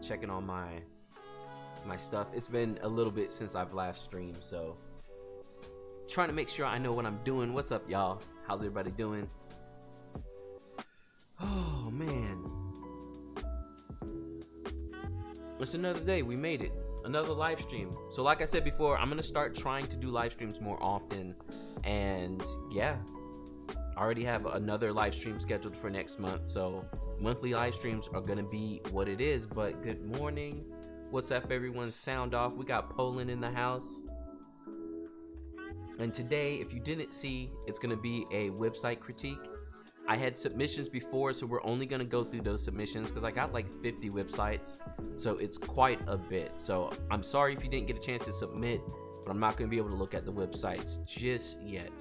checking on my stuff. It's been a little bit since I've last streamed, so trying to make sure I know what I'm doing. What's up, y'all? How's everybody doing? Oh man, it's another day. We made it. Another live stream. So like I said before, I'm gonna start trying to do live streams more often, and yeah, I already have another live stream scheduled for next month. So monthly live streams are gonna be what it is. But good morning, what's up everyone? Sound off. We got Poland in the house, and today, if you didn't see, it's gonna be a website critique. I had submissions before, so we're only gonna go through those submissions because I got like 50 websites, so it's quite a bit. So I'm sorry if you didn't get a chance to submit, but I'm not gonna be able to look at the websites just yet.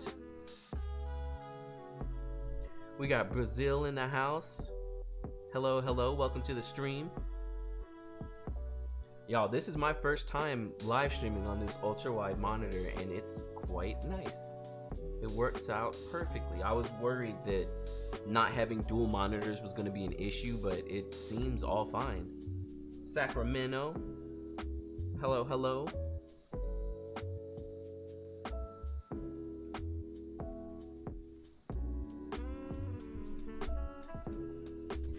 We got Brazil in the house. Hello, hello, welcome to the stream. Y'all, this is my first time live streaming on this ultra wide monitor, and it's quite nice. It works out perfectly. I was worried that not having dual monitors was going to be an issue, but it seems all fine. Sacramento. Hello, hello.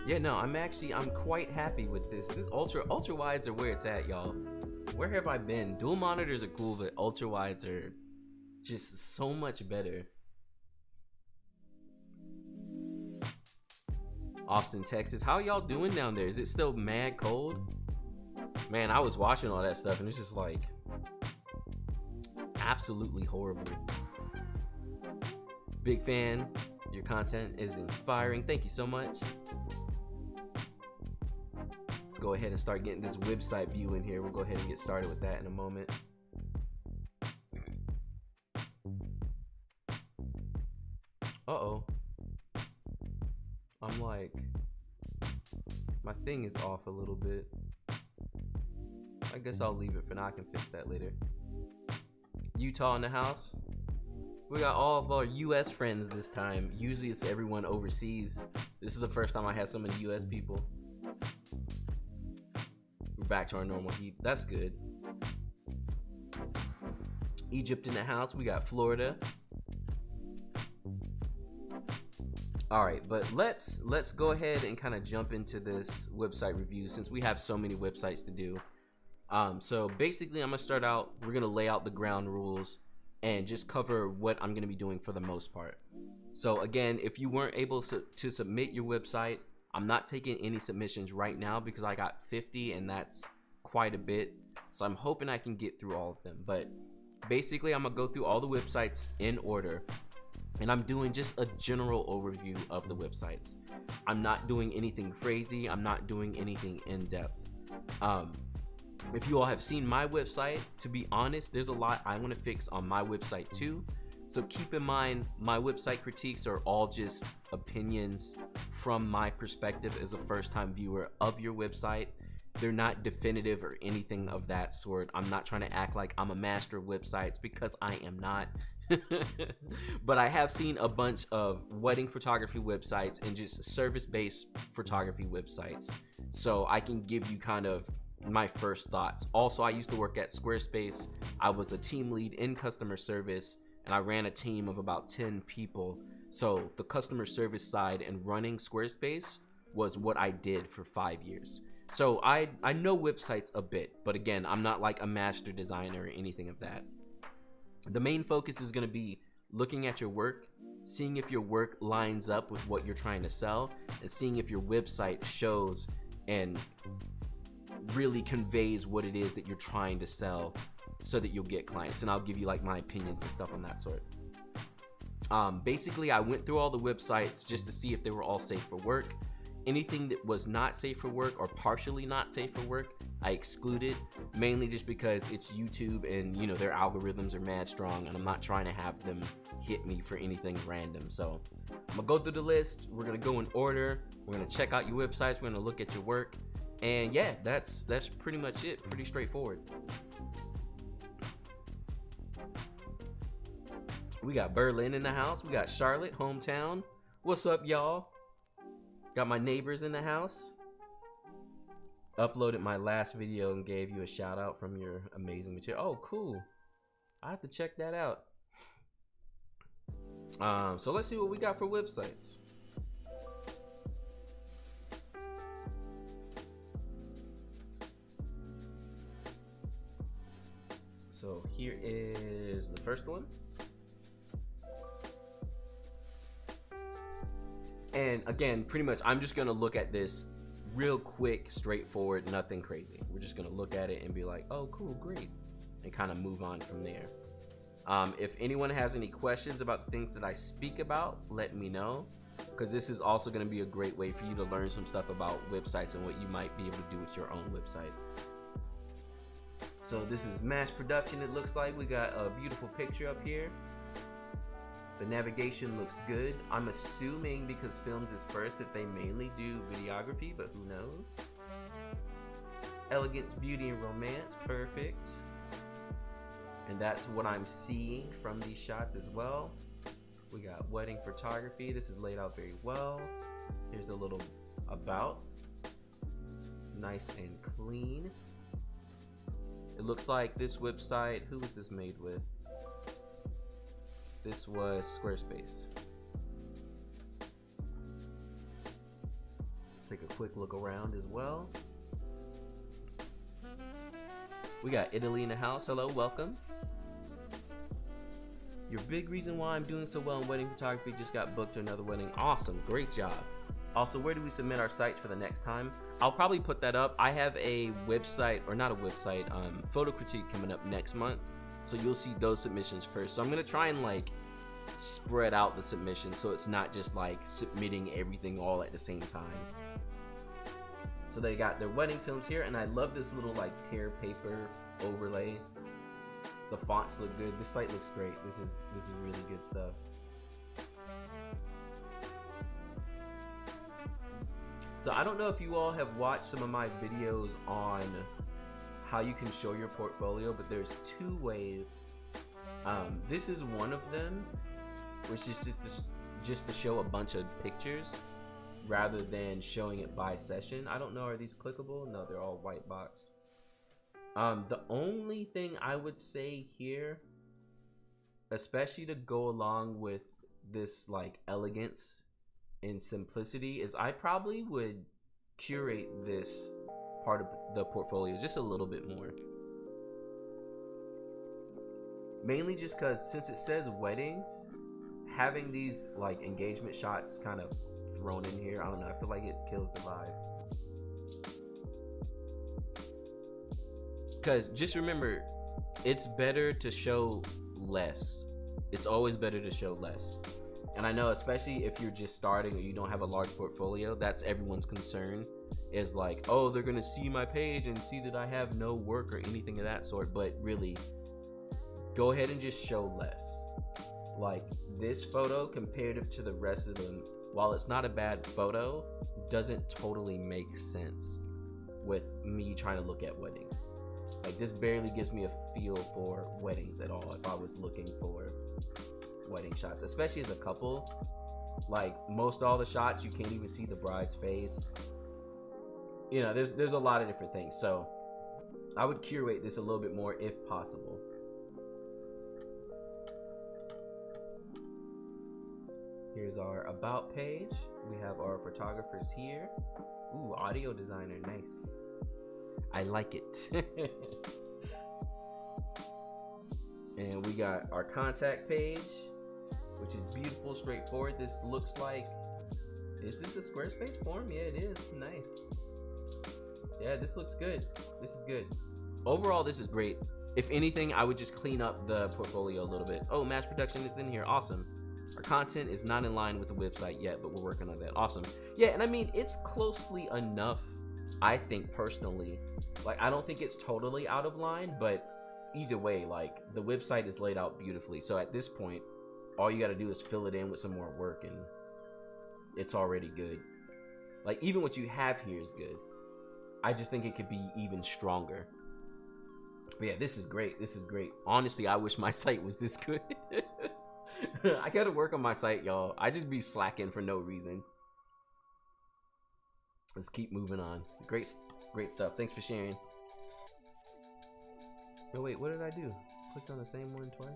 Yeah, no, I'm quite happy with this. This ultra wides are where it's at, y'all. Where have I been? Dual monitors are cool, but ultra wides are just so much better. Austin, Texas. How y'all doing down there? Is it still mad cold? Man, I was watching all that stuff and it's just like absolutely horrible. Big fan. Your content is inspiring. Thank you so much. Let's go ahead and start getting this website view in here. We'll go ahead and get started with that in a moment. Uh-oh. I'm like, my thing is off a little bit. I guess I'll leave it for now. I can fix that later. Utah in the house. We got all of our US friends this time. Usually it's everyone overseas. This is the first time I had so many US people. We're back to our normal heat. That's good. Egypt in the house. We got Florida. All right, but let's go ahead and kind of jump into this website review since we have so many websites to do. So basically I'm gonna start out, we're gonna lay out the ground rules and just cover what I'm gonna be doing for the most part. So again, if you weren't able to submit your website, I'm not taking any submissions right now because I got 50 and that's quite a bit. So I'm hoping I can get through all of them. But basically I'm gonna go through all the websites in order. And I'm doing just a general overview of the websites. I'm not doing anything crazy. I'm not doing anything in depth. If you all have seen my website, to be honest, there's a lot I want to fix on my website too. So keep in mind, my website critiques are all just opinions from my perspective as a first-time viewer of your website. They're not definitive or anything of that sort. I'm not trying to act like I'm a master of websites because I am not. But I have seen a bunch of wedding photography websites and just service-based photography websites, so I can give you kind of my first thoughts. Also, I used to work at Squarespace. I was a team lead in customer service and I ran a team of about 10 people. So the customer service side and running Squarespace was what I did for 5 years. So I know websites a bit, but again, I'm not like a master designer or anything of that. The main focus is going to be looking at your work, seeing if your work lines up with what you're trying to sell, and seeing if your website shows and really conveys what it is that you're trying to sell so that you'll get clients. And I'll give you like my opinions and stuff on that sort. Basically, I went through all the websites just to see if they were all safe for work. Anything that was not safe for work or partially not safe for work, I excluded, mainly just because it's YouTube and you know their algorithms are mad strong and I'm not trying to have them hit me for anything random. So I'm gonna go through the list. We're gonna go in order. We're gonna check out your websites. We're gonna look at your work, and yeah, that's pretty much it. Pretty straightforward. We got Berlin in the house. We got Charlotte, hometown. What's up, y'all? Got my neighbors in the house. uploaded my last video and gave you a shout out from your amazing material. Oh, cool. I have to check that out. So let's see what we got for websites. So here is the first one. And again, pretty much I'm just gonna look at this real quick, straightforward, nothing crazy. We're just gonna look at it and be like, oh, cool, great, and kind of move on from there. If anyone has any questions about the things that I speak about, let me know, because this is also going to be a great way for you to learn some stuff about websites and what you might be able to do with your own website. So this is mass production. It looks like we got a beautiful picture up here. The navigation looks good. I'm assuming because films is first that they mainly do videography, but who knows? Elegance, beauty, and romance. Perfect. And that's what I'm seeing from these shots as well. We got wedding photography. This is laid out very well. Here's a little about. Nice and clean. It looks like this website, who was this made with? This was Squarespace. Take a quick look around as well. We got Italy in the house. Hello, welcome. Your big reason why I'm doing so well in wedding photography, just got booked to another wedding. Awesome, great job. Also, where do we submit our sites for the next time? I'll probably put that up. I have a website, or not a website, photo critique coming up next month. So you'll see those submissions first. So I'm gonna try and like spread out the submissions so it's not just like submitting everything all at the same time. So they got their wedding films here, and I love this little like tear paper overlay. The fonts look good. This site looks great. This is really good stuff. So I don't know if you all have watched some of my videos on how you can show your portfolio, but there's two ways. This is one of them, which is just to show a bunch of pictures rather than showing it by session. I don't know, are these clickable? No, they're all white boxed. The only thing I would say here, especially to go along with this like elegance and simplicity, is I probably would curate this part of the portfolio just a little bit more. Mainly just because since it says weddings, having these like engagement shots kind of thrown in here, I don't know, I feel like it kills the vibe. Because just remember, it's better to show less. It's always better to show less. And I know, especially if you're just starting or you don't have a large portfolio, that's everyone's concern, is like, oh, they're gonna see my page and see that I have no work or anything of that sort. But really, go ahead and just show less. Like this photo comparative to the rest of them, while it's not a bad photo, doesn't totally make sense with me trying to look at weddings. Like this barely gives me a feel for weddings at all if I was looking for wedding shots, especially as a couple. Like most all the shots, you can't even see the bride's face. You know, there's a lot of different things. So I would curate this a little bit more if possible. Here's our about page. We have our photographers here. Ooh, audio designer, nice. I like it. And we got our contact page, which is beautiful, straightforward. This looks like, is this a Squarespace form? Yeah, it is. Nice. Yeah, this looks good. This is good. Overall, this is great. If anything, I would just clean up the portfolio a little bit. Oh, mass production is in here. Awesome. Our content is not in line with the website yet, but we're working on that. Awesome. Yeah, and I mean, it's closely enough, I think, personally. Like, I don't think it's totally out of line, but either way, like, the website is laid out beautifully. So at this point, all you got to do is fill it in with some more work, and it's already good. Like, even what you have here is good. I just think it could be even stronger. But yeah, this is great. This is great. Honestly, I wish my site was this good. I gotta work on my site, y'all. I just be slacking for no reason. Let's keep moving on. Great Great stuff. Thanks for sharing. Oh wait, what did I do? Clicked on the same one twice?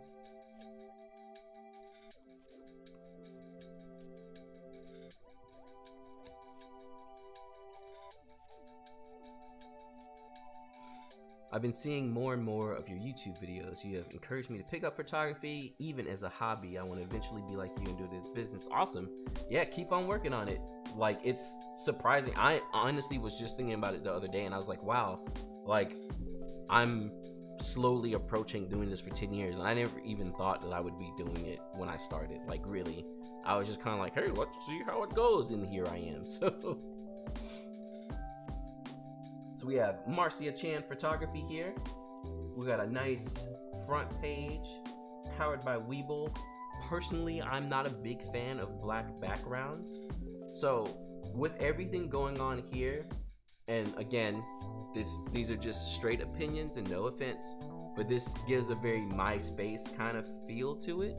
I've been seeing more and more of your YouTube videos. You have encouraged me to pick up photography, even as a hobby. I want to eventually be like you and do this business. Awesome. Yeah, keep on working on it. Like, it's surprising. I honestly was just thinking about it the other day, and I was like, wow, like, I'm slowly approaching doing this for 10 years, and I never even thought that I would be doing it when I started. Like, really. I was just kind of like, hey, let's see how it goes, and here I am. So we have Marcia Chan Photography here. We got a nice front page powered by Weeble. Personally, I'm not a big fan of black backgrounds. So with everything going on here, and again, these are just straight opinions and no offense, but this gives a very MySpace kind of feel to it.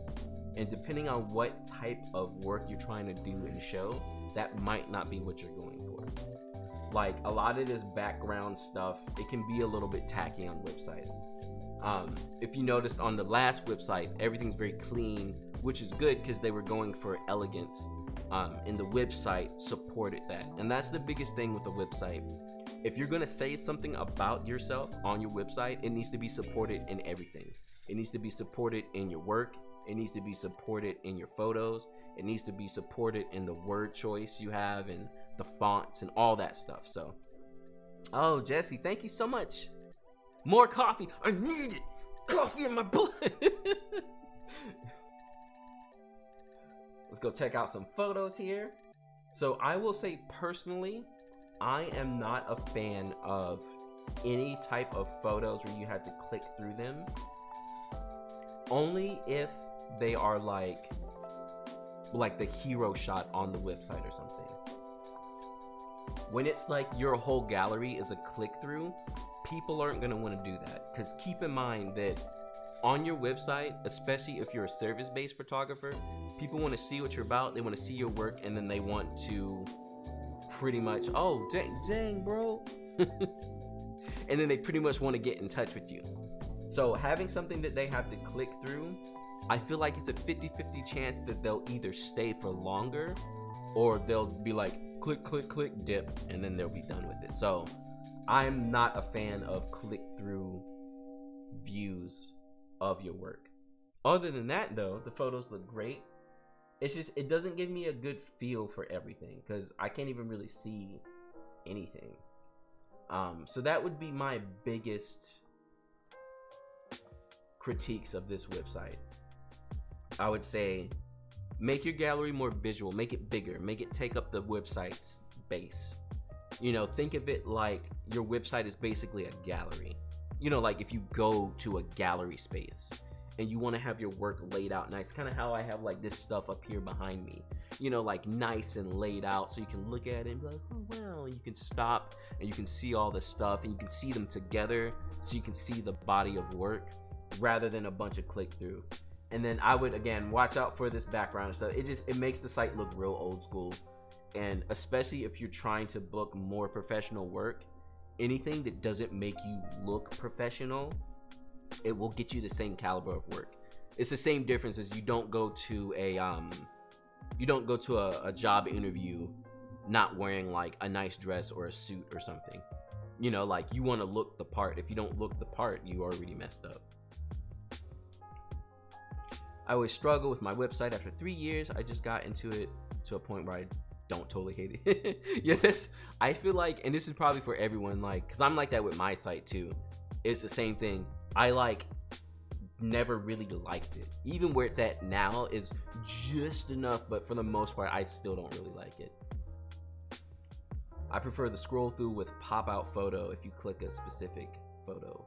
And depending on what type of work you're trying to do and show, that might not be what you're going for. Like, a lot of this background stuff, it can be a little bit tacky on websites. If you noticed on the last website, everything's very clean, which is good because they were going for elegance, and the website supported that. And that's the biggest thing with the website. If you're gonna say something about yourself on your website, it needs to be supported in everything. It needs to be supported in your work. It needs to be supported in your photos. It needs to be supported in the word choice you have and the fonts and all that stuff. So, oh, Jesse, thank you so much. More coffee. I need it. Coffee in my blood. Let's go check out some photos here. So I will say personally, I am not a fan of any type of photos where you have to click through them. Only if they are like the hero shot on the website or something. When it's like your whole gallery is a click through, people aren't gonna want to do that. Because keep in mind that on your website, especially if you're a service-based photographer, people want to see what you're about, they want to see your work, and then they want to pretty much, oh, dang, bro. And then they pretty much want to get in touch with you. So having something that they have to click through, I feel like it's a 50-50 chance that they'll either stay for longer or they'll be like, click, click, click, dip, and then they'll be done with it. So I'm not a fan of click-through views of your work. Other than that, though, the photos look great. It's just, it doesn't give me a good feel for everything because I can't even really see anything. So that would be my biggest critiques of this website. I would say make your gallery more visual, make it bigger, make it take up the website's space. You know, think of it like your website is basically a gallery. You know, like if you go to a gallery space and you want to have your work laid out nice, kind of how I have like this stuff up here behind me, you know, like nice and laid out so you can look at it and be like, oh wow, you can stop and you can see all the stuff and you can see them together so you can see the body of work rather than a bunch of click through. And then I would, again, watch out for this background stuff. It makes the site look real old school. And especially if you're trying to book more professional work, anything that doesn't make you look professional, it will get you the same caliber of work. It's the same difference as you don't go to a job interview not wearing like a nice dress or a suit or something. You know, like you want to look the part. If you don't look the part, you already messed up. I always struggle with my website. After 3 years, I just got into it to a point where I don't totally hate it. Yes, I feel like, and this is probably for everyone, like, because I'm like that with my site too. It's the same thing. I like never really liked it. Even where it's at now is just enough, but for the most part, I still don't really like it. I prefer the scroll through with pop-out photo if you click a specific photo.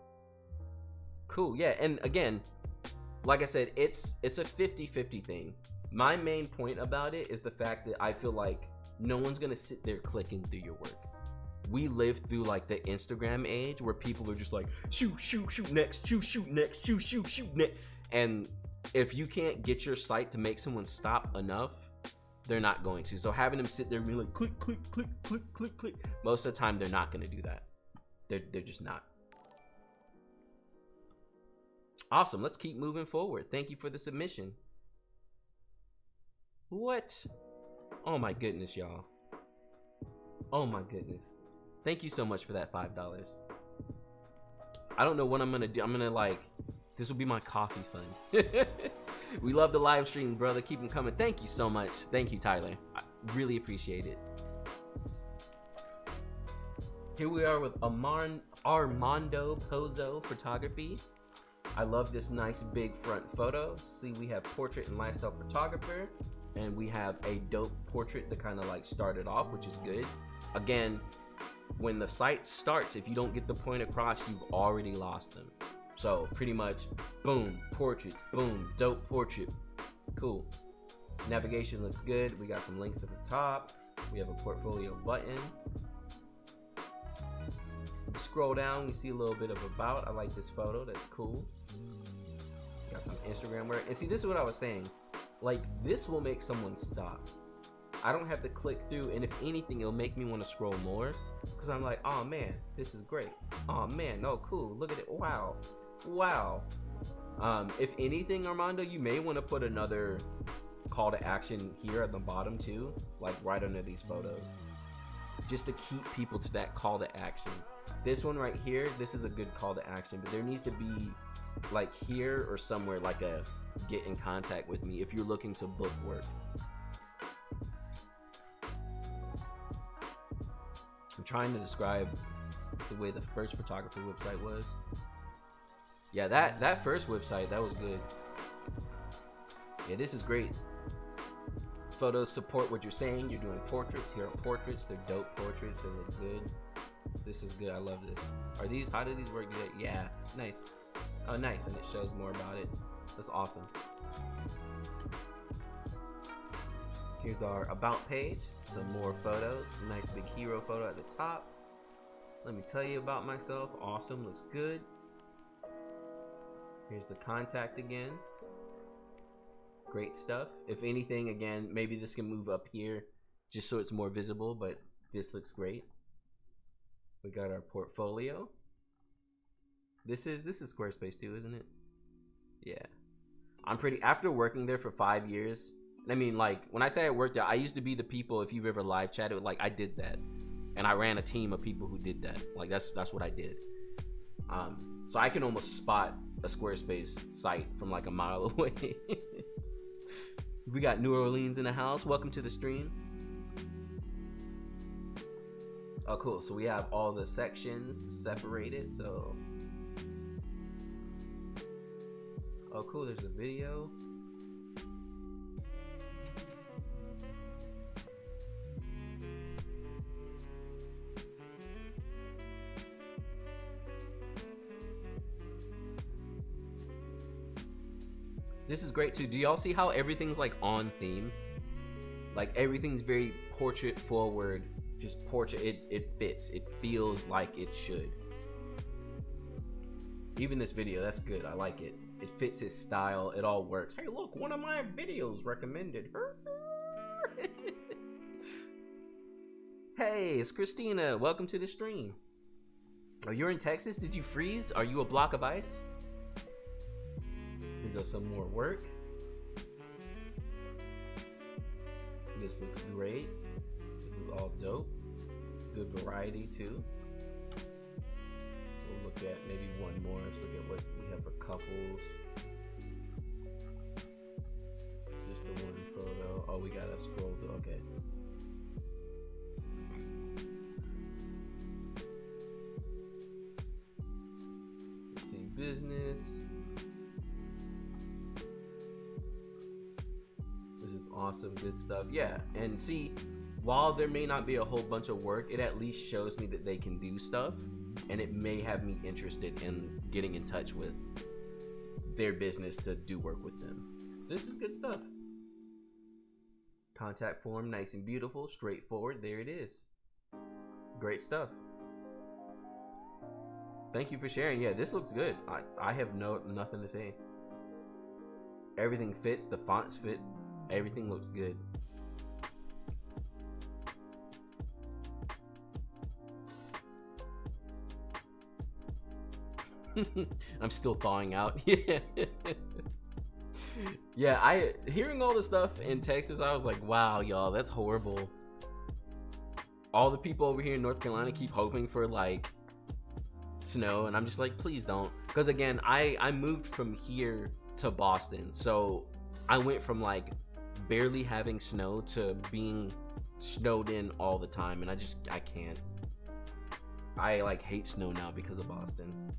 Cool, yeah, and again, like I said, it's a 50-50 thing. My main point about it is the fact that I feel like no one's gonna sit there clicking through your work. We live through like the Instagram age where people are just like, shoot next, shoot next, shoot next. And if you can't get your site to make someone stop enough, they're not going to. So having them sit there and be like, click, click, click, click, click, click, most of the time they're not gonna do that. They're just not. Awesome. Let's keep moving forward. Thank you for the submission. What? Oh my goodness, y'all. Oh my goodness. Thank you so much for that $5. I don't know what I'm gonna do. I'm gonna like, this will be my coffee fund. We love the live streams, brother. Keep them coming. Thank you so much. Thank you, Tyler. I really appreciate it. Here we are with Armando Pozo Photography. I love this nice big front photo. See, we have portrait and lifestyle photographer, and we have a dope portrait that kind of like started off, which is good. Again, when the site starts, if you don't get the point across, you've already lost them. So pretty much, boom, portraits, boom, dope portrait. Cool. Navigation looks good. We got some links at the top. We have a portfolio button. Scroll down, we see a little bit of about. I like this photo. That's cool. Got some Instagram work. And see, this is what I was saying. Like, this will make someone stop. I don't have to click through, and if anything, it'll make me want to scroll more. Because I'm like, oh man, this is great. Oh man, oh cool. Look at it. Wow. Wow. If anything, Armando, you may want to put another call to action here at the bottom too. Like right under these photos. Just to keep people to that call to action. This one right here, this is a good call to action, but there needs to be like here or somewhere like a get in contact with me if you're looking to book work. I'm trying to describe the way the first photography website was. Yeah, that first website, that was good. Yeah, this is great. Photos support what you're saying. You're doing portraits. Here are portraits. They're dope portraits. They look good. This is good. I love this. Are these, how do these work? Yeah, nice. Oh, nice. And it shows more about it. That's awesome. Here's our about page. Some more photos. Nice big hero photo at the top. Let me tell you about myself. Awesome. Looks good. Here's the contact again. Great stuff. If anything, again, maybe this can move up here just so it's more visible, but this looks great. We got our portfolio. This is Squarespace too, isn't it? Yeah. I'm pretty, after working there for 5 years, I mean, like, when I say I worked there, I used to be the people, if you've ever live chatted, like, I did that. And I ran a team of people who did that. Like, that's what I did. So I can almost spot a Squarespace site from like a mile away. We got New Orleans in the house. Welcome to the stream. Oh, cool. So we have all the sections separated. So, oh, cool. There's a video. This is great too. Do y'all see how everything's like on theme? Like everything's very portrait forward, just portrait. It fits. It feels like it should. Even this video, that's good. I like it. It fits his style. It all works. Hey, look, one of my videos recommended. Hey, it's Christina. Welcome to the stream. Oh, you're in Texas? Did you freeze? Are you a block of ice? Here goes some more work. This looks great. This is all dope. Good variety too. We'll look at maybe one more. Let's look at what we have for couples. Just the one photo. Oh, we gotta scroll through. Okay. Let's see, business. Awesome, good stuff. Yeah, and see, while there may not be a whole bunch of work, it at least shows me that they can do stuff, and it may have me interested in getting in touch with their business to do work with them. So this is good stuff. Contact form, nice and beautiful, straightforward. There it is. Great stuff. Thank you for sharing. Yeah, this looks good. I have nothing to say. Everything fits. The fonts fit. Everything looks good. I'm still thawing out. Yeah. Yeah, I hearing all this stuff in Texas, I was like, wow, y'all, that's horrible. All the people over here in North Carolina keep hoping for like snow, and I'm just like, please don't. Because again, I moved from here to Boston, so I went from like barely having snow to being snowed in all the time, and I can't. I like hate snow now because of Boston.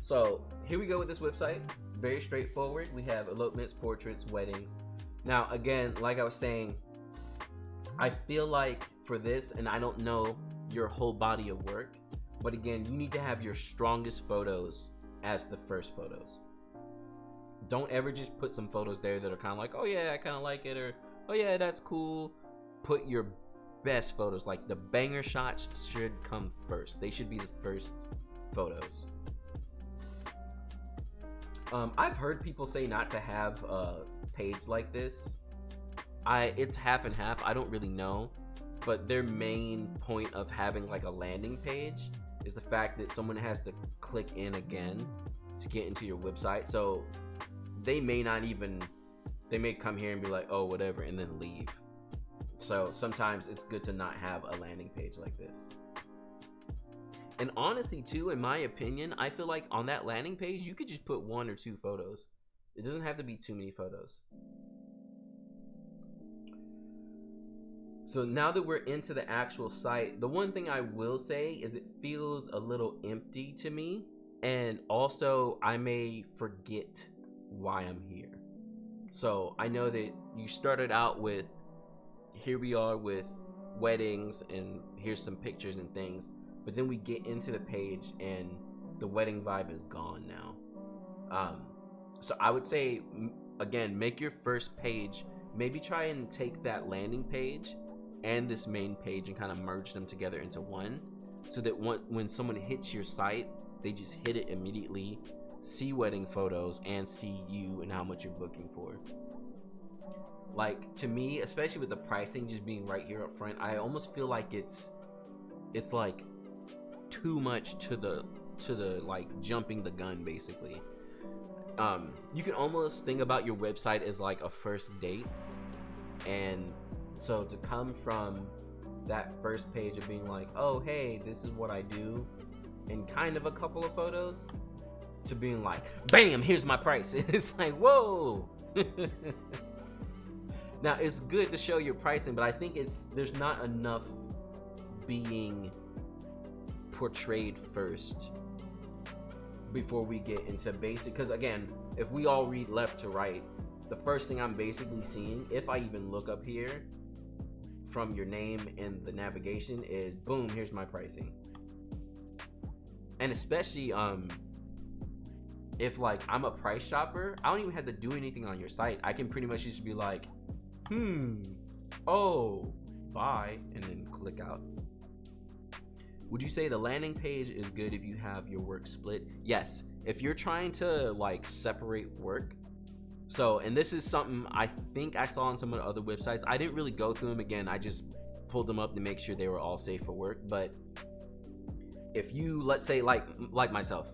So here we go with this website. Very straightforward. We have elopements, portraits, weddings. Now again, like I was saying, I feel like for this, and I don't know your whole body of work, but again, you need to have your strongest photos as the first photos. Don't ever just put some photos there that are kind of like, oh yeah, I kind of like it, or oh yeah, that's cool. Put your best photos, like the banger shots should come first. They should be the first photos. I've heard people say not to have a page like this. It's half and half. I don't really know, but their main point of having like a landing page is the fact that someone has to click in again to get into your website. So they may come here and be like, oh, whatever, and then leave. So sometimes it's good to not have a landing page like this. And honestly, too, in my opinion, I feel like on that landing page, you could just put 1 or 2 photos. It doesn't have to be too many photos. So now that we're into the actual site, the one thing I will say is it feels a little empty to me. And also, I may forget why I'm here. So I know that you started out with, here we are with weddings, and here's some pictures and things. But then we get into the page and the wedding vibe is gone now. So I would say, again, make your first page, maybe try and take that landing page and this main page and kind of merge them together into one, so that when someone hits your site, they just hit it immediately, see wedding photos, and see you and how much you're booking for. Like, to me, especially with the pricing just being right here up front, I almost feel like it's like too much to the like jumping the gun, basically. You can almost think about your website as like a first date, and so to come from that first page of being like, oh hey, this is what I do, and kind of a couple of photos, to being like, bam, here's my price. It's like, whoa. Now it's good to show your pricing, but I think there's not enough being portrayed first before we get into basic. Because again, if we all read left to right, the first thing I'm basically seeing, if I even look up here from your name and the navigation, is boom, here's my pricing. And especially if like I'm a price shopper, I don't even have to do anything on your site. I can pretty much just be like, oh, bye, and then click out. Would you say the landing page is good if you have your work split? Yes. If you're trying to like separate work. So, and this is something I think I saw on some of the other websites. I didn't really go through them again. I just pulled them up to make sure they were all safe for work. But if you, let's say like myself,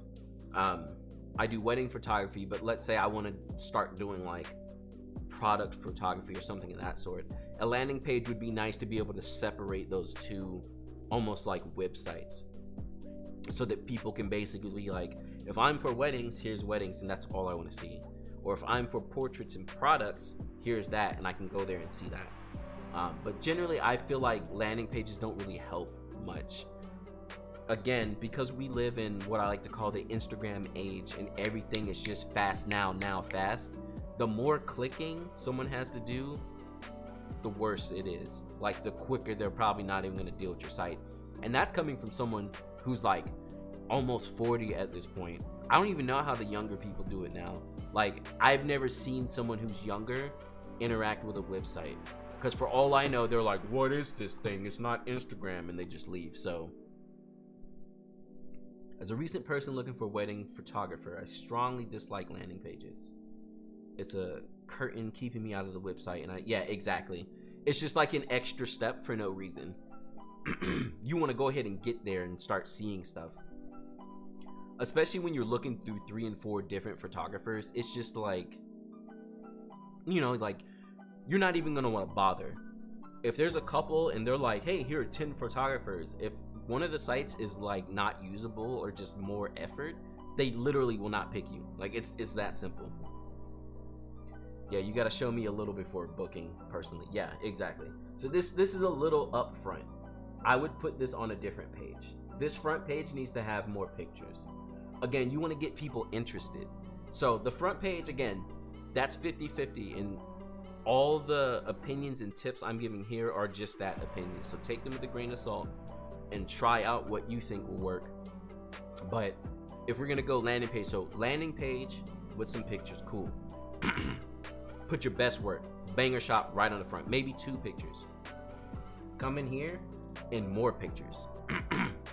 I do wedding photography, but let's say I want to start doing like product photography or something of that sort. A landing page would be nice to be able to separate those two, almost like websites, so that people can basically be like, if I'm for weddings, here's weddings, and that's all I want to see. Or if I'm for portraits and products, here's that, and I can go there and see that. But generally, I feel like landing pages don't really help much. Again, because we live in what I like to call the Instagram age, and everything is just fast now fast. The more clicking someone has to do, the worse it is. Like, the quicker they're probably not even going to deal with your site. And that's coming from someone who's like almost 40 at this point. I don't even know how the younger people do it now. Like, I've never seen someone who's younger interact with a website, because for all I know, they're like, what is this thing? It's not Instagram, and they just leave. So as a recent person looking for a wedding photographer, I strongly dislike landing pages. It's a curtain keeping me out of the website, and yeah, exactly. It's just like an extra step for no reason. you want to go ahead and get there and start seeing stuff. Especially when you're looking through 3 and 4 different photographers, it's just like, you know, like, you're not even gonna want to bother. If there's a couple and they're like, hey, here are 10 photographers, if one of the sites is like not usable or just more effort, they literally will not pick you. Like, it's that simple. Yeah, you gotta show me a little before booking personally. Yeah, exactly. So this is a little upfront. I would put this on a different page. This front page needs to have more pictures. Again, you want to get people interested. So the front page, again, that's 50-50, and all the opinions and tips I'm giving here are just that, opinion. So take them with a grain of salt and try out what you think will work. But if we're gonna go landing page, so landing page with some pictures, cool. Put your best work, banger shot right on the front, maybe 2 pictures. Come in here and more pictures.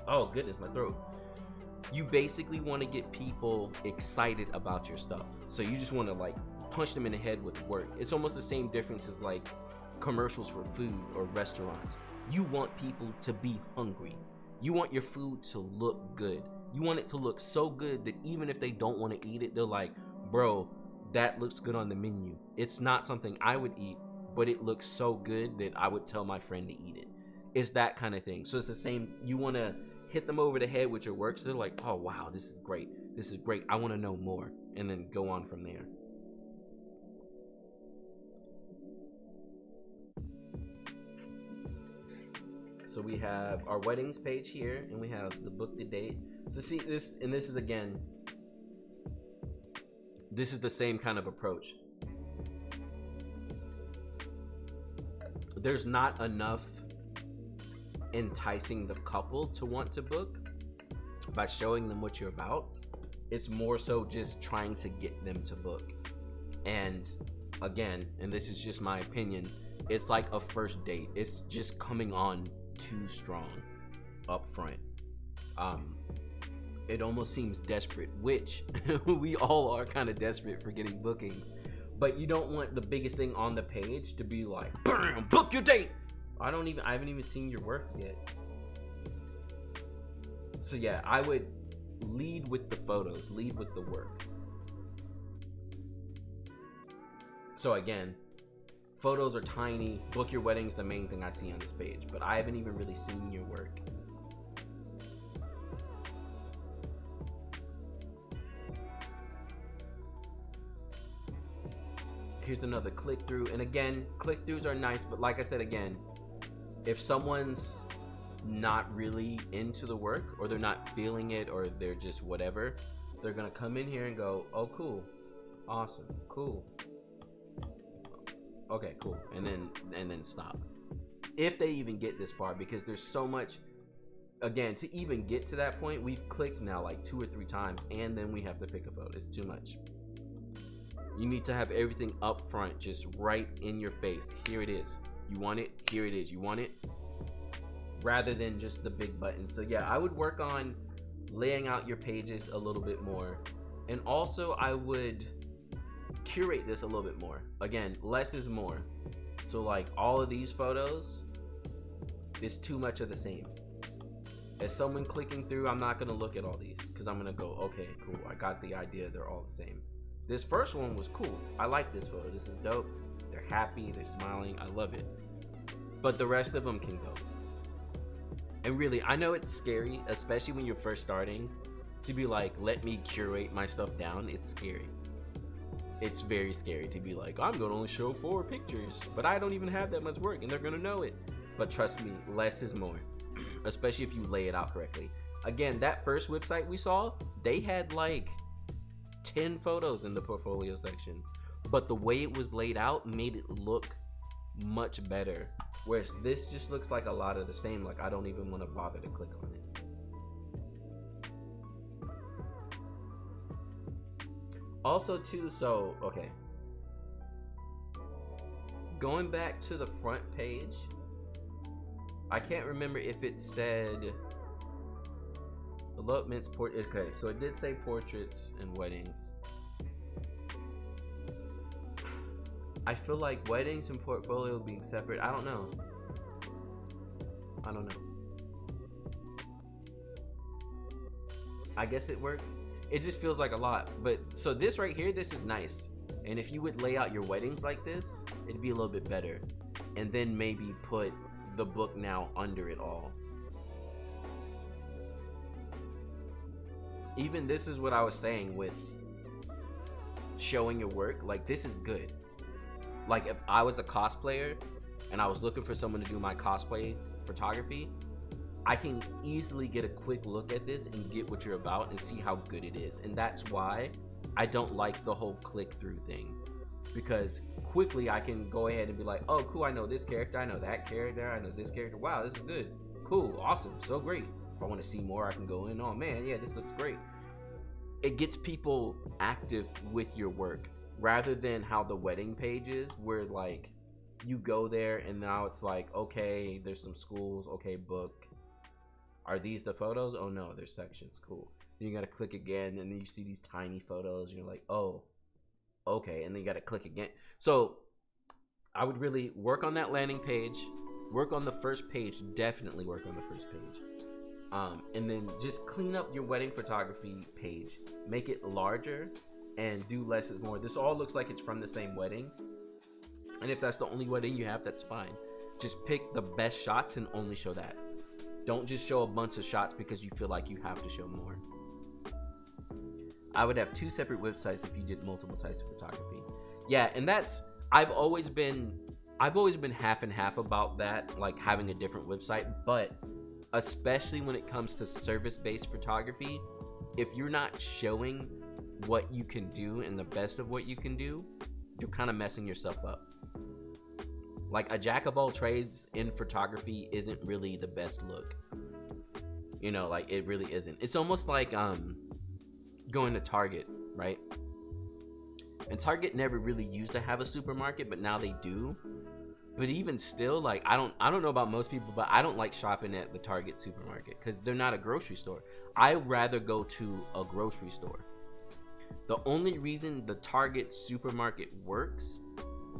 Oh goodness, my throat. You basically want to get people excited about your stuff. So you just want to like punch them in the head with work. It's almost the same difference as like commercials for food or restaurants. You want people to be hungry. You want your food to look good. You want it to look so good that even if they don't want to eat it, they're like, bro, that looks good on the menu. It's not something I would eat, but it looks so good that I would tell my friend to eat it. It's that kind of thing. So it's the same. You want to hit them over the head with your work, so they're like, oh wow, this is great, this is great, I want to know more, and then go on from there. So we have our weddings page here, and we have the book the date. So see this, and this is again, this is the same kind of approach. There's not enough enticing the couple to want to book by showing them what you're about. It's more so just trying to get them to book. And again, and this is just my opinion, it's like a first date. It's just coming on too strong up front. It almost seems desperate, which we all are kind of desperate for getting bookings, but you don't want the biggest thing on the page to be like, bam, book your date. I haven't even seen your work yet. So yeah, I would lead with the photos, lead with the work. So again, photos are tiny. Book your wedding's the main thing I see on this page, but I haven't even really seen your work. Here's another click through, and again, click throughs are nice, but like I said, again, if someone's not really into the work, or they're not feeling it, or they're just whatever, they're gonna come in here and go, oh cool, awesome, cool, okay, cool, and then stop, if they even get this far, because there's so much. Again, to even get to that point, we've clicked now like 2 or 3 times, and then we have to pick a photo. It's too much. You need to have everything up front, just right in your face. Here it is. You want it? Here it is. You want it? Rather than just the big button. So yeah, I would work on laying out your pages a little bit more. And also I would curate this a little bit more. Again, less is more. So like all of these photos is too much of the same. As someone clicking through, I'm not gonna look at all these, because I'm gonna go, okay, cool, I got the idea, they're all the same. This first one was cool. I like this photo. This is dope. They're happy, they're smiling, I love it. But the rest of them can go. And really, I know it's scary, especially when you're first starting, to be like, let me curate my stuff down. It's scary. It's very scary to be like, I'm gonna only show 4 pictures, but I don't even have that much work, and they're gonna know it. But trust me, less is more, especially if you lay it out correctly. Again, that first website we saw, they had like 10 photos in the portfolio section, but the way it was laid out made it look much better, whereas this just looks like a lot of the same. Like I don't even want to bother to click on it. Also too, so okay, going back to the front page, I can't remember if it said elopements, okay, so it did say portraits and weddings. I feel like weddings and portfolio being separate, I don't know. I guess it works. It just feels like a lot. But so this right here, this is nice. And if you would lay out your weddings like this, it'd be a little bit better. And then maybe put the book now under it all. Even this is what I was saying with showing your work. Like, this is good. Like, if I was a cosplayer and I was looking for someone to do my cosplay photography, I can easily get a quick look at this and get what you're about and see how good it is. And that's why I don't like the whole click-through thing, because quickly I can go ahead and be like, oh, cool, I know this character, I know that character, I know this character. Wow, this is good. Cool, awesome, so great. If I want to see more, I can go in. Oh man, yeah, this looks great. It gets people active with your work, rather than how the wedding page is, where like you go there and now it's like, okay, there's some schools, okay, book. Are these the photos? Oh no, there's sections. Cool. Then you gotta click again, and then you see these tiny photos, and you're like, oh, okay. And then you gotta click again. So I would really work on that landing page, work on the first page, definitely work on the first page. And then just clean up your wedding photography page, make it larger, and do less is more. This all looks like it's from the same wedding, and if that's the only wedding you have, that's fine. Just pick the best shots and only show that. Don't just show a bunch of shots because you feel like you have to show more. I would have 2 separate websites if you did multiple types of photography. Yeah, and that's, I've always been half and half about that, like having a different website. But especially when it comes to service-based photography, if you're not showing what you can do and the best of what you can do, you're kind of messing yourself up. Like, a jack of all trades in photography isn't really the best look. You know, like, it really isn't. It's almost like going to Target, right? And Target never really used to have a supermarket, but now they do. But even still, like, I don't know about most people, but I don't like shopping at the Target supermarket because they're not a grocery store. I'd rather go to a grocery store. The only reason the Target supermarket works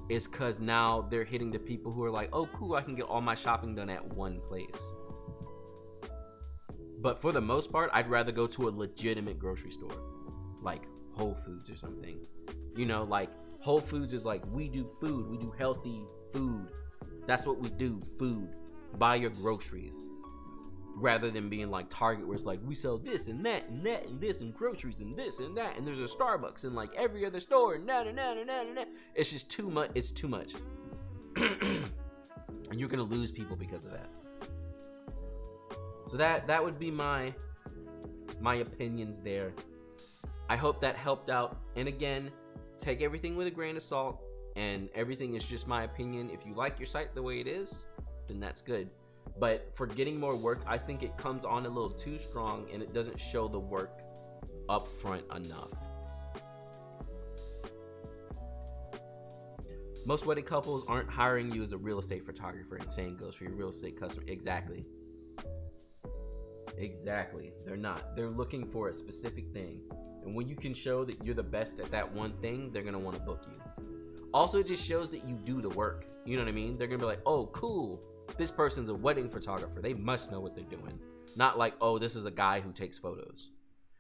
is because now they're hitting the people who are like, oh cool, I can get all my shopping done at one place. But for the most part, I'd rather go to a legitimate grocery store, like Whole Foods or something. You know, like Whole Foods is like, we do food, we do healthy food. That's what we do, food. Buy your groceries. Rather than being like Target, where it's like, we sell this and that and that and this and groceries and this and that, and there's a Starbucks in like every other store and na na na na na na. It's just too much. It's too much. And you're gonna lose people because of that. So that would be my opinions there. I hope that helped out. And again, take everything with a grain of salt, and everything is just my opinion. If you like your site the way it is, then that's good. But for getting more work, I think it comes on a little too strong, and it doesn't show the work up front enough. Most wedding couples aren't hiring you as a real estate photographer, and same goes for your real estate customer. Exactly. They're not. They're looking for a specific thing. And when you can show that you're the best at that one thing, they're going to want to book you. Also, it just shows that you do the work. You know what I mean? They're going to be like, oh, cool. This person's a wedding photographer. They must know what they're doing. Not like, oh, this is a guy who takes photos.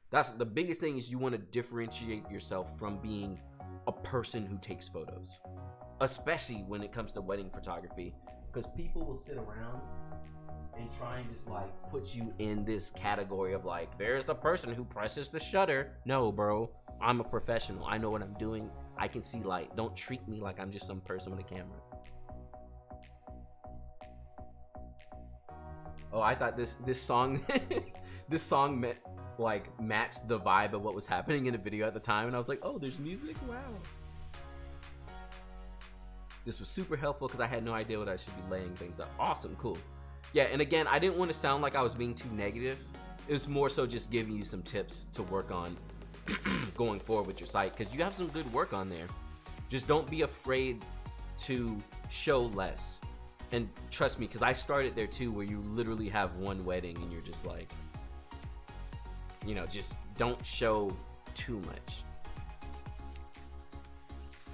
That's the biggest thing, is you want to differentiate yourself from being a person who takes photos. Especially when it comes to wedding photography. Because people will sit around and try and just like put you in this category of like, there's the person who presses the shutter. No, bro. I'm a professional. I know what I'm doing. I can see light. Don't treat me like I'm just some person with a camera. Oh, I thought this song this song meant like matched the vibe of what was happening in the video at the time, and I was like, oh, there's music. Wow. This was super helpful because I had no idea what I should be laying things up. Awesome, cool. Yeah, and again, I didn't want to sound like I was being too negative. It was more so just giving you some tips to work on going forward with your site, because you have some good work on there. Just don't be afraid to show less. And trust me, because I started there too, where you literally have one wedding and you're just like, you know, just don't show too much.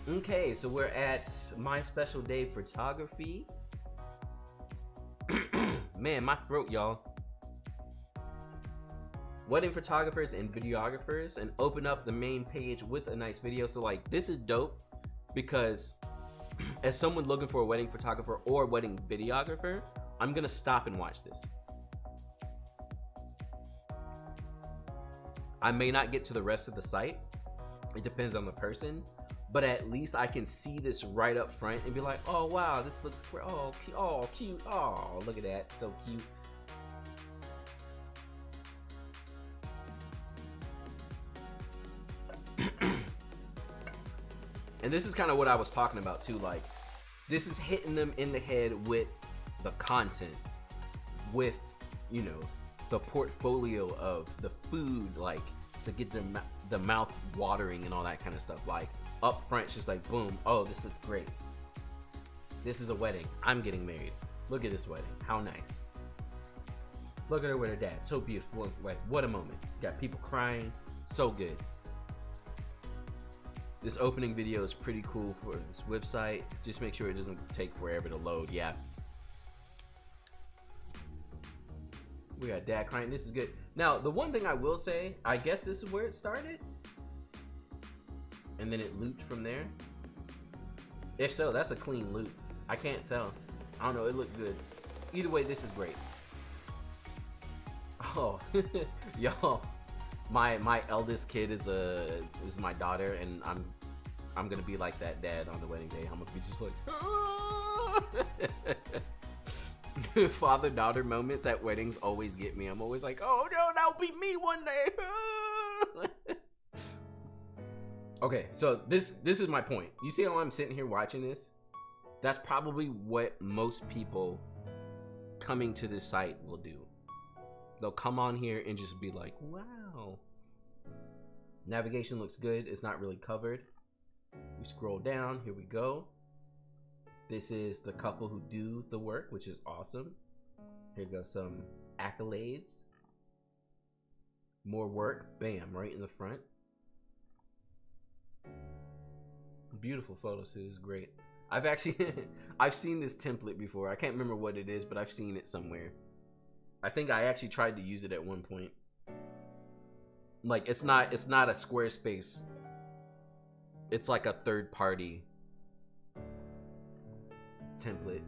Okay, so we're at my special day photography. Man, my throat, y'all. wedding photographers and videographers, and open up the main page with a nice video. So like, this is dope because as someone looking for a wedding photographer or wedding videographer, I'm gonna stop and watch this. I may not get to the rest of the site, it depends on the person, but at least I can see this right up front and be like, oh wow, this looks great. Oh cute, oh look at that, so cute. And this is kind of what I was talking about too, like this is hitting them in the head with the content, with, you know, the portfolio of the food, like to get the mouth watering and all that kind of stuff. Like up front, it's just like boom, oh this looks great, this is a wedding, I'm getting married, look at this wedding, how nice, look at her with her dad, so beautiful, like what a moment, got people crying, so good. This opening video is pretty cool for this website. Just make sure it doesn't take forever to load. Yeah. We got dad crying. This is good. Now, the one thing I will say, I guess this is where it started. And then it looped from there. If so, that's a clean loop. I can't tell. I don't know. It looked good. Either way, this is great. Oh, y'all. My eldest kid is my daughter, and I'm gonna be like that dad on the wedding day. I'm gonna be just like father-daughter moments at weddings always get me. I'm always like, oh no, that'll be me one day. Okay, so this is my point. You see how I'm sitting here watching this? That's probably what most people coming to this site will do. They'll come on here and just be like, wow. Navigation looks good. It's not really covered. We scroll down. Here we go. This is the couple who do the work, which is awesome. Here goes some accolades. More work. Bam, right in the front. Beautiful photos. It is great. I've actually I've seen this template before. I can't remember what it is, but I've seen it somewhere. I think I actually tried to use it at one point. Like it's not a Squarespace. It's like a third-party template.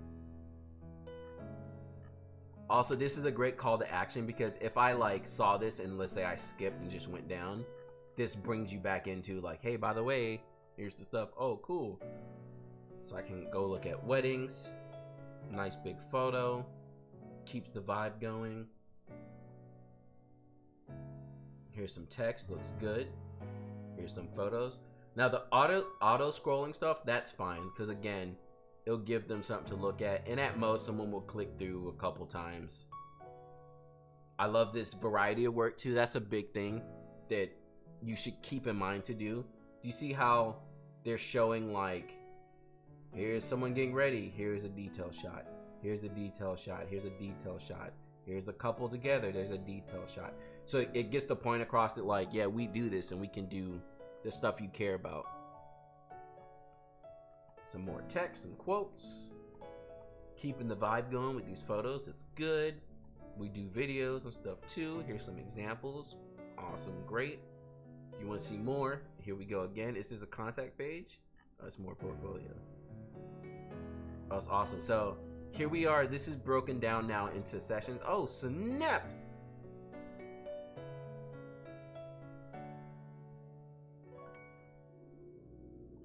Also, this is a great call to action because if I like saw this and let's say I skipped and just went down, this brings you back into like, hey, by the way, here's the stuff. Oh, cool. So I can go look at weddings. Nice big photo. Keeps the vibe going. Here's some text, looks good. Here's some photos. Now the auto scrolling stuff, that's fine because again, it'll give them something to look at, and at most someone will click through a couple times. I love this variety of work too. That's a big thing that you should keep in mind to do. Do you see how they're showing like, here's someone getting ready, here's a detail shot, here's a detail shot, here's a detail shot, here's the couple together, there's a detail shot. So it gets the point across that like, yeah, we do this and we can do the stuff you care about. Some more text, some quotes. Keeping the vibe going with these photos, it's good. We do videos and stuff too. Here's some examples. Awesome, great. If you want to see more, here we go again. This is a contact page. It's more portfolio. That's awesome. So here we are. This is broken down now into sessions. Oh, snap!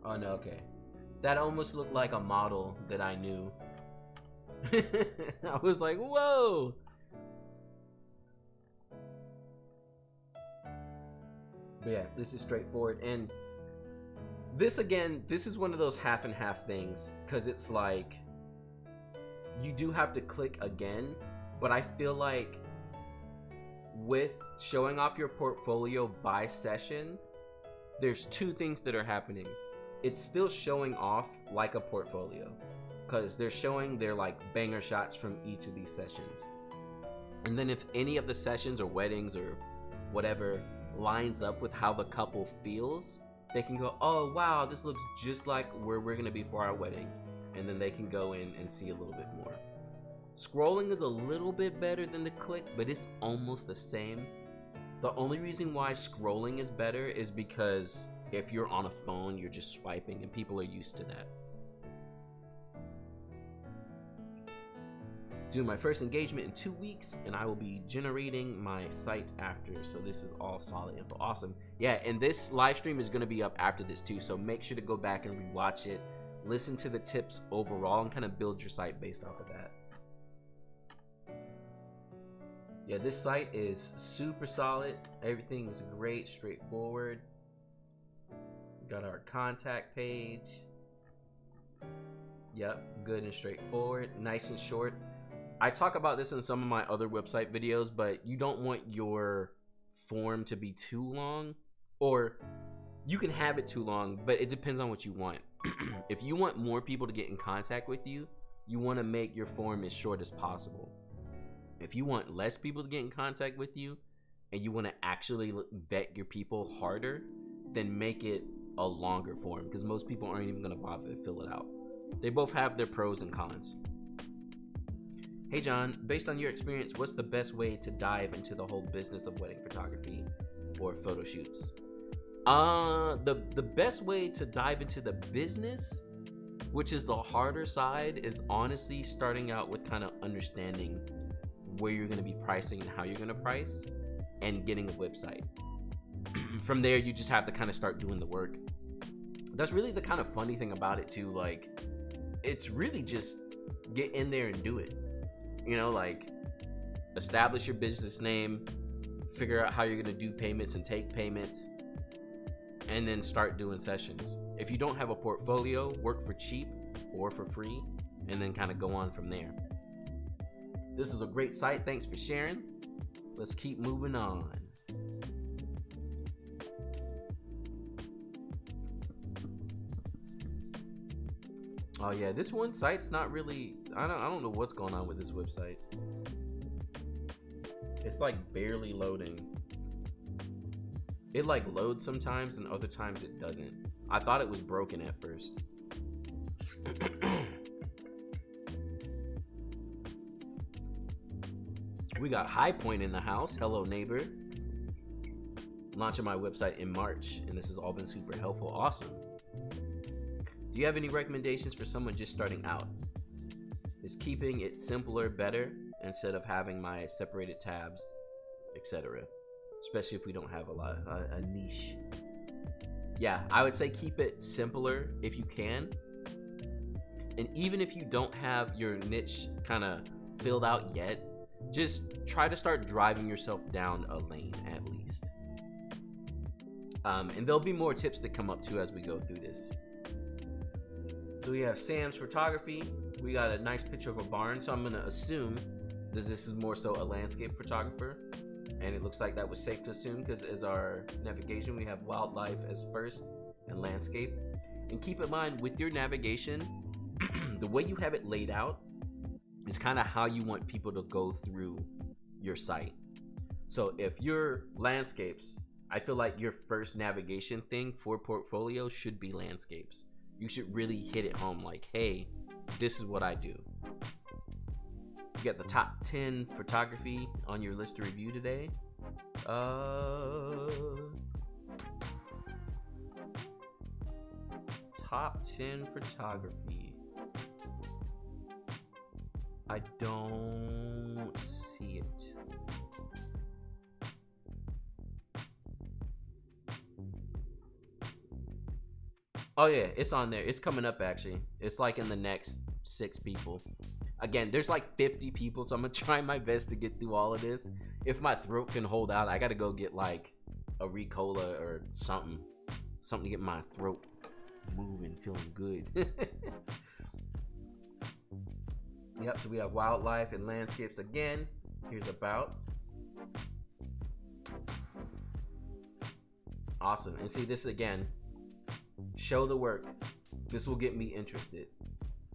Oh no, okay. That almost looked like a model that I knew. I was like, whoa! But yeah, this is straightforward. And this again, this is one of those half and half things. Because it's like, you do have to click again. But I feel like with showing off your portfolio by session, there's two things that are happening. It's still showing off like a portfolio because they're showing their like banger shots from each of these sessions. And then if any of the sessions or weddings or whatever lines up with how the couple feels, they can go, oh wow, this looks just like where we're gonna be for our wedding. And then they can go in and see a little bit more. Scrolling is a little bit better than the click, but it's almost the same. The only reason why scrolling is better is because if you're on a phone, you're just swiping, and people are used to that. Doing my first engagement in 2 weeks, and I will be generating my site after. So this is all solid info. Awesome. Yeah, and this live stream is going to be up after this too, so make sure to go back and rewatch it, listen to the tips overall, and kind of build your site based off of that. Yeah, this site is super solid. Everything is great, straightforward. We got our contact page. Yep, good and straightforward, nice and short. I talk about this in some of my other website videos, but you don't want your form to be too long, or you can have it too long, but it depends on what you want. If you want more people to get in contact with you, you want to make your form as short as possible. If you want less people to get in contact with you and you want to actually vet your people harder, then make it a longer form, because most people aren't even going to bother to fill it out. They both have their pros and cons. Hey John, based on your experience, what's the best way to dive into the whole business of wedding photography or photo shoots? The best way to dive into the business, which is the harder side, is honestly starting out with kind of understanding where you're going to be pricing and how you're going to price, and getting a website. From there, you just have to kind of start doing the work. That's really the kind of funny thing about it too. Like, it's really just get in there and do it. You know, like, establish your business name, figure out how you're going to do payments and take payments, and then start doing sessions. If you don't have a portfolio, work for cheap or for free, and then kind of go on from there. This is a great site. Thanks for sharing. Let's keep moving on. Oh yeah, this one site's not really, I don't know what's going on with this website. It's like barely loading. It like loads sometimes and other times it doesn't. I thought it was broken at first. We got High Point in the house. Hello, neighbor. Launching my website in March, and this has all been super helpful. Awesome. Do you have any recommendations for someone just starting out? Is keeping it simpler better instead of having my separated tabs, etc.? Especially if we don't have a niche. Yeah, I would say keep it simpler if you can. And even if you don't have your niche kind of filled out yet, just try to start driving yourself down a lane at least. And there'll be more tips that come up too as we go through this. So we have Sam's photography. We got a nice picture of a barn, so I'm gonna assume that this is more so a landscape photographer, and it looks like that was safe to assume because as our navigation we have wildlife as first and landscape. And keep in mind with your navigation, the way you have it laid out is kind of how you want people to go through your site. So if your landscapes, I feel like your first navigation thing for portfolio should be landscapes. You should really hit it home like, hey, this is what I do. You got the top 10 photography on your list to review today. Top 10 photography. I don't see it. Oh yeah, it's on there. It's coming up actually. It's like in the next 6 people. Again, there's like 50 people, so I'm gonna try my best to get through all of this. If my throat can hold out, I gotta go get like a Ricola or something to get my throat moving, feeling good. Yep, so we have wildlife and landscapes again. Here's about. Awesome. And see this again. Show the work. This will get me interested.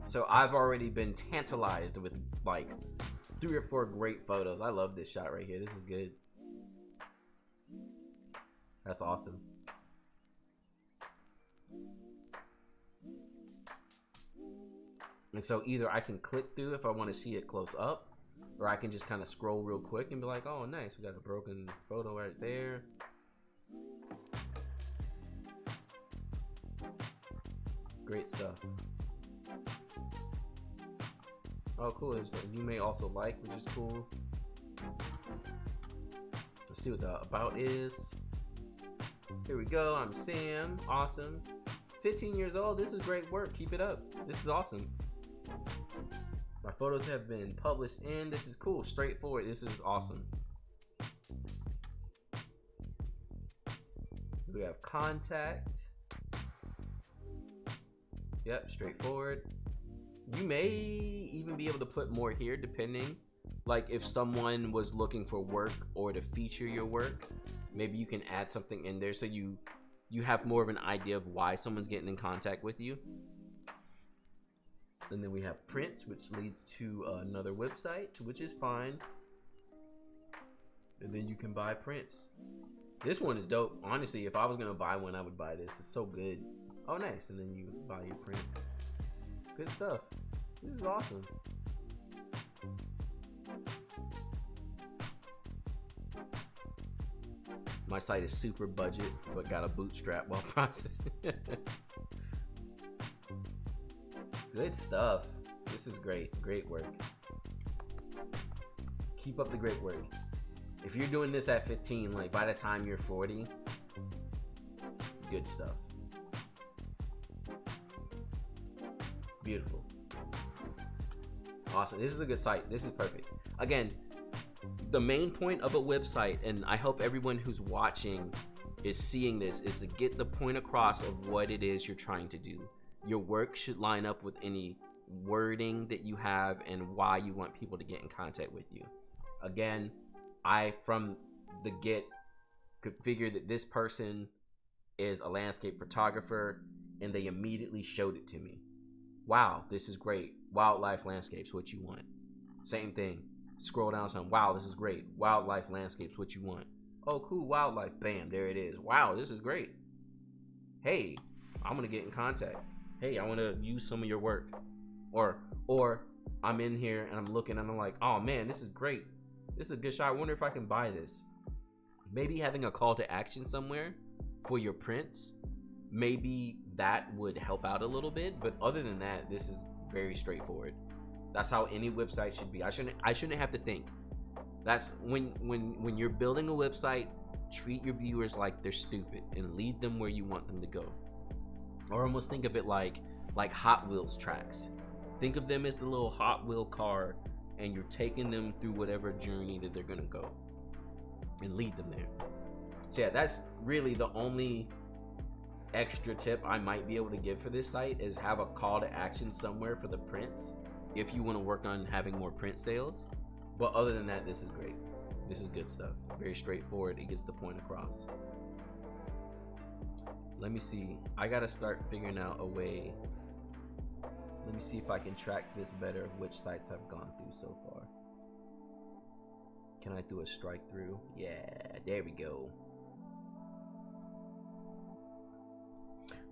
So I've already been tantalized with like 3 or 4 great photos. I love this shot right here. This is good. That's awesome. And so either I can click through if I want to see it close up, or I can just kind of scroll real quick and be like, oh nice, we got a broken photo right there. Great stuff. Oh cool, there's you may also like, which is cool. Let's see what the about is. Here we go. I'm Sam. Awesome. 15 years old. This is great work. Keep it up. This is awesome. My photos have been published in. This is cool. Straightforward. This is awesome. We have contact. Yep, straightforward. You may even be able to put more here depending. Like if someone was looking for work or to feature your work, maybe you can add something in there so you have more of an idea of why someone's getting in contact with you. And then we have prints, which leads to another website, which is fine. And then you can buy prints. This one is dope. Honestly, if I was gonna buy one, I would buy this. It's so good. Oh nice. And then you buy your print. Good stuff. This is awesome. My site is super budget, but got a bootstrap while processing. Good stuff. This is great. Great work. Keep up the great work. If you're doing this at 15, like by the time you're 40, good stuff. Beautiful. Awesome. This is a good site. This is perfect. Again, the main point of a website, and I hope everyone who's watching is seeing this, is to get the point across of what it is you're trying to do. Your work should line up with any wording that you have and why you want people to get in contact with you. Again, I from the get could figure that this person is a landscape photographer, and they immediately showed it to me. Wow, this is great. Wildlife landscapes, what you want. Same thing. Scroll down some. Wow, this is great. Wildlife landscapes, what you want. Oh, cool, wildlife. Bam, there it is. Wow, this is great. Hey, I'm gonna get in contact. Hey, I want to use some of your work. Or I'm in here and I'm looking and I'm like, oh man, this is great. This is a good shot. I wonder if I can buy this. Maybe having a call to action somewhere for your prints, maybe that would help out a little bit. But other than that, this is very straightforward. That's how any website should be. I shouldn't have to think. That's when you're building a website, treat your viewers like they're stupid and lead them where you want them to go. Or almost think of it like Hot Wheels tracks. Think of them as the little Hot Wheel car, and you're taking them through whatever journey that they're gonna go, and lead them there. So yeah, that's really the only extra tip I might be able to give for this site, is have a call to action somewhere for the prints if you want to work on having more print sales. But other than that, this is great. This is good stuff. Very straightforward. It gets the point across. Let me see. I gotta start figuring out a way. Let me see if I can track this better of which sites I've gone through so far. Can I do a strike through? Yeah, there we go.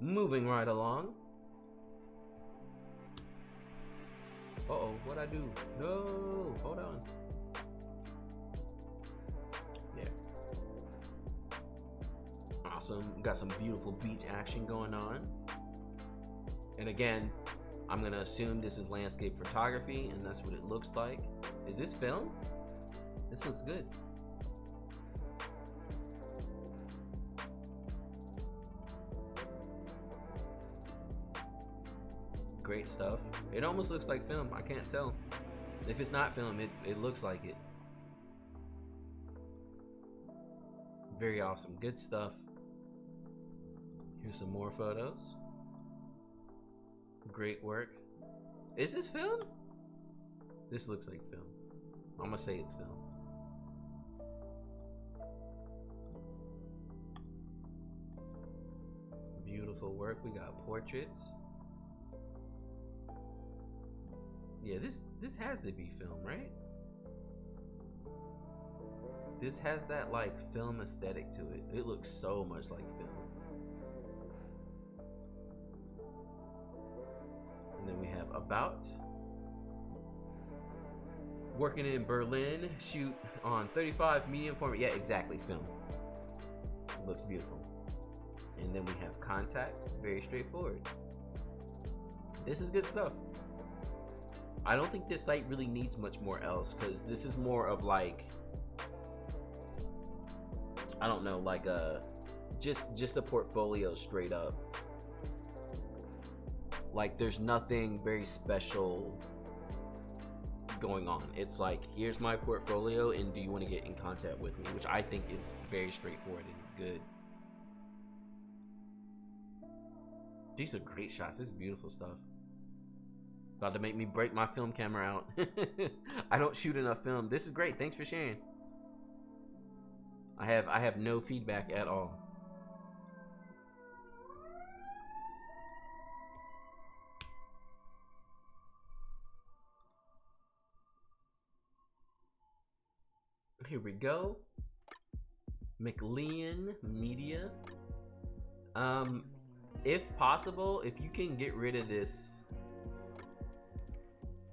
Moving right along. Uh-oh, what'd I do? No, hold on. Yeah. Awesome, got some beautiful beach action going on. And again, I'm gonna assume this is landscape photography, and that's what it looks like. Is this film? This looks good. Great stuff. It almost looks like film. I can't tell. If it's not film, it looks like it. Very awesome. Good stuff. Here's some more photos. Great work. Is this film? This looks like film. I'm gonna say it's film. Beautiful work. We got portraits. Yeah, this has to be film, right? This has that like film aesthetic to it. It looks so much like film. And then we have about. Working in Berlin, shoot on 35 medium format. Yeah, exactly, film. It looks beautiful. And then we have contact, very straightforward. This is good stuff. I don't think this site really needs much more else, because this is more of like, I don't know, like just a portfolio straight up. Like there's nothing very special going on. It's like, here's my portfolio and do you want to get in contact with me, which I think is very straightforward and good. These are great shots. This is beautiful stuff. About to make me break my film camera out. I don't shoot enough film. This is great. Thanks for sharing. I have no feedback at all. Here we go. MacLean Media. If possible, if you can get rid of this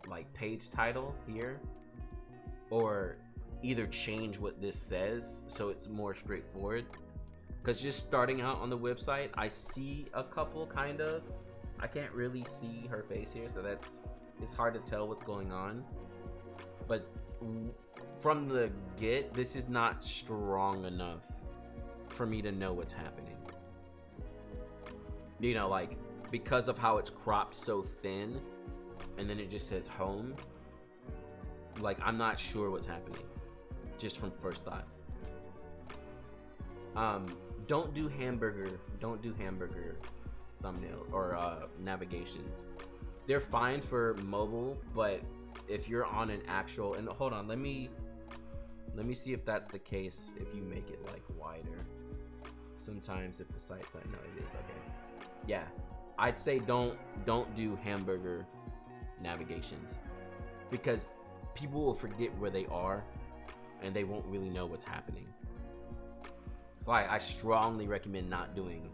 like page title here, or either change what this says so it's more straightforward, because just starting out on the website, I see a couple kind of, I can't really see her face here, so it's hard to tell what's going on, but from the get, this is not strong enough for me to know what's happening, you know, like because of how it's cropped so thin and then it just says home. Like, I'm not sure what's happening just from first thought. Don't do hamburger thumbnail or navigations. They're fine for mobile, but if you're on an actual, and hold on, let me see if that's the case if you make it like wider. Sometimes if the site's like, no, it is, okay. Yeah, I'd say don't do hamburger navigations, because people will forget where they are and they won't really know what's happening. So I strongly recommend not doing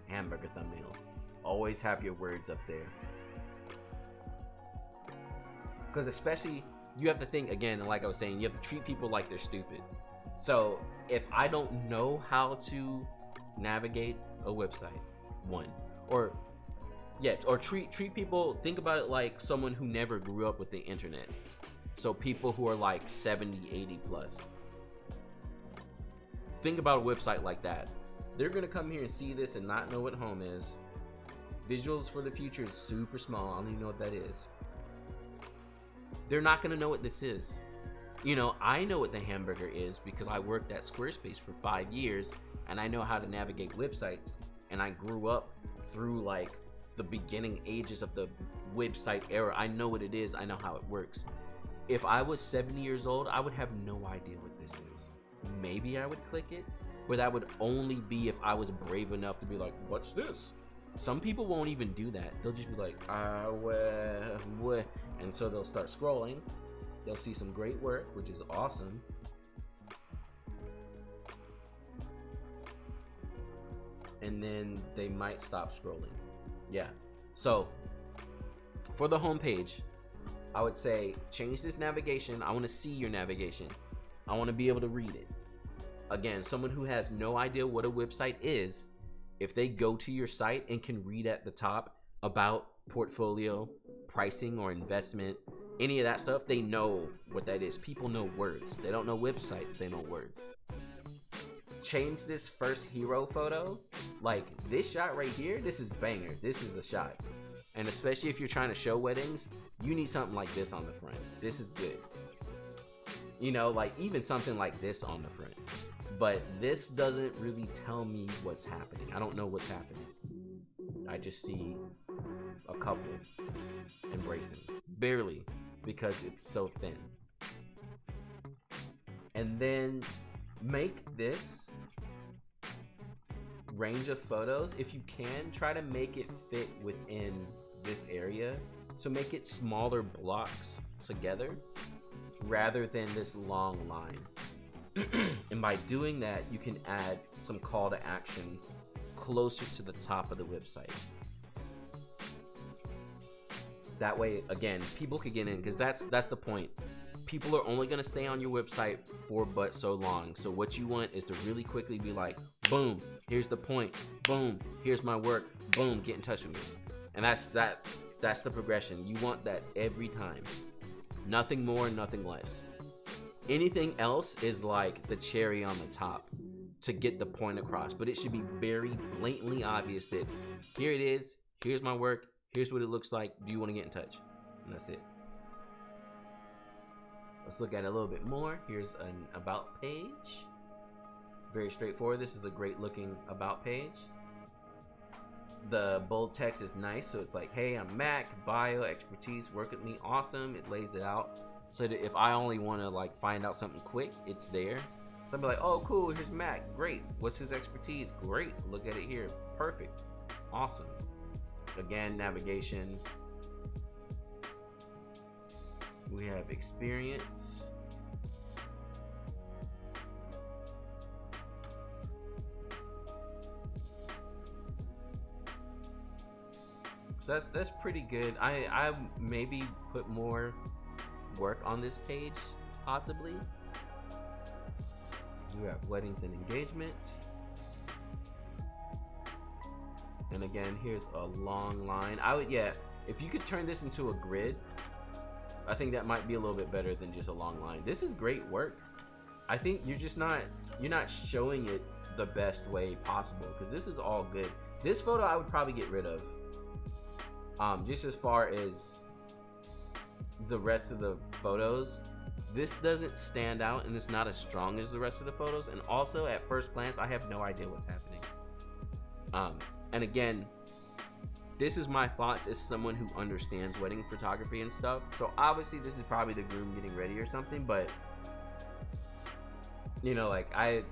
hamburger thumbnails. Always have your words up there, because especially, you have to think again, like I was saying, you have to treat people like they're stupid. So if I don't know how to navigate a website, or treat people, think about it like someone who never grew up with the internet. So people who are like 70, 80 plus. Think about a website like that. They're gonna come here and see this and not know what home is. Visuals for the future is super small. I don't even know what that is. They're not gonna know what this is. You know, I know what the hamburger is because I worked at Squarespace for 5 years and I know how to navigate websites, and I grew up through like the beginning ages of the website era. I know what it is. I know how it works. If I was 70 years old, I would have no idea what this is. Maybe I would click it, but that would only be if I was brave enough to be like, what's this? Some people won't even do that. They'll just be like, what? And so they'll start scrolling. They'll see some great work, which is awesome. And then they might stop scrolling. Yeah. So for the homepage, I would say change this navigation. I want to see your navigation. I want to be able to read it. Again, someone who has no idea what a website is, if they go to your site and can read at the top about portfolio, pricing or investment, any of that stuff, they know what that is. People know words. They don't know websites, they know words. Change this first hero photo. Like this shot right here, this is banger. This is the shot. And especially if you're trying to show weddings, you need something like this on the front. This is good. You know, like even something like this on the front. But this doesn't really tell me what's happening. I don't know what's happening. I just see a couple embracing. Barely, because it's so thin. And then make this range of photos, if you can, try to make it fit within this area. So make it smaller blocks together rather than this long line. And by doing that, you can add some call to action closer to the top of the website. That way, again, people could get in, because that's the point. people are only going to stay on your website for but so long. So what you want is to really quickly be like, boom, here's the point, boom, here's my work, boom, get in touch with me. And that's the progression. You want that every time. Nothing more, nothing less. Anything else is like the cherry on the top to get the point across, but it should be very blatantly obvious that here it is, here's my work, here's what it looks like, do you want to get in touch? And that's it. Let's look at it a little bit more. Here's an about page. Very straightforward. This is a great looking about page. The bold text is nice, so it's like, hey, I'm Mac, bio, expertise, work with me, awesome. It lays it out so that if I only want to like find out something quick, it's there. So I'll be like, oh cool, here's Mac, great. What's his expertise? Great, look at it here, perfect, awesome. Again, navigation. We have experience. So that's pretty good. I maybe put more work on this page, possibly. We have weddings and engagement. And again, here's a long line. If you could turn this into a grid, I think that might be a little bit better than just a long line. This is great work. I think you're not showing it the best way possible, because this is all good. This photo I would probably get rid of. Just as far as the rest of the photos, this doesn't stand out and it's not as strong as the rest of the photos. And also at first glance, I have no idea what's happening. And again, this is my thoughts as someone who understands wedding photography and stuff. So obviously this is probably the groom getting ready or something, but you know, like I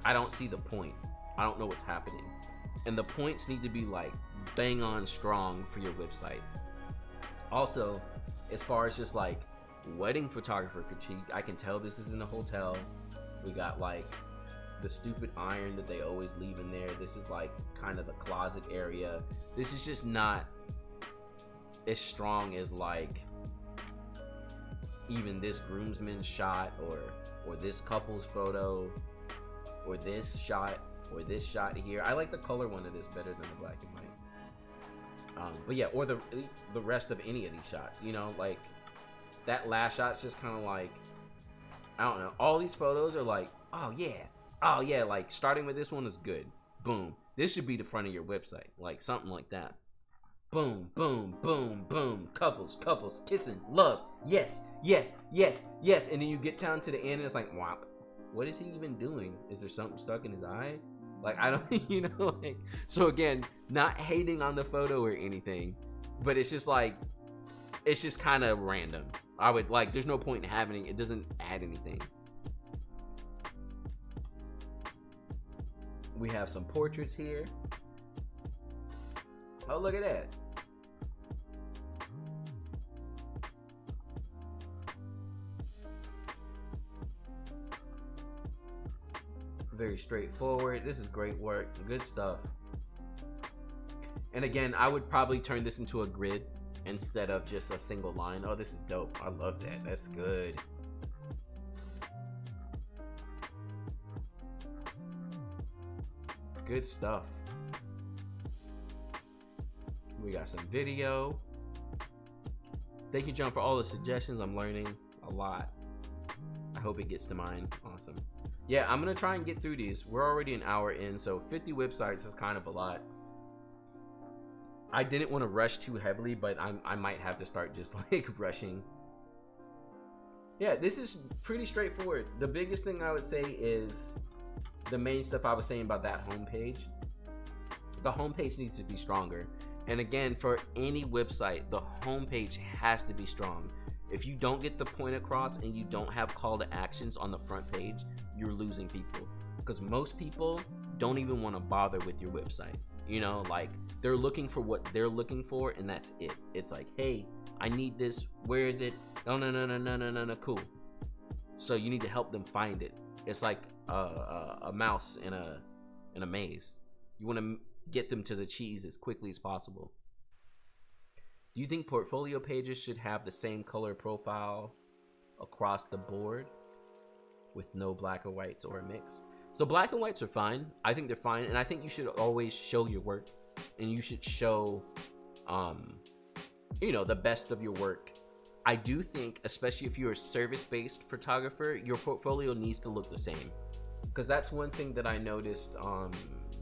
don't see the point. I don't know what's happening. And the points need to be like bang on strong for your website. Also, as far as just like wedding photographer critique, I can tell this is in a hotel. We got like the stupid iron that they always leave in there. This is like kind of the closet area. This is just not as strong as like even this groomsman's shot or this couple's photo or this shot or this shot here. I like the color one of this better than the black and white. But yeah, or the rest of any of these shots, you know, like that last shot's just kind of like, I don't know. All these photos are like, oh yeah, like starting with this one is good. Boom. This should be the front of your website, like something like that. Boom, boom, boom, boom. Couples, kissing, love. Yes, yes, yes, yes. And then you get down to the end and it's like, whop. What is he even doing? Is there something stuck in his eye? Like, I don't, you know, like, so again, not hating on the photo or anything, but it's just like, it's just kind of random. I would like, there's no point in having it. It doesn't add anything. We have some portraits here. Oh, look at that. Very straightforward. This is great work. Good stuff. And again, I would probably turn this into a grid instead of just a single line. Oh, this is dope. I love that. That's good. Good stuff. We got some video. Thank you, John, for all the suggestions. I'm learning a lot. I hope it gets to mine. Awesome. Yeah, I'm gonna try and get through these. We're already an hour in, so 50 websites is kind of a lot. I didn't want to rush too heavily, but I might have to start just like rushing. Yeah, this is pretty straightforward. The biggest thing I would say is the main stuff I was saying about that homepage. The homepage needs to be stronger. And again, for any website, the homepage has to be strong. If you don't get the point across and you don't have call to actions on the front page, you're losing people. Because most people don't even want to bother with your website. You know, like they're looking for what they're looking for and that's it. It's like, hey, I need this. Where is it? No, cool. So you need to help them find it. It's like a mouse in a maze. You want to get them to the cheese as quickly as possible. Do you think portfolio pages should have the same color profile across the board with no black or whites or a mix. So black and whites are fine. I think they're fine, and I think you should always show your work, and you should show, the best of your work. I do think, especially if you're a service-based photographer, your portfolio needs to look the same, because that's one thing that I noticed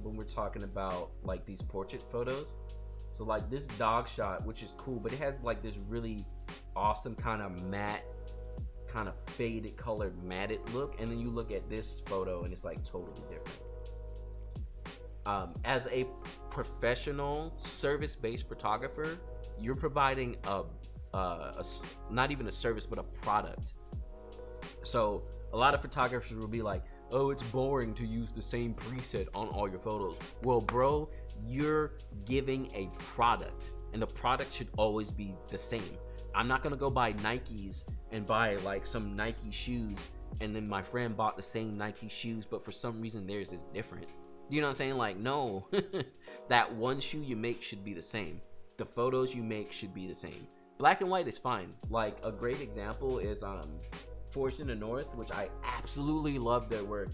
when we're talking about like these portrait photos. So like this dog shot, which is cool, but it has like this really awesome kind of matte, kind of faded colored matted look, and then you look at this photo and it's like totally different. As a professional service-based photographer, you're providing a not even a service but a product. So a lot of photographers will be like, oh, it's boring to use the same preset on all your photos. Well, bro, you're giving a product, and the product should always be the same. I'm not gonna go buy Nikes and buy like some Nike shoes, and then my friend bought the same Nike shoes, but for some reason theirs is different. You know what I'm saying? Like, no. That one shoe you make should be the same. The photos you make should be the same. Black and white is fine. Like, a great example is Forged in the North, which I absolutely love their work.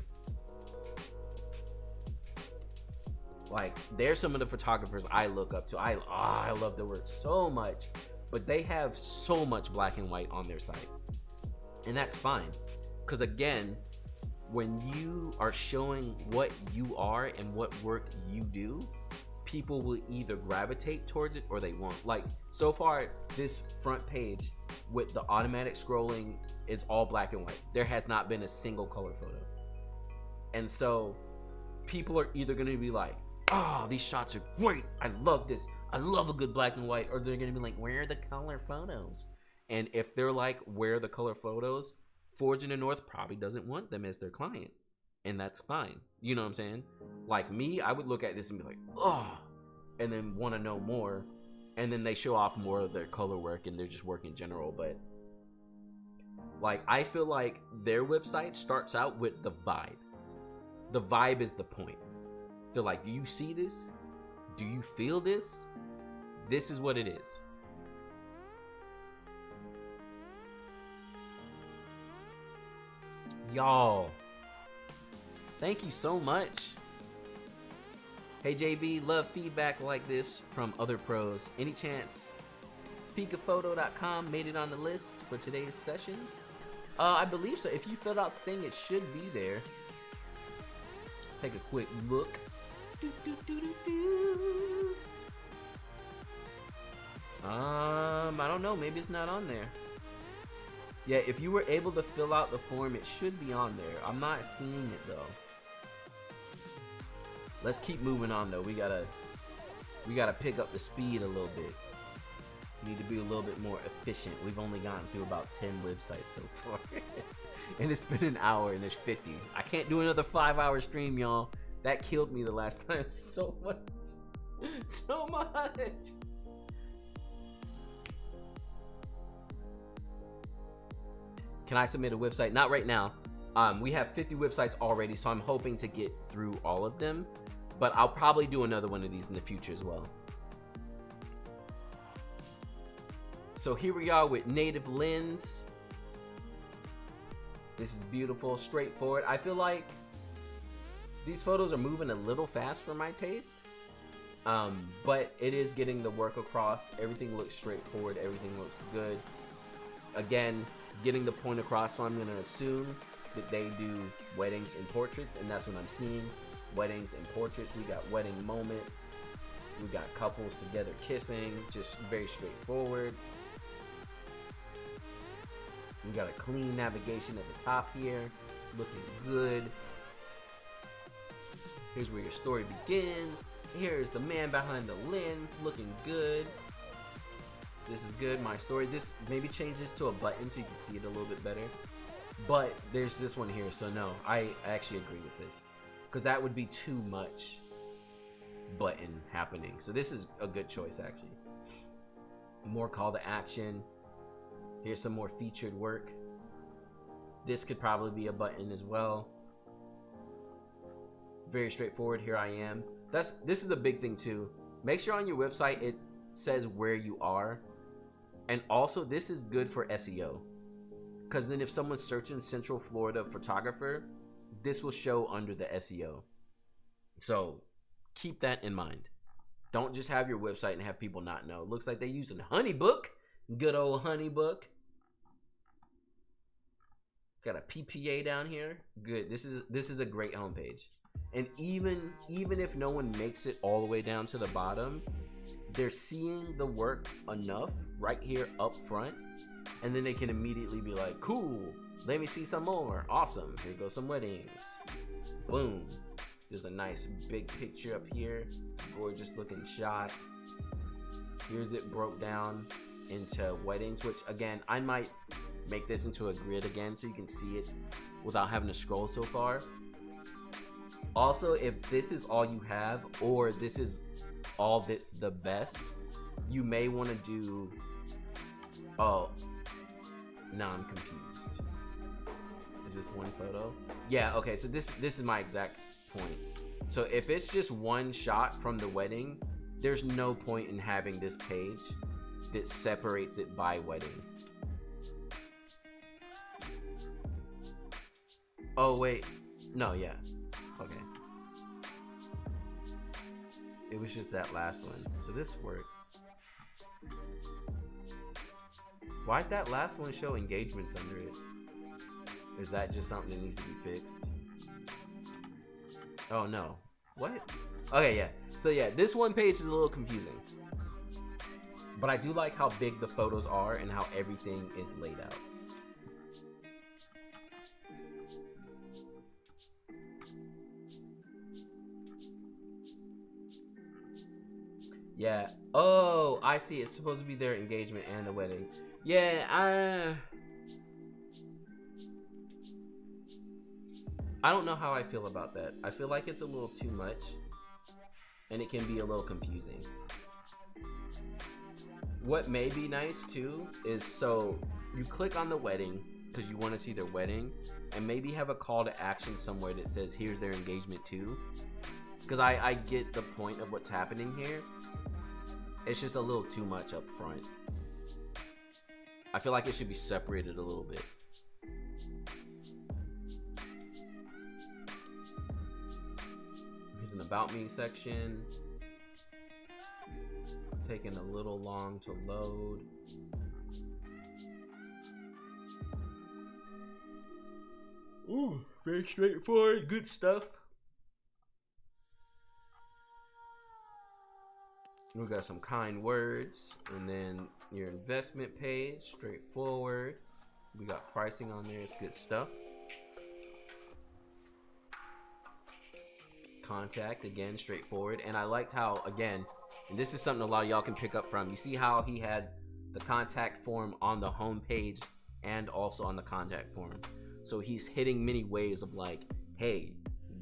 Like, they're some of the photographers I look up to. I love their work so much, but they have so much black and white on their site, and that's fine, because again, when you are showing what you are and what work you do, people will either gravitate towards it or they won't. Like, so far, this front page with the automatic scrolling is all black and white. There has not been a single color photo. And so people are either going to be like, oh, these shots are great, I love this, I love a good black and white, or they're going to be like, where are the color photos? And if they're like, where are the color photos, Forge in the North probably doesn't want them as their client, and that's fine. You know what I'm saying? Like me, I would look at this and be like, oh, and then want to know more, and then they show off more of their color work and they're just work in general. But like, I feel like their website starts out with the vibe. The vibe is the point. They're like, do you see this? Do you feel this? This is what it is. Y'all, thank you so much. Hey JB, love feedback like this from other pros. Any chance peekaphoto.com made it on the list for today's session? I believe so. If you filled out the thing, it should be there. Take a quick look. I don't know, maybe it's not on there. Yeah, if you were able to fill out the form, it should be on there. I'm not seeing it though. Let's keep moving on though. We gotta pick up the speed a little bit. We need to be a little bit more efficient. We've only gotten through about 10 websites so far. And it's been an hour and there's 50. I can't do another 5-hour stream, y'all. That killed me the last time so much. So much. Can I submit a website? Not right now. We have 50 websites already, so I'm hoping to get through all of them. But I'll probably do another one of these in the future as well. So here we are with Native Lens. This is beautiful, straightforward. I feel like these photos are moving a little fast for my taste. But it is getting the work across. Everything looks straightforward. Everything looks good. Again, getting the point across, so I'm going to assume that they do weddings and portraits, and that's what I'm seeing. Weddings and portraits. We got wedding moments. We got couples together kissing. Just very straightforward. We got a clean navigation at the top here. Looking good. Here's where your story begins. Here's the man behind the lens. Looking good. This is good. My story. This, maybe change this to a button so you can see it a little bit better. But there's this one here, so no, I actually agree with this, because that would be too much button happening. So this is a good choice, actually. More call to action. Here's some more featured work. This could probably be a button as well. Very straightforward. Here I am. This is a big thing too. Make sure on your website it says where you are. And also, this is good for SEO. because then if someone's searching Central Florida photographer, this will show under the SEO. So keep that in mind. Don't just have your website and have people not know. Looks like they using Honeybook. Good old Honeybook. Got a PPA down here. Good. This is a great homepage. And even if no one makes it all the way down to the bottom, they're seeing the work enough right here up front, and then they can immediately be like, cool, let me see some more. Awesome. Here goes some weddings. Boom. There's a nice big picture up here. Gorgeous looking shot. Here's it broke down into weddings, which again, I might make this into a grid again so you can see it without having to scroll so far. Also, if this is all you have, or this is all that's the best, you may want to do, oh, now I'm confused. Is this one photo? Yeah, okay, so this is my exact point. So if it's just one shot from the wedding, there's no point in having this page that separates it by wedding. Oh wait, no, yeah, okay. It was just that last one, so this works. Why'd that last one show engagements under it? Is that just something that needs to be fixed? Oh no, what? Okay, yeah, so yeah, this one page is a little confusing, but I do like how big the photos are and how everything is laid out. Yeah. Oh, I see. It's supposed to be their engagement and the wedding. Yeah, I don't know how I feel about that. I feel like it's a little too much, and it can be a little confusing. What may be nice too is, so you click on the wedding because you want to see their wedding, and maybe have a call to action somewhere that says here's their engagement too. Because I get the point of what's happening here. It's just a little too much up front. I feel like it should be separated a little bit. Here's an about me section. Taking a little long to load. Ooh, very straightforward, good stuff. We got some kind words, and then your investment page, straightforward. We got pricing on there, it's good stuff. Contact, again, straightforward. And I liked how, again, and this is something a lot of y'all can pick up from. You see how he had the contact form on the home page and also on the contact form. So he's hitting many ways of like, hey,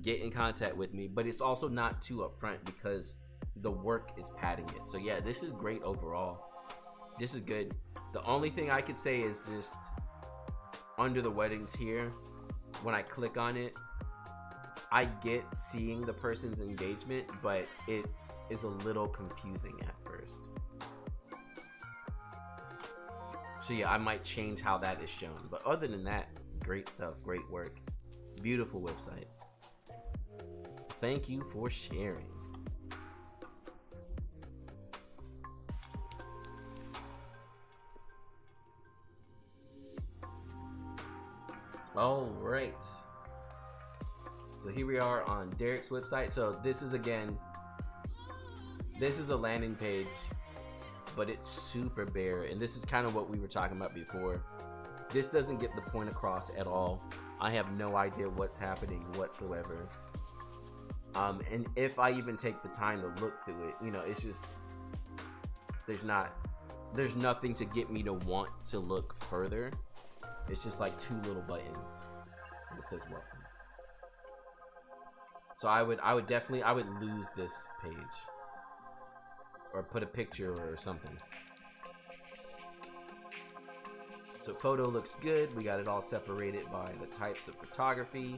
get in contact with me, but it's also not too upfront because the work is padding it. So yeah, this is great overall. This is good. The only thing I could say is just under the weddings here, when I click on it, I get seeing the person's engagement, but it is a little confusing at first. So yeah, I might change how that is shown. But other than that, great stuff, great work. Beautiful website. Thank you for sharing. All right. So here we are on Derek's website. So this is, again, this is a landing page, but it's super bare. And this is kind of what we were talking about before. This doesn't get the point across at all. I have no idea what's happening whatsoever. And if I even take the time to look through it, you know, it's just, there's nothing to get me to want to look further. It's just like two little buttons, and it says welcome. So I would lose this page, or put a picture or something. So photo looks good. We got it all separated by the types of photography.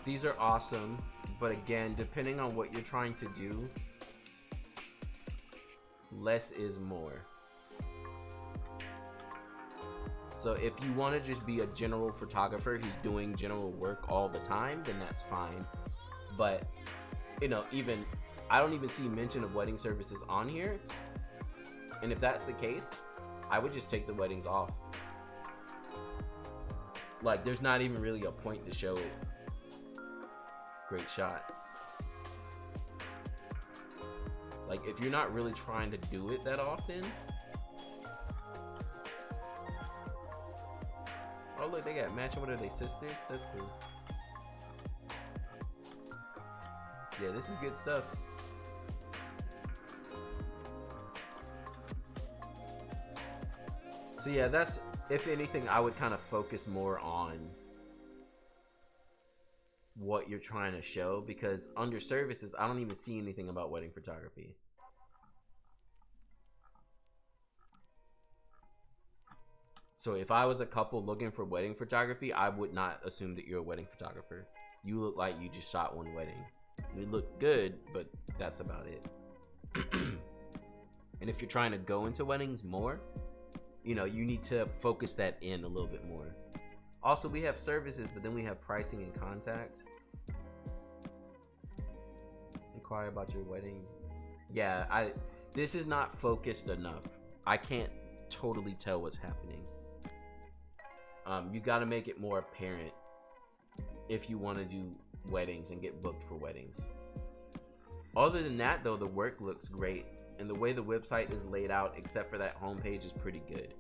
These are awesome, but again, depending on what you're trying to do, less is more. So if you want to just be a general photographer who's doing general work all the time, then that's fine. But you know, even I don't even see mention of wedding services on here. And if that's the case, I would just take the weddings off. Like, there's not even really a point to show it. Great shot. Like, if you're not really trying to do it that often. Oh look, they got matching. What are they, sisters? That's cool. Yeah, this is good stuff. So yeah, that's, if anything, I would kind of focus more on what you're trying to show, because under services, I don't even see anything about wedding photography. So if I was a couple looking for wedding photography, I would not assume that you're a wedding photographer. You look like you just shot one wedding. You look good, but that's about it. And if you're trying to go into weddings more, you know, you need to focus that in a little bit more. Also, we have services, but then we have pricing and contact. Inquire about your wedding. Yeah, this is not focused enough. I can't totally tell what's happening. You got to make it more apparent if you want to do weddings and get booked for weddings. Other than that, though, the work looks great, and the way the website is laid out, except for that homepage, is pretty good.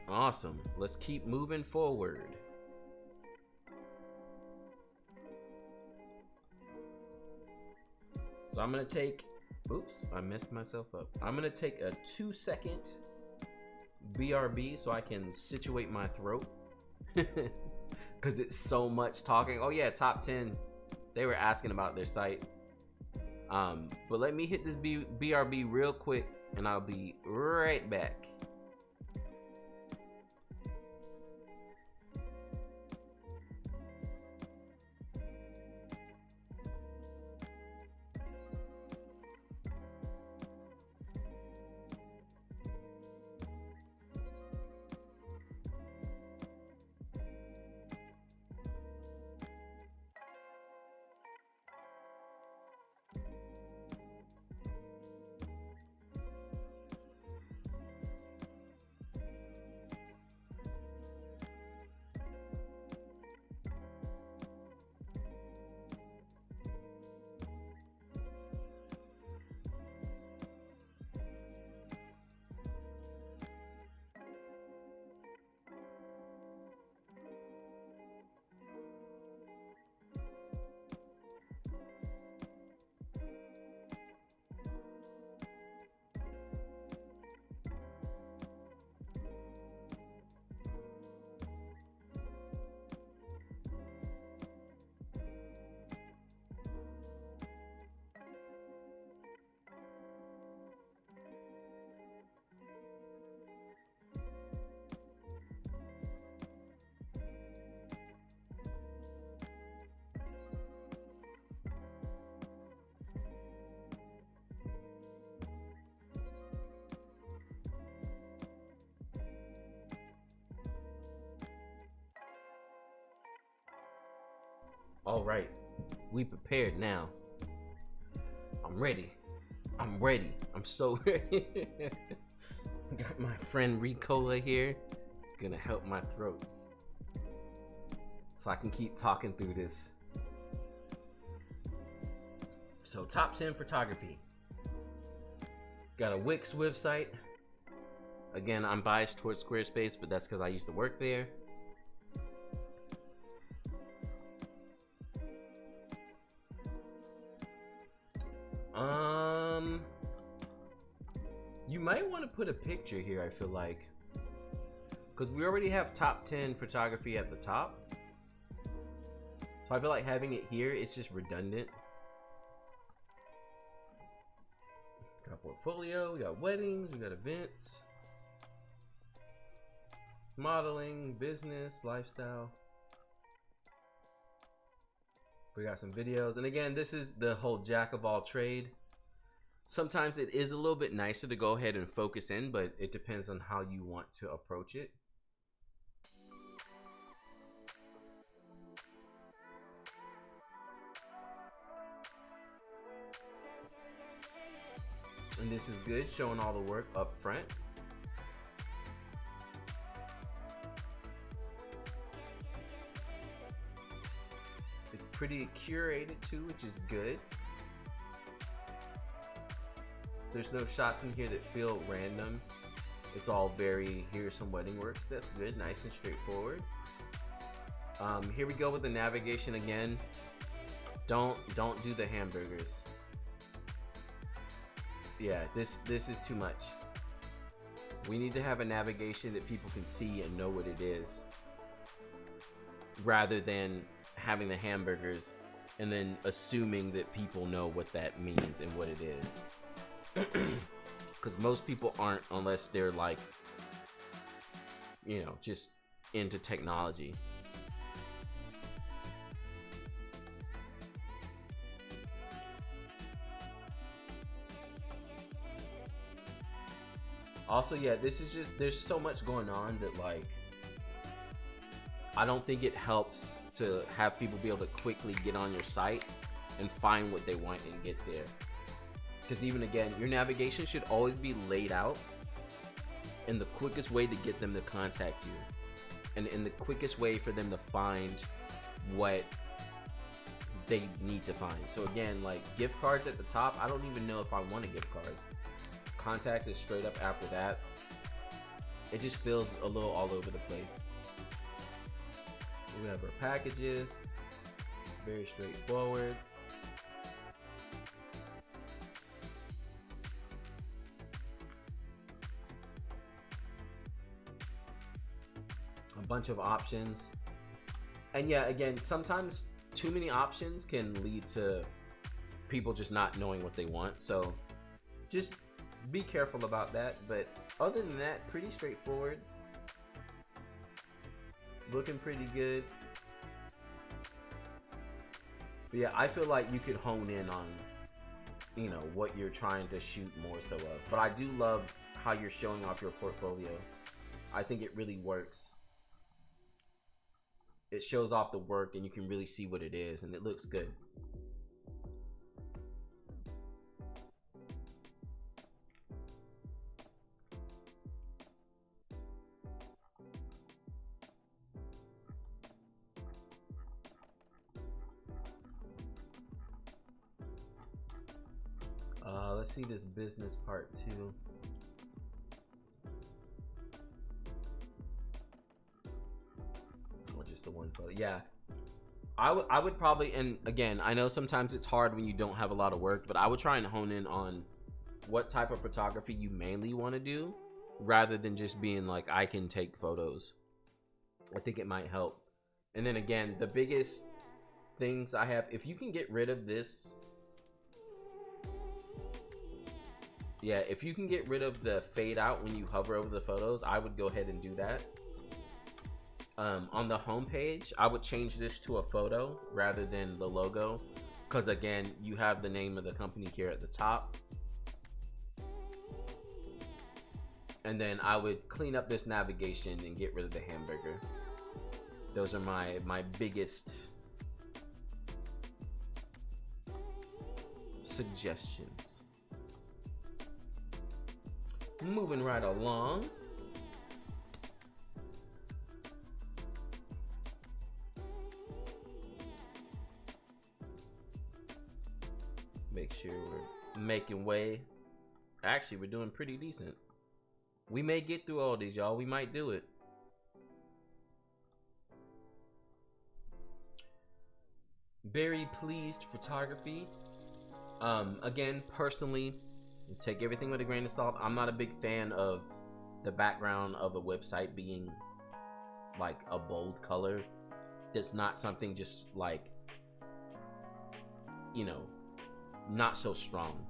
Awesome. Let's keep moving forward. So I'm gonna take, oops, I messed myself up. I'm gonna take a 2-second BRB so I can situate my throat. Because it's so much talking. Oh yeah, top 10. They were asking about their site. But let me hit this BRB real quick and I'll be right back. All right, we prepared now. I'm ready. I'm ready. I'm so ready. Got my friend Ricola here, gonna help my throat so I can keep talking through this. So top 10 photography. Got a Wix website. Again, I'm biased towards Squarespace, but that's because I used to work there. You might want to put a picture here, I feel like, because we already have top 10 photography at the top. So I feel like having it here, it's just redundant. Got portfolio, we got weddings, we got events, modeling, business, lifestyle. We got some videos, and again, this is the whole jack of all trade. Sometimes it is a little bit nicer to go ahead and focus in, but it depends on how you want to approach it. And this is good, showing all the work up front. It's pretty curated too, which is good. There's no shots in here that feel random. It's all very, here's some wedding works. That's good, nice and straightforward. Here we go with the navigation again. Don't do the hamburgers. Yeah, this is too much. We need to have a navigation that people can see and know what it is, rather than having the hamburgers and then assuming that people know what that means and what it is. Because most people aren't, unless they're like, you know, just into technology. Also, yeah, this is just, there's so much going on that, like, I don't think it helps to have people be able to quickly get on your site and find what they want and get there. Because even again, your navigation should always be laid out in the quickest way to get them to contact you, and in the quickest way for them to find what they need to find. So again, like gift cards at the top, I don't even know if I want a gift card. Contact is straight up after that. It just feels a little all over the place. We have our packages, very straightforward. A bunch of options. And yeah, again, sometimes too many options can lead to people just not knowing what they want. So just be careful about that. But other than that, pretty straightforward. Looking pretty good. But yeah, I feel like you could hone in on, you know, what you're trying to shoot more so of. But I do love how you're showing off your portfolio. I think it really works. It shows off the work and you can really see what it is, and it looks good. Let's see this business part too. Or just the one photo. Yeah, I would probably, and again, I know sometimes it's hard when you don't have a lot of work, but I would try and hone in on what type of photography you mainly want to do, rather than just being like, I can take photos. I think it might help. And then again, the biggest things I have, if you can get rid of this, yeah, if you can get rid of the fade out when you hover over the photos, I would go ahead and do that. On the home page, I would change this to a photo rather than the logo, because again, you have the name of the company here at the top. And then I would clean up this navigation and get rid of the hamburger. Those are my biggest suggestions. Moving right along. Make sure we're making way. Actually, we're doing pretty decent. We may get through all these, y'all. We might do it. Very pleased photography. Again, personally, take everything with a grain of salt. I'm not a big fan of the background of a website being like a bold color. That's not something just like, you know, not so strong.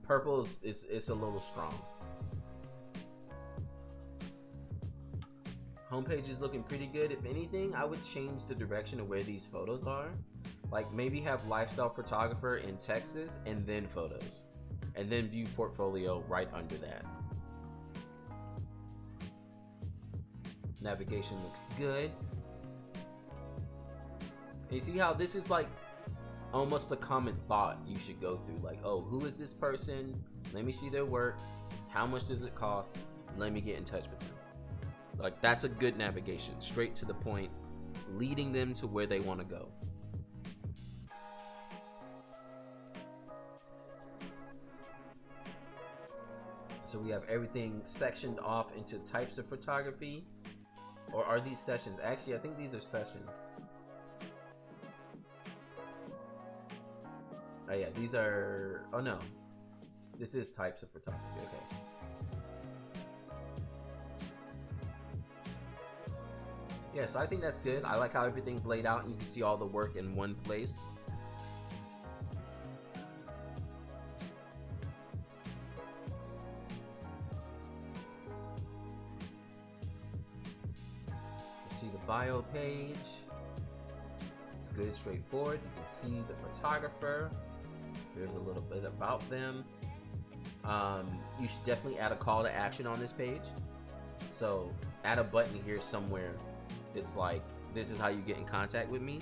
Purple is a little strong. Homepage is looking pretty good. If anything, I would change the direction of where these photos are. Like maybe have lifestyle photographer in Texas and then photos, and then view portfolio right under that. Navigation looks good. And you see how this is like almost a common thought you should go through. Like, oh, who is this person? Let me see their work. How much does it cost? Let me get in touch with them. Like, that's a good navigation. Straight to the point, leading them to where they want to go. So we have everything sectioned off into types of photography. Or are these sessions? Actually, I think these are sessions. Oh yeah, these are, oh no. This is types of photography, okay. Yeah, so I think that's good. I like how everything's laid out and you can see all the work in one place. See the bio page. It's good, straightforward. You can see the photographer. There's a little bit about them. You should definitely add a call to action on this page. So add a button here somewhere. It's like, this is how you get in contact with me.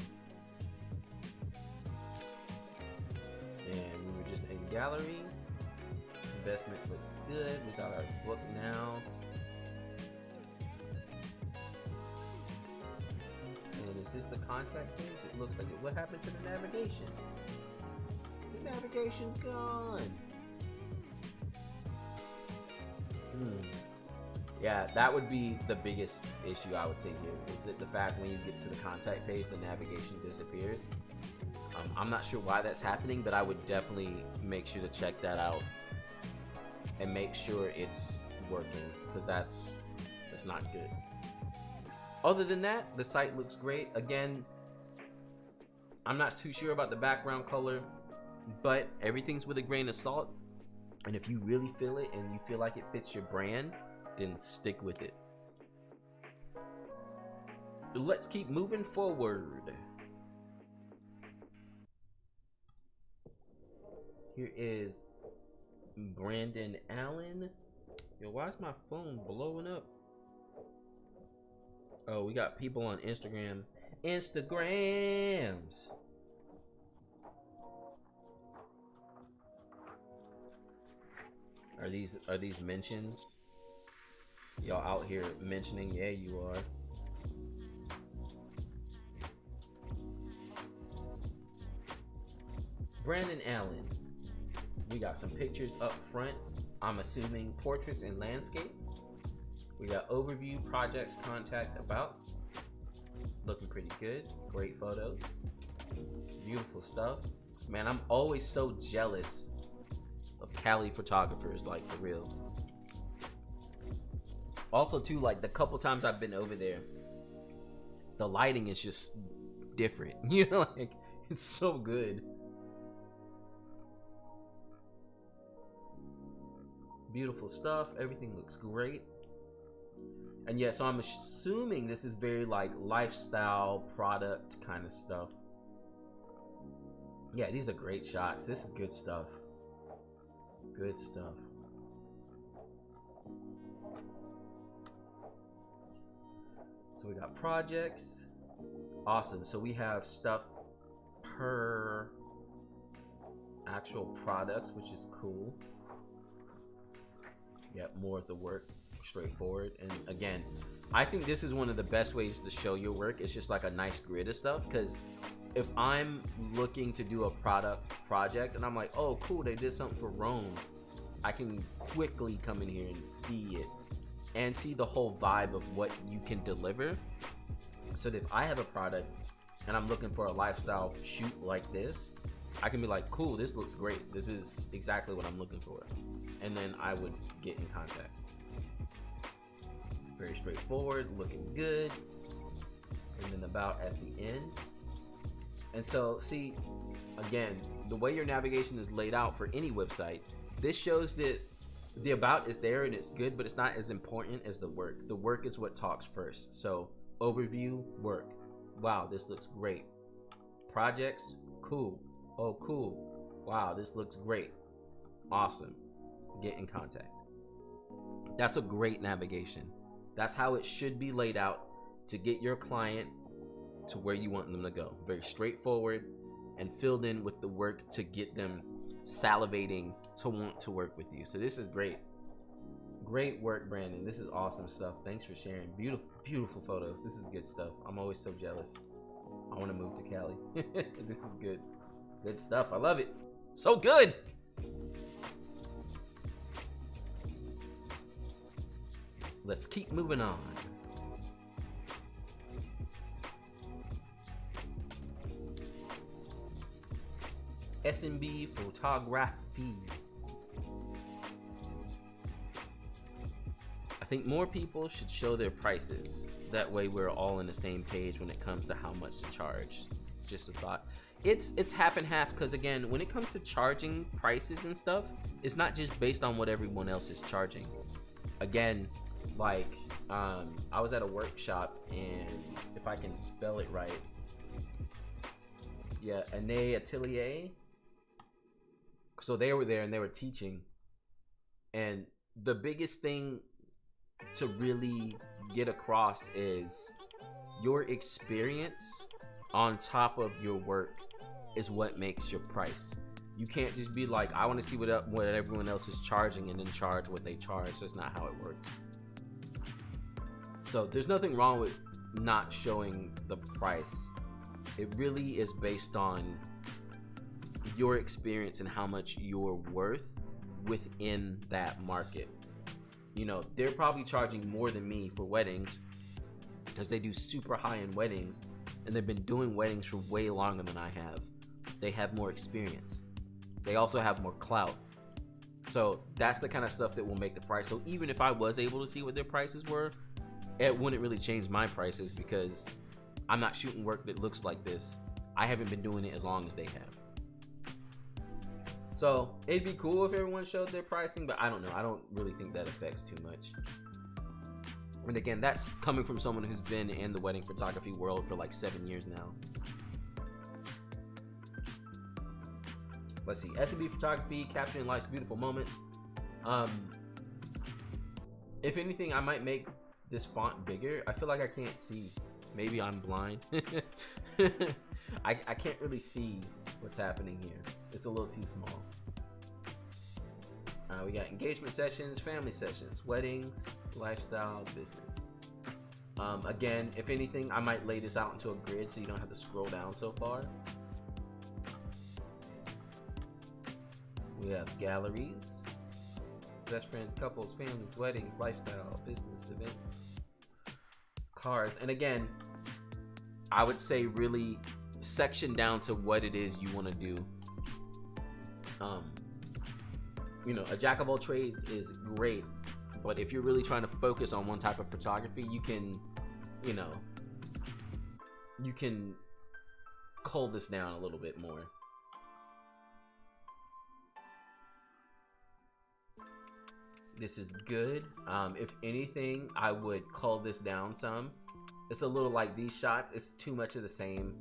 And we were just in gallery. Investment looks good. We got our book now. And is this the contact page? It looks like it. What happened to the navigation? The navigation's gone. Yeah, that would be the biggest issue I would take here. Is it the fact when you get to the contact page, the navigation disappears? I'm not sure why that's happening, but I would definitely make sure to check that out and make sure it's working, because that's not good. Other than that, the site looks great. Again, I'm not too sure about the background color, but everything's with a grain of salt. And if you really feel it and you feel like it fits your brand, then stick with it. Let's keep moving forward. Here is Brandon Allen. Yo, why is my phone blowing up? Oh, we got people on Instagram. Instagrams. Are these mentions? Y'all out here mentioning? Yeah, you are. Brandon Allen. We got some pictures up front. I'm assuming portraits and landscape. We got overview, projects, contact, about. Looking pretty good. Great photos. Beautiful stuff. Man, I'm always so jealous of Cali photographers, like, for real. Also too, like, the couple times I've been over there, the lighting is just different. You know, like, it's so good. Beautiful stuff. Everything looks great. And yeah, so I'm assuming this is very like lifestyle product kind of stuff. Yeah, these are great shots. This is good stuff. Good stuff. So we got projects. Awesome. So we have stuff per actual products, which is cool. Yep, more of the work, straightforward. And again, I think this is one of the best ways to show your work. It's just like a nice grid of stuff, because if I'm looking to do a project and I'm like, oh cool, they did something for Rome, I can quickly come in here and see it and see the whole vibe of what you can deliver. So that if I have a product and I'm looking for a lifestyle shoot like this, I can be like, cool, this looks great, this is exactly what I'm looking for, and then I would get in contact. Very straightforward, looking good. And then about at the end. And so see, again, the way your navigation is laid out for any website, this shows that the about is there and it's good, but it's not as important as the work. The work is what talks first. So overview, work. Wow, this looks great. projects. Cool. Oh, cool. Wow, this looks great. Awesome. Get in contact. That's a great navigation. That's how it should be laid out to get your client to where you want them to go. Very straightforward and filled in with the work to get them salivating to want to work with you. So this is great. Great work, Brandon. This is awesome stuff. Thanks for sharing. Beautiful, beautiful photos. This is good stuff. I'm always so jealous. I want to move to Cali. This is good. Good stuff. I love it. So good. Let's keep moving on. SMB photography. I think more people should show their prices. That way we're all on the same page when it comes to how much to charge. Just a thought. It's half and half, because again, when it comes to charging prices and stuff, it's not just based on what everyone else is charging. Again, like I was at a workshop, and if I can spell it right, yeah, Ane Atelier. So they were there and they were teaching, and the biggest thing to really get across is your experience on top of your work is what makes your price. You can't just be like, I want to see what everyone else is charging and then charge what they charge. That's not how it works. So there's nothing wrong with not showing the price. It really is based on your experience and how much you're worth within that market. You know, they're probably charging more than me for weddings because they do super high-end weddings, and they've been doing weddings for way longer than I have. They have more experience. They also have more clout. So that's the kind of stuff that will make the price. So even if I was able to see what their prices were, it wouldn't really change my prices, because I'm not shooting work that looks like this. I haven't been doing it as long as they have. So it'd be cool if everyone showed their pricing, but I don't know. I don't really think that affects too much. And again, that's coming from someone who's been in the wedding photography world for like 7 years now. Let's see. SMB photography, capturing life's beautiful moments. If anything, I might make this font bigger. I feel like I can't see. Maybe I'm blind. I can't really see what's happening here. It's a little too small. We got engagement sessions, family sessions, weddings, lifestyle, business. Again, if anything, I might lay this out into a grid so you don't have to scroll down so far. We have galleries, best friends, couples, families, weddings, lifestyle, business, events, cars. And again, I would say really section down to what it is you want to do. You know, a jack of all trades is great, but if you're really trying to focus on one type of photography, you can, you know, you can cull this down a little bit more. This is good. If anything, I would cull this down some. It's a little like these shots. It's too much of the same.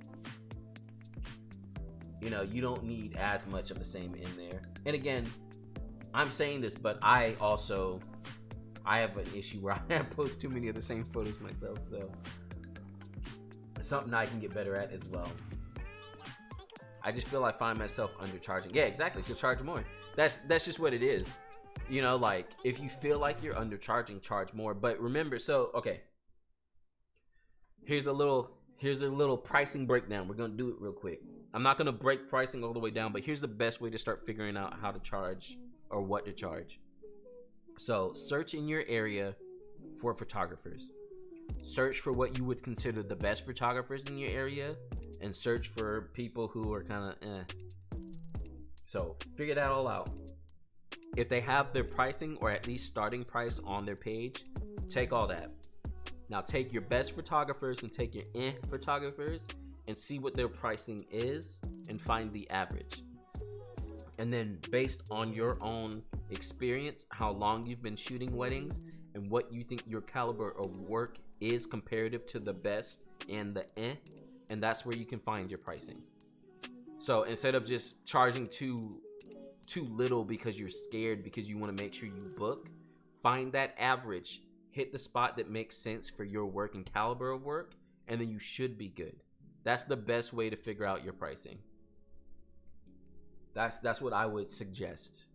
You know, you don't need as much of the same in there. And again, I'm saying this, but I have an issue where I post too many of the same photos myself. So it's something I can get better at as well. I just feel I find myself undercharging. Yeah, exactly. So charge more. That's just what it is. You know, like if you feel like you're undercharging, charge more. But remember, so okay. Here's a little pricing breakdown. We're gonna do it real quick. I'm not gonna break pricing all the way down, but here's the best way to start figuring out how to charge or what to charge. So search in your area for photographers. Search for what you would consider the best photographers in your area, and search for people who are kind of So figure that all out. If they have their pricing or at least starting price on their page, take all that. Now take your best photographers and take your photographers and see what their pricing is and find the average. And then based on your own experience, how long you've been shooting weddings, and what you think your caliber of work is comparative to the best and the and that's where you can find your pricing. So instead of just charging too little because you're scared because you want to make sure you book, find that average, hit the spot that makes sense for your work and caliber of work, and then you should be good. That's the best way to figure out your pricing. That's what I would suggest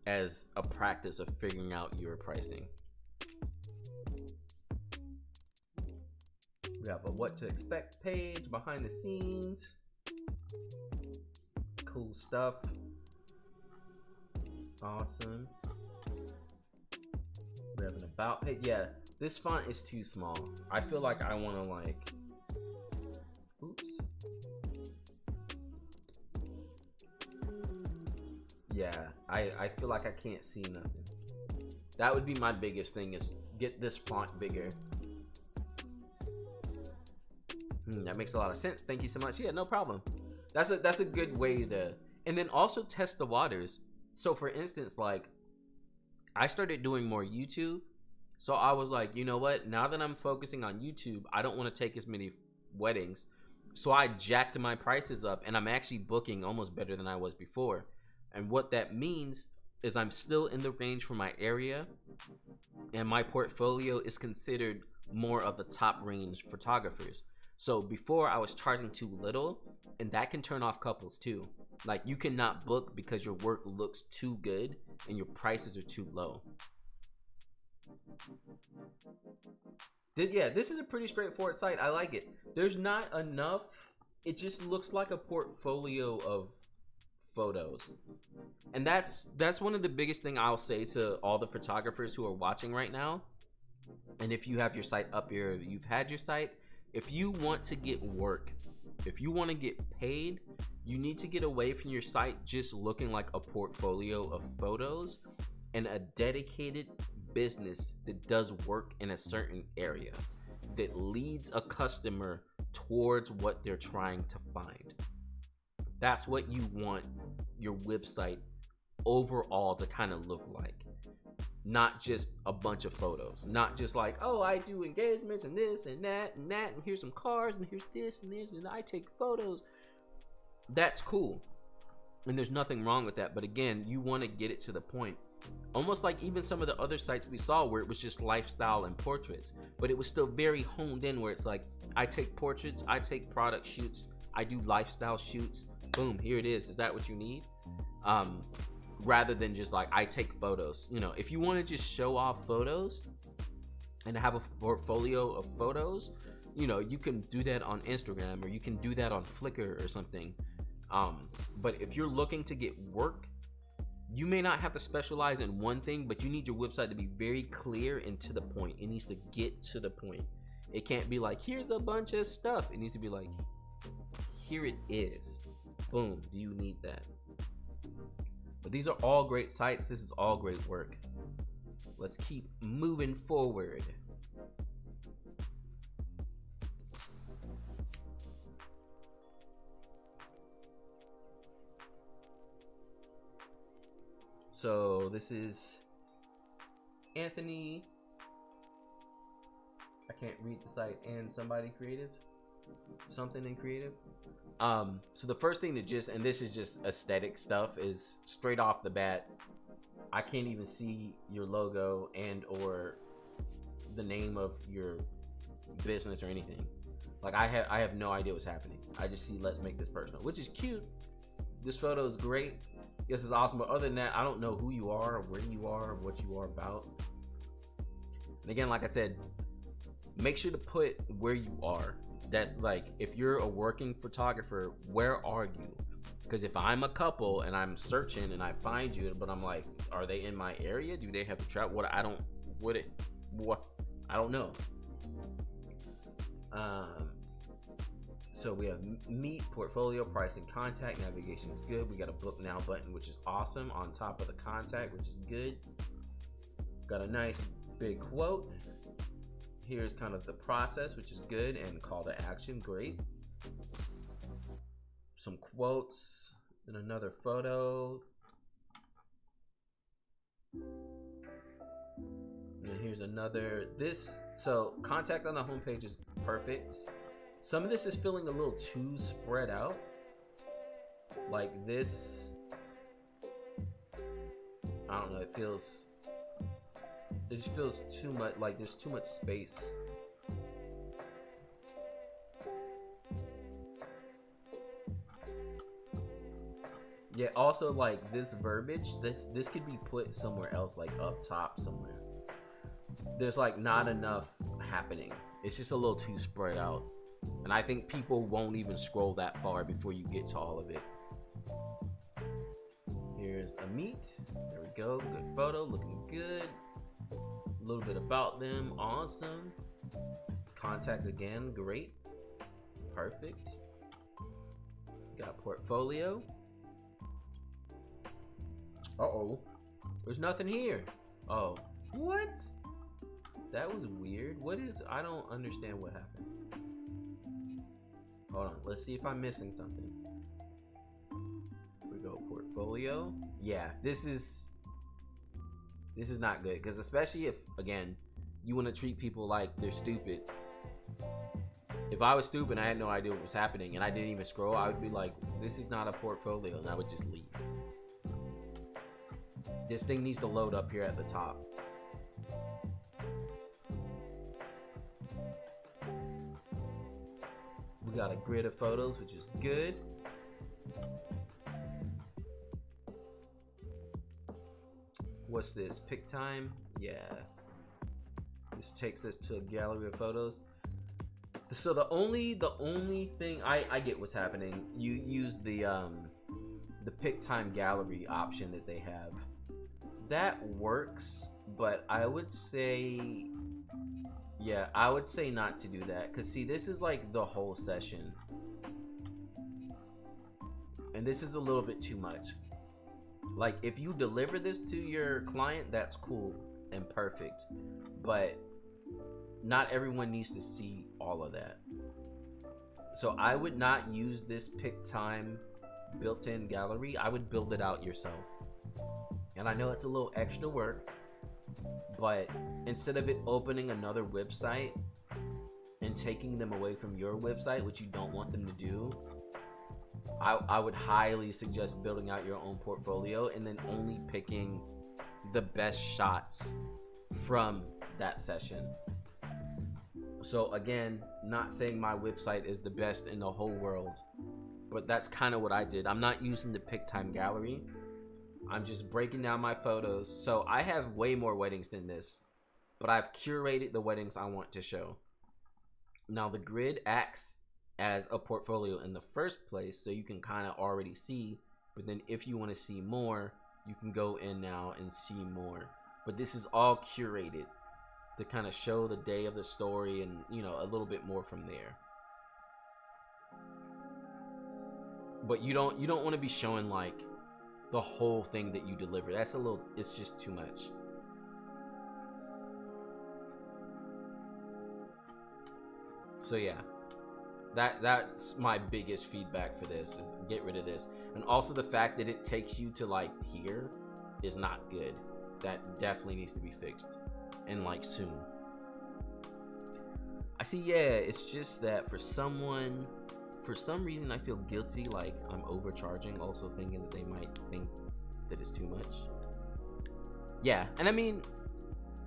as a practice of figuring out your pricing. We have a what to expect page, behind the scenes, cool stuff. Awesome. We have an about page. Yeah, this font is too small. I feel like I want to like, oops. Yeah, I feel like I can't see nothing. That would be my biggest thing, is get this font bigger. That makes a lot of sense. Thank you so much. Yeah, no problem. That's a good way to, and then also test the waters. So for instance, like I started doing more YouTube. So I was like, you know what? Now that I'm focusing on YouTube, I don't want to take as many weddings. So I jacked my prices up, and I'm actually booking almost better than I was before. And what that means is I'm still in the range for my area, and my portfolio is considered more of the top range photographers. So before I was charging too little, and that can turn off couples too. Like you cannot book because your work looks too good and your prices are too low. Yeah, this is a pretty straightforward site. I like it. There's not enough. It just looks like a portfolio of photos. And that's one of the biggest thing I'll say to all the photographers who are watching right now. And if you have your site up here, you've had your site, if you want to get work, if you want to get paid, you need to get away from your site just looking like a portfolio of photos, and a dedicated business that does work in a certain area, that leads a customer towards what they're trying to find. That's what you want your website overall to kind of look like. Not just a bunch of photos. Not just like, oh, I do engagements and this and that, and here's some cars, and here's this, and I take photos. That's cool. And there's nothing wrong with that. But again, you want to get it to the point. Almost like even some of the other sites we saw where it was just lifestyle and portraits. But it was still very honed in, where it's like, I take portraits, I take product shoots, I do lifestyle shoots. Boom, here it is. Is that what you need? Rather than just like, I take photos. You know, if you want to just show off photos and have a portfolio of photos, you know, you can do that on Instagram, or you can do that on Flickr or something. But if you're looking to get work, you may not have to specialize in one thing, but you need your website to be very clear and to the point. It needs to get to the point. It can't be like, here's a bunch of stuff. It needs to be like, here it is. Boom. Do you need that? But these are all great sites. This is all great work. Let's keep moving forward. So this is Anthony. I can't read the site. And somebody creative. Something in creative. So the first thing to just, and this is just aesthetic stuff, is straight off the bat, I can't even see your logo and or the name of your business or anything. Like I have no idea what's happening. I just see let's make this personal, which is cute. This photo is great. This is awesome. But other than that, I don't know who you are, or where you are, or what you are about. And again, like I said, make sure to put where you are. That's like, if you're a working photographer, where are you? Because if I'm a couple and I'm searching and I find you, but I'm like, are they in my area? Do they have to travel? What I don't know. So we have meet, portfolio, pricing, contact, navigation is good. We got a book now button, which is awesome, on top of the contact, which is good. Got a nice big quote. Here's kind of the process, which is good, and call to action, great. Some quotes and another photo. And here's another, so contact on the homepage is perfect. Some of this is feeling a little too spread out. Like this, I don't know, it just feels too much, like there's too much space. Yeah, also like this verbiage, this could be put somewhere else, like up top somewhere. There's like not enough happening. It's just a little too spread out. And I think people won't even scroll that far before you get to all of it. Here's a meet. There we go. Good photo, looking good. A little bit about them, awesome. Contact again, great. Perfect. Got portfolio. Uh-oh. There's nothing here. Oh. What? That was weird. What is... I don't understand what happened. Hold on. Let's see if I'm missing something. Here we go. Portfolio. Yeah. This is not good. Because especially if, again, you want to treat people like they're stupid. If I was stupid and I had no idea what was happening and I didn't even scroll, I would be like, this is not a portfolio. And I would just leave. This thing needs to load up here at the top. We got a grid of photos, which is good. What's this? Pick time? Yeah. This takes us to a gallery of photos. So the only thing I get what's happening. You use the pick time gallery option that they have. That works, but I would say, yeah, I would say not to do that. Because see, this is like the whole session. And this is a little bit too much. Like, if you deliver this to your client, that's cool and perfect. But not everyone needs to see all of that. So I would not use this pick time built-in gallery. I would build it out yourself. And I know it's a little extra work, but instead of it opening another website and taking them away from your website, which you don't want them to do, I would highly suggest building out your own portfolio and then only picking the best shots from that session. So again, not saying my website is the best in the whole world, but that's kind of what I did. I'm not using the pick time gallery. I'm just breaking down my photos. So I have way more weddings than this, but I've curated the weddings I want to show. Now the grid acts as a portfolio in the first place, so you can kind of already see, but then if you want to see more, you can go in now and see more. But this is all curated to kind of show the day of the story and, you know, a little bit more from there. But you don't want to be showing like the whole thing that you deliver. That's a little, it's just too much. So yeah, that's my biggest feedback for this, is get rid of this. And also the fact that it takes you to like here is not good. That definitely needs to be fixed, and like soon. I see, yeah, it's just that for some reason I feel guilty, like I'm overcharging, also thinking that they might think that it's too much. Yeah, and I mean,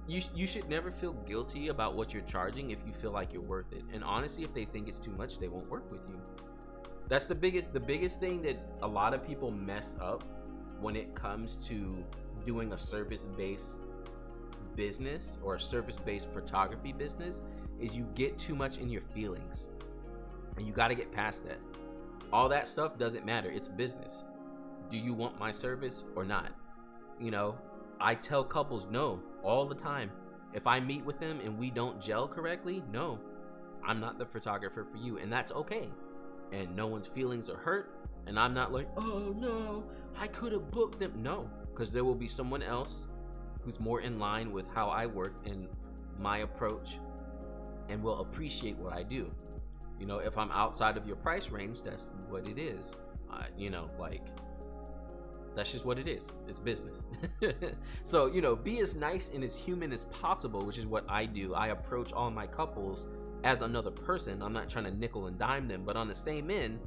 you should never feel guilty about what you're charging if you feel like you're worth it. And honestly, if they think it's too much, they won't work with you. That's the biggest thing that a lot of people mess up when it comes to doing a service-based business or a service-based photography business, is you get too much in your feelings. And you got to get past that. All that stuff doesn't matter. It's business. Do you want my service or not? You know, I tell couples no all the time. If I meet with them and we don't gel correctly, no, I'm not the photographer for you. And that's okay. And no one's feelings are hurt. And I'm not like, oh no, I could have booked them. No, because there will be someone else who's more in line with how I work and my approach and will appreciate what I do. You know, if I'm outside of your price range, that's what it is. You know, like, that's just what it is. It's business. So, you know, be as nice and as human as possible, which is what I do. I approach all my couples as another person. I'm not trying to nickel and dime them, but on the same end,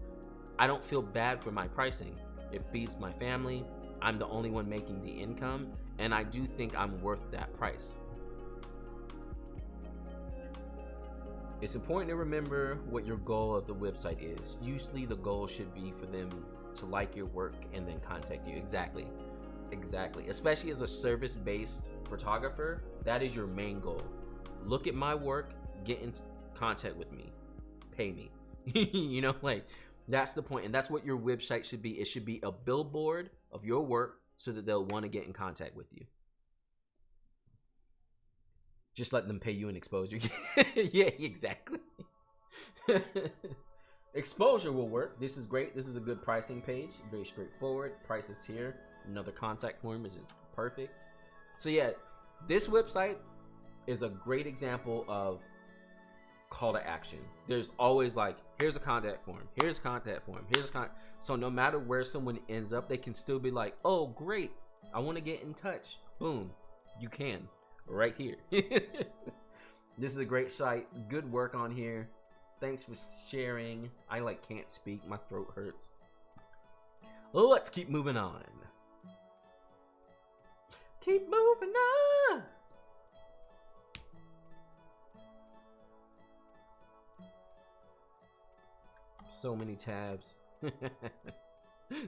I don't feel bad for my pricing. It feeds my family. I'm the only one making the income, and I do think I'm worth that price. It's important to remember what your goal of the website is. Usually the goal should be for them to like your work and then contact you. Exactly. Especially as a service-based photographer, that is your main goal. Look at my work, get in contact with me, pay me. You know, like, that's the point, and that's what your website should be. It should be a billboard of your work so that they'll want to get in contact with you. Just let them pay you an exposure. Yeah, exactly. Exposure will work. This is great. This is a good pricing page. Very straightforward. Price is here. Another contact form is perfect. So yeah, this website is a great example of call to action. There's always like, here's a contact form, here's a contact form, here's a contact. So no matter where someone ends up, they can still be like, oh great, I want to get in touch. Boom, you can right here. This is a great site. Good work on here. Thanks for sharing. I like can't speak, my throat hurts. Let's keep moving on. Keep moving on. So many tabs.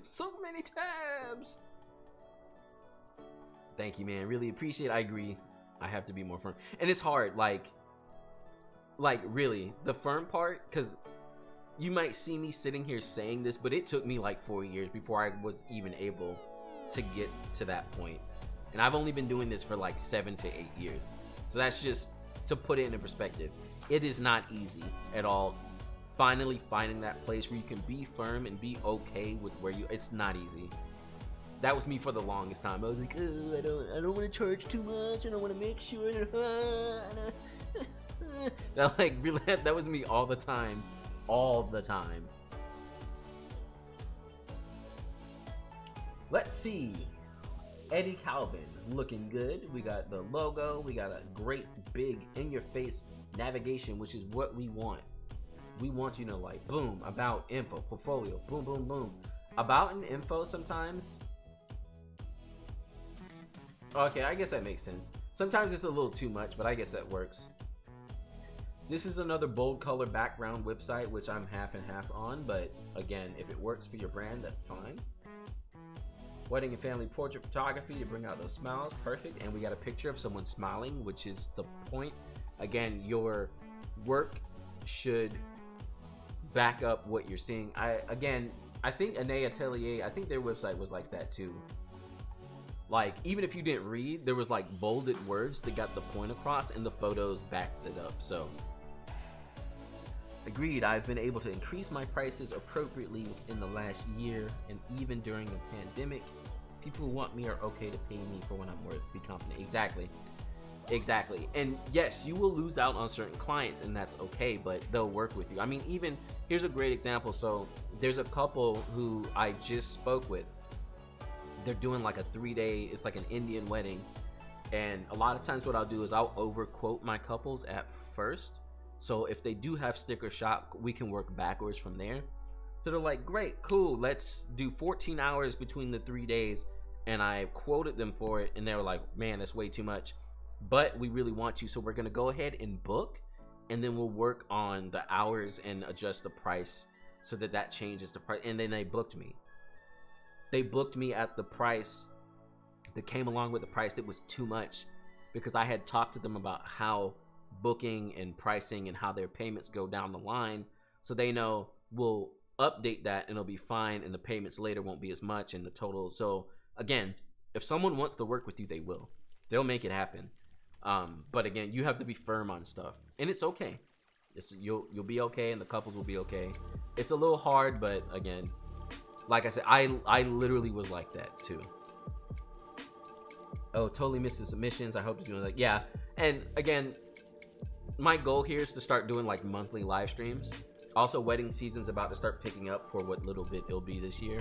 So many tabs. Thank you, man. Really appreciate it. I agree. I have to be more firm. And it's hard, like really, the firm part, because you might see me sitting here saying this, but it took me like 4 years before I was even able to get to that point. And I've only been doing this for like 7 to 8 years. So that's just to put it into perspective. It is not easy at all. Finally finding that place where you can be firm and be okay with where you, it's not easy. That was me for the longest time. I was like, oh, I don't want to charge too much. I don't want to make sure. That like really, that was me all the time. All the time. Let's see. Eddie Calvin looking good. We got the logo. We got a great big in-your-face navigation, which is what we want. We want you to like, boom, about, info, portfolio, boom, boom, boom. About and info sometimes. Okay, I guess that makes sense. Sometimes it's a little too much, but I guess that works. This is another bold color background website, which I'm half and half on, but again, if it works for your brand, that's fine. Wedding and family portrait photography to bring out those smiles, perfect. And we got a picture of someone smiling, which is the point. Again, your work should back up what you're seeing. I think Ane Atelier, I think their website was like that too. Like, even if you didn't read, there was like bolded words that got the point across, and the photos backed it up. So agreed. I've been able to increase my prices appropriately in the last year, and even during the pandemic, people who want me are okay to pay me for what I'm worth. Be confident. Exactly. And yes, you will lose out on certain clients, and that's okay, but they'll work with you. I mean, even here's a great example. So there's a couple who I just spoke with. They're doing like a 3-day, it's like an Indian wedding. And a lot of times what I'll do is I'll overquote my couples at first. So if they do have sticker shock, we can work backwards from there. So they're like, great, cool, let's do 14 hours between the 3 days. And I quoted them for it, and they were like, man, that's way too much. But we really want you, so we're gonna go ahead and book, and then we'll work on the hours and adjust the price so that that changes the price. And then they booked me. They booked me at the price that came along with the price that was too much, because I had talked to them about how booking and pricing and how their payments go down the line, so they know we'll update that and it'll be fine, and the payments later won't be as much, and the total. So again, if someone wants to work with you, they'll make it happen. But again, you have to be firm on stuff, and it's okay. You'll be okay, and the couples will be okay. It's a little hard, but again, like I said, I literally was like that too. Oh, totally missed the submissions. I hope you're doing that. Yeah, and again, my goal here is to start doing like monthly live streams. Also, wedding season's about to start picking up for what little bit it'll be this year.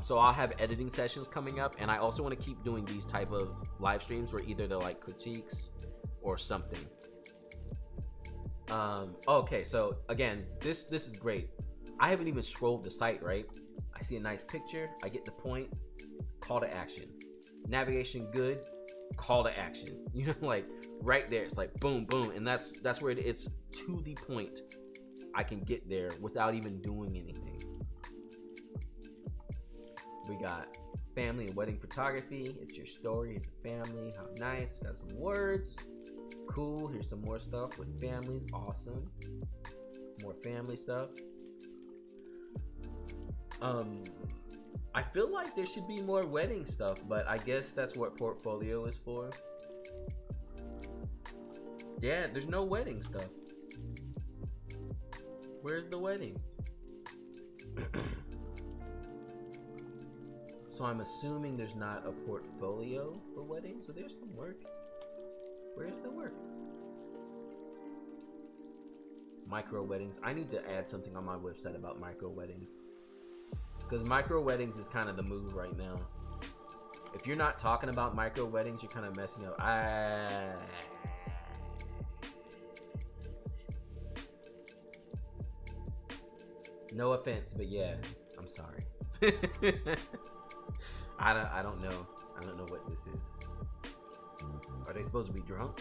So I'll have editing sessions coming up, and I also want to keep doing these type of live streams where either they're like critiques or something. Okay, so again, this is great. I haven't even scrolled the site, right? I see a nice picture, I get the point, call to action. Navigation good, call to action. You know, like right there, it's like boom, boom, and that's where it's to the point. I can get there without even doing anything. We got family and wedding photography. It's your story, it's your family. How nice. Got some words. Cool. Here's some more stuff with families. Awesome. More family stuff. I feel like there should be more wedding stuff, but I guess that's what portfolio is for. Yeah, there's no wedding stuff. Where's the weddings? So I'm assuming there's not a portfolio for weddings. So there's some work. Where's the work? Micro weddings. I need to add something on my website about micro weddings. Because micro weddings is kind of the move right now. If you're not talking about micro weddings, you're kind of messing up. No offense, but yeah, I'm sorry. I don't know. I don't know what this is. Are they supposed to be drunk?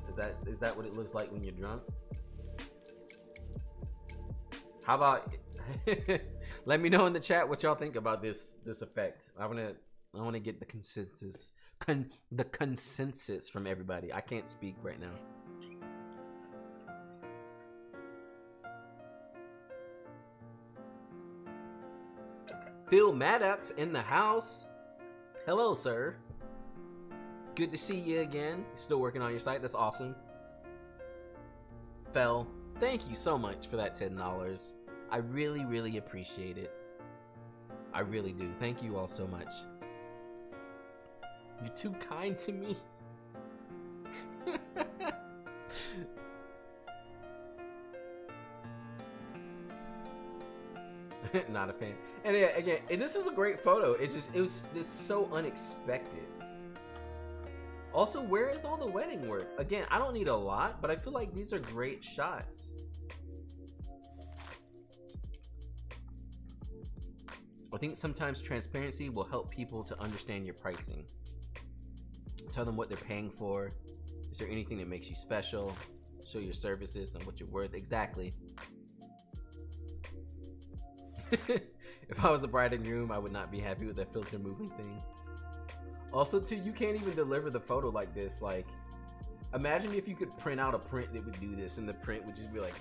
Is that what it looks like when you're drunk? How about let me know in the chat what y'all think about this effect. I want to get the consensus from everybody. I can't speak right now. Phil Maddox in the house. Hello, sir. Good to see you again. Still working on your site. That's awesome. Fel, thank you so much for that $10. I really, really appreciate it. I really do. Thank you all so much. You're too kind to me. Not a fan. And again, this is a great photo. It's so unexpected. Also, where is all the wedding work? Again, I don't need a lot, but I feel like these are great shots. I think sometimes transparency will help people to understand your pricing. Tell them what they're paying for. Is there anything that makes you special? Show your services and what you're worth. Exactly. If I was the bride and groom, I would not be happy with that filter moving thing. Also, too, you can't even deliver the photo like this. Like, imagine if you could print out a print that would do this, and the print would just be like...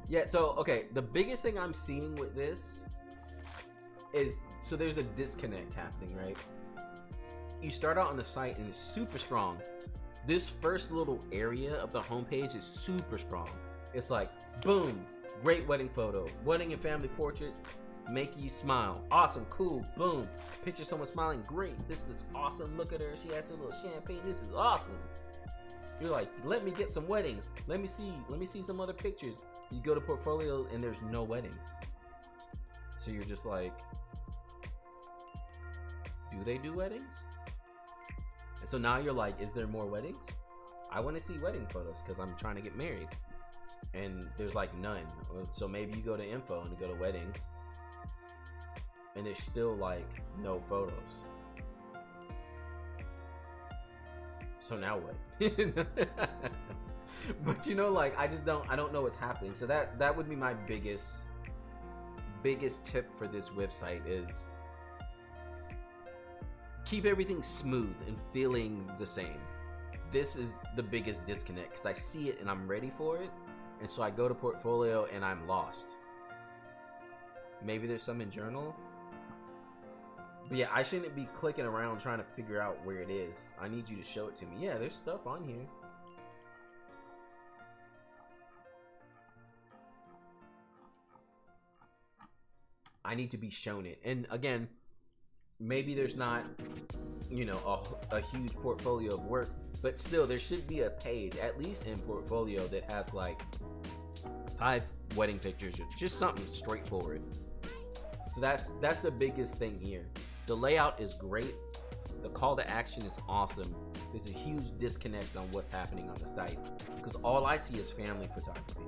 Yeah, so, okay, the biggest thing I'm seeing with this is... So there's a disconnect happening, right? You start out on the site, and it's super strong. This first little area of the homepage is super strong. It's like, boom, great wedding photo, wedding and family portrait, make you smile. Awesome, cool, boom. Picture someone smiling, great. This is awesome. Look at her. She has her little champagne. This is awesome. You're like, let me get some weddings. Let me see some other pictures. You go to portfolio and there's no weddings. So you're just like, do they do weddings? And so now you're like, is there more weddings? I want to see wedding photos because I'm trying to get married. And there's like none. So maybe you go to info and you go to weddings. And there's still like no photos. So now what? But you know, like I don't know what's happening. So that would be my biggest tip for this website is keep everything smooth and feeling the same. This is the biggest disconnect because I see it and I'm ready for it, and so I go to portfolio and I'm lost. Maybe there's some in journal, but yeah, I shouldn't be clicking around trying to figure out where it is. I need you to show it to me. Yeah, there's stuff on here. I need to be shown it. And again, maybe there's not, you know, a huge portfolio of work, but still there should be a page, at least in portfolio, that has like 5 wedding pictures or just something straightforward. So that's the biggest thing here. The layout is great. The call to action is awesome. There's a huge disconnect on what's happening on the site because all I see is family photography.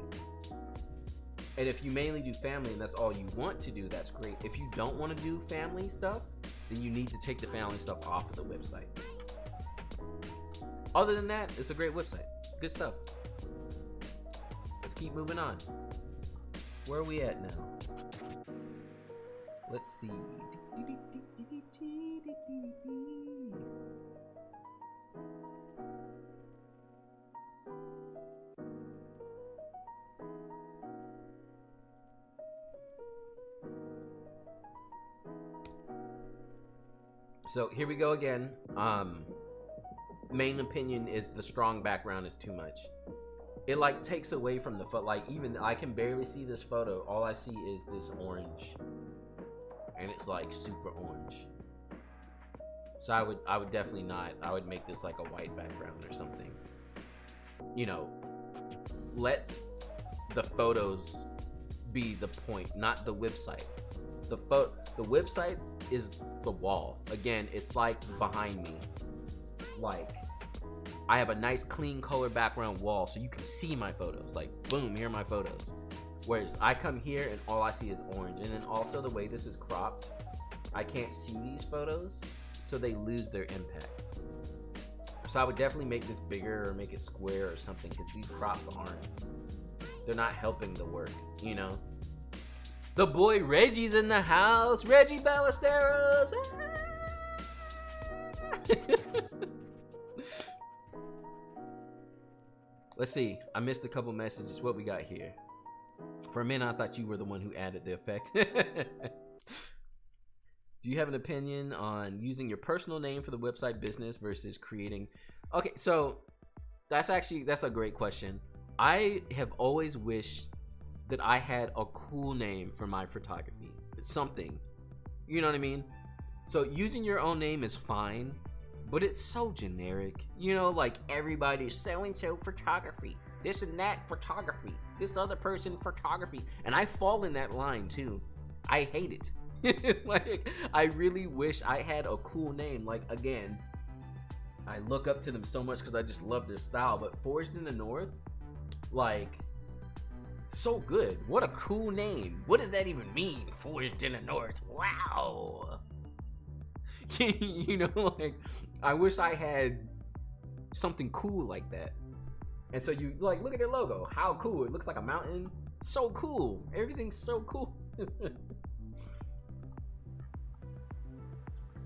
And if you mainly do family and that's all you want to do, that's great. If you don't want to do family stuff, then you need to take the family stuff off of the website. Other than that, it's a great website. Good stuff. Let's keep moving on. Where are we at now? Let's see. So here we go again. Main opinion is the strong background is too much. It like takes away from the photo. Like even I can barely see this photo. All I see is this orange, and it's like super orange. So I would definitely not. I would make this like a white background or something. You know, let the photos be the point, not the website. The website is the wall. Again, it's like behind me. Like I have a nice clean color background wall so you can see my photos. Like boom, here are my photos. Whereas I come here and all I see is orange. And then also the way this is cropped, I can't see these photos, so they lose their impact. So I would definitely make this bigger or make it square or something, because these crops they're not helping the work, you know? The boy Reggie's in the house. Reggie Ballesteros. Let's see. I missed a couple messages. What we got here? For a minute, I thought you were the one who added the effect. Do you have an opinion on using your personal name for the website business versus creating? Okay, so that's a great question. I have always wished that I had a cool name for my photography. Something. You know what I mean? So using your own name is fine, but it's so generic. You know, like everybody's so-and-so photography. This and that photography. This other person photography. And I fall in that line too. I hate it. Like, I really wish I had a cool name. Like, again, I look up to them so much because I just love their style. But Forged in the North, like, so good. What a cool name. What does that even mean? Forged in the North. Wow. You know, like, I wish I had something cool like that. And so you, like, look at their logo. How cool. It looks like a mountain. So cool. Everything's so cool.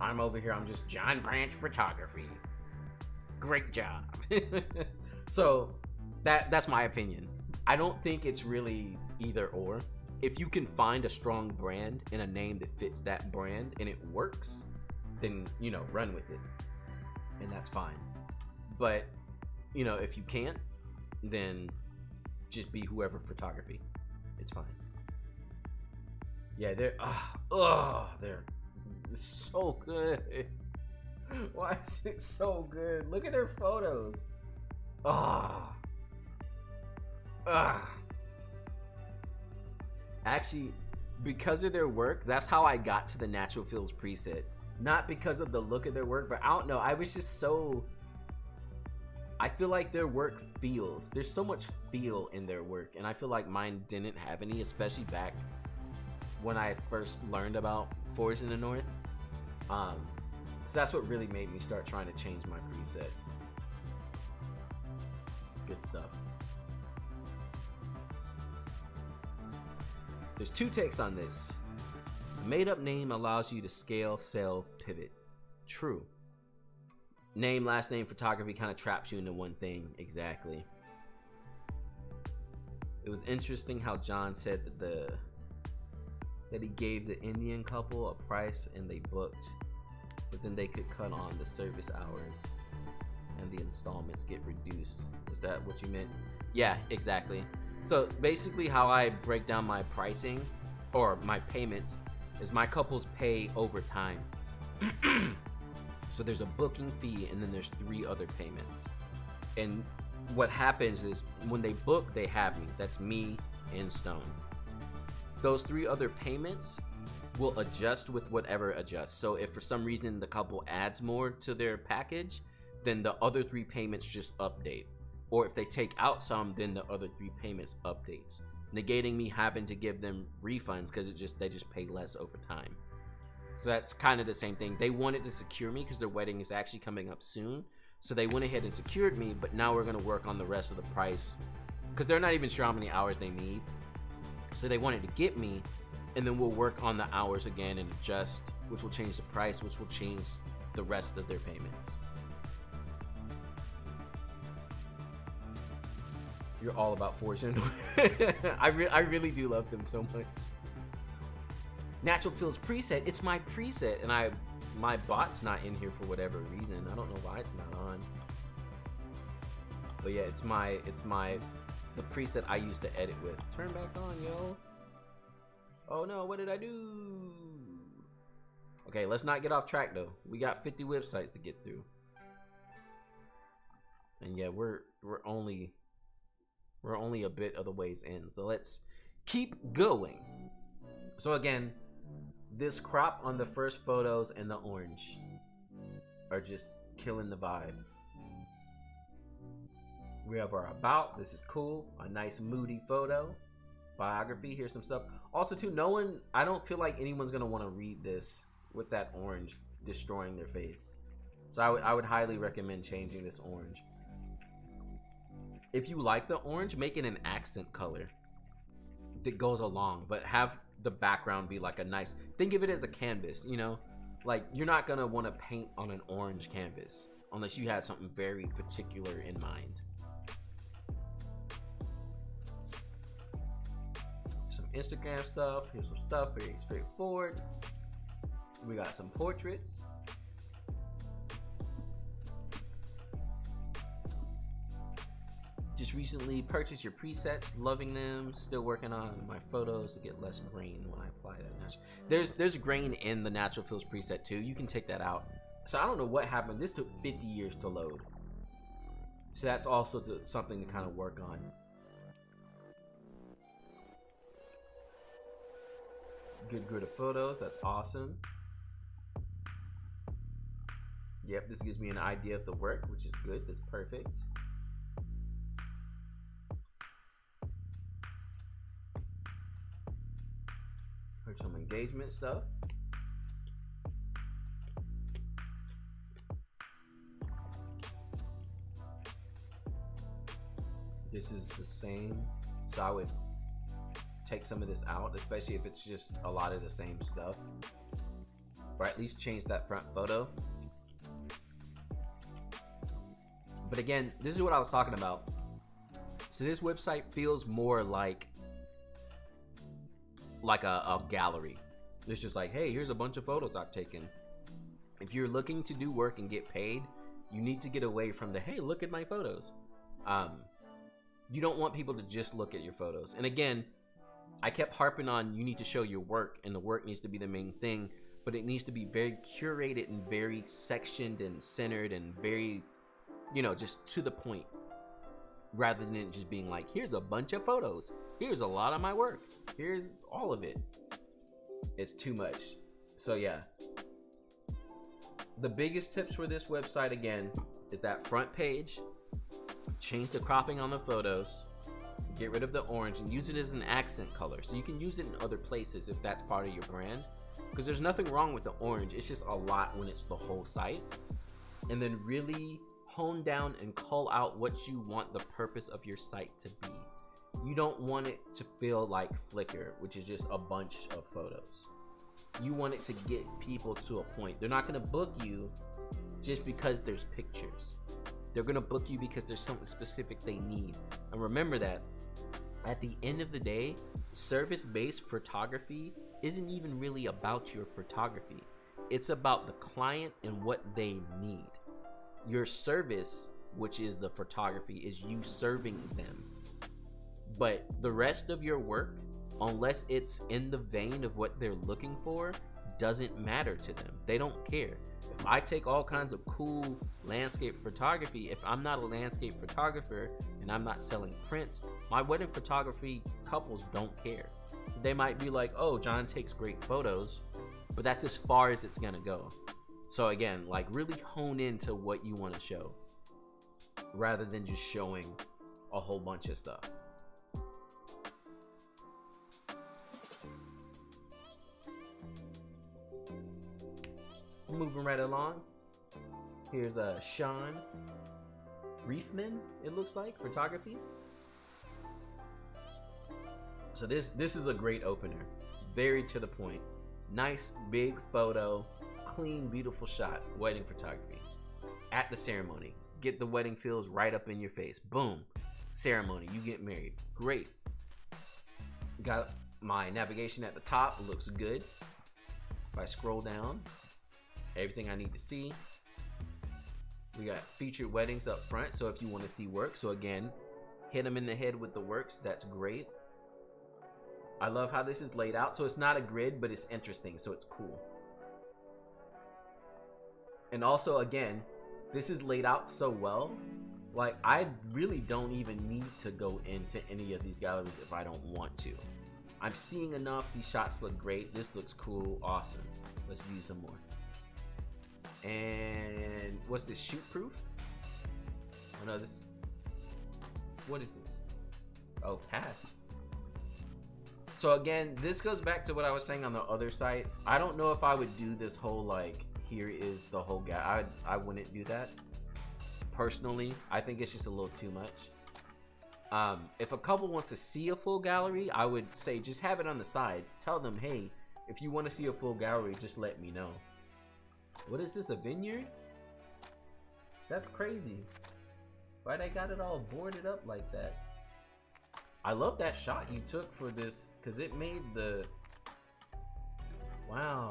I'm over here. I'm just John Branch Photography. Great job. So that's my opinion. I don't think it's really either or. If you can find a strong brand and a name that fits that brand and it works, then, you know, run with it. And that's fine. But, you know, if you can't, then just be whoever photography. It's fine. Yeah, they're so good. Why is it so good? Look at their photos. Actually, because of their work, that's how I got to the Natural Feels preset. Not because of the look of their work, but I don't know. I was just so... I feel like their work feels. There's so much feel in their work, and I feel like mine didn't have any, especially back when I first learned about Forged in the North. So that's what really made me start trying to change my preset. Good stuff. There's two takes on this. A made-up name allows you to scale, sell, pivot. True. Name, last name, photography kind of traps you into one thing. Exactly. It was interesting how John said that he gave the Indian couple a price and they booked, but then they could cut on the service hours and the installments get reduced. Is that what you meant? Yeah, exactly. So basically how I break down my pricing or my payments is my couples pay over time. So there's a booking fee and then there's 3 other payments. And what happens is when they book, they have me. That's me and Stone. Those 3 other payments will adjust with whatever adjusts. So if for some reason the couple adds more to their package, then the other 3 payments just update. Or if they take out some, then the other 3 payments updates, negating me having to give them refunds because they just pay less over time. So that's kind of the same thing. They wanted to secure me because their wedding is actually coming up soon. So they went ahead and secured me, but now we're going to work on the rest of the price because they're not even sure how many hours they need. So they wanted to get me, and then we'll work on the hours again and adjust, which will change the price, which will change the rest of their payments. You're all about Fortune. I really do love them so much. Natural Fills preset. It's my preset, and my bot's not in here for whatever reason. I don't know why it's not on. But yeah, it's the preset I used to edit with. Turn back on, yo. Oh no, what did I do? Okay, let's not get off track though. We got 50 websites to get through. And yeah, we're only a bit of the ways in. So let's keep going. So again, this crop on the first photos and the orange are just killing the vibe. We have our about. This is cool. A nice moody photo. Biography. Here's some stuff. Also too, I don't feel like anyone's gonna want to read this with that orange destroying their face. So I would highly recommend changing this orange. If you like the orange, make it an accent color that goes along, but have the background be like a nice, think of it as a canvas, you know, like you're not gonna want to paint on an orange canvas unless you had something very particular in mind. Some Instagram stuff. Here's some stuff very straightforward. We got some portraits. Just recently purchased your presets, loving them. Still working on my photos to get less grain when I apply that. There's grain in the Natural Fills preset too. You can take that out. So I don't know what happened. This took 50 years to load. So that's also something to kind of work on. Good grid of photos. That's awesome. Yep, this gives me an idea of the work, which is good. That's perfect. Here's some engagement stuff. This is the same, so I would take some of this out, especially if it's just a lot of the same stuff, or at least change that front photo. But again, this is what I was talking about. So this website feels more like a gallery. It's just like, hey, here's a bunch of photos I've taken. If you're looking to do work and get paid, you need to get away from the, hey, look at my photos. You don't want people to just look at your photos. And again, I kept harping on, you need to show your work, and the work needs to be the main thing, but it needs to be very curated and very sectioned and centered and very, you know, just to the point, rather than it just being like, here's a bunch of photos, here's a lot of my work, here's all of it. It's too much. So yeah, the biggest tips for this website again is that front page. Change the cropping on the photos, get rid of the orange, and use it as an accent color. So you can use it in other places if that's part of your brand, because there's nothing wrong with the orange. It's just a lot when it's the whole site. And then really hone down and call out what you want the purpose of your site to be. You don't want it to feel like Flickr, which is just a bunch of photos. You want it to get people to a point. They're not going to book you just because there's pictures. They're going to book you because there's something specific they need. And remember that at the end of the day, service-based photography isn't even really about your photography. It's about the client and what they need. Your service, which is the photography, is you serving them. But the rest of your work, unless it's in the vein of what they're looking for, doesn't matter to them. They don't care. If I take all kinds of cool landscape photography, if I'm not a landscape photographer and I'm not selling prints, my wedding photography couples don't care. They might be like, oh, John takes great photos, but that's as far as it's gonna go. So again, like really hone into what you want to show rather than just showing a whole bunch of stuff. Moving right along. Here's Sean Reefman, it looks like, photography. So this is a great opener. Very to the point. Nice big photo, clean, beautiful shot. Wedding photography. At the ceremony. Get the wedding feels right up in your face. Boom. Ceremony. You get married. Great. Got my navigation at the top. Looks good. If I scroll down, everything I need to see. We got featured weddings up front, so if you want to see work. So again, hit them in the head with the works. That's great. I love how this is laid out. So it's not a grid, but it's interesting, so it's cool. And also, again, this is laid out so well. Like, I really don't even need to go into any of these galleries if I don't want to. I'm seeing enough. These shots look great. This looks cool. Awesome. Let's view some more. And what's this? Shoot proof? Oh no, this. What is this? Oh, pass. So again, this goes back to what I was saying on the other site. I don't know if I would do this whole like, here is the whole guy. I wouldn't do that. Personally, I think it's just a little too much. If a couple wants to see a full gallery, I would say just have it on the side. Tell them, hey, if you want to see a full gallery, just let me know. What is this, a vineyard? That's crazy. Why they got it all boarded up like that? I love that shot you took for this, because it made the... Wow.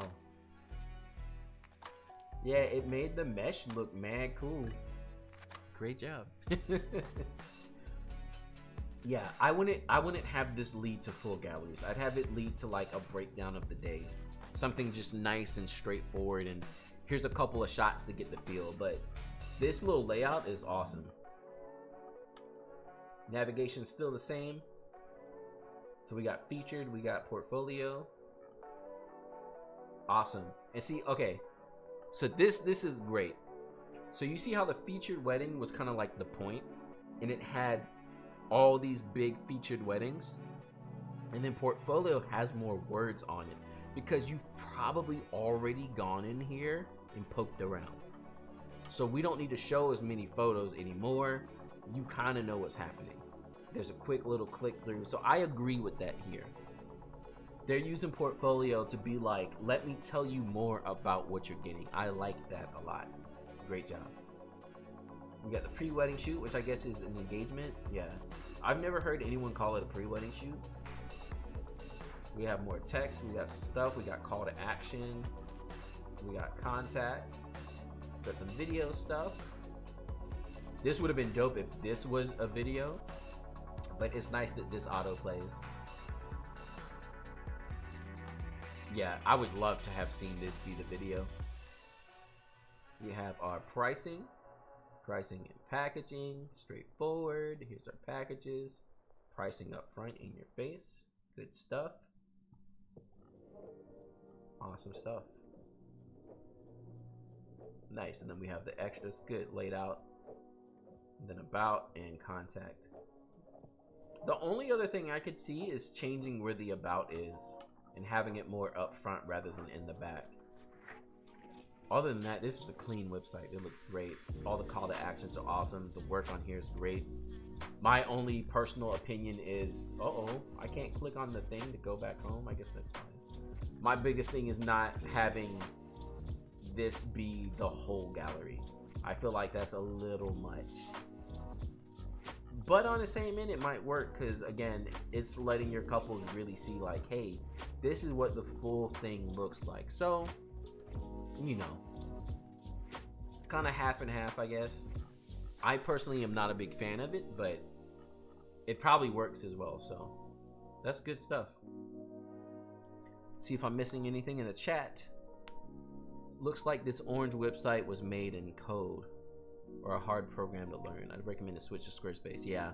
Yeah, it made the mesh look mad cool. Great job. Yeah, I wouldn't have this lead to full galleries. I'd have it lead to like a breakdown of the day. Something just nice and straightforward, and here's a couple of shots to get the feel. But this little layout is awesome. Navigation's still the same. So we got featured, we got portfolio. Awesome. And see, okay, so this is great. So you see how the featured wedding was kind of like the point, and it had all these big featured weddings, and then portfolio has more words on it because you've probably already gone in here and poked around. So we don't need to show as many photos anymore. You kind of know what's happening. There's a quick little click through. So I agree with that here. They're using portfolio to be like, let me tell you more about what you're getting. I like that a lot. Great job. We got the pre-wedding shoot, which I guess is an engagement. Yeah. I've never heard anyone call it a pre-wedding shoot. We have more text. We got stuff. We got call to action. We got contact. Got some video stuff. This would have been dope if this was a video, but it's nice that this auto plays. Yeah, I would love to have seen this be the video. We have our pricing and packaging, straightforward. Here's our packages, pricing up front in your face. Good stuff. Awesome stuff. Nice. And then we have the extras, good, laid out. And then about and contact. The only other thing I could see is changing where the about is and having it more up front rather than in the back. Other than that, this is a clean website. It looks great. All the call to actions are awesome. The work on here is great. My only personal opinion is, I can't click on the thing to go back home. I guess that's fine. My biggest thing is not having this be the whole gallery. I feel like that's a little much. But on the same end, it might work because, again, it's letting your couples really see, like, hey, this is what the full thing looks like. So, you know, kind of half and half, I guess. I personally am not a big fan of it, but it probably works as well. So, that's good stuff. See if I'm missing anything in the chat. Looks like this orange website was made in code or a hard program to learn. I'd recommend to switch to Squarespace. Yeah.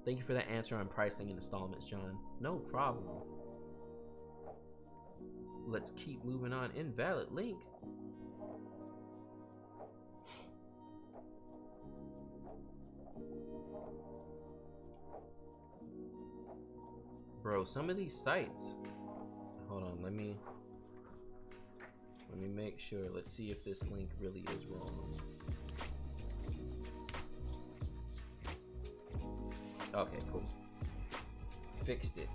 Thank you for that answer on pricing and installments, John. No problem. Let's keep moving on. Invalid link. Bro, some of these sites. Hold on, let me make sure. Let's see if this link really is wrong. Okay, cool. Fixed it.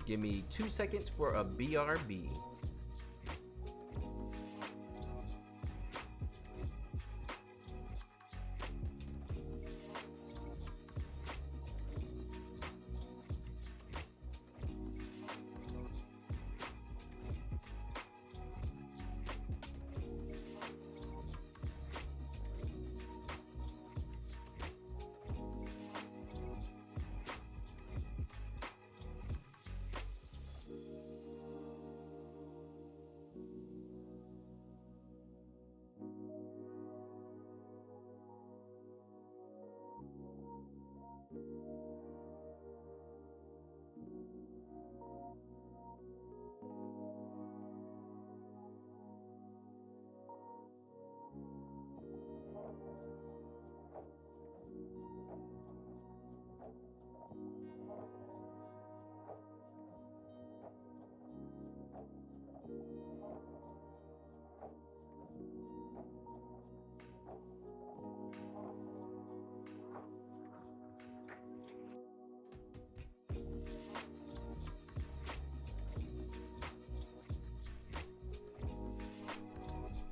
Give me 2 seconds for a BRB.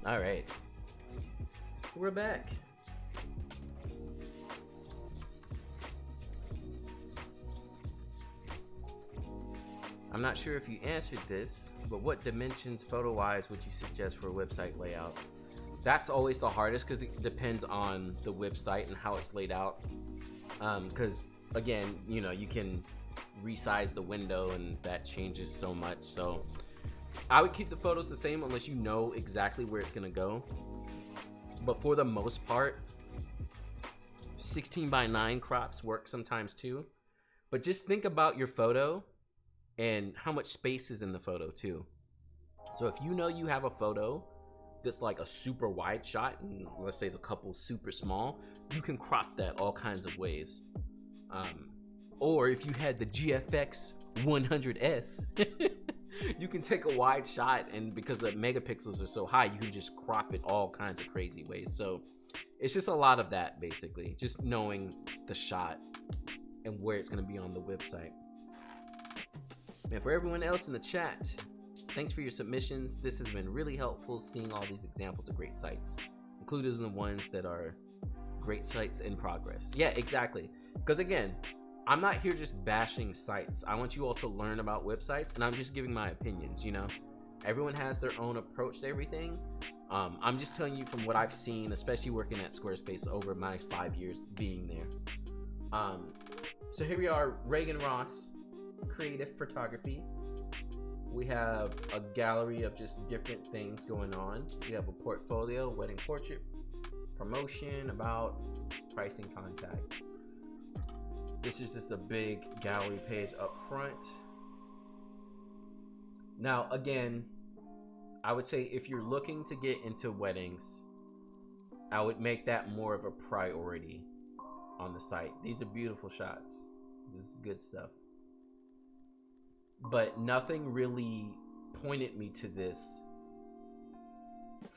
All right, we're back. I'm not sure if you answered this, but what dimensions photo-wise would you suggest for a website layout? That's always the hardest because it depends on the website and how it's laid out. Because again, you know, you can resize the window and that changes so much. So I would keep the photos the same unless you know exactly where it's gonna go. But for the most part, 16:9 crops work sometimes too. But just think about your photo and how much space is in the photo too. So if you know you have a photo that's like a super wide shot and let's say the couple's super small, you can crop that all kinds of ways. Or if you had the GFX 100S, you can take a wide shot, and because the megapixels are so high, you can just crop it all kinds of crazy ways. So it's just a lot of that, basically, just knowing the shot and where it's going to be on the website. And for everyone else in the chat, thanks for your submissions. This has been really helpful, seeing all these examples of great sites, including the ones that are great sites in progress. Yeah, exactly. Because again, I'm not here just bashing sites. I want you all to learn about websites, and I'm just giving my opinions, you know? Everyone has their own approach to everything. I'm just telling you from what I've seen, especially working at Squarespace over my 5 years being there. So here we are, Reagan Ross, creative photography. We have a gallery of just different things going on. We have a portfolio, wedding portrait, promotion, about, pricing, contact. This is just a big gallery page up front. Now, again, I would say if you're looking to get into weddings, I would make that more of a priority on the site. These are beautiful shots. This is good stuff. But nothing really pointed me to this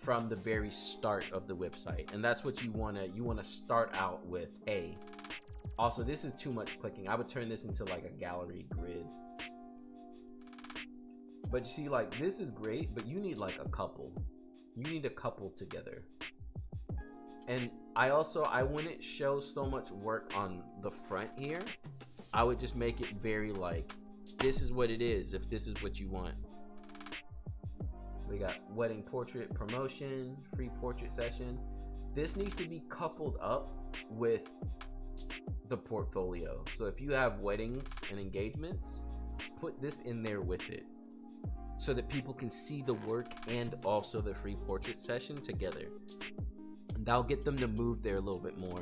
from the very start of the website. And that's what you wanna start out with. Also, this is too much clicking. I would turn this into like a gallery grid. But you see, like, this is great, but you need like a couple. You need a couple together. And I wouldn't show so much work on the front here. I would just make it very like, this is what it is, if this is what you want. We got wedding portrait promotion, free portrait session. This needs to be coupled up with the portfolio. So if you have weddings and engagements, put this in there with it so that people can see the work and also the free portrait session together. And that'll get them to move there a little bit more.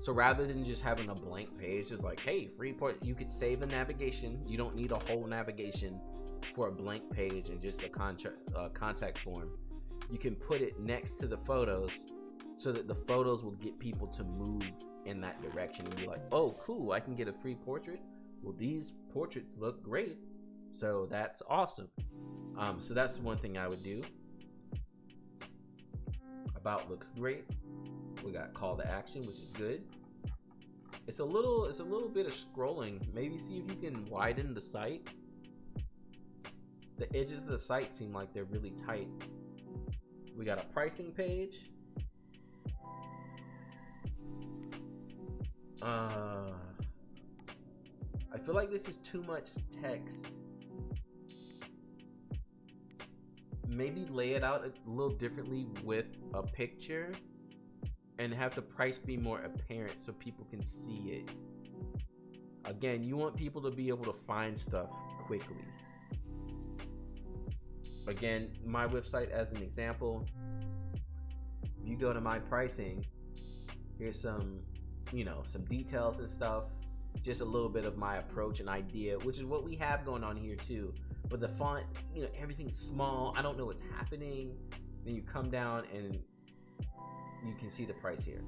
So rather than just having a blank page, it's like, hey, free port, you could save a navigation. You don't need a whole navigation for a blank page and just a contact form. You can put it next to the photos so that the photos will get people to move in that direction and be like, oh, cool, I can get a free portrait. Well, these portraits look great, so that's awesome. So that's one thing I would do. About looks great. We got call to action, which is good. It's a little bit of scrolling. Maybe see if you can widen the site. The edges of the site seem like they're really tight. We got a pricing page. I feel like this is too much text. Maybe lay it out a little differently with a picture and have the price be more apparent so people can see it. Again, you want people to be able to find stuff quickly. Again, my website as an example, if you go to my pricing, here's some, some details and stuff, just a little bit of my approach and idea, which is what we have going on here too. But the font, everything's small. I don't know what's happening. Then you come down and you can see the price here.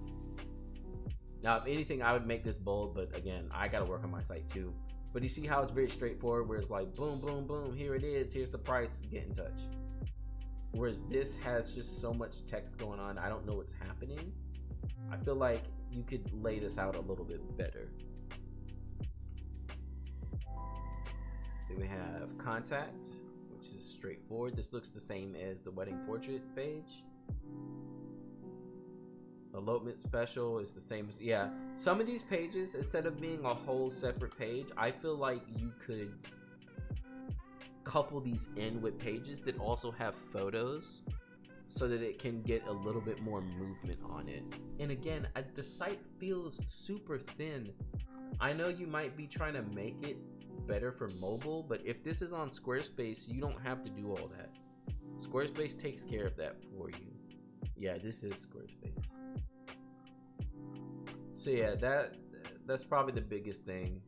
Now, if anything, I would make this bold, but again, I got to work on my site too. But you see how it's very straightforward, where it's like, boom, boom, boom, here it is. Here's the price, get in touch. Whereas this has just so much text going on, I don't know what's happening. I feel like you could lay this out a little bit better. Then we have contact, which is straightforward. This looks the same as the wedding portrait page. Elopement special is the same as, yeah. Some of these pages, instead of being a whole separate page, I feel like you could couple these in with pages that also have photos so that it can get a little bit more movement on it. And again, the site feels super thin. I know you might be trying to make it better for mobile, but if this is on Squarespace, you don't have to do all that. Squarespace takes care of that for you. Yeah, this is Squarespace. So yeah, that's probably the biggest thing.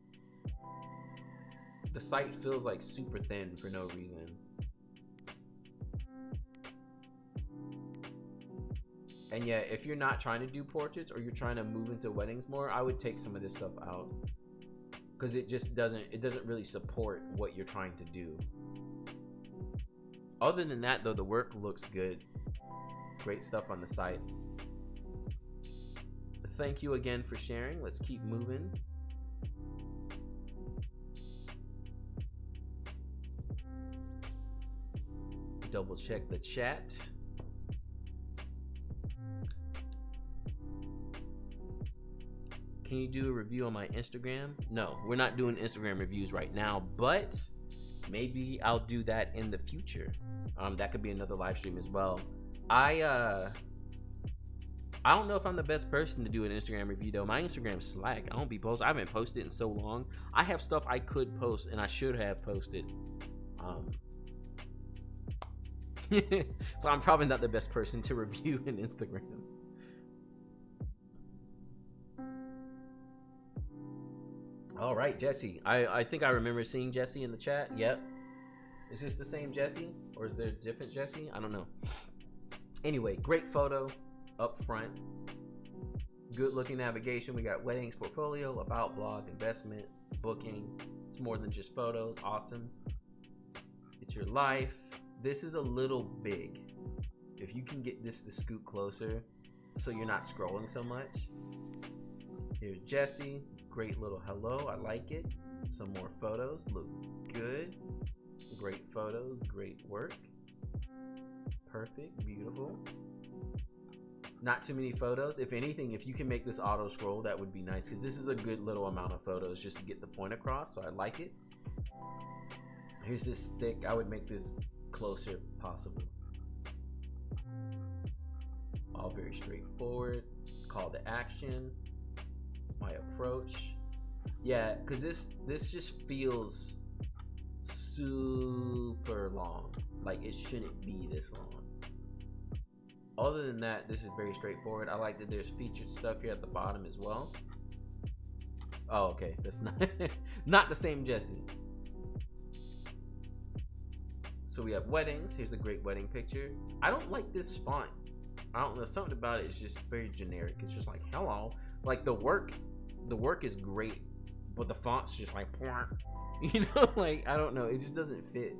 The site feels like super thin for no reason. And yeah, if you're not trying to do portraits or you're trying to move into weddings more, I would take some of this stuff out, because it just doesn't really support what you're trying to do. Other than that though, the work looks good. Great stuff on the site. Thank you again for sharing. Let's keep moving. Double check the chat. Can you do a review on my Instagram? No, we're not doing Instagram reviews right now, but maybe I'll do that in the future. That could be another live stream as well. I don't know if I'm the best person to do an Instagram review though. My Instagram's slack. I don't be posting. I haven't posted in so long. I have stuff I could post and I should have posted. So I'm probably not the best person to review an Instagram. All right, Jesse. I think I remember seeing Jesse in the chat. Yep. Is this the same Jesse, or is there a different Jesse? I don't know. Anyway, great photo up front. Good looking navigation. We got weddings, portfolio, about, blog, investment, booking. It's more than just photos. Awesome. It's your life. This is a little big. If you can get this to scoot closer so you're not scrolling so much. Here's Jesse. Great little hello. I like it. Some more photos. Look good. Great photos. Great work. Perfect. Beautiful. Not too many photos. If anything, if you can make this auto scroll, that would be nice, because this is a good little amount of photos just to get the point across, so I like it. Here's this thick. I would make this closer if possible. All very straightforward. Call to action. My approach. Yeah, because this just feels super long. Like, it shouldn't be this long. Other than that, this is very straightforward. I like that there's featured stuff here at the bottom as well. Oh, okay, that's not not the same Jesse. So we have weddings. Here's the great wedding picture. I don't like this font. I don't know, something about it is just very generic. It's just like hello. Like the work is great, but the font's just like you know, like I don't know, it just doesn't fit.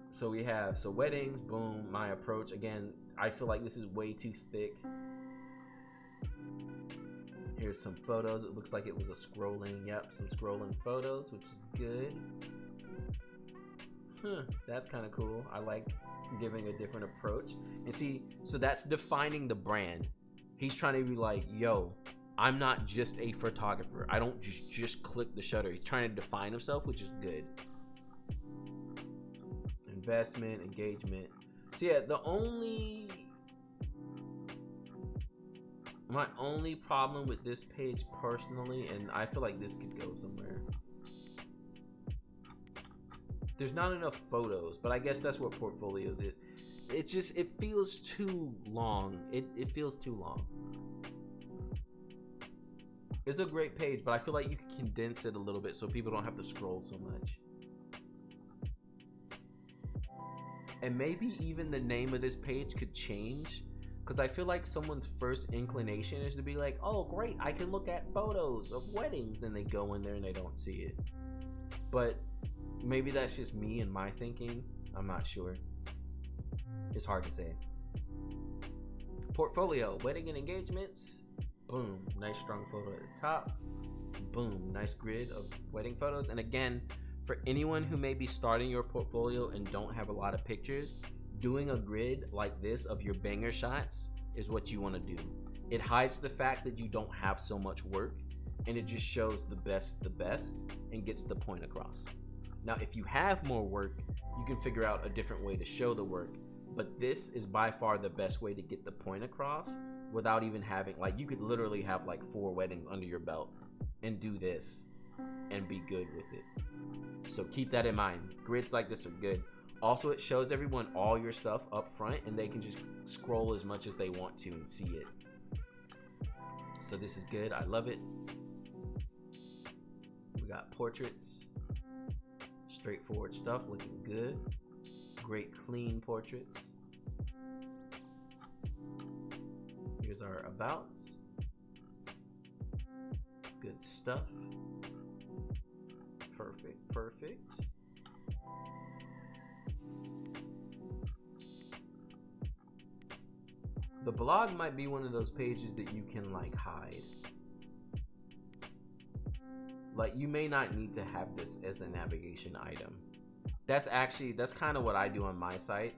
So we have weddings, boom, my approach. Again, I feel like this is way too thick. Here's some photos. It looks like it was a scrolling, yep, some scrolling photos, which is good. That's kind of cool. I like giving a different approach. And see, so that's defining the brand. He's trying to be like, yo, I'm not just a photographer. I don't just click the shutter. He's trying to define himself, which is good. Investment, engagement. So yeah, my only problem with this page personally, and I feel like this could go somewhere, there's not enough photos, but I guess that's what portfolios is. It feels too long. It feels too long. It's a great page, but I feel like you could condense it a little bit so people don't have to scroll so much. And maybe even the name of this page could change, because I feel like someone's first inclination is to be like, oh great, I can look at photos of weddings, and they go in there and they don't see it. But maybe that's just me and my thinking. I'm not sure. It's hard to say. Portfolio, wedding and engagements. Boom, nice strong photo at the top. Boom, nice grid of wedding photos. And again, for anyone who may be starting your portfolio and don't have a lot of pictures, doing a grid like this of your banger shots is what you want to do. It hides the fact that you don't have so much work, and it just shows the best and gets the point across. Now, if you have more work, you can figure out a different way to show the work, but this is by far the best way to get the point across without even having, like, you could literally have like 4 weddings under your belt and do this and be good with it. So keep that in mind. Grids like this are good. Also, it shows everyone all your stuff up front, and they can just scroll as much as they want to and see it. So this is good. I love it. We got portraits. Straightforward stuff, looking good. Great clean portraits. Here's our abouts. Good stuff. Perfect. The blog might be one of those pages that you can like hide. Like, you may not need to have this as a navigation item. That's kind of what I do on my site.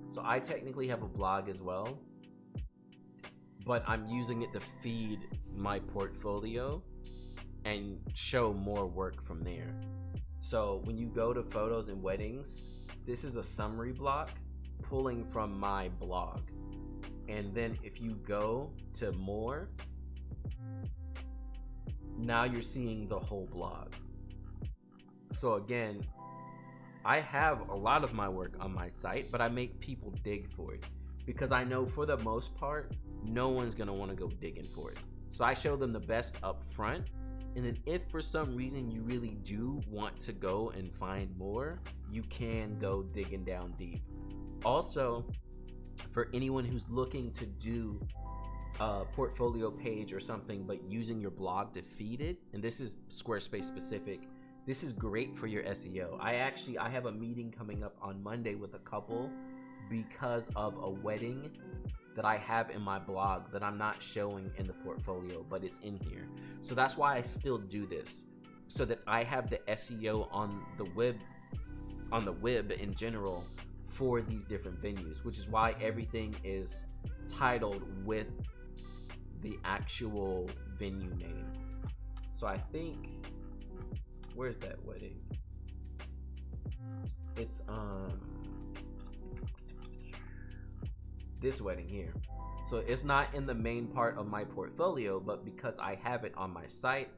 So I technically have a blog as well, but I'm using it to feed my portfolio and show more work from there. So when you go to photos and weddings, this is a summary block pulling from my blog. And then if you go to more, now you're seeing the whole blog. So again, I have a lot of my work on my site, but I make people dig for it because I know for the most part, no one's gonna wanna go digging for it. So I show them the best up front, and then if for some reason you really do want to go and find more, you can go digging down deep. Also, for anyone who's looking to do a portfolio page or something but using your blog to feed it, and this is Squarespace specific, this is great for your SEO. I have a meeting coming up on Monday with a couple because of a wedding that I have in my blog that I'm not showing in the portfolio, but it's in here. So that's why I still do this, so that I have the SEO on the web in general for these different venues, which is why everything is titled with the actual venue name. So I think, where's that wedding? It's this wedding here. So it's not in the main part of my portfolio, but because I have it on my site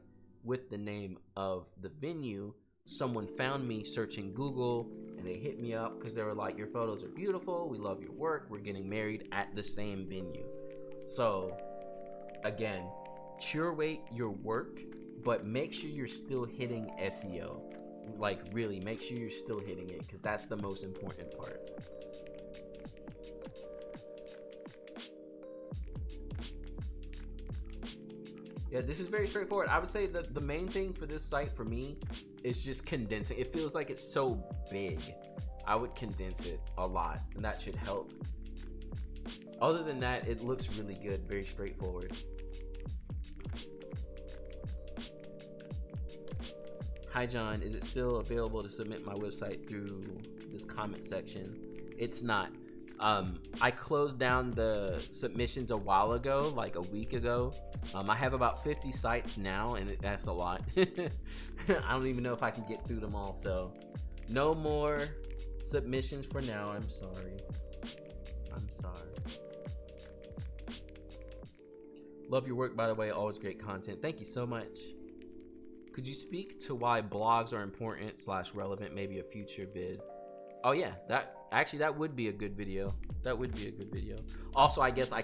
with the name of the venue, someone found me searching Google and they hit me up because they were like, your photos are beautiful, we love your work, we're getting married at the same venue. So again, curate your work, but make sure you're still hitting SEO. Like really make sure you're still hitting it, because that's the most important part. Yeah, this is very straightforward. I would say that the main thing for this site for me is just condensing. It feels like it's so big. I would condense it a lot, and that should help. Other than that, it looks really good, very straightforward. Hi John, is it still available to submit my website through this comment section? It's not. I closed down the submissions a while ago, like a week ago. I have about 50 sites now, and that's a lot. I don't even know if I can get through them all, so no more submissions for now. I'm sorry. Love your work, by the way. Always great content. Thank you so much. Could you speak to why blogs are important / relevant? Maybe a future vid. Oh yeah, that would be a good video. That would be a good video. Also, I guess I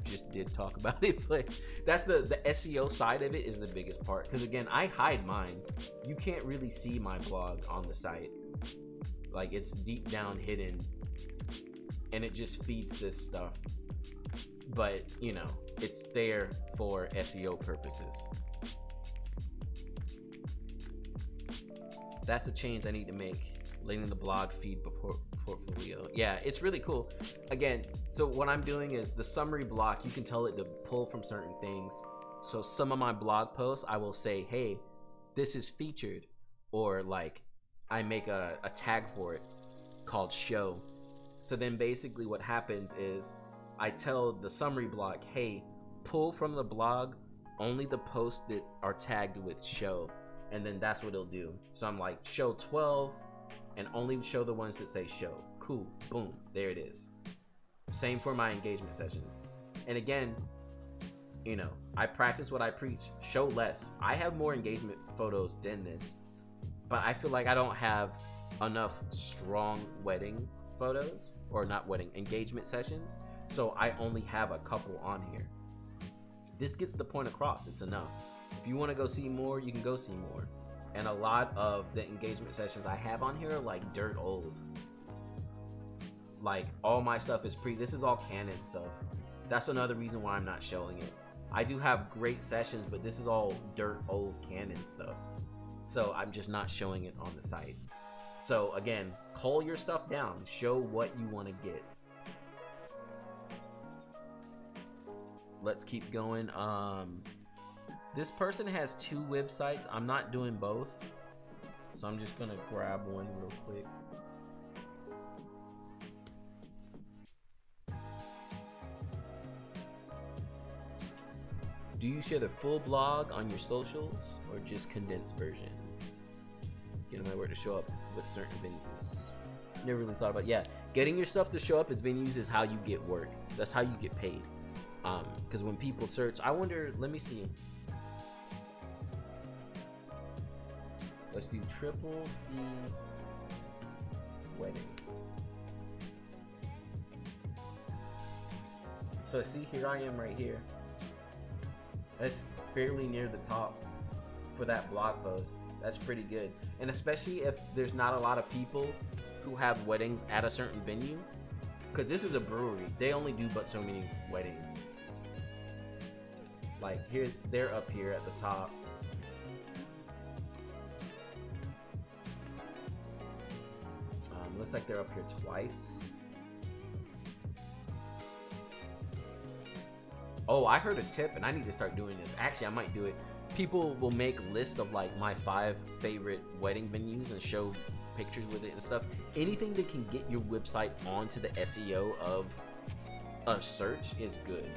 just did talk about it, but that's the SEO side of it is the biggest part. Because again, I hide mine. You can't really see my blog on the site. Like it's deep down hidden, and it just feeds this stuff. But you know, it's there for SEO purposes. That's a change I need to make. Letting the blog feed portfolio. Yeah, it's really cool. Again, so what I'm doing is the summary block, you can tell it to pull from certain things. So some of my blog posts, I will say, hey, this is featured, or like I make a tag for it called show. So then basically what happens is I tell the summary block, hey, pull from the blog only the posts that are tagged with show. And then that's what it'll do. So I'm like, show 12 and only show the ones that say show. Cool, boom, there it is. Same for my engagement sessions. And again, you know, I practice what I preach. Show less. I have more engagement photos than this, but I feel like I don't have enough strong wedding photos, or not wedding, engagement sessions. So I only have a couple on here. This gets the point across. It's enough. If you want to go see more, you can go see more. And a lot of the engagement sessions I have on here are like dirt old. Like all my stuff is this is all Canon stuff. That's another reason why I'm not showing it. I do have great sessions, but this is all dirt old Canon stuff. So I'm just not showing it on the site. So again, cull your stuff down. Show what you want to get. Let's keep going. This person has 2 websites. I'm not doing both, so I'm just gonna grab one real quick. Do you share the full blog on your socials or just condensed version? Getting my work to show up with certain venues. Never really thought about getting your stuff to show up as venues is how you get work. That's how you get paid. Because when people search, I wonder, let me see. Let's do triple C wedding. So see, here I am right here. That's fairly near the top for that blog post. That's pretty good. And especially if there's not a lot of people who have weddings at a certain venue. Because this is a brewery. They only do but so many weddings. Like here, they're up here at the top. Looks like they're up here twice. Oh, I heard a tip and I need to start doing this. Actually, I might do it. People will make lists of like my 5 favorite wedding venues and show pictures with it and stuff. Anything that can get your website onto the SEO of a search is good.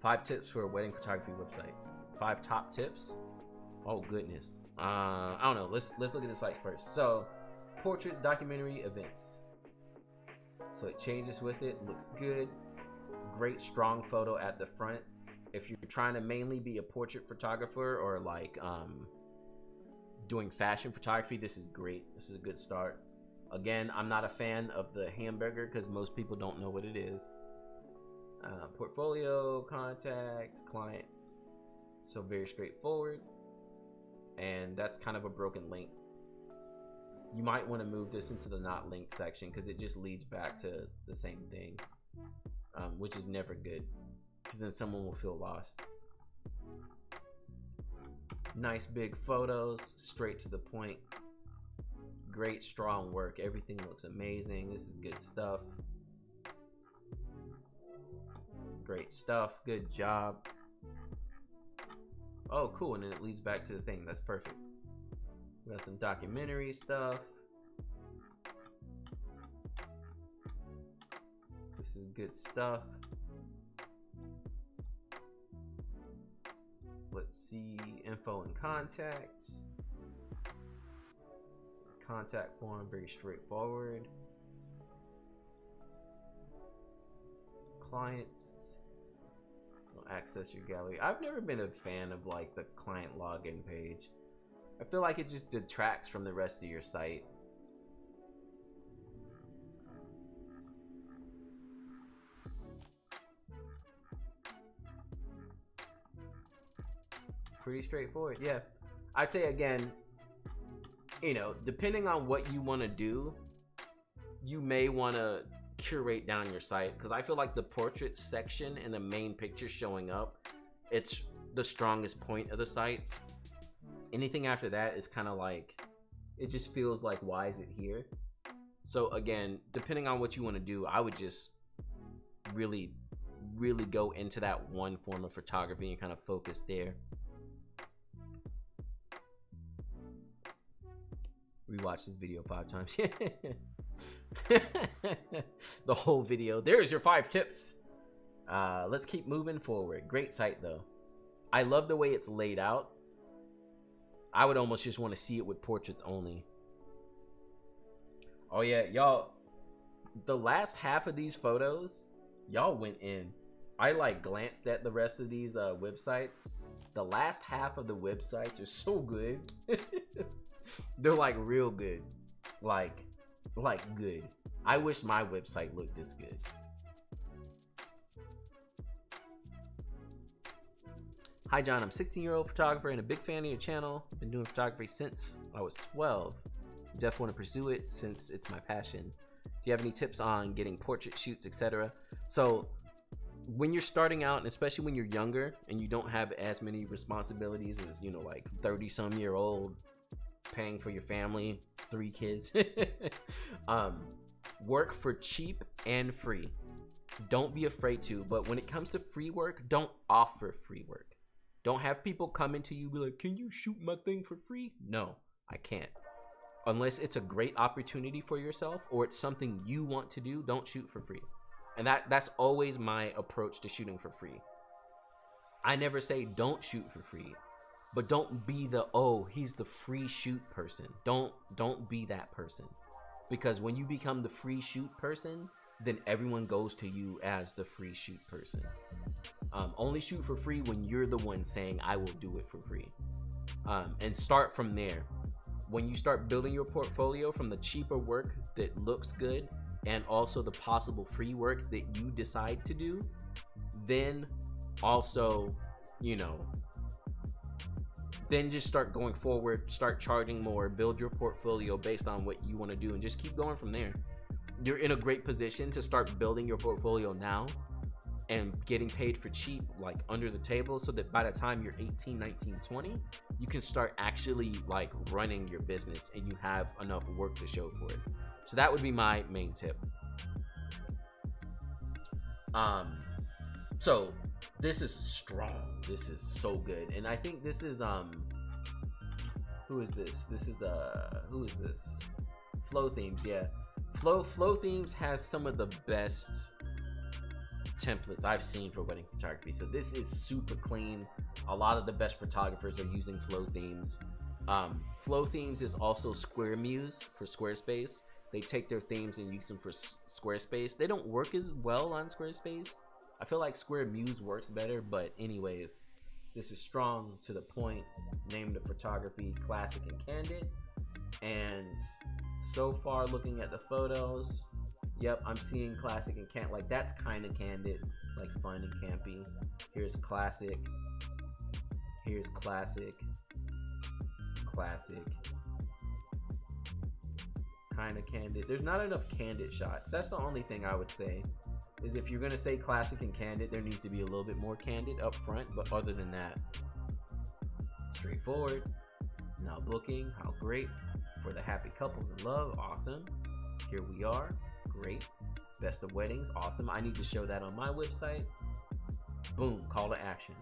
Five tips for a wedding photography website. 5 top tips. Oh goodness. I don't know. Let's look at the site first. So, portraits, documentary, events. So it changes with it. Looks good. great strong photo at the front. If you're trying to mainly be a portrait photographer or like doing fashion photography, this is great. This is a good start. Again, I'm not a fan of the hamburger because most people don't know what it is. Portfolio, contact, clients. So very straightforward. And that's kind of a broken link. You might want to move this into the not linked section because it just leads back to the same thing, which is never good because then someone will feel lost. Nice big photos, straight to the point. Great strong work. Everything looks amazing. This is good stuff. Great stuff. Good job. Oh, cool. And then it leads back to the thing. That's perfect. We got some documentary stuff. This is good stuff. Let's see. Info and contacts. Contact form, very straightforward. Clients. Access your gallery. I've never been a fan of like the client login page. I feel like it just detracts from the rest of your site. Pretty straightforward. Yeah, I'd say again, you know, depending on what you want to do, you may want to curate down your site, because I feel like the portrait section and the main picture showing up, it's the strongest point of the site. Anything after that is kind of like, it just feels like, why is it here? So again, depending on what you want to do, I would just really go into that one form of photography and kind of focus there. Rewatch this video 5 times. The whole video. There's your 5 tips. Let's keep moving forward. Great site though. I love the way it's laid out. I would almost just want to see it with portraits only. Oh yeah, y'all, the last half of these photos, y'all went in. I like glanced at the rest of these websites. The last half of the websites are so good. They're like real good. Like good. I wish my website looked this good. Hi John, I'm a 16-year-old photographer and a big fan of your channel. Been doing photography since I was 12. Definitely want to pursue it since it's my passion. Do you have any tips on getting portrait shoots, etc.? So when you're starting out, and especially when you're younger and you don't have as many responsibilities as, you know, like 30-some-year-old paying for your family, 3 kids, work for cheap and free. Don't be afraid to, but when it comes to free work, don't offer free work. Don't have people come into you and be like, can you shoot my thing for free? No, I can't. Unless it's a great opportunity for yourself or it's something you want to do, don't shoot for free. And that's always my approach to shooting for free. I never say don't shoot for free, but don't be the, oh, he's the free shoot person. Don't be that person. Because when you become the free shoot person, then everyone goes to you as the free shoot person. Only shoot for free when you're the one saying, I will do it for free. And start from there. When you start building your portfolio from the cheaper work that looks good and also the possible free work that you decide to do, then also, you know, then just start going forward, start charging more, build your portfolio based on what you want to do, and just keep going from there. You're in a great position to start building your portfolio now and getting paid for cheap, like under the table, so that by the time you're 18, 19, 20, you can start actually like running your business and you have enough work to show for it. So that would be my main tip. So this is strong. This is so good. And I think this is who is this? This is who is this? Flow Themes, yeah. Flow Themes has some of the best templates I've seen for wedding photography. So this is super clean. A lot of the best photographers are using Flow Themes. Flow Themes is also Square Muse for Squarespace. They take their themes and use them for Squarespace. They don't work as well on Squarespace. I feel like Square Muse works better, but anyways, this is strong, to the point, named the photography classic and candid. And so far, looking at the photos, yep, I'm seeing classic and candid. Like, that's kind of candid, like fun and campy. Here's classic. Here's classic. Classic. Kind of candid. There's not enough candid shots. That's the only thing I would say. Is if you're gonna say classic and candid, there needs to be a little bit more candid up front. But other than that, straightforward. Now booking, how great. For the happy couples in love, awesome. Here we are, great. Best of weddings, awesome. I need to show that on my website. Boom, call to action.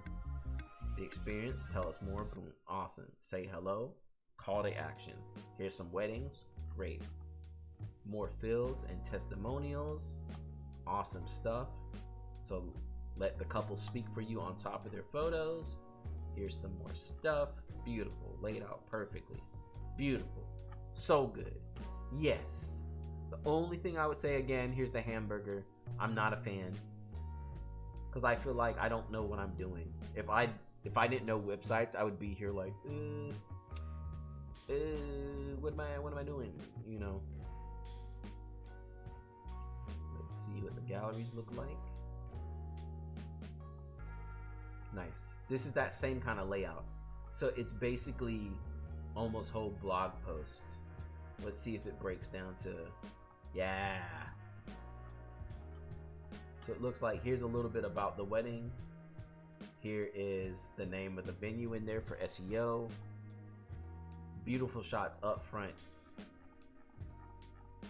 The experience, tell us more, boom, awesome. Say hello, call to action. Here's some weddings, great. More fills and testimonials, awesome stuff. So let the couple speak for you on top of their photos. Here's some more stuff, beautiful, laid out perfectly, beautiful, so good. Yes. The only thing I would say, again, here's the hamburger. I'm not a fan, because I feel like I don't know what I'm doing. If I didn't know websites, I would be here like, what am I doing? You know. Let's see what the galleries look like. Nice. This is that same kind of layout. So it's basically almost whole blog posts. Let's see if it breaks down to, yeah. So it looks like here's a little bit about the wedding. Here is the name of the venue in there for SEO. Beautiful shots up front.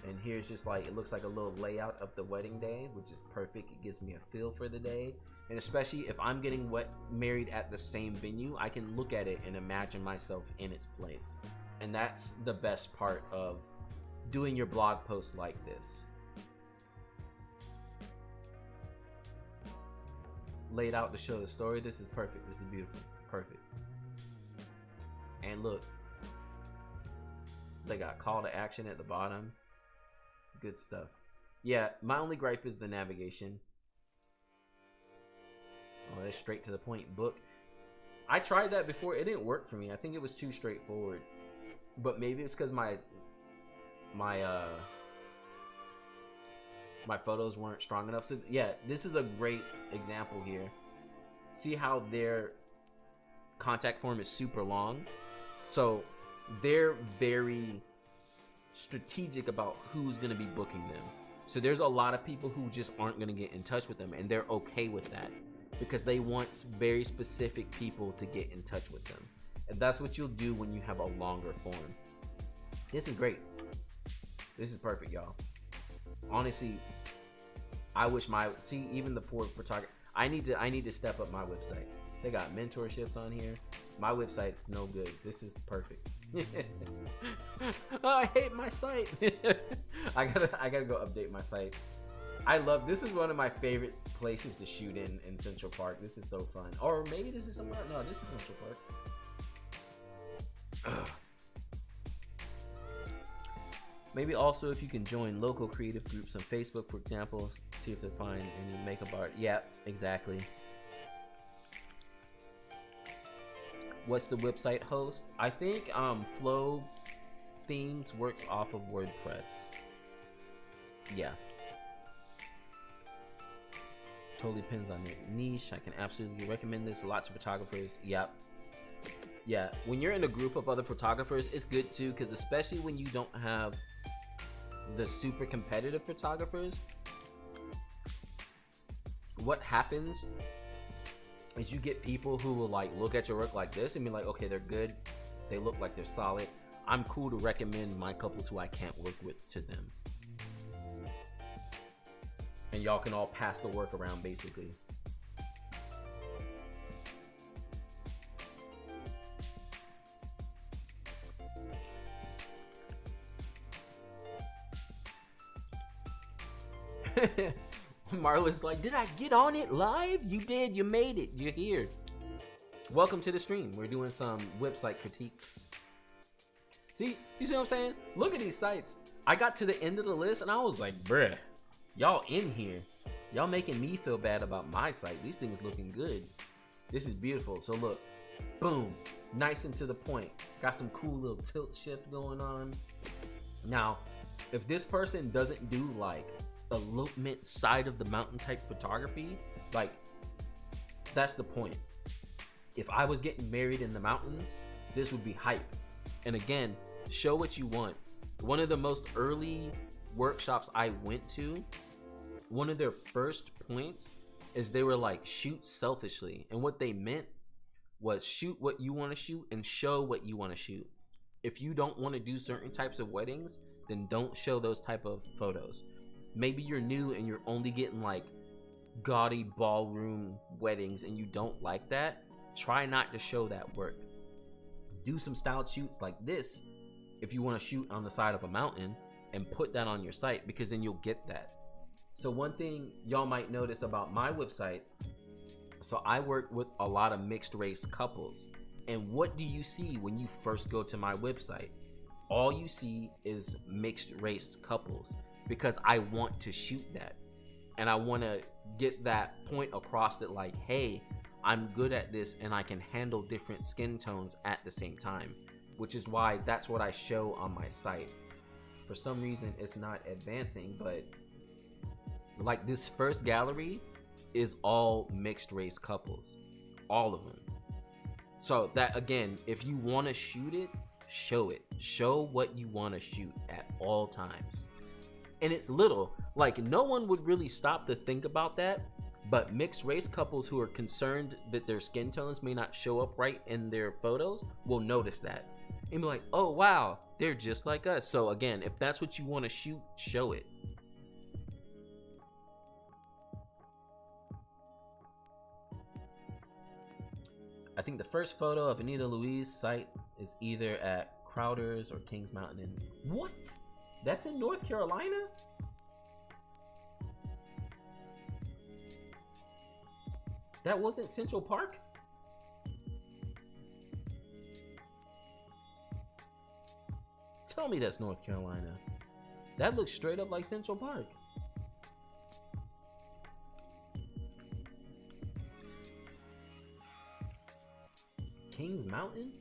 And here's just like, it looks like a little layout of the wedding day, which is perfect. It gives me a feel for the day. And especially if I'm getting married at the same venue, I can look at it and imagine myself in its place. And that's the best part of doing your blog posts like this. Laid out to show the story. This is perfect. This is beautiful. Perfect. And look, they got call to action at the bottom. Good stuff. Yeah, my only gripe is the navigation. Oh, that's straight to the point. Book. I tried that before. It didn't work for me. I think it was too straightforward. But maybe it's because my photos weren't strong enough. So yeah, this is a great example here. See how their contact form is super long? So they're very strategic about who's going to be booking them. So there's a lot of people who just aren't going to get in touch with them, and they're okay with that because they want very specific people to get in touch with them. And that's what you'll do when you have a longer form. This is great. This is perfect, y'all. Honestly, I wish even the Ford photography, I need to step up my website. They got mentorships on here. My website's no good. This is perfect. Oh, I hate my site. I gotta go update my site. This is one of my favorite places to shoot in Central Park. This is so fun. Or maybe this is somewhere. No, this is Central Park. Ugh. Maybe also if you can join local creative groups on Facebook, for example, see if they find any makeup art. Yeah, exactly. What's the website host? I think Flow Themes works off of WordPress. Yeah. Totally depends on your niche. I can absolutely recommend this. Lots of photographers. Yep. Yeah. When you're in a group of other photographers, it's good too, because especially when you don't have the super competitive photographers, what happens is you get people who will like look at your work like this and be like, okay, they're good, they look like they're solid, I'm cool to recommend my couples who I can't work with to them, and y'all can all pass the work around basically. Marlon's like, did I get on it live? You did. You made it. You're here. Welcome to the stream. We're doing some website critiques. See? You see what I'm saying? Look at these sites. I got to the end of the list and I was like, bruh, y'all in here. Y'all making me feel bad about my site. These things looking good. This is beautiful. So look, boom, nice and to the point. Got some cool little tilt shift going on. Now, if this person doesn't do like elopement side of the mountain type photography, like that's the point. If I was getting married in the mountains, this would be hype. And again, show what you want. One of the most early workshops I went to, one of their first points is they were like, shoot selfishly. And what they meant was shoot what you want to shoot and show what you want to shoot. If you don't want to do certain types of weddings, then don't show those type of photos. Maybe you're new and you're only getting like gaudy ballroom weddings and you don't like that. Try not to show that work. Do some styled shoots like this if you want to shoot on the side of a mountain, and put that on your site, because then you'll get that. So one thing y'all might notice about my website, so I work with a lot of mixed race couples, and what do you see when you first go to my website? All you see is mixed race couples, because I want to shoot that, and I want to get that point across that like, hey, I'm good at this and I can handle different skin tones at the same time, which is why that's what I show on my site. For some reason it's not advancing, but like this first gallery is all mixed race couples, all of them. So that, again, if you want to shoot it, show it. Show what you want to shoot at all times. And it's little, like no one would really stop to think about that, but mixed race couples who are concerned that their skin tones may not show up right in their photos will notice that and be like, oh wow, they're just like us. So again, if that's what you want to shoot, show it. I think the first photo of Anita Louise's site is either at Crowder's or Kings Mountain. What? That's in North Carolina? That wasn't Central Park? Tell me that's North Carolina. That looks straight up like Central Park. Kings Mountain?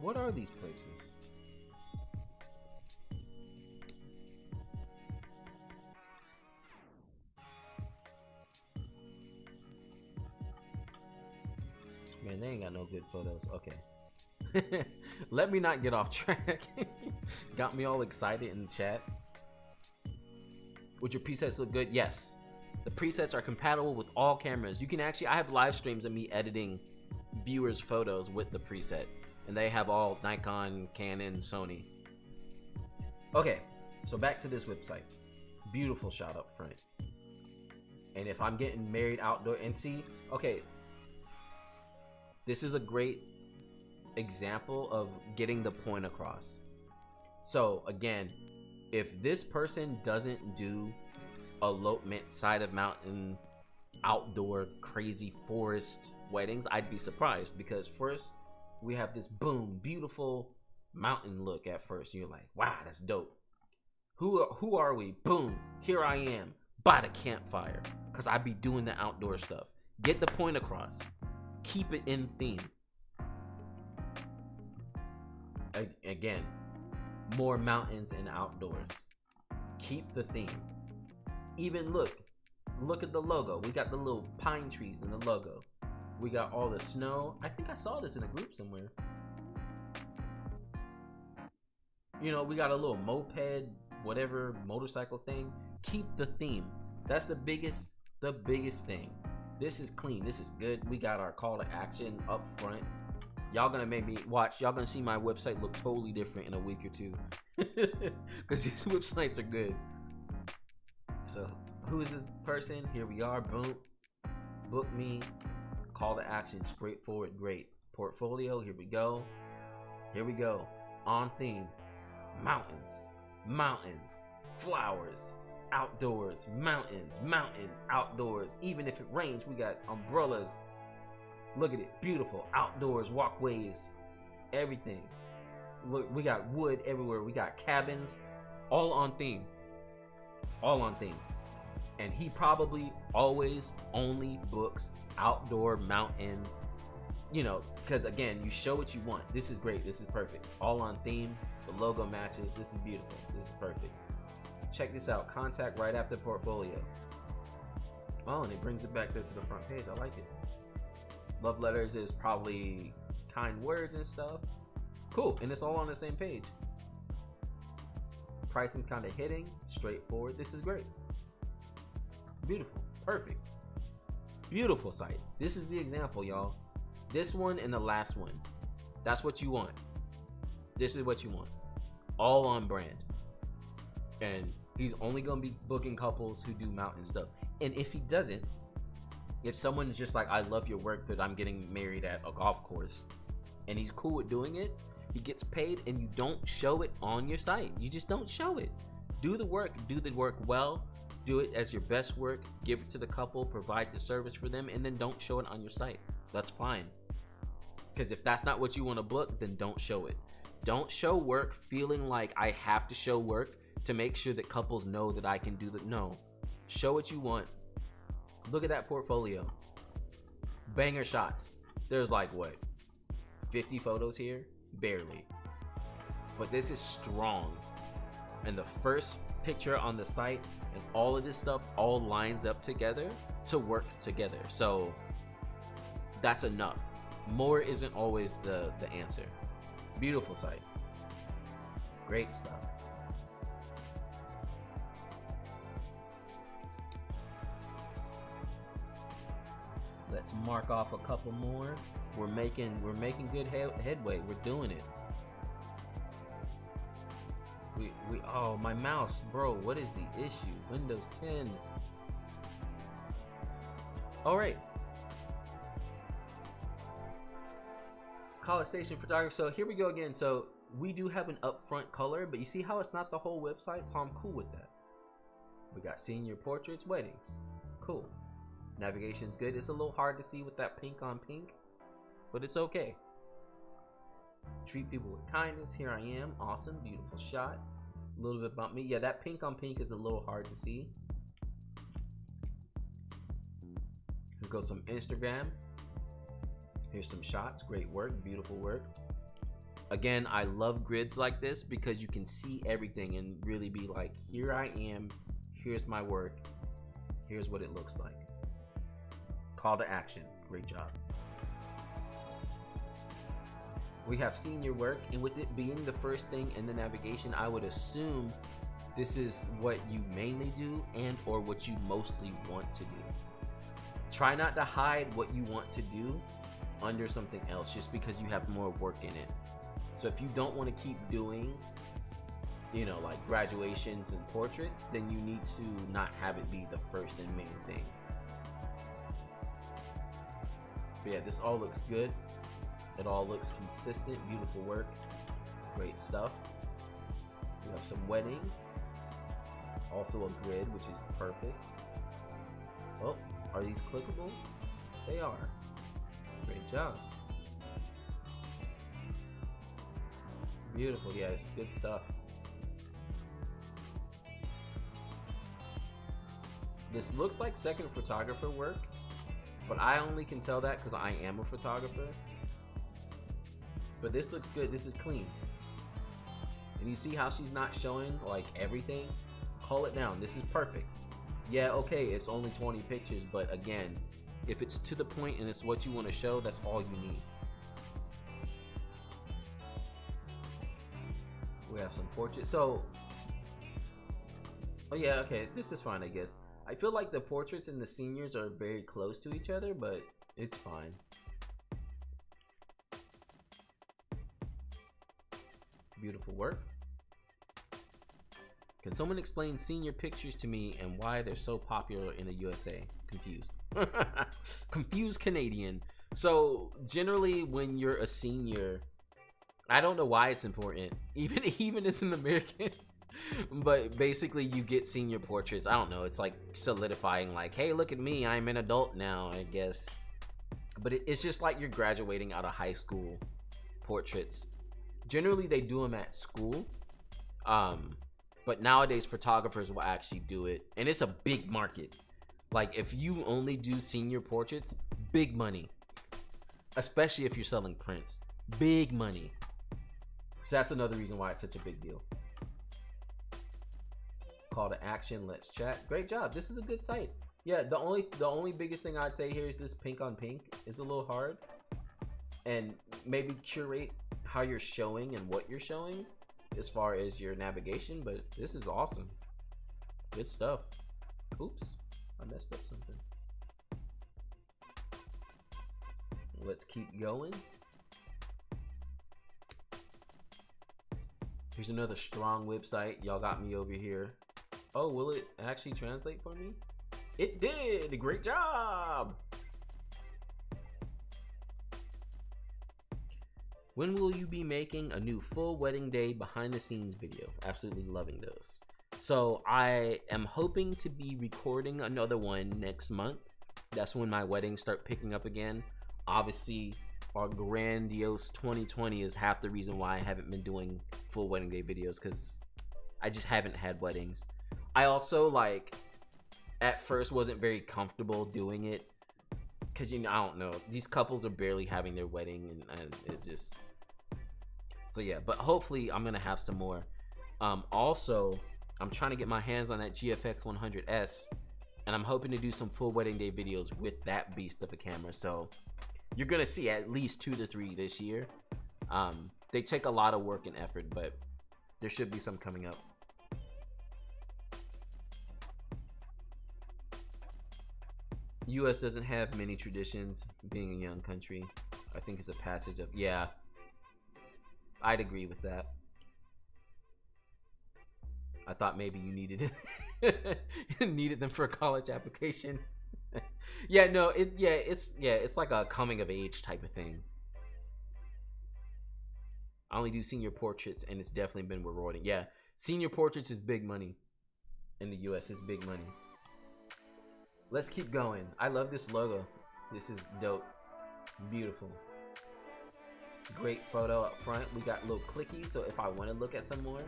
What are these places? Man, they ain't got no good photos. Okay. Let me not get off track. Got me all excited in the chat. Would your presets look good? Yes. The presets are compatible with all cameras. You can actually, I have live streams of me editing viewers' photos with the preset. And they have all Nikon, Canon, Sony. Okay, so back to this website. Beautiful shot up front. And if I'm getting married outdoor, and see, okay, this is a great example of getting the point across. So again, if this person doesn't do elopement, side of mountain, outdoor, crazy forest weddings, I'd be surprised, because first we have this boom, beautiful mountain look at first. You're like, wow, that's dope. Who are we? Boom, here I am by the campfire, because I be doing the outdoor stuff. Get the point across. Keep it in theme. Again, more mountains and outdoors. Keep the theme. Even look at the logo. We got the little pine trees in the logo. We got all the snow. I think I saw this in a group somewhere. You know, we got a little moped, whatever, motorcycle thing. Keep the theme. That's the biggest thing. This is clean. This is good. We got our call to action up front. Y'all gonna make me watch. Y'all gonna see my website look totally different in a week or two. Because these websites are good. So, who is this person? Here we are. Boom. Book me. Call to action. Straightforward. Great. Portfolio. Here we go. Here we go. On theme. Mountains. Mountains. Flowers. Outdoors. Mountains. Mountains. Outdoors. Even if it rains, we got umbrellas. Look at it. Beautiful. Outdoors. Walkways. Everything. Look, we got wood everywhere. We got cabins. All on theme. All on theme. And he probably always only books outdoor mountain, you know, because again, you show what you want. This is great. This is perfect. All on theme. The logo matches. This is beautiful. This is perfect. Check this out. Contact right after portfolio. Oh, and it brings it back there to the front page. I like it. Love letters is probably kind words and stuff. Cool. And it's all on the same page. Pricing kind of hitting. Straightforward. This is great. Beautiful. Perfect. Beautiful site. This is the example, y'all. This one and the last one. That's what you want. This is what you want. All on brand. And he's only going to be booking couples who do mountain stuff. And if he doesn't, if someone's just like, I love your work, but I'm getting married at a golf course, and he's cool with doing it, he gets paid, and you don't show it on your site. You just don't show it. Do the work well. Do it as your best work. Give it to the couple. Provide the service for them, and then don't show it on your site. That's fine. Because if that's not what you want to book, then don't show it. Don't show work feeling like I have to show work to make sure that couples know that I can do that. No. Show what you want. Look at that portfolio. Banger shots. There's like what? 50 photos here? Barely. But this is strong. And the first picture on the site and all of this stuff all lines up together to work together. So that's enough. More isn't always the answer. Beautiful site. Great stuff. Let's mark off a couple more. We're making good headway. We're doing it. We oh, my mouse, bro, what is the issue? Windows 10. All right. College Station photography. So here we go again. So we do have an upfront color, but you see how it's not the whole website, so I'm cool with that. We got senior portraits, weddings. Cool. Navigation's good. It's a little hard to see with that pink on pink, but it's okay. Treat people with kindness. Here I am. Awesome. Beautiful shot. A little bit about me. Yeah, that pink on pink is a little hard to see. Here goes some Instagram. Here's some shots. Great work. Beautiful work. Again, I love grids like this because you can see everything and really be like, here I am. Here's my work. Here's what it looks like. Call to action. Great job. We have senior work, and with it being the first thing in the navigation, I would assume this is what you mainly do and or what you mostly want to do. Try not to hide what you want to do under something else just because you have more work in it. So if you don't want to keep doing, you know, like graduations and portraits, then you need to not have it be the first and main thing. But yeah, this all looks good. It all looks consistent. Beautiful work. Great stuff. We have some wedding. Also a grid, which is perfect. Oh, are these clickable? They are. Great job. Beautiful. Yeah, it's good stuff. This looks like second photographer work, but I only can tell that because I am a photographer. But this looks good. This is clean. And you see how she's not showing like everything? Call it down. This is perfect. Yeah, okay, it's only 20 pictures, but again, if it's to the point and it's what you want to show, that's all you need. We have some portraits. So, oh yeah, okay, this is fine, I guess. I feel like the portraits and the seniors are very close to each other, but it's fine. Beautiful work. Can someone explain senior pictures to me and why they're so popular in the USA? Confused. Confused Canadian. So generally when you're a senior, I don't know why it's important. Even as an American. But basically you get senior portraits. I don't know. It's like solidifying like, hey, look at me. I'm an adult now, I guess. But it's just like you're graduating out of high school portraits. Generally they do them at school. But But nowadays, photographers will actually do it, and it's a big market. Like, if you only do senior portraits, big money. Especially if you're selling prints. Big money. So that's another reason why it's such a big deal. Call to action, let's chat. Great job. This is a good site. Yeah, the only biggest thing I'd say here is this pink on pink. It's a little hard. And maybe curate how you're showing and what you're showing as far as your navigation, but this is awesome. Good stuff. Oops, I messed up something. Let's keep going. Here's another strong website. Y'all got me over here. Oh, will it actually translate for me? It did. Great job. When will you be making a new full wedding day behind the scenes video? Absolutely loving those. So I am hoping to be recording another one next month. That's when my weddings start picking up again. Obviously, our grandiose 2020 is half the reason why I haven't been doing full wedding day videos, because I just haven't had weddings. I also, like, at first wasn't very comfortable doing it because, you know, I don't know, these couples are barely having their wedding, and it just, so yeah. But hopefully I'm gonna have some more. Also, I'm trying to get my hands on that GFX 100S, and I'm hoping to do some full wedding day videos with that beast of a camera. So you're gonna see at least 2 to 3 this year. They take a lot of work and effort, but there should be some coming up. US doesn't have many traditions, being a young country. I think it's a passage of, yeah, I'd agree with that. I thought maybe you needed it. Needed them for a college application. Yeah, no, it's like a coming of age type of thing. I only do senior portraits, and it's definitely been rewarding. Yeah, senior portraits is big money in the US. It's big money. Let's keep going. I love this logo. This is dope. Beautiful. Great photo up front. We got little clickies, so if I want to look at some more,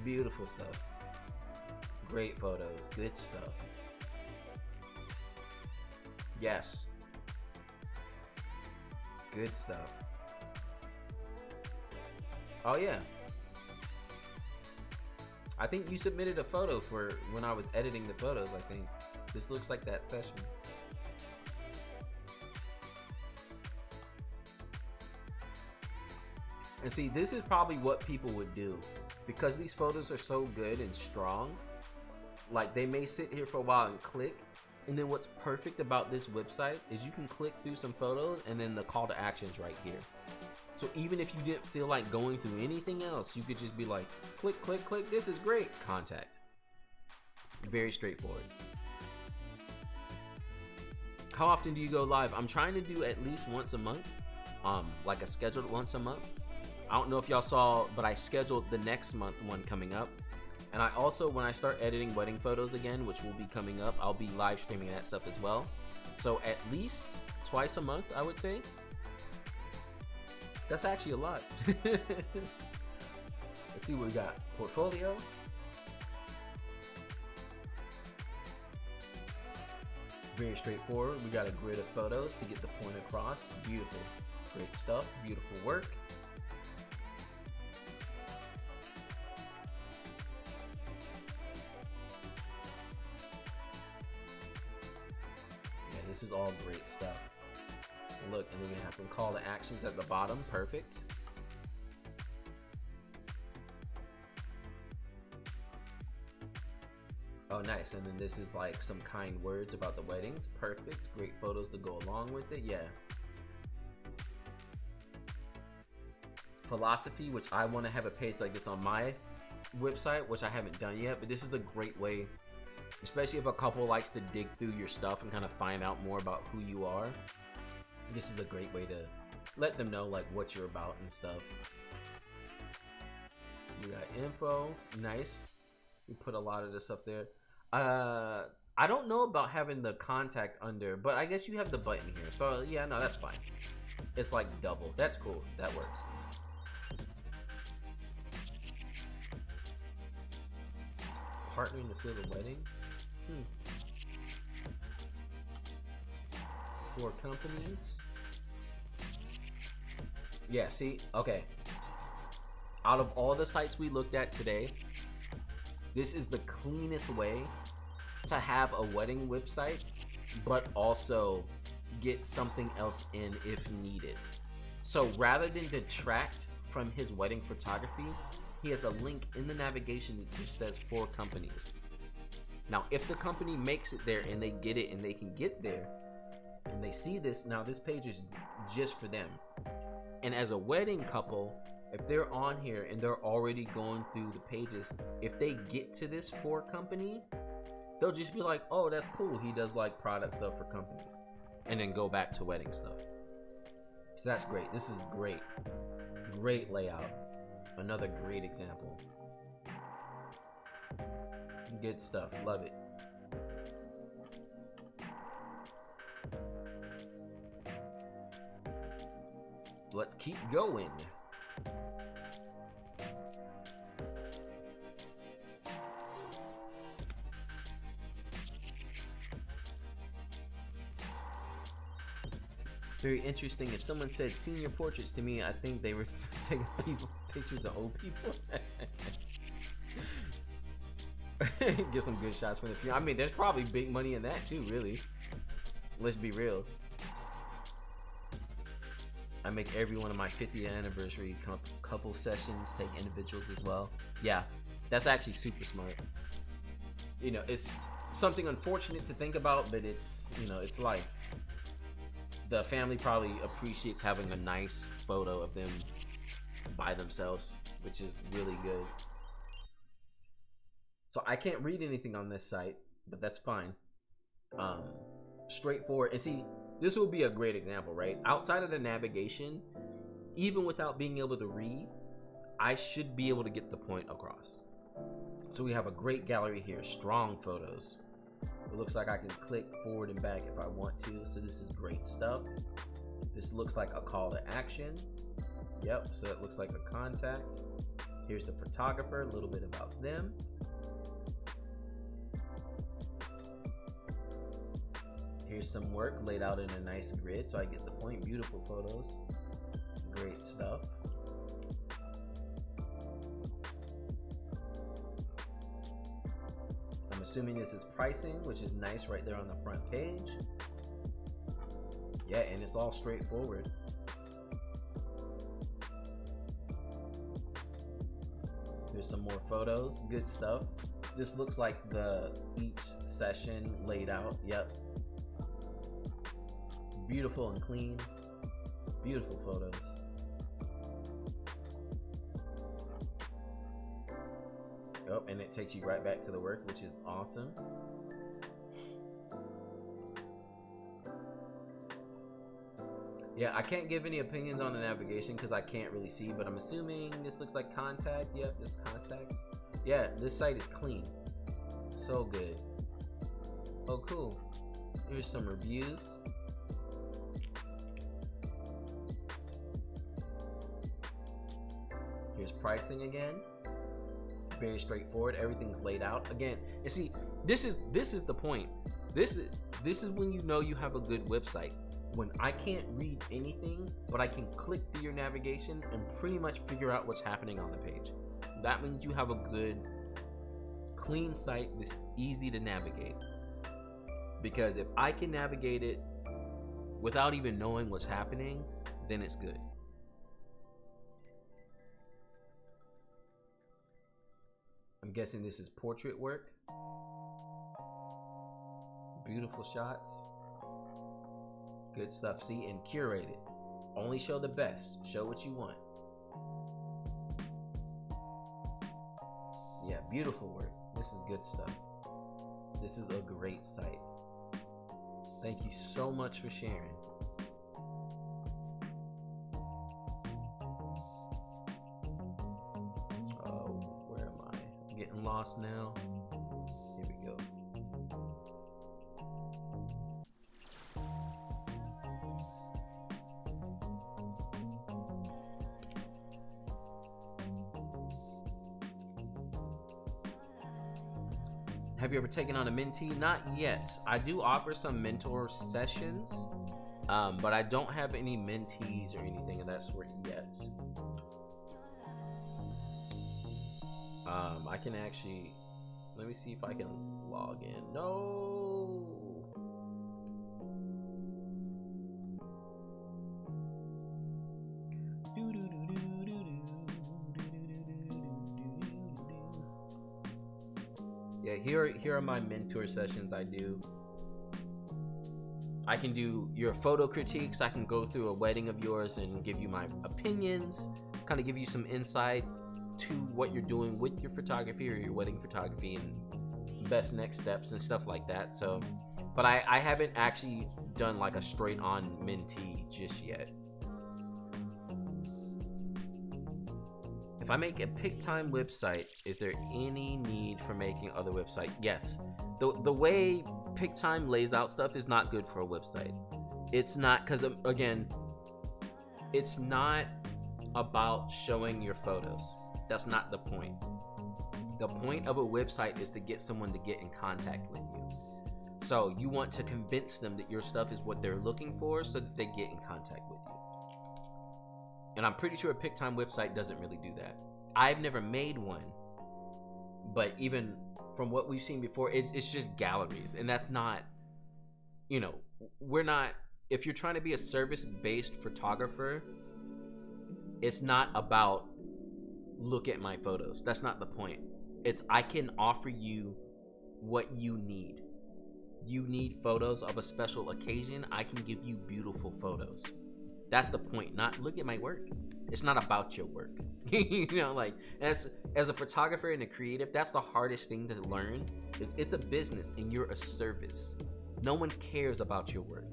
beautiful stuff. Great photos. Good stuff. Yes. Good stuff. Oh yeah. I think you submitted a photo for when I was editing the photos, I think. This looks like that session. And see, this is probably what people would do. Because these photos are so good and strong, like, they may sit here for a while and click. And then what's perfect about this website is you can click through some photos, and then the call to action's right here. So even if you didn't feel like going through anything else, you could just be like, click, click, click, this is great. Contact. Very straightforward. How often do you go live? I'm trying to do at least once a month, like a scheduled once a month. I don't know if y'all saw, but I scheduled the next month one coming up. And I also, when I start editing wedding photos again, which will be coming up, I'll be live streaming that stuff as well. So at least twice a month, I would say. That's actually a lot. Let's see what we got. Portfolio. Very straightforward. We got a grid of photos to get the point across. Beautiful. Great stuff. Beautiful work. Yeah, this is all great stuff. Look, and then we have some call to actions at the bottom. Perfect. Oh, nice. And then this is like some kind words about the weddings. Perfect. Great photos to go along with it. Yeah. Philosophy, which I want to have a page like this on my website, which I haven't done yet, but this is a great way, especially if a couple likes to dig through your stuff and kind of find out more about who you are. This is a great way to let them know like what you're about and stuff. We got info. Nice. We put a lot of this up there. I don't know about having the contact under, but I guess you have the button here. So yeah, no, that's fine. It's like double. That's cool. That works. partnering to fill the wedding. For companies. Yeah, see, okay. Out of all the sites we looked at today, this is the cleanest way to have a wedding website, but also get something else in if needed. So rather than detract from his wedding photography, he has a link in the navigation that just says for companies. Now, if the company makes it there and they get it and they can get there and they see this, now this page is just for them. And as a wedding couple, if they're on here and they're already going through the pages, if they get to this for company, they'll just be like, oh, that's cool. He does like product stuff for companies. And then go back to wedding stuff. So that's great. This is great. Great layout. Another great example. Good stuff. Love it. Let's keep going. Very interesting. If someone said senior portraits to me, I think they were taking pictures of old people. Get some good shots from the funeral. I mean, there's probably big money in that too, really. Let's be real. I make every one of my 50th anniversary couple sessions take individuals as well. Yeah, that's actually super smart. You know, it's something unfortunate to think about, but it's, you know, it's life. The family probably appreciates having a nice photo of them by themselves, which is really good. So I can't read anything on this site, but that's fine. Straightforward. And see, this will be a great example, right? Outside of the navigation, even without being able to read, I should be able to get the point across. So we have a great gallery here, strong photos. It looks like I can click forward and back if I want to. So this is great stuff. This looks like a call to action. Yep, so it looks like a contact. Here's the photographer, a little bit about them. Here's some work laid out in a nice grid, so I get the point. Beautiful photos. Great stuff. I'm assuming this is pricing, which is nice right there on the front page. Yeah, and it's all straightforward. There's some more photos. Good stuff. This looks like each session laid out. Yep. Beautiful and clean. Beautiful photos. Oh, and it takes you right back to the work, which is awesome. Yeah, I can't give any opinions on the navigation because I can't really see, but I'm assuming this looks like contact. Yep, this contacts. Yeah, this site is clean. So good. Oh, cool. Here's some reviews. Here's pricing again. Very straightforward. Everything's laid out again. And see, this is the point. This is when you know you have a good website. When I can't read anything, but I can click through your navigation and pretty much figure out what's happening on the page. That means you have a good, clean site that's easy to navigate. Because if I can navigate it without even knowing what's happening, then it's good. I'm guessing this is portrait work. Beautiful shots. Good stuff. See, and curated. Only show the best. Show what you want. Yeah, beautiful work. This is good stuff. This is a great site. Thank you so much for sharing. Where am I? I'm getting lost now. Here we go. Have you ever taken on a mentee? Not yet. I do offer some mentor sessions, but I don't have any mentees or anything of that sort yet. I can actually, let me see if I can log in. No. Yeah, here are my mentor sessions I do. I can do your photo critiques. I can go through a wedding of yours and give you my opinions, kind of give you some insight to what you're doing with your photography or your wedding photography and best next steps and stuff like that. So, but I haven't actually done like a straight on mentee just yet. If I make a pick time website, is there any need for making other website? Yes. The way pick time lays out stuff is not good for a website. It's not, because again, it's not about showing your photos. That's not the point. The point of a website is to get someone to get in contact with you. So you want to convince them that your stuff is what they're looking for so that they get in contact with you. And I'm pretty sure a pick time website doesn't really do that. I've never made one, but even from what we've seen before, it's just galleries, and that's not, you know, we're not, if you're trying to be a service-based photographer, it's not about look at my photos. That's not the point. It's I can offer you what you need. You need photos of a special occasion. I can give you beautiful photos. That's the point. Not look at my work. It's not about your work. You know, like as a photographer and a creative, that's the hardest thing to learn. Is it's a business and you're a service. No one cares about your work.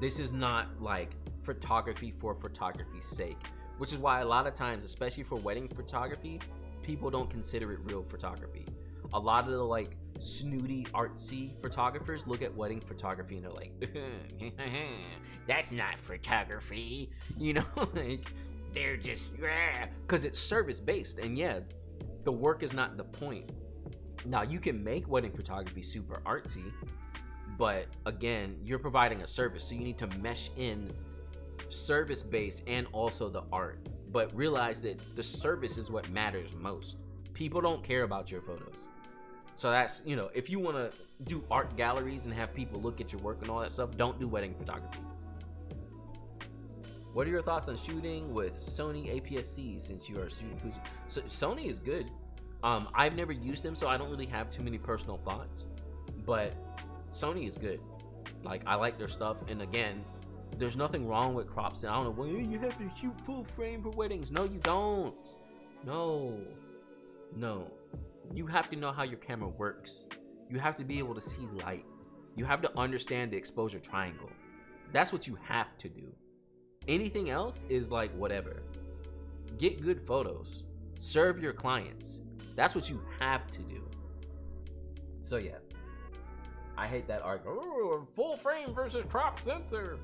This is not like photography for photography's sake, which is why a lot of times, especially for wedding photography, people don't consider it real photography. A lot of the like snooty artsy photographers look at wedding photography and they're like, that's not photography, you know. Like they're just, because it's service based, and yeah, the work is not the point. Now you can make wedding photography super artsy, but again, you're providing a service, so you need to mesh in service based and also the art, but realize that the service is what matters most. People don't care about your photos. So that's, you know, if you want to do art galleries and have people look at your work and all that stuff, don't do wedding photography. What are your thoughts on shooting with Sony APS-C since you are shooting Fuji? So Sony is good. I've never used them, so I don't really have too many personal thoughts, but Sony is good. Like, I like their stuff, and again, there's nothing wrong with crops. And I don't know, well, you have to shoot full frame for weddings. No, you don't. No. You have to know how your camera works. You have to be able to see light. You have to understand the exposure triangle. That's what you have to do. Anything else is like whatever. Get good photos. Serve your clients. That's what you have to do. So yeah, I hate that argument. Oh, full frame versus crop sensor.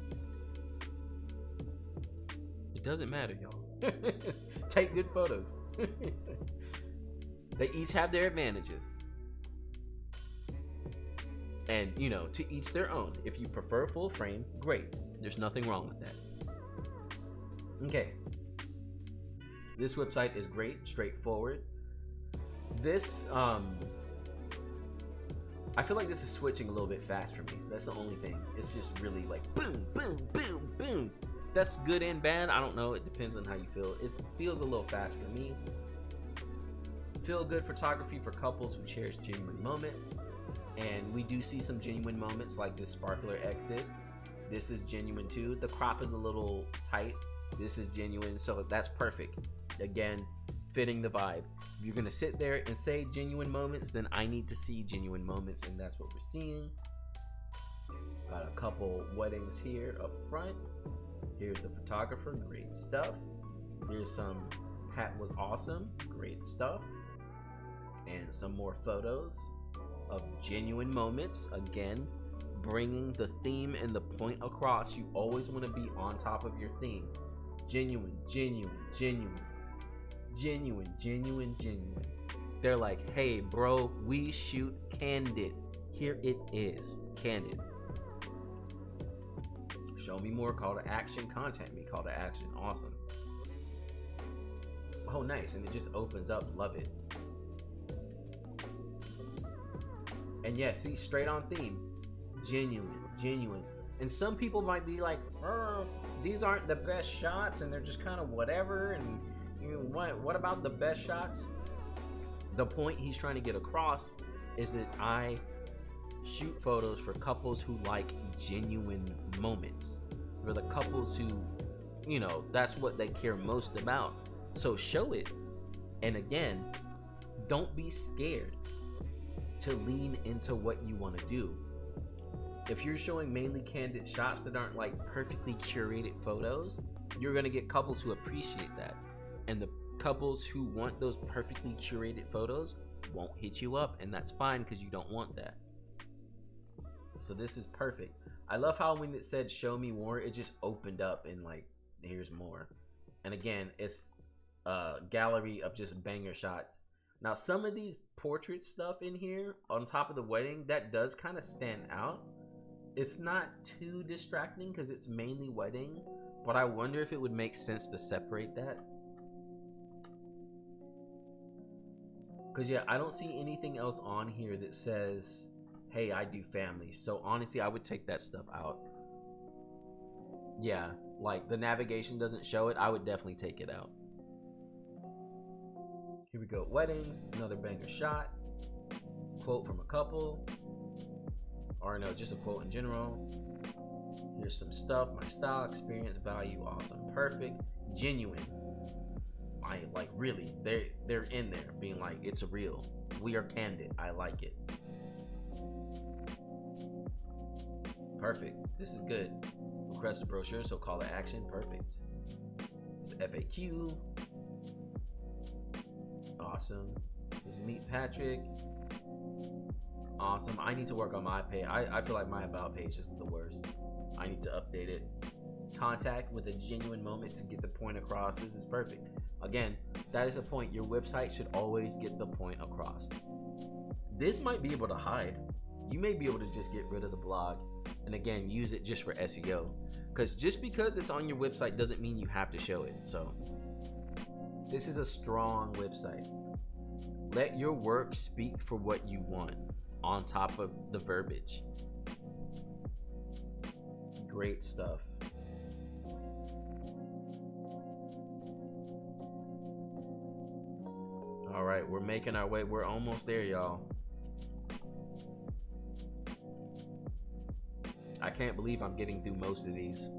It doesn't matter, y'all. Take good photos. They each have their advantages. And, you know, to each their own. If you prefer full frame, great. There's nothing wrong with that. Okay. This website is great, straightforward. This, I feel like this is switching a little bit fast for me. That's the only thing. It's just really like boom, boom, boom, boom. That's good and bad. I don't know. It depends on how you feel. It feels a little fast for me. Feel good photography for couples who cherish genuine moments. And we do see some genuine moments like this sparkler exit. This is genuine too. The crop is a little tight. This is genuine, so that's perfect. Again, fitting the vibe. If you're gonna sit there and say genuine moments, then I need to see genuine moments, and that's what we're seeing. Got a couple weddings here up front. Here's the photographer, great stuff. Here's some hat was awesome, great stuff. And some more photos of genuine moments. Again, bringing the theme and the point across. You always want to be on top of your theme. Genuine, genuine, genuine, genuine, genuine, genuine. They're like, hey bro, we shoot candid. Here it is, candid. Show me more, call to action, contact me, call to action. Awesome. Oh nice, and it just opens up. Love it. And yeah, see, straight on theme. Genuine. And some people might be like, these aren't the best shots and they're just kind of whatever, and you know, what about the best shots? The point he's trying to get across is that I shoot photos for couples who like genuine moments, for the couples who, you know, that's what they care most about. So show it. And again, don't be scared to lean into what you want to do. If you're showing mainly candid shots that aren't like perfectly curated photos, you're going to get couples who appreciate that. And the couples who want those perfectly curated photos won't hit you up, and that's fine because you don't want that. So this is perfect. I love how when it said show me more, it just opened up and like, here's more. And again, it's a gallery of just banger shots. Now some of these portrait stuff in here on top of the wedding, that does kind of stand out. It's not too distracting because it's mainly wedding, but I wonder if it would make sense to separate that. Because yeah, I don't see anything else on here that says, hey, I do family. So honestly, I would take that stuff out. Yeah, like the navigation doesn't show it, I would definitely take it out. Here we go, weddings, another banger shot. Quote from a couple. Or no, just a quote in general. Here's some stuff, my style, experience, value, awesome, perfect, genuine. I like really, they're in there being like, it's real. We are candid. I like it. Perfect. This is good. Request a brochure, so call to action. Perfect. It's FAQ. Awesome. Here's Meet Patrick. Awesome. I need to work on my page. I feel like my about page is the worst. I need to update it. Contact with a genuine moment to get the point across. This is perfect. Again, that is the point. Your website should always get the point across. This might be able to hide. You may be able to just get rid of the blog and again use it just for SEO, because just because it's on your website doesn't mean you have to show it. So this is a strong website. Let your work speak for what you want on top of the verbiage. Great stuff. All right, we're making our way. We're almost there, y'all. I can't believe I'm getting through most of these.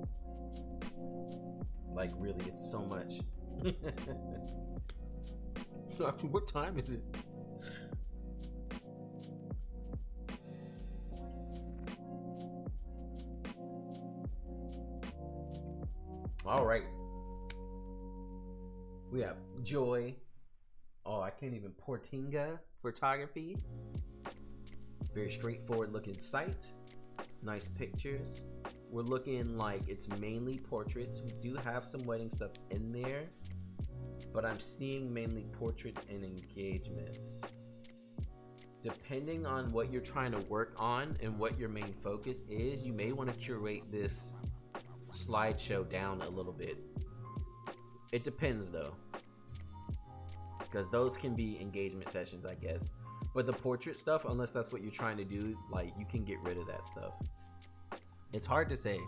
Like really, it's so much. What time is it? All right. We have Joy. Oh, I can't even. Portinga Photography. Very straightforward looking site. Nice pictures. We're looking like it's mainly portraits. We do have some wedding stuff in there, but I'm seeing mainly portraits and engagements. Depending on what you're trying to work on and what your main focus is, you may want to curate this slideshow down a little bit. It depends though, because those can be engagement sessions, I guess. But the portrait stuff, unless that's what you're trying to do, like you can get rid of that stuff. It's hard to say.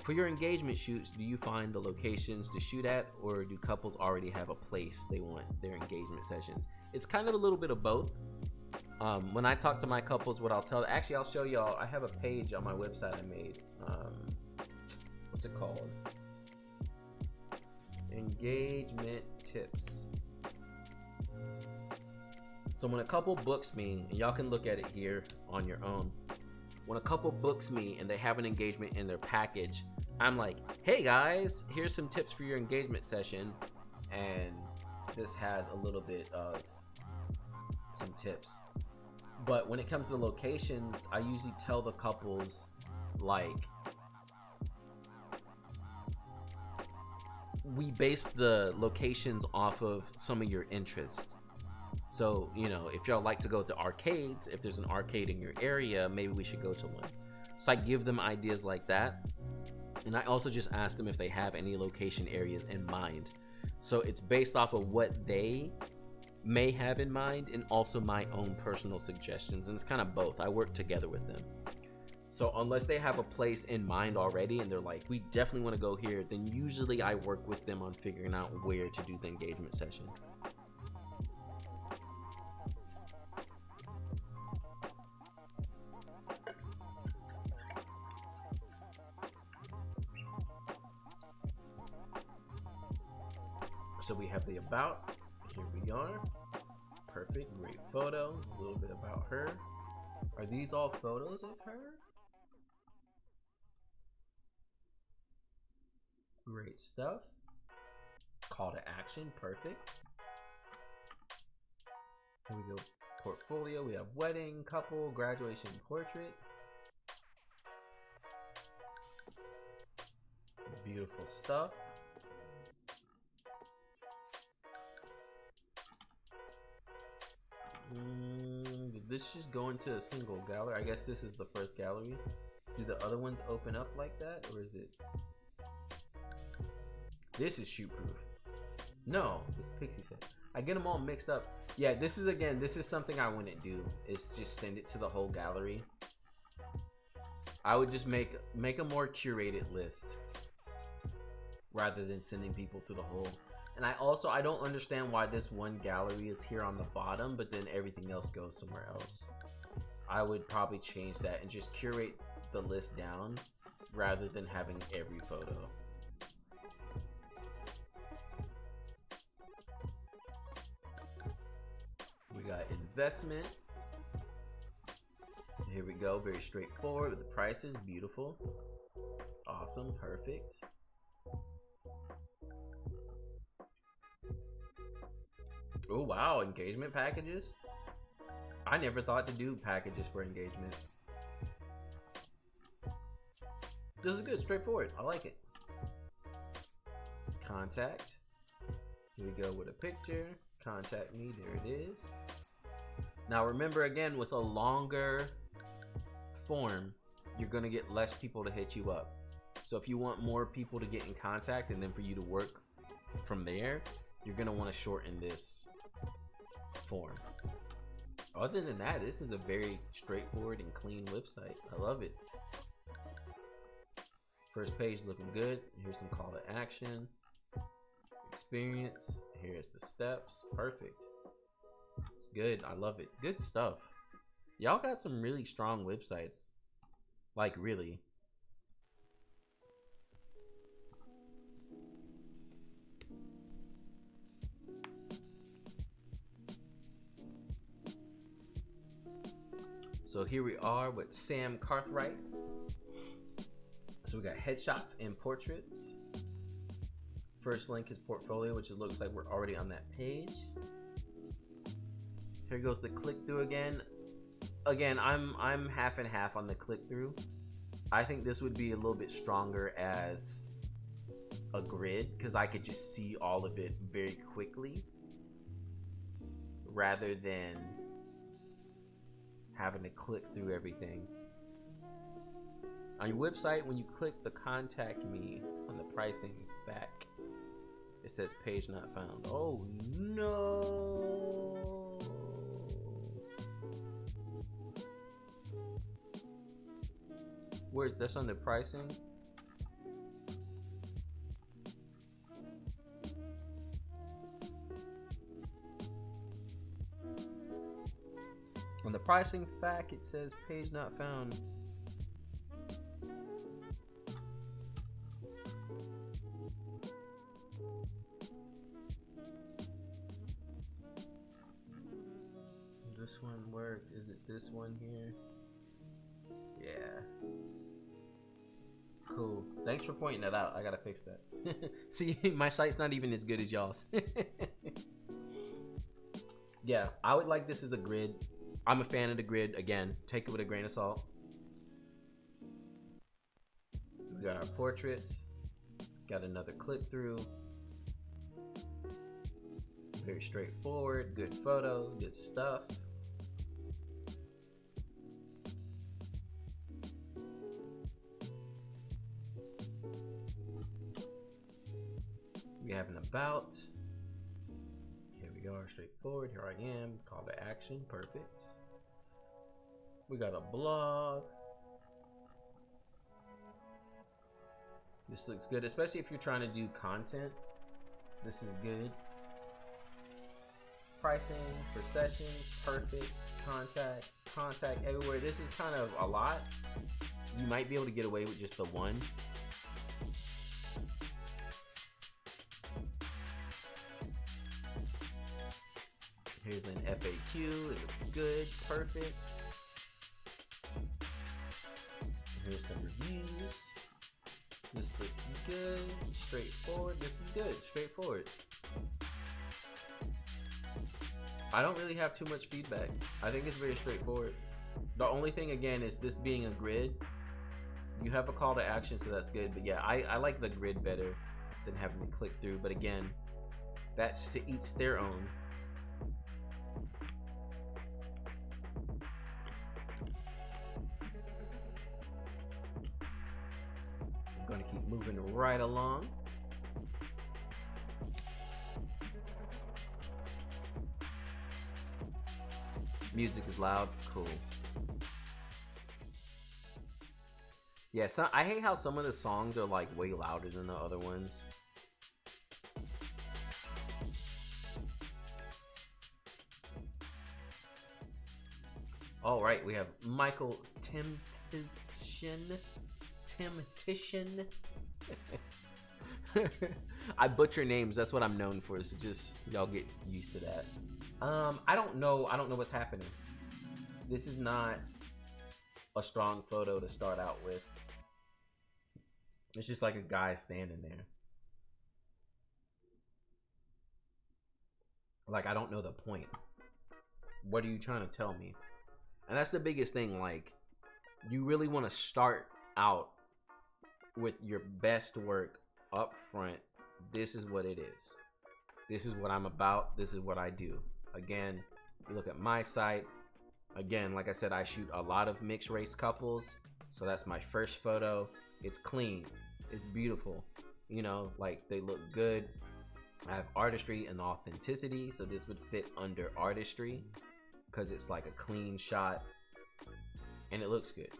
For your engagement shoots, do you find the locations to shoot at, or do couples already have a place they want their engagement sessions? It's kind of a little bit of both. When I talk to my couples, what I'll tell, actually I'll show y'all, I have a page on my website I made. What's it called? Engagement tips. So when a couple books me, and y'all can look at it here on your own. When a couple books me and they have an engagement in their package, I'm like, hey guys, here's some tips for your engagement session. And this has a little bit of some tips. But when it comes to the locations, I usually tell the couples, like, we base the locations off of some of your interests. So, you know, if y'all like to go to arcades, if there's an arcade in your area, maybe we should go to one. So I give them ideas like that. And I also just ask them if they have any location areas in mind. So it's based off of what they may have in mind and also my own personal suggestions. And it's kind of both. I work together with them. So unless they have a place in mind already and they're like, we definitely want to go here, then usually I work with them on figuring out where to do the engagement session. So we have the about. Here we are. Perfect. Great photo. A little bit about her. Are these all photos of her? Great stuff. Call to action. Perfect. Here we go. Portfolio. We have wedding, couple, graduation, portrait. Beautiful stuff. Did this just go into a single gallery? I guess this is the first gallery. Do the other ones open up like that, or is it? This is shoot proof. No, it's pixie set. I get them all mixed up. Yeah, this is something I wouldn't do. Is just send it to the whole gallery. I would just make a more curated list rather than sending people to the whole. And I don't understand why this one gallery is here on the bottom, but then everything else goes somewhere else. I would probably change that and just curate the list down rather than having every photo. We got investment. Here we go, very straightforward with the prices, beautiful. Awesome, perfect. Oh wow, engagement packages. I never thought to do packages for engagements. This is good, straightforward. I like it. Contact. Here we go with a picture. Contact me, there it is. Now remember, again, with a longer form, you're gonna get less people to hit you up. So if you want more people to get in contact and then for you to work from there, you're gonna want to shorten this form. Other than that, this is a very straightforward and clean website. I love it. First page looking good. Here's some call to action. Experience. Here's the steps. Perfect. It's good. I love it. Good stuff. Y'all got some really strong websites. Like, really. So here we are with Sam Cartwright. So we got headshots and portraits. First link is portfolio, which it looks like we're already on that page. Here goes the click-through again. Again, I'm half and half on the click-through. I think this would be a little bit stronger as a grid because I could just see all of it very quickly rather than having to click through everything. On your website, when you click the contact me on the pricing back, it says page not found. Oh no. Where's that's on the pricing? On the pricing fact, it says page not found. This one worked. Is it this one here? Yeah. Cool. Thanks for pointing that out. I gotta fix that. See, my site's not even as good as y'all's. Yeah, I would like this as a grid. I'm a fan of the grid. Again, take it with a grain of salt. We got our portraits. Got another click through. Very straightforward, good photo, good stuff. We have an about. Here we are, straightforward. Here I am. Call to action, perfect. We got a blog. This looks good, especially if you're trying to do content. This is good. Pricing for sessions, perfect. Contact everywhere. This is kind of a lot. You might be able to get away with just the one. Here's an FAQ. It looks good, perfect. Here's some reviews. This looks good, straightforward. This is good, straightforward. I don't really have too much feedback. I think it's very straightforward. The only thing again is this being a grid. You have a call to action, so that's good. But yeah, I like the grid better than having to click through. But again, that's to each their own. I'm gonna keep moving right along. Music is loud, cool. Yeah, so I hate how some of the songs are like way louder than the other ones. All right, we have Michael Temptation. I butcher names. That's what I'm known for. So just y'all get used to that. I don't know what's happening. This is not a strong photo to start out with. It's just like a guy standing there. Like, I don't know the point. What are you trying to tell me? And that's the biggest thing. Like, you really want to start out with your best work up front. This is what it is. This is what I'm about. This is what I do. Again, you look at my site. Again, like I said, I shoot a lot of mixed race couples. So that's my first photo. It's clean. It's beautiful. You know, like they look good. I have artistry and authenticity. So this would fit under artistry because it's like a clean shot and it looks good.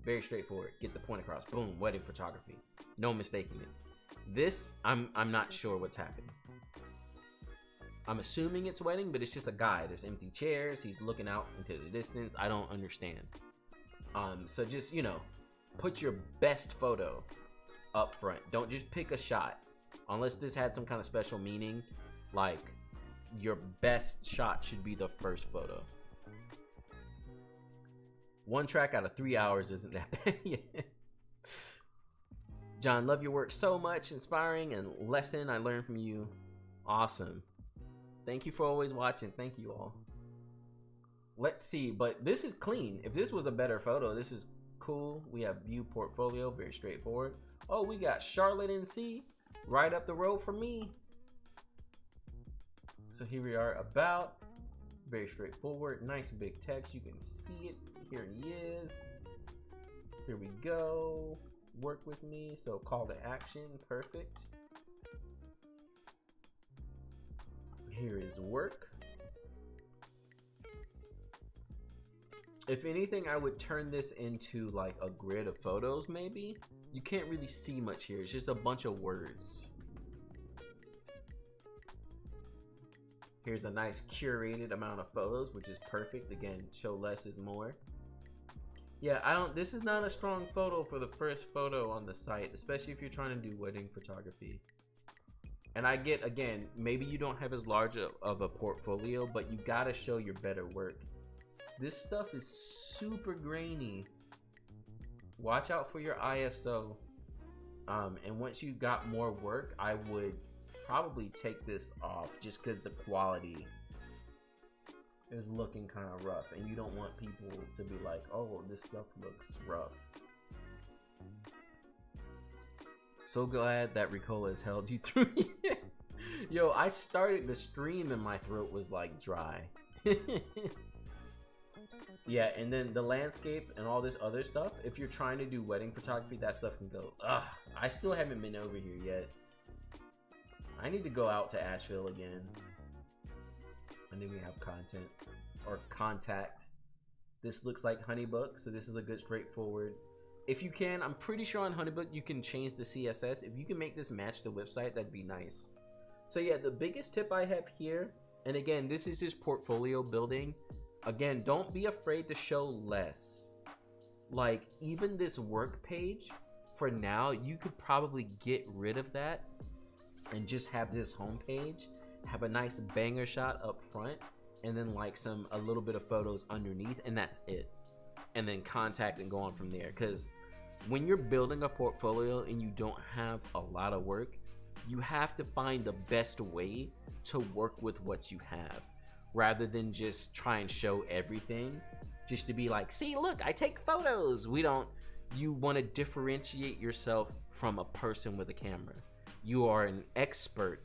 Very straightforward. Get the point across. Boom. Wedding photography. No mistaking it. This, I'm not sure what's happening. I'm assuming it's wedding, but it's just a guy. There's empty chairs. He's looking out into the distance. I don't understand. So just, you know, put your best photo up front. Don't just pick a shot. Unless this had some kind of special meaning, like your best shot should be the first photo. 1 track out of 3 hours isn't that bad. Yeah. John, love your work so much. Inspiring and lesson I learned from you. Awesome. Thank you for always watching. Thank you all. Let's see, but this is clean. If this was a better photo, this is cool. We have view portfolio, very straightforward. Oh, we got Charlotte NC right up the road from me. So here we are, about. Very straightforward. Nice big text. You can see it. Here he is. Here we go. Work with me. So call to action. Perfect. Here is work. If anything, I would turn this into like a grid of photos maybe. You can't really see much here. It's just a bunch of words. Here's a nice curated amount of photos, which is perfect. Again, show less is more. Yeah, this is not a strong photo for the first photo on the site, especially if you're trying to do wedding photography. And I get, again, maybe you don't have as large of a portfolio, but you gotta show your better work. This stuff is super grainy. Watch out for your ISO. And once you got more work, I would probably take this off just because the quality is looking kind of rough and you don't want people to be like, oh, this stuff looks rough. So glad that Ricola has held you through. Yo, I started the stream and my throat was like dry. Yeah, and then the landscape and all this other stuff, if you're trying to do wedding photography, that stuff can go. Ugh, I still haven't been over here yet. I need to go out to Asheville again. And then we have content or contact. This looks like Honeybook, so this is a good straightforward. If you can, I'm pretty sure on Honeybook you can change the CSS. If you can make this match the website, that'd be nice. So yeah, the biggest tip I have here, and again, this is just portfolio building. Again, don't be afraid to show less. Like, even this work page, for now, you could probably get rid of that and just have this home page, have a nice banger shot up front, and then like a little bit of photos underneath, and that's it. And then contact and go on from there. Because when you're building a portfolio and you don't have a lot of work, you have to find the best way to work with what you have, rather than just try and show everything just to be like, see, look, I take photos. You want to differentiate yourself from a person with a camera. You are an expert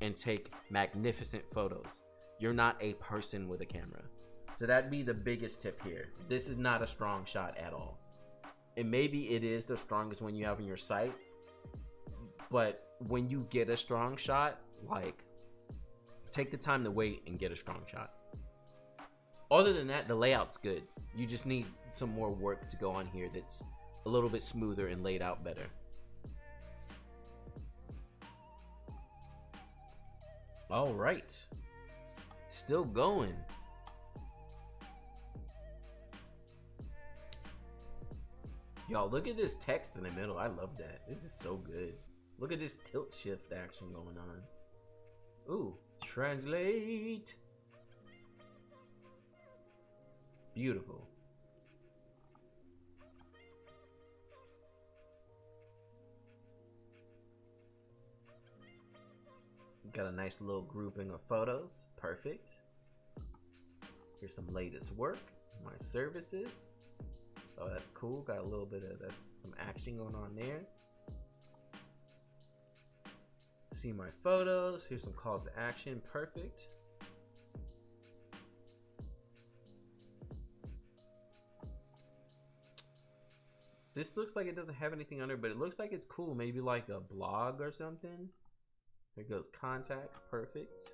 and take magnificent photos. You're not a person with a camera. So that'd be the biggest tip here. This is not a strong shot at all. And maybe it is the strongest one you have on your site, but when you get a strong shot, like, take the time to wait and get a strong shot. Other than that, the layout's good. You just need some more work to go on here that's a little bit smoother and laid out better. All right, still going. Y'all, look at this text in the middle. I love that. This is so good. Look at this tilt shift action going on. Ooh, translate. Beautiful. Got a nice little grouping of photos. Perfect. Here's some latest work. My services. Oh, that's cool. Got a little bit of some action going on there. See my photos. Here's some calls to action. Perfect. This looks like it doesn't have anything under, but it looks like it's cool. Maybe like a blog or something. There goes contact. Perfect.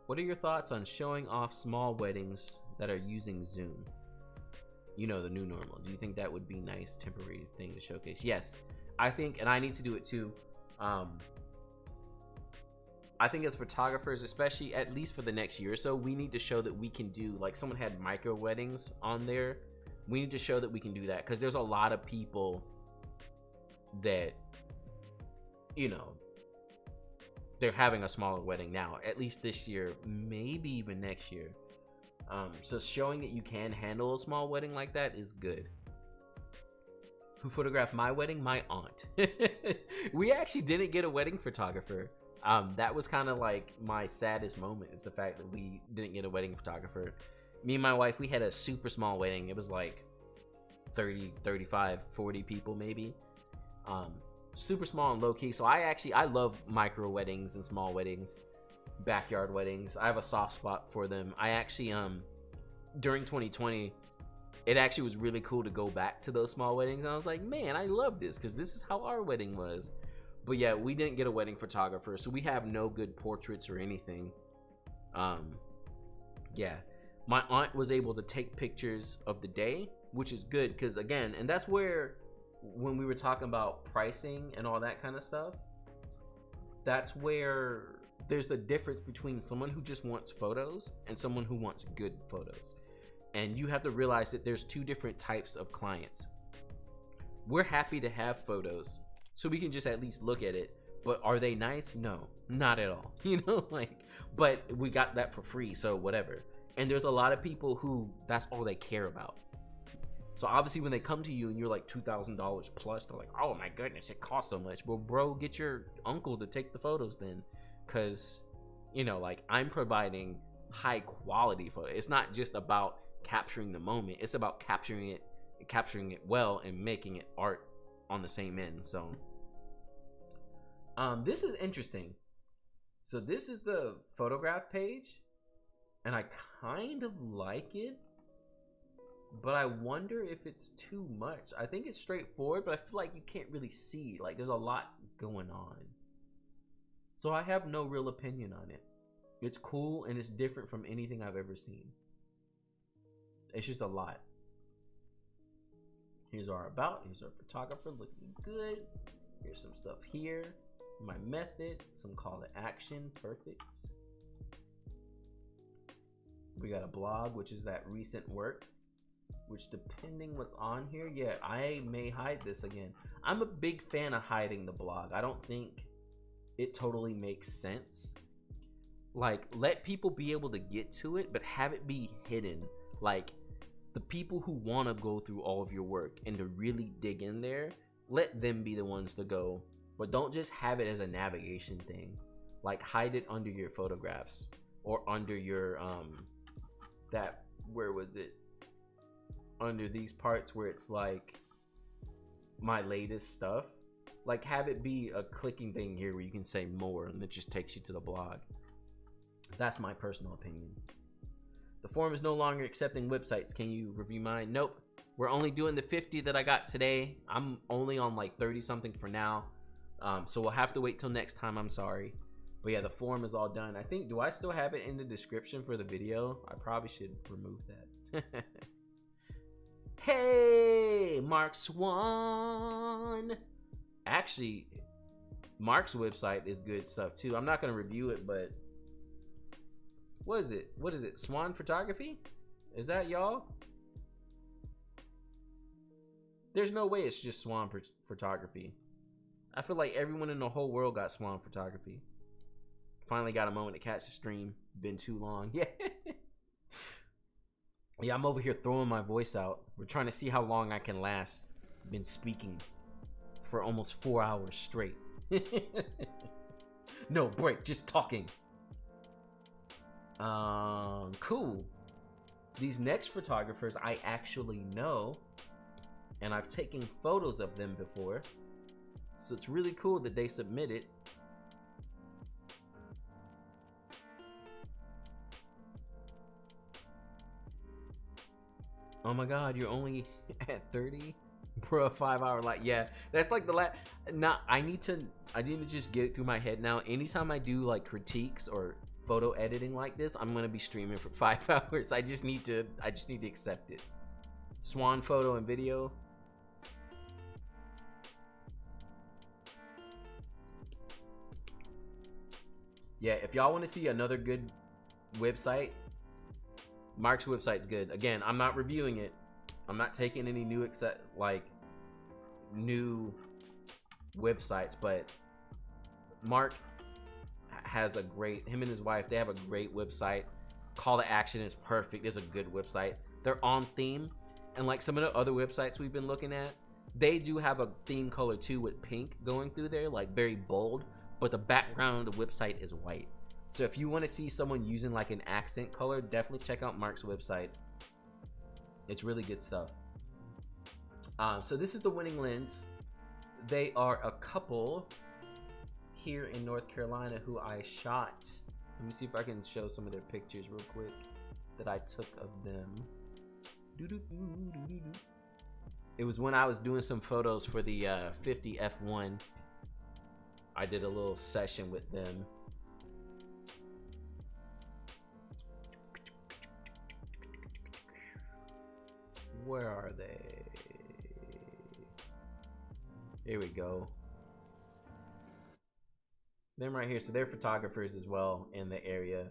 What are your thoughts on showing off small weddings that are using Zoom? You know, the new normal. Do you think that would be nice temporary thing to showcase? Yes, I think, and I need to do it too. I think as photographers, especially at least for the next year or so, we need to show that we can do, like someone had micro weddings on there. We need to show that we can do that, because there's a lot of people that, you know, they're having a smaller wedding now, at least this year, maybe even next year. So showing that you can handle a small wedding like that is good. Who photographed my wedding? My aunt. We actually didn't get a wedding photographer. That was kind of like my saddest moment, is the fact that we didn't get a wedding photographer. Me and my wife, we had a super small wedding. It was like 30, 35, 40 people maybe. Super small and low key. So I love micro weddings and small weddings, backyard weddings. I have a soft spot for them. I actually, during 2020, it actually was really cool to go back to those small weddings. And I was like, man, I love this, because this is how our wedding was. But yeah, we didn't get a wedding photographer, so we have no good portraits or anything. Yeah, my aunt was able to take pictures of the day, which is good, because again, and that's where, when we were talking about pricing and all that kind of stuff, that's where there's the difference between someone who just wants photos and someone who wants good photos. And you have to realize that there's two different types of clients. We're happy to have photos, so we can just at least look at it. But are they nice? No, not at all. You know, like, but we got that for free, so whatever. And there's a lot of people who that's all they care about. So obviously when they come to you and you're like $2,000 plus, they're like, oh my goodness, it costs so much. Well, bro, get your uncle to take the photos then. Because, you know, like, I'm providing high quality photos. It's not just about capturing the moment. It's about capturing it well and making it art. on the same end. So this is interesting. So this is the photograph page, and I kind of like it, but I wonder if it's too much. I think it's straightforward, but I feel like you can't really see. Like, there's a lot going on. So I have no real opinion on it. It's cool, and it's different from anything I've ever seen. It's just a lot. Here's our about. Here's our photographer looking good. Here's some stuff here. My method. Some call to action. Perfect. We got a blog, which is that recent work. Which, depending what's on here, yeah, I may hide this again. I'm a big fan of hiding the blog. I don't think it totally makes sense. Like, let people be able to get to it, but have it be hidden. Like, the people who want to go through all of your work and to really dig in there, let them be the ones to go. But don't just have it as a navigation thing. Like, hide it under your photographs or under your where was it? Under these parts where it's like my latest stuff. Like, have it be a clicking thing here where you can say more, and it just takes you to the blog. That's my personal opinion. The forum is no longer accepting websites. Can you review mine? Nope. We're only doing the 50 that I got today. I'm only on like 30 something for now. So we'll have to wait till next time. I'm sorry. But yeah, the forum is all done. I think, do I still have it in the description for the video? I probably should remove that. Hey, Mark Swan. Actually, Mark's website is good stuff too. I'm not going to review it, but what is it? What is it? Swan Photography? Is that y'all? There's no way it's just Swan Photography. I feel like everyone in the whole world got Swan Photography. Finally got a moment to catch the stream. Been too long. Yeah. Yeah, I'm over here throwing my voice out. We're trying to see how long I can last. Been speaking for almost 4 hours straight. No break, just talking. Cool. These next photographers I actually know, and I've taken photos of them before. So it's really cool that they submitted. Oh my god, you're only at 30? Bro, a 5 hour live. Yeah, that's like the last. I need to just get it through my head now. Anytime I do like critiques or photo editing like this, I'm gonna be streaming for 5 hours. I just need to accept it. Swan photo and video. Yeah, if y'all want to see another good website, Mark's website's good. Again, I'm not reviewing it. I'm not taking any new new websites, but Mark has a great, him and his wife, they have a great website. Call to action is perfect. It's a good website. They're on theme, and like some of the other websites we've been looking at, they do have a theme color too with pink going through there, like very bold, but the background of the website is white. So if you want to see someone using like an accent color, definitely check out Mark's website. It's really good stuff. So this is the winning lens. They are a couple here in North Carolina who I shot. Let me see if I can show some of their pictures real quick that I took of them. It was when I was doing some photos for the 50 F1. I did a little session with them. Where are they? Here we go. Them right here. So they're photographers as well in the area.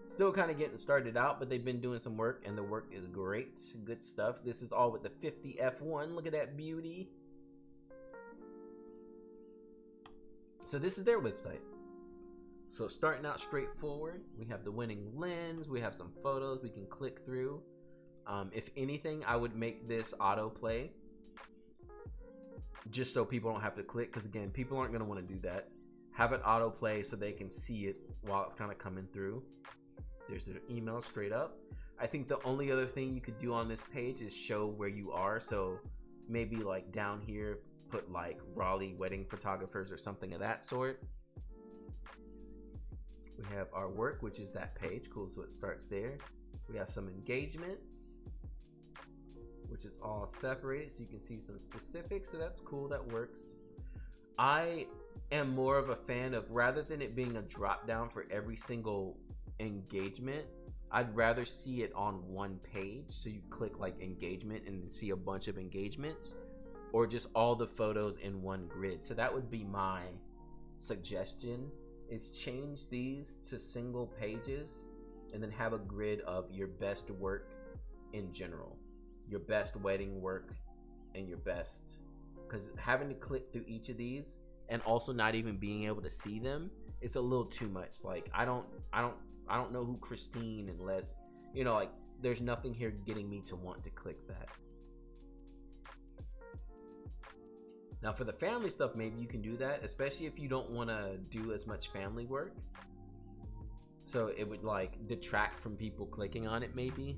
Still kind of getting started out, but they've been doing some work, and the work is great. Good stuff. This is all with the 50 F1. Look at that beauty. So this is their website. So starting out straightforward, we have the winning lens. We have some photos we can click through. If anything, I would make this autoplay just so people don't have to click, because again, people aren't going to want to do that. Have it autoplay so they can see it while it's kind of coming through. There's their email straight up. I think the only other thing you could do on this page is show where you are. So maybe like down here, put like Raleigh wedding photographers or something of that sort. We have our work, which is that page. Cool, so it starts there. We have some engagements, which is all separated, so you can see some specifics. So that's cool, that works. I am more of a fan of, rather than it being a drop down for every single engagement, I'd rather see it on one page. So you click like engagement and see a bunch of engagements, or just all the photos in one grid. So that would be my suggestion, is change these to single pages and then have a grid of your best work in general, your best wedding work, and your best, because having to click through each of these and also not even being able to see them, it's a little too much. Like I don't know who Christine, unless, you know, like there's nothing here getting me to want to click that. Now for the family stuff, maybe you can do that, especially if you don't want to do as much family work. So it would like detract from people clicking on it maybe.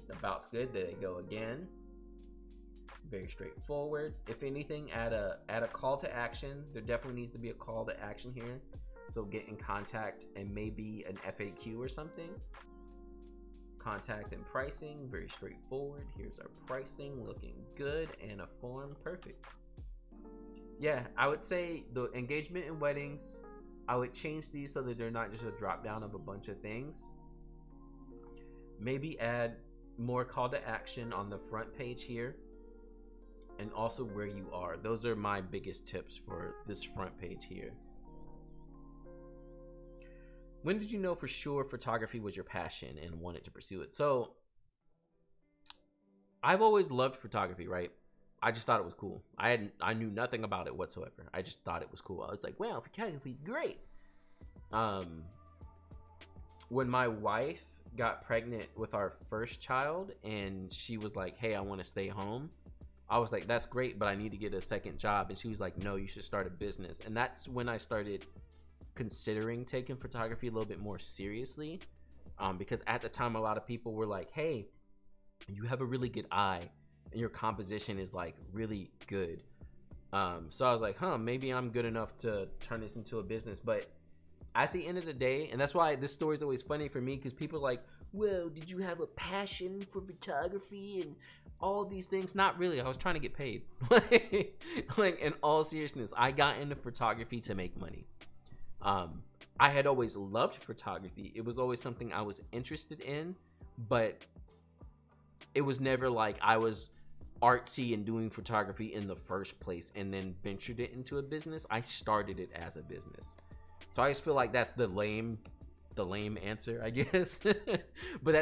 About's good, there they go again. Very straightforward. If anything, add a call to action. There definitely needs to be a call to action here. So get in contact and maybe an FAQ or something. Contact and pricing, very straightforward. Here's our pricing, looking good, and a form, perfect. Yeah, I would say the engagement and weddings, I would change these so that they're not just a drop down of a bunch of things. Maybe add more call to action on the front page here, and also where you are. Those are my biggest tips for this front page here. When did you know for sure photography was your passion and wanted to pursue it? So I've always loved photography, right? I just thought it was cool. I knew nothing about it whatsoever. I just thought it was cool. I was like, wow, photography is great. When my wife got pregnant with our first child and she was like, hey, I want to stay home, I was like, that's great, but I need to get a second job. And she was like, no, you should start a business. And that's when I started considering taking photography a little bit more seriously, because at the time a lot of people were like, hey, you have a really good eye and your composition is like really good. So I was like, maybe I'm good enough to turn this into a business. But at the end of the day, and that's why this story is always funny for me, because people are like, well, did you have a passion for photography and all these things? Not really. I was trying to get paid. Like in all seriousness, I got into photography to make money. I had always loved photography. It was always something I was interested in, but it was never like I was artsy and doing photography in the first place and then ventured it into a business. I started it as a business. So I just feel like that's the lame answer, I guess. But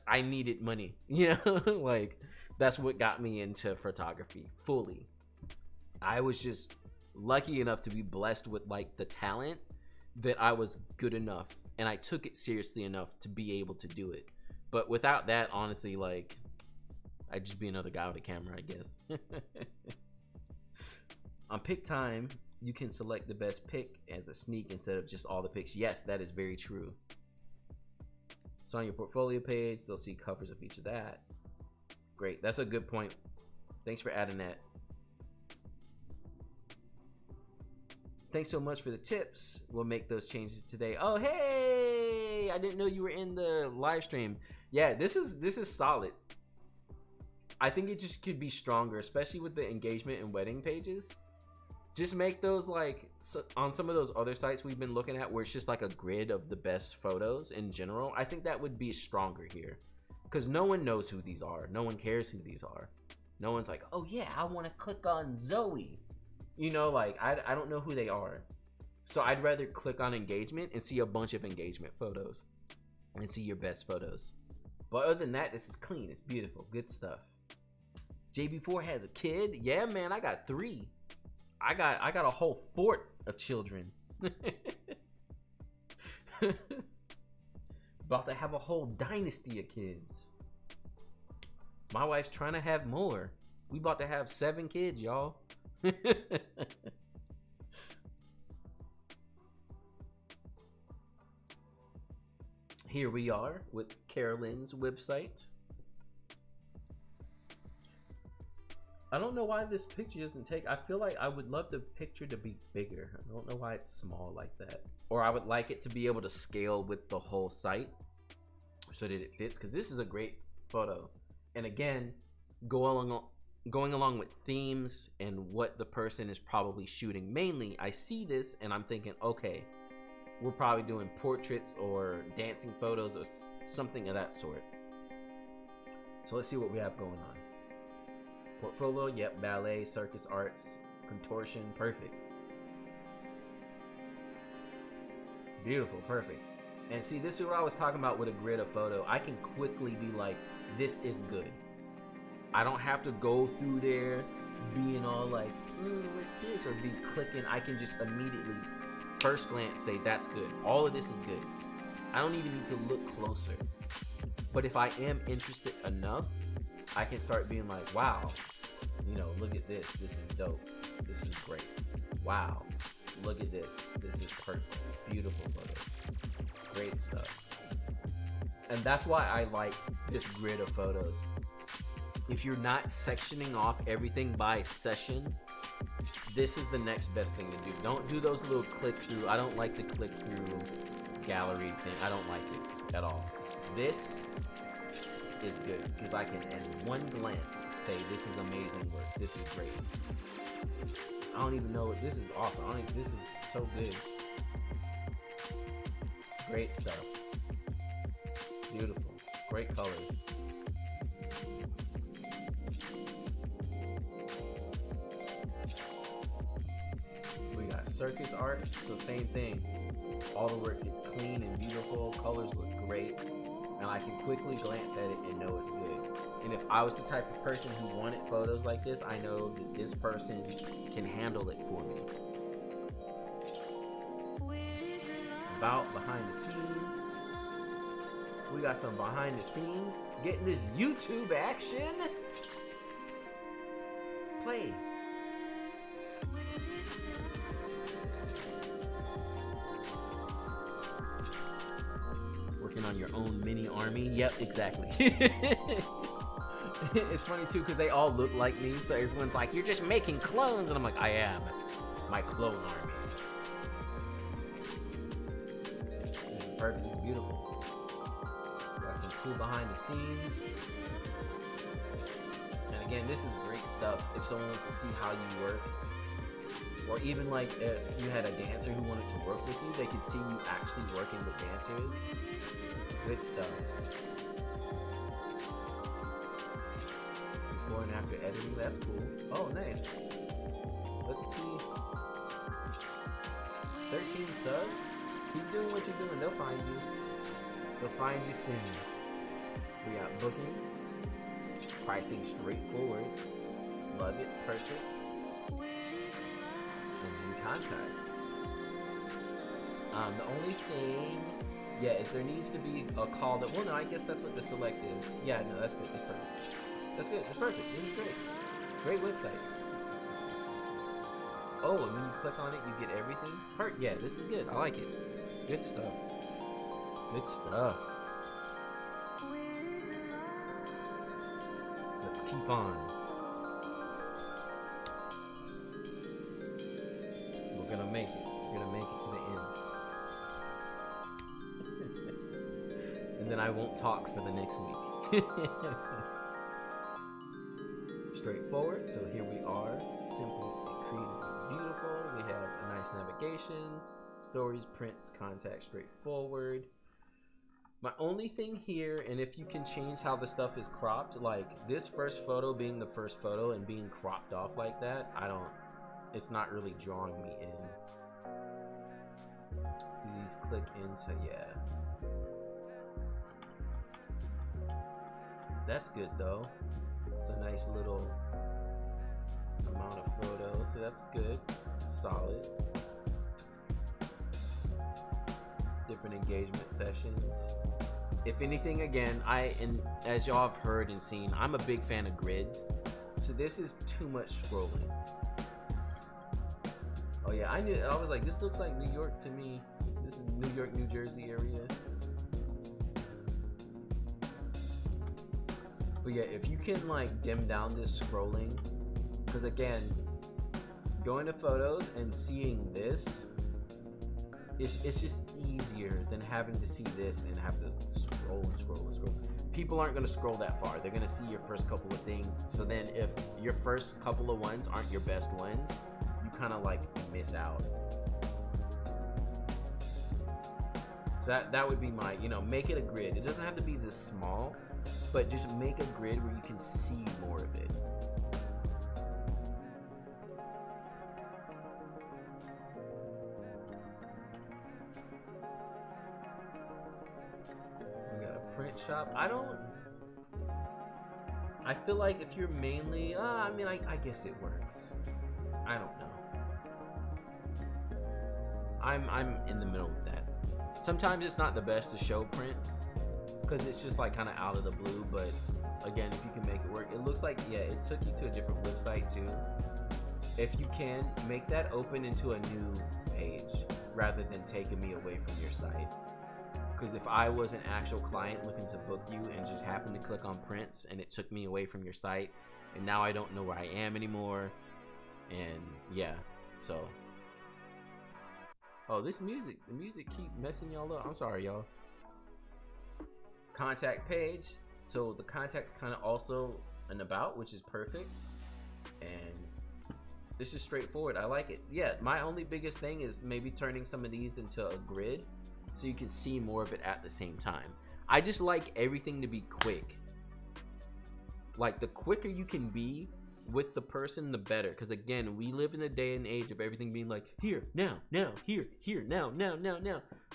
I needed money, you know? Like that's what got me into photography fully. I was just lucky enough to be blessed with like the talent that I was good enough, and I took it seriously enough to be able to do it. But without that, honestly, like I'd just be another guy with a camera, I guess. On pick time, you can select the best pick as a sneak instead of just all the picks. Yes, that is very true. So on your portfolio page, they'll see covers of each of that. Great, that's a good point. Thanks for adding that. Thanks so much for the tips. We'll make those changes today. Oh, hey, I didn't know you were in the live stream. Yeah, this is solid. I think it just could be stronger, especially with the engagement and wedding pages. Just make those like on some of those other sites we've been looking at where it's just like a grid of the best photos in general. I think that would be stronger here, because no one knows who these are. No one cares who these are. No one's like, oh yeah, I want to click on Zoe. You know, like I don't know who they are. So I'd rather click on engagement and see a bunch of engagement photos and see your best photos. But other than that, this is clean. It's beautiful. Good stuff. JB4 has a kid. Yeah, man, I got 3. I got a whole fort of children. About to have a whole dynasty of kids. My wife's trying to have more. We about to have 7 kids, y'all. Here we are with Carolyn's website. I don't know why this picture doesn't take. I feel like I would love the picture to be bigger. I don't know why it's small like that. Or I would like it to be able to scale with the whole site so that it fits, because this is a great photo. And again, going along with themes and what the person is probably shooting mainly, I see this and I'm thinking, okay, we're probably doing portraits or dancing photos or something of that sort. So let's see what we have going on. Portfolio, yep, ballet, circus arts, contortion, perfect. Beautiful, perfect. And see, this is what I was talking about with a grid of photo. I can quickly be like, this is good. I don't have to go through there being all like, what's this? Or be clicking. I can just immediately, first glance, say that's good. All of this is good. I don't even need to look closer. But if I am interested enough, I can start being like, wow, you know, look at this. This is dope. This is great. Wow, look at this. This is perfect. Beautiful photos. Great stuff. And that's why I like this grid of photos. If you're not sectioning off everything by session, this is the next best thing to do. Don't do those little click through. I don't like the click through gallery thing. I don't like it at all. This is good because I can, in one glance, say this is amazing work. This is great. I don't even know. This is awesome. This is so good. Great stuff. Beautiful. Great colors. We got circus art. So same thing. All the work is clean and beautiful. Colors look great. And I can quickly glance at it and know it's good. And if I was the type of person who wanted photos like this, I know that this person can handle it for me. About behind the scenes. We got some behind the scenes. Getting this YouTube action. Play. Working on your own mini army. Yep, exactly. It's funny too because they all look like me, so everyone's like, you're just making clones, and I'm like, I am my clone army. This is perfect. It's beautiful. Got some cool behind the scenes. And again, this is great stuff if someone wants to see how you work. Or even like if you had a dancer who wanted to work with you, they could see you actually working with dancers. Good stuff. Before and after editing, that's cool. Oh, nice. Let's see. 13 subs? Keep doing what you're doing. They'll find you. They'll find you soon. We got bookings. Pricing straightforward. Love it. Perfect. And contact. The only thing, yeah, if there needs to be a call that, well, no, I guess that's what the select is. Yeah, no, that's good. That's perfect. That's good. That's perfect. This is great. Great website. Oh, and when you click on it, you get everything. Yeah, this is good. I like it. Good stuff. Good stuff. Let's keep on. We're gonna make it. We're gonna make it to the end. And then I won't talk for the next week. Straightforward. So here we are. Simple, creative, beautiful. We have a nice navigation. Stories, prints, contact, straightforward. My only thing here, and if you can change how the stuff is cropped, like this first photo being the first photo and being cropped off like that, it's not really drawing me in. Please click into, yeah. That's good though. It's a nice little amount of photos, so that's good. Solid. Different engagement sessions. If anything, again, as y'all have heard and seen, I'm a big fan of grids. So this is too much scrolling. Oh yeah, I was like, this looks like New York to me. This is New York, New Jersey area. But yeah, if you can like dim down this scrolling Because again, going to photos and seeing this, it's just easier than having to see this and have to scroll and scroll and scroll. People aren't going to scroll that far. They're going to see your first couple of things. So then if your first couple of ones aren't your best ones, you kind of like miss out. So that would be my, make it a grid. It doesn't have to be this small, but just make a grid where you can see more of it. We got a print shop. I feel like if you're mainly, I guess it works. I don't know. I'm in the middle of that. Sometimes it's not the best to show prints because it's just like kind of out of the blue, but again, if you can make it work. It looks like, yeah, it took you to a different website too. If you can, make that open into a new page rather than taking me away from your site. Because if I was an actual client looking to book you and just happened to click on prints and it took me away from your site, and now I don't know where I am anymore, and yeah, so. Oh, the music keep messing y'all up. I'm sorry, y'all. Contact page. So the contact's kind of also an about, which is perfect. And this is straightforward. I like it. Yeah, my only biggest thing is maybe turning some of these into a grid so you can see more of it at the same time. I just like everything to be quick. Like, the quicker you can be with the person, the better. Because again, we live in a day and age of everything being like here, now, here, now.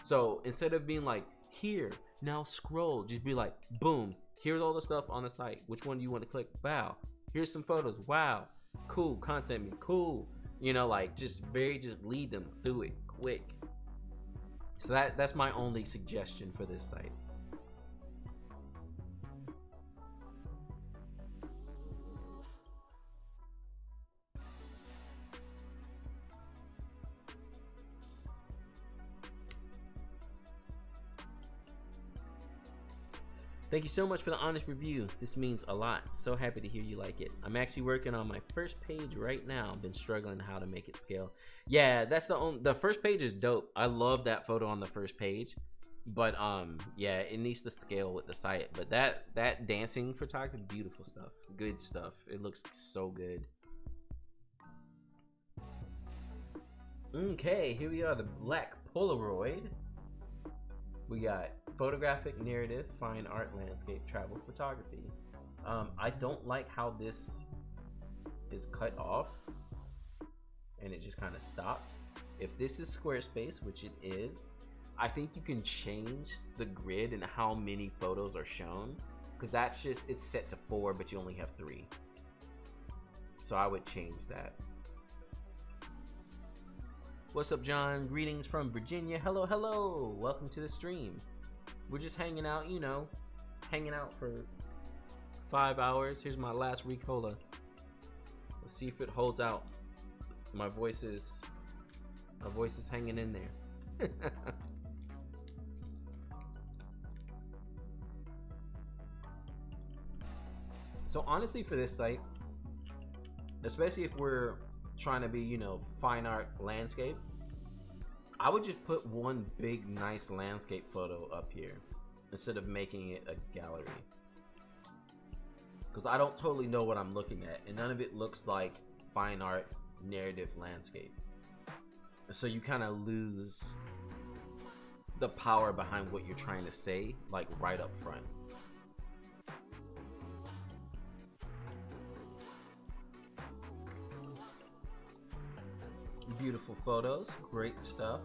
So instead of being like here, now scroll, just be like boom, here's all the stuff on the site. Which one do you want to click? Wow, here's some photos. Wow, cool, contact me, cool. Like just lead them through it quick. So that's my only suggestion for this site. Thank you so much for the honest review. This means a lot. So happy to hear you like it. I'm actually working on my first page right now. I've been struggling how to make it scale. Yeah, that's the first page is dope. I love that photo on the first page. But yeah, it needs to scale with the site. But that dancing photography, beautiful stuff. Good stuff. It looks so good. Okay, here we are, the black Polaroid. We got photographic, narrative, fine art, landscape, travel photography. I don't like how this is cut off and it just kind of stops. If this is Squarespace, which it is, I think you can change the grid and how many photos are shown, because that's just, it's set to 4 but you only have 3. So I would change that. What's up, John? Greetings from Virginia. Hello, hello. Welcome to the stream. We're just hanging out, hanging out for 5 hours. Here's my last Ricola. Let's see if it holds out. My voice is hanging in there. So honestly, for this site, especially if we're trying to be, fine art landscape, I would just put one big nice landscape photo up here instead of making it a gallery, because I don't totally know what I'm looking at and none of it looks like fine art narrative landscape, so you kind of lose the power behind what you're trying to say, like right up front. Beautiful photos, great stuff.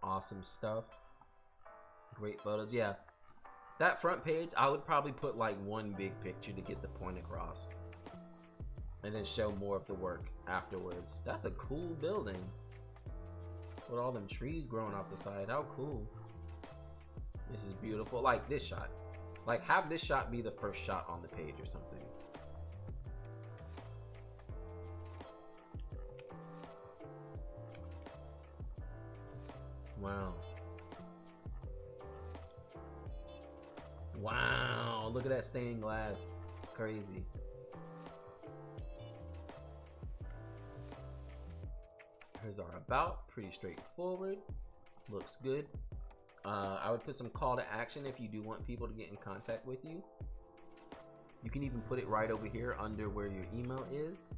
Awesome stuff. Great photos. Yeah, that front page, I would probably put like one big picture to get the point across and then show more of the work afterwards. That's a cool building with all them trees growing off the side. How cool. This is beautiful. Like this shot. Like, have this shot be the first shot on the page or something. Wow. Wow, look at that stained glass. Crazy. Here's our about. Pretty straightforward. Looks good. I would put some call to action if you do want people to get in contact with you. You can even put it right over here under where your email is.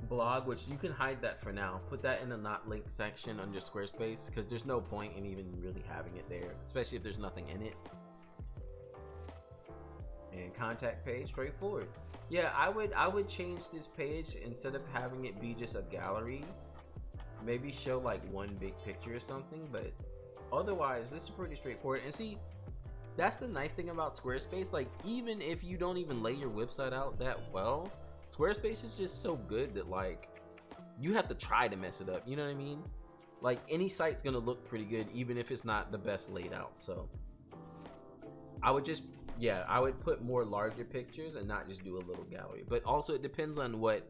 Blog, which you can hide that for now. Put that in the not linked section under Squarespace, because there's no point in even really having it there, especially if there's nothing in it. And contact page, straightforward. Yeah, I would change this page, instead of having it be just a gallery, maybe show like one big picture or something, but otherwise this is pretty straightforward. And see, that's the nice thing about Squarespace. Like, even if you don't even lay your website out that well, Squarespace is just so good that like you have to try to mess it up, you know what I mean? Like, any site's gonna look pretty good even if it's not the best laid out. So I would just, yeah, I would put more larger pictures and not just do a little gallery. But also it depends on what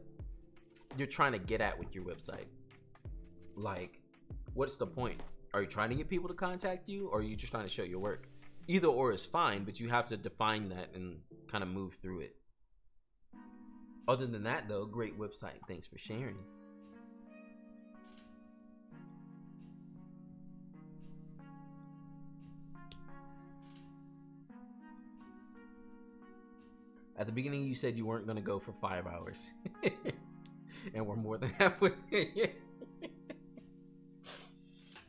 you're trying to get at with your website. Like, what's the point? Are you trying to get people to contact you, or are you just trying to show your work? Either or is fine, but you have to define that and kind of move through it. Other than that though, great website. Thanks for sharing. At the beginning you said you weren't going to go for 5 hours. And we're more than halfway.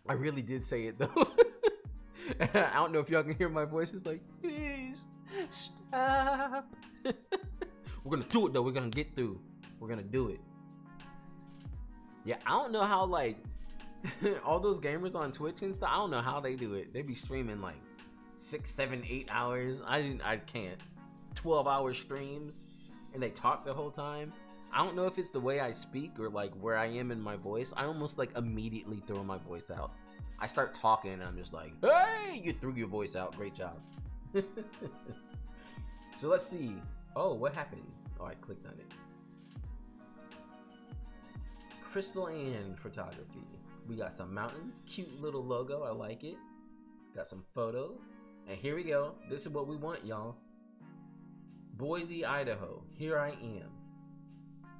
I really did say it though. I don't know if y'all can hear my voice. It's like, please stop. We're gonna do it though. We're gonna get through. We're gonna do it. Yeah, I don't know how, like, all those gamers on Twitch and stuff, I don't know how they do it. They be streaming like 6, 7, 8 hours. I can't. 12-hour streams, and they talk the whole time. I don't know if it's the way I speak or like where I am in my voice. I almost like immediately throw my voice out. I start talking and I'm just like, hey, you threw your voice out. Great job. So let's see. Oh, what happened? Oh, I clicked on it. Crystal and photography. We got some mountains. Cute little logo. I like it. Got some photos. And here we go. This is what we want, y'all. Boise, Idaho. Here I am.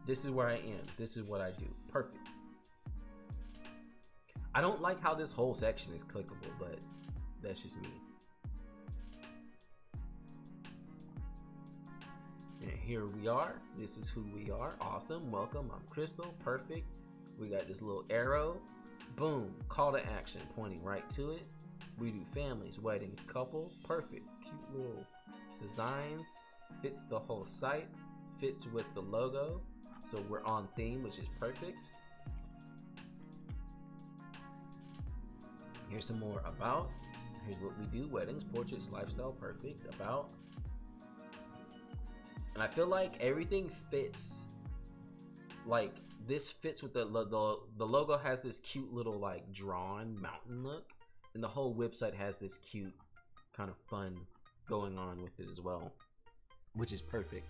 This is where I am. This is what I do. Perfect. I don't like how this whole section is clickable, but that's just me. And here we are. This is who we are. Awesome. Welcome. I'm Crystal. Perfect. We got this little arrow. Boom. Call to action pointing right to it. We do families, weddings, couple. Perfect. Cute little designs. Fits the whole site. Fits with the logo. So we're on theme, which is perfect. Here's some more about. Here's what we do. Weddings, portraits, lifestyle. Perfect. About. And I feel like everything fits. Like, this fits with the logo has this cute little like drawn mountain look, and the whole website has this cute kind of fun going on with it as well, which is perfect.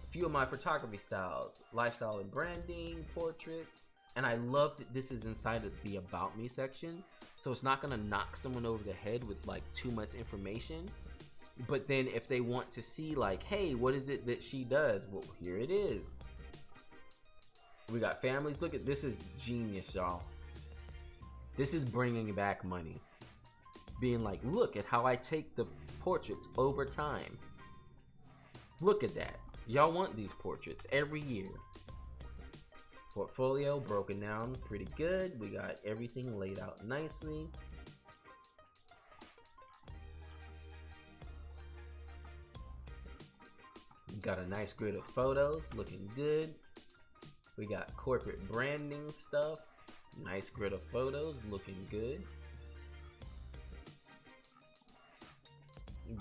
A few of my photography styles: lifestyle and branding, portraits. And I love that this is inside of the about me section, so it's not gonna knock someone over the head with like too much information. But then if they want to see like, hey, what is it that she does? Well, here it is. We got families. Look at this. Is genius, y'all. This is bringing back money. Being like, look at how I take the portraits over time. Look at that. Y'all want these portraits every year. Portfolio broken down pretty good. We got everything laid out nicely. We got a nice grid of photos looking good. We got corporate branding stuff. Nice grid of photos looking good.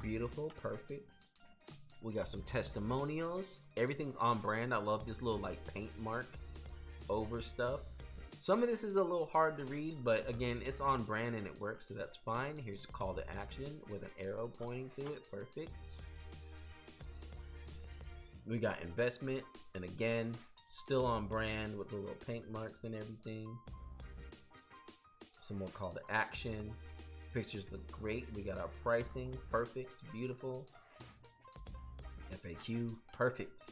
Beautiful, perfect. We got some testimonials. Everything's on brand. I love this little like paint mark over stuff. Some of this is a little hard to read, but again, it's on brand and it works, so that's fine. Here's a call to action with an arrow pointing to it. Perfect. We got investment, and again, Still on brand with the little paint marks and everything. Some more call to action. Pictures look great. We got our pricing, perfect, beautiful. FAQ, perfect.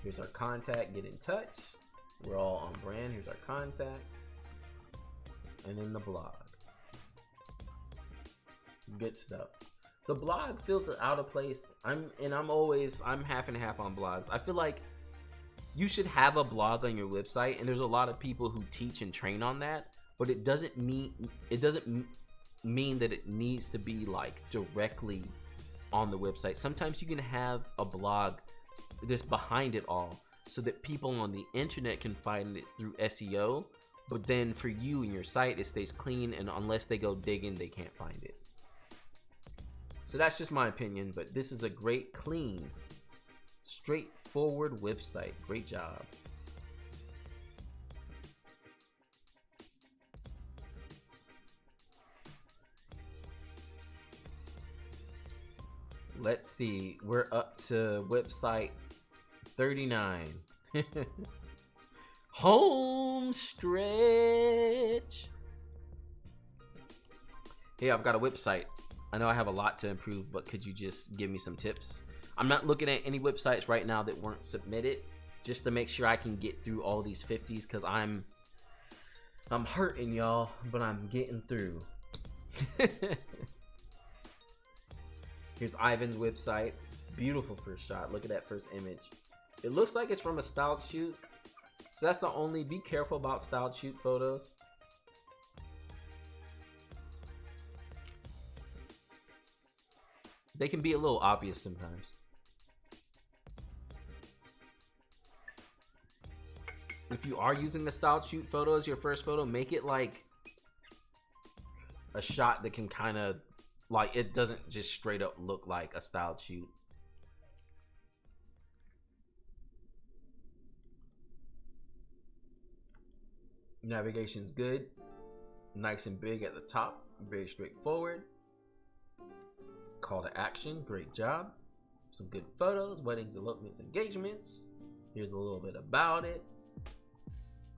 Here's our contact, get in touch. We're all on brand. Here's our contact. And then the blog. Good stuff. The blog feels out of place. I'm half and half on blogs. I feel like you should have a blog on your website, and there's a lot of people who teach and train on that, but it doesn't mean that it needs to be like directly on the website. Sometimes you can have a blog that's behind it all so that people on the internet can find it through SEO, but then for you and your site it stays clean, and unless they go digging they can't find it. So that's just my opinion, but this is a great, clean, straightforward website. Great job. Let's see, we're up to website 39. Home stretch. Hey, I've got a website. I know I have a lot to improve, but could you just give me some tips? I'm not looking at any websites right now that weren't submitted, just to make sure I can get through all these 50s, because I'm hurting, y'all, but I'm getting through. Here's Ivan's website. Beautiful first shot. Look at that first image. It looks like it's from a styled shoot. So that's the only, be careful about styled shoot photos. They can be a little obvious sometimes. If you are using the styled shoot photo as your first photo, make it like a shot that can kind of, like, it doesn't just straight up look like a styled shoot. Navigation's good. Nice and big at the top. Very straightforward. Call to action. Great job. Some good photos. Weddings, elopements, engagements. Here's a little bit about it.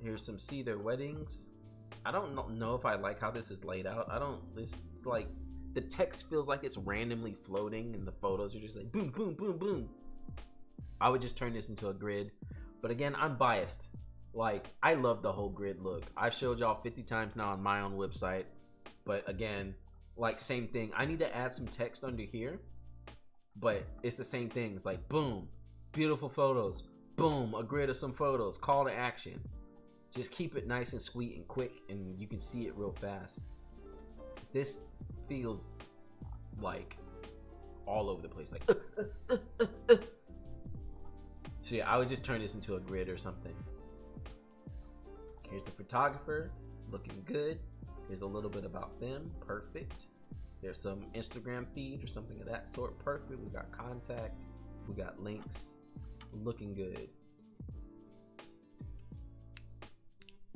Here's some see their weddings. I don't know if I like how this is laid out. This, like, the text feels like it's randomly floating and the photos are just like boom, boom, boom, boom. I would just turn this into a grid. But again, I'm biased. Like, I love the whole grid look. I've showed y'all 50 times now on my own website. But again, like, same thing. I need to add some text under here. But it's the same thing. It's like, boom, beautiful photos. Boom, a grid of some photos. Call to action. Just keep it nice and sweet and quick, and you can see it real fast. This feels like all over the place. Like, So yeah, I would just turn this into a grid or something. Here's the photographer, looking good. Here's a little bit about them, perfect. There's some Instagram feed or something of that sort, perfect. We got contact, we got links, looking good.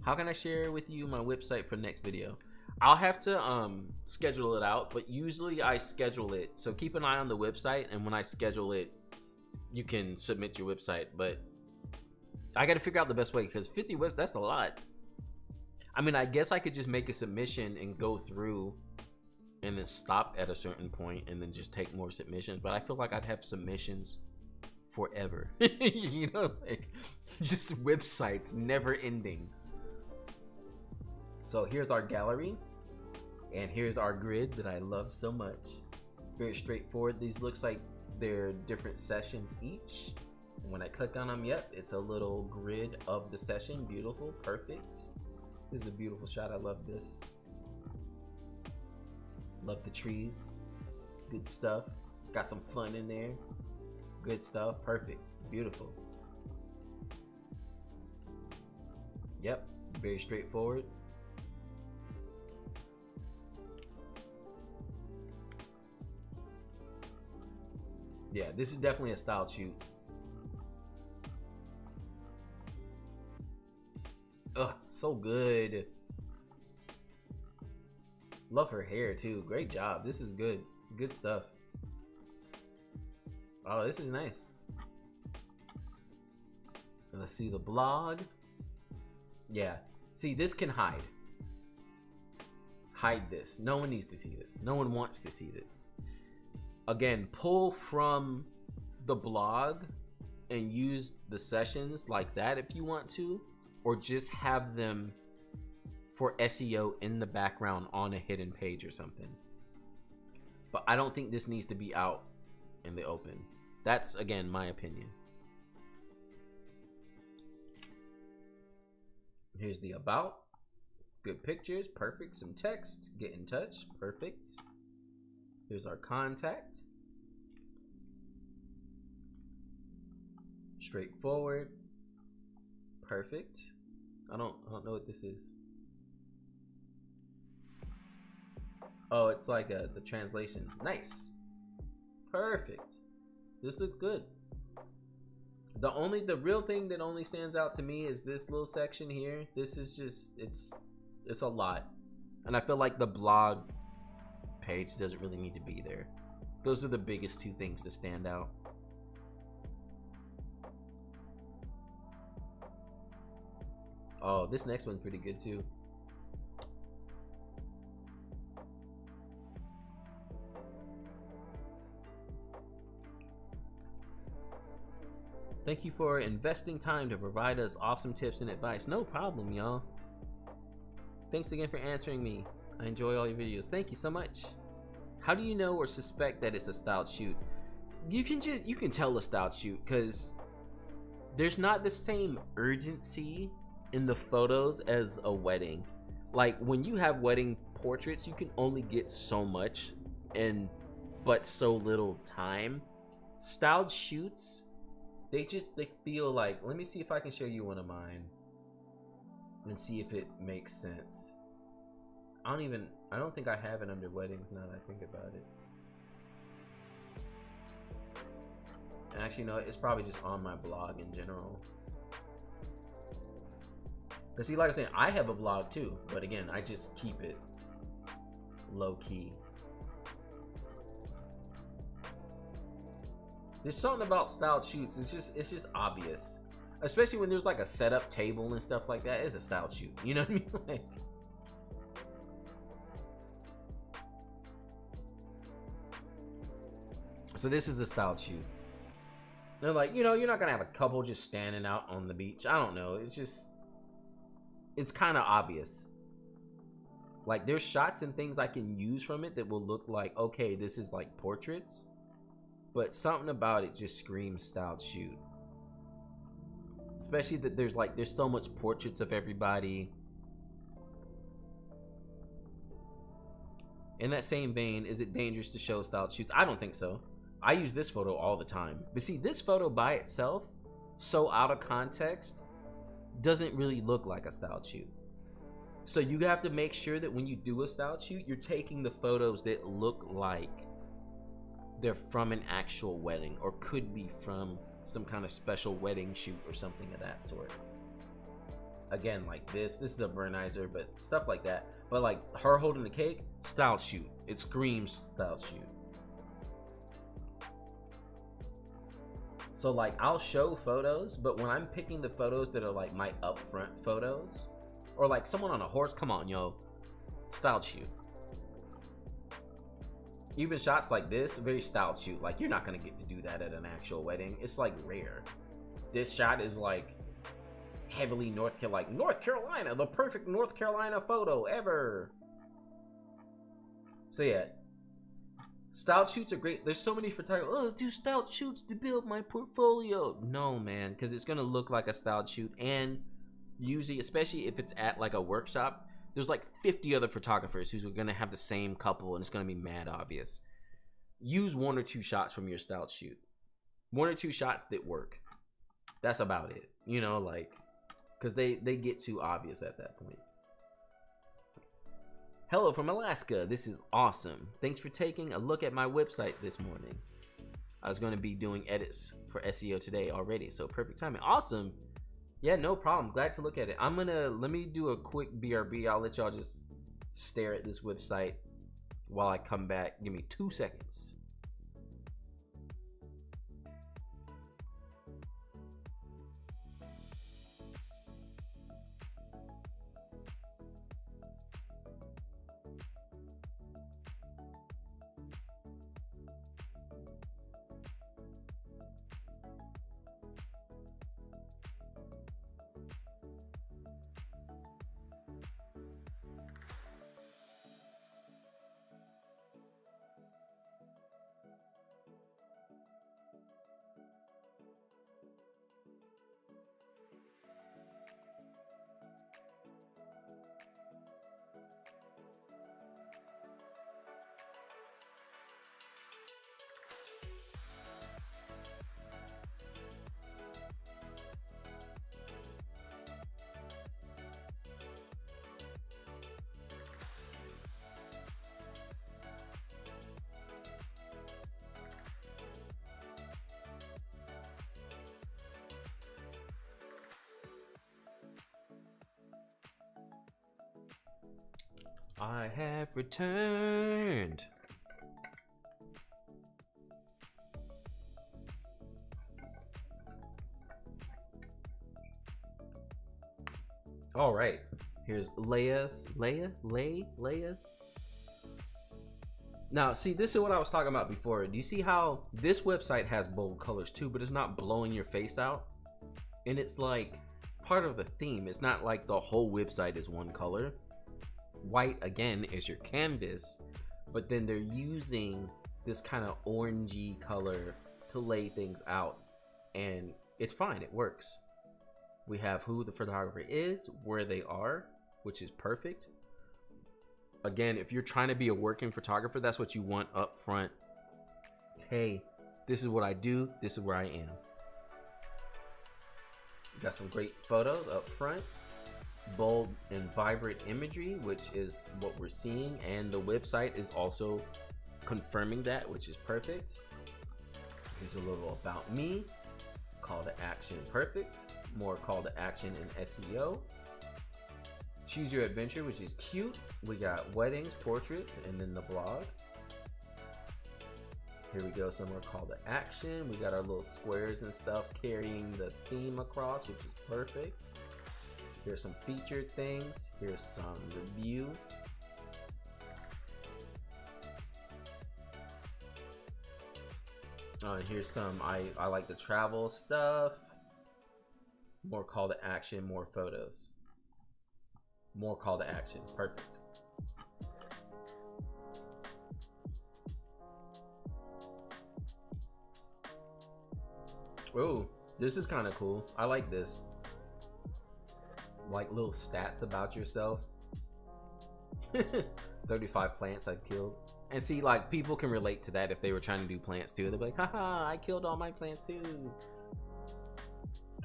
How can I share with you my website for next video? I'll have to schedule it out, but usually I schedule it. So keep an eye on the website, and when I schedule it, you can submit your website. But I got to figure out the best way, because 50 websites, that's a lot. I mean, I guess I could just make a submission and go through and then stop at a certain point and then just take more submissions. But I feel like I'd have submissions forever. You know, like just websites never ending. So here's our gallery, and here's our grid that I love so much. Very straightforward. These looks like they're different sessions each. When I click on them, yep, it's a little grid of the session. Beautiful, perfect. This is a beautiful shot. I love this. Love the trees. Good stuff. Got some fun in there. Good stuff. Perfect. Beautiful. Yep, very straightforward. Yeah, this is definitely a style shoot. Ugh, so good. Love her hair too. Great job. This is good. Good stuff. Oh, this is nice. Ugh. Let's see the blog. Yeah. See, this can hide. Hide this. No one needs to see this. No one wants to see this. Again, pull from the blog and use the sessions like that if you want to, or just have them for SEO in the background on a hidden page or something. But I don't think this needs to be out in the open. That's, again, my opinion. Here's the about. Good pictures, perfect. Some text, get in touch, perfect. Here's our contact. Straightforward, perfect. I don't know what this is. Oh, it's like the translation. Nice, perfect. This looks good. The real thing that only stands out to me is this little section here. This is just, it's a lot, and I feel like the blog page doesn't really need to be there. Those are the biggest two things to stand out. Oh, this next one's pretty good too. Thank you for investing time to provide us awesome tips and advice. No problem, y'all. Thanks again for answering me. I enjoy all your videos. Thank you so much. How do you know or suspect that it's a styled shoot? You can tell a styled shoot because there's not the same urgency in the photos as a wedding. Like when you have wedding portraits, you can only get so much in but so little time. Styled shoots, they feel like, let me see if I can show you one of mine and see if it makes sense. I don't think I have it under weddings now that I think about it. Actually, no, it's probably just on my blog in general. Cause see, like I said, I have a blog too, but again, I just keep it low key. There's something about styled shoots. It's just obvious, especially when there's like a setup table and stuff like that. It's a styled shoot. You know what I mean? Like, so this is the styled shoot. They're like, you're not gonna have a couple just standing out on the beach. I don't know. It's kind of obvious. Like there's shots and things I can use from it that will look like, okay, this is like portraits. But something about it just screams styled shoot. Especially that there's so much portraits of everybody. In that same vein, is it dangerous to show styled shoots? I don't think so. I use this photo all the time. But see, this photo by itself, so out of context, doesn't really look like a styled shoot. So you have to make sure that when you do a styled shoot, you're taking the photos that look like they're from an actual wedding or could be from some kind of special wedding shoot or something of that sort. Again, like this is a burnizer, but stuff like that. But like her holding the cake, styled shoot. It screams styled shoot. So like I'll show photos, but when I'm picking the photos that are like my upfront photos, or like someone on a horse, come on, yo, styled shoot. Even shots like this, very styled shoot. Like you're not gonna get to do that at an actual wedding. It's like rare. This shot is like heavily North Carolina, the perfect North Carolina photo ever. So yeah, styled shoots are great. There's so many photographers. Oh, do styled shoots to build my portfolio. No, man, because it's gonna look like a styled shoot, and usually, especially if it's at like a workshop, there's like 50 other photographers who's gonna have the same couple, and it's gonna be mad obvious. Use 1 or 2 shots from your styled shoot. 1 or 2 shots that work. That's about it. Like, because they get too obvious at that point. Hello from Alaska. This is awesome. Thanks for taking a look at my website this morning. I was going to be doing edits for SEO today already, so perfect timing. Awesome. Yeah, no problem. Glad to look at it. Let me do a quick BRB. I'll let y'all just stare at this website while I come back. Give me 2 seconds. I have returned. All right, here's Leia's. Now, see, this is what I was talking about before. Do you see how this website has bold colors too, but it's not blowing your face out? And it's like part of the theme. It's not like the whole website is one color. White, again, is your canvas, but then they're using this kind of orangey color to lay things out. And it's fine, it works. We have who the photographer is, where they are, which is perfect. Again, if you're trying to be a working photographer, that's what you want up front. Hey, this is what I do, this is where I am. Got some great photos up front. Bold and vibrant imagery, which is what we're seeing, and the website is also confirming that, which is perfect. Here's a little about me. Call to action, perfect. More call to action in SEO. Choose your adventure, which is cute. We got weddings, portraits, and then the blog. Here we go, some more call to action. We got our little squares and stuff carrying the theme across, which is perfect. Here's some featured things. Here's some review. And here's some, I like the travel stuff. More call to action, more photos. More call to action, perfect. Oh, this is kind of cool. I like this. Like little stats about yourself. 35 plants I've killed. And see, like, people can relate to that if they were trying to do plants too. They'll be like, haha, I killed all my plants too.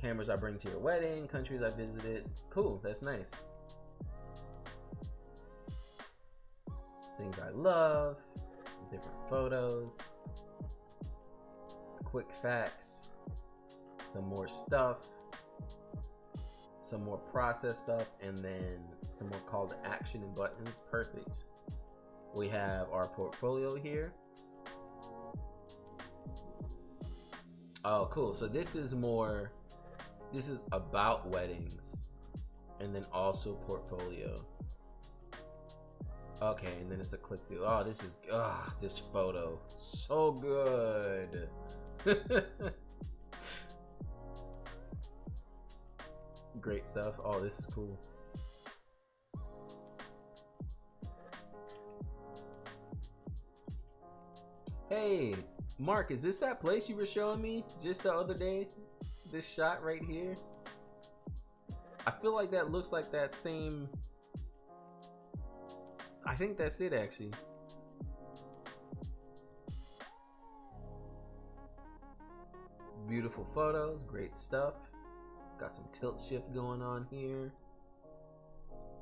Cameras I bring to your wedding, countries I visited. Cool, that's nice. Things I love, different photos, quick facts, some more stuff, some more process stuff, and then some more call to action and buttons. Perfect. We have our portfolio here. Oh, cool. So this is more, this is about weddings, and then also portfolio. Okay, and then it's a click through. Oh, this is, this photo, so good. Great stuff. Oh, this is cool. Hey, Mark, is this that place you were showing me just the other day? This shot right here? I feel like that looks like that same... I think that's it, actually. Beautiful photos, great stuff. Got some tilt shift going on here.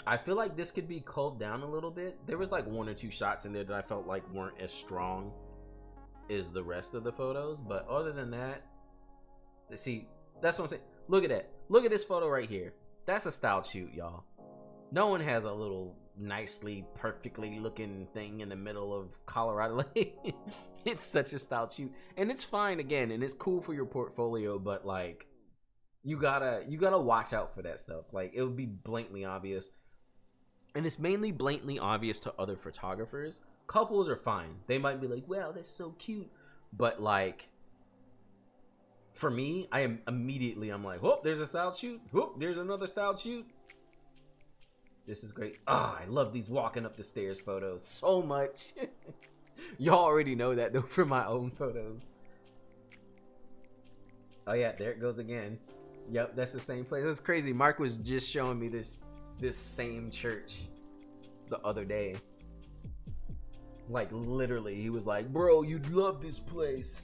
I feel like this could be culled down a little bit. There was like one or two shots in there that I felt like weren't as strong as the rest of the photos, but other than that, see, that's what I'm saying. Look at that. Look at this photo right here. That's a styled shoot, y'all. No one has a little nicely, perfectly looking thing in the middle of Colorado Lake. It's such a styled shoot, and it's fine again, and it's cool for your portfolio, but like, you gotta watch out for that stuff. Like, it would be blatantly obvious, and it's mainly blatantly obvious to other photographers. Couples are fine. They might be like, wow, that's so cute, but like, for me, I am immediately, I'm like, whoop, there's a styled shoot. Whoop, there's another styled shoot. This is great. I love these walking up the stairs photos so much. Y'all already know that though from my own photos. Oh yeah, there it goes again. Yep, that's the same place. That's crazy. Mark was just showing me this same church the other day. Like, literally, he was like, bro, you'd love this place.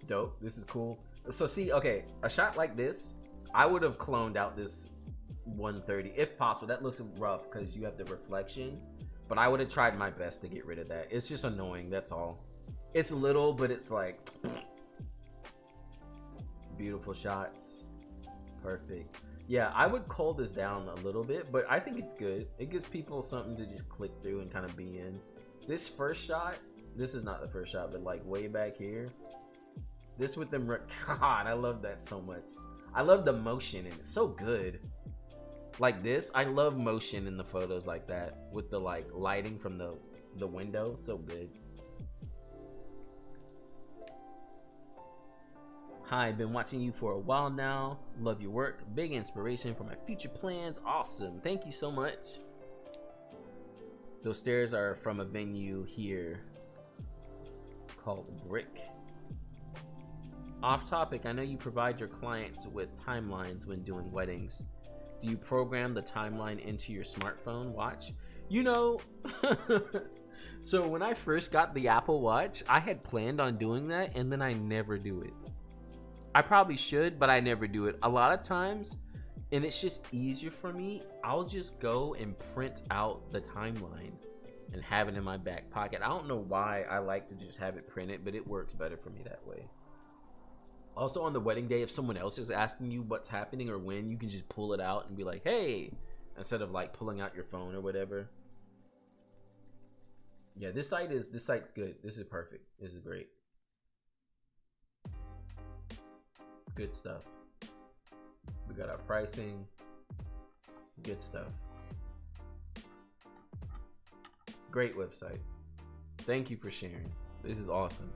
Dope. This is cool. So see, okay, a shot like this, I would have cloned out this 130 if possible. That looks rough because you have the reflection, but I would have tried my best to get rid of that. It's just annoying, that's all. It's little, but it's like beautiful shots. Perfect. Yeah, I would cull this down a little bit, but I think it's good. It gives people something to just click through and kind of be in. This first shot, this is not the first shot, but like way back here. This with them, God, I love that so much. I love the motion and it's so good. Like this, I love motion in the photos like that with the like lighting from the window, so good. Hi, I've been watching you for a while now. Love your work. Big inspiration for my future plans. Awesome. Thank you so much. Those stairs are from a venue here called Brick. Off topic, I know you provide your clients with timelines when doing weddings. Do you program the timeline into your smartphone watch? You know, so when I first got the Apple Watch, I had planned on doing that and then I never do it. I probably should, but I never do it. A lot of times, and it's just easier for me, I'll just go and print out the timeline and have it in my back pocket. I don't know why I like to just have it printed, but it works better for me that way. Also on the wedding day, if someone else is asking you what's happening or when, you can just pull it out and be like, hey, instead of like pulling out your phone or whatever. Yeah, this site's good. This is perfect. This is great. Good stuff. We got our pricing. Good stuff. Great website. Thank you for sharing. This is awesome.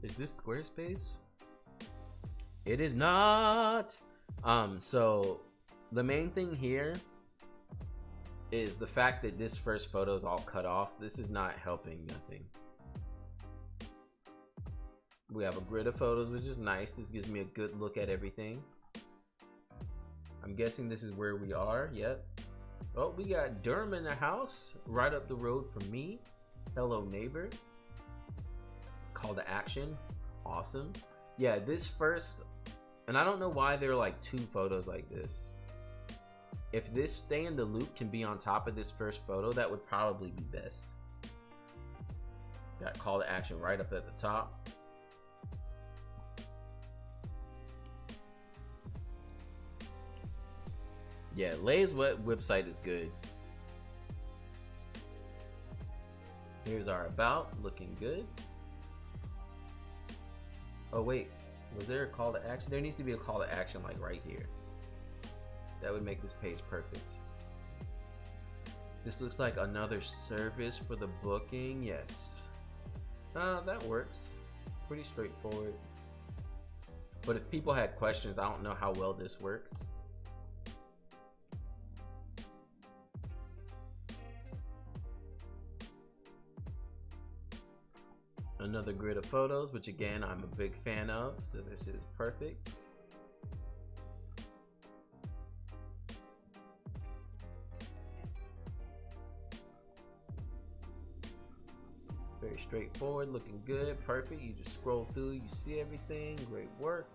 Is this Squarespace? It is not. So the main thing here is the fact that this first photo is all cut off. This is not helping nothing. We have a grid of photos, which is nice. This gives me a good look at everything. I'm guessing this is where we are. Yep. Oh, we got Durham in the house right up the road from me. Hello, neighbor. Call to action. Awesome. Yeah, this first, and I don't know why there are like two photos like this. If this stay in the loop can be on top of this first photo, that would probably be best. Got call to action right up at the top. Yeah, Lay's website is good. Here's our about, looking good. Oh wait, was there a call to action? There needs to be a call to action like right here. That would make this page perfect. This looks like another service for the booking. Yes. That works. Pretty straightforward. But if people had questions, I don't know how well this works. Another grid of photos, which again I'm a big fan of, so this is perfect. Very straightforward, looking good, perfect. You just scroll through, you see everything. Great work.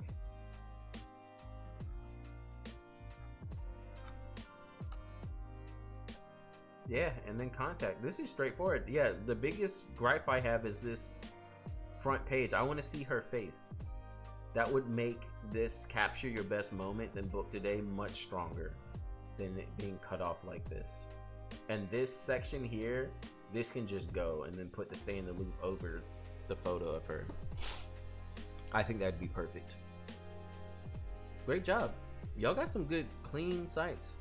Yeah, and then contact. This is straightforward. Yeah, the biggest gripe I have is this front page. I want to see her face. That would make this capture your best moments and book today much stronger than it being cut off like this. And this section here, this can just go and then put the stay in the loop over the photo of her. I think that'd be perfect. Great job. Y'all got some good clean sites.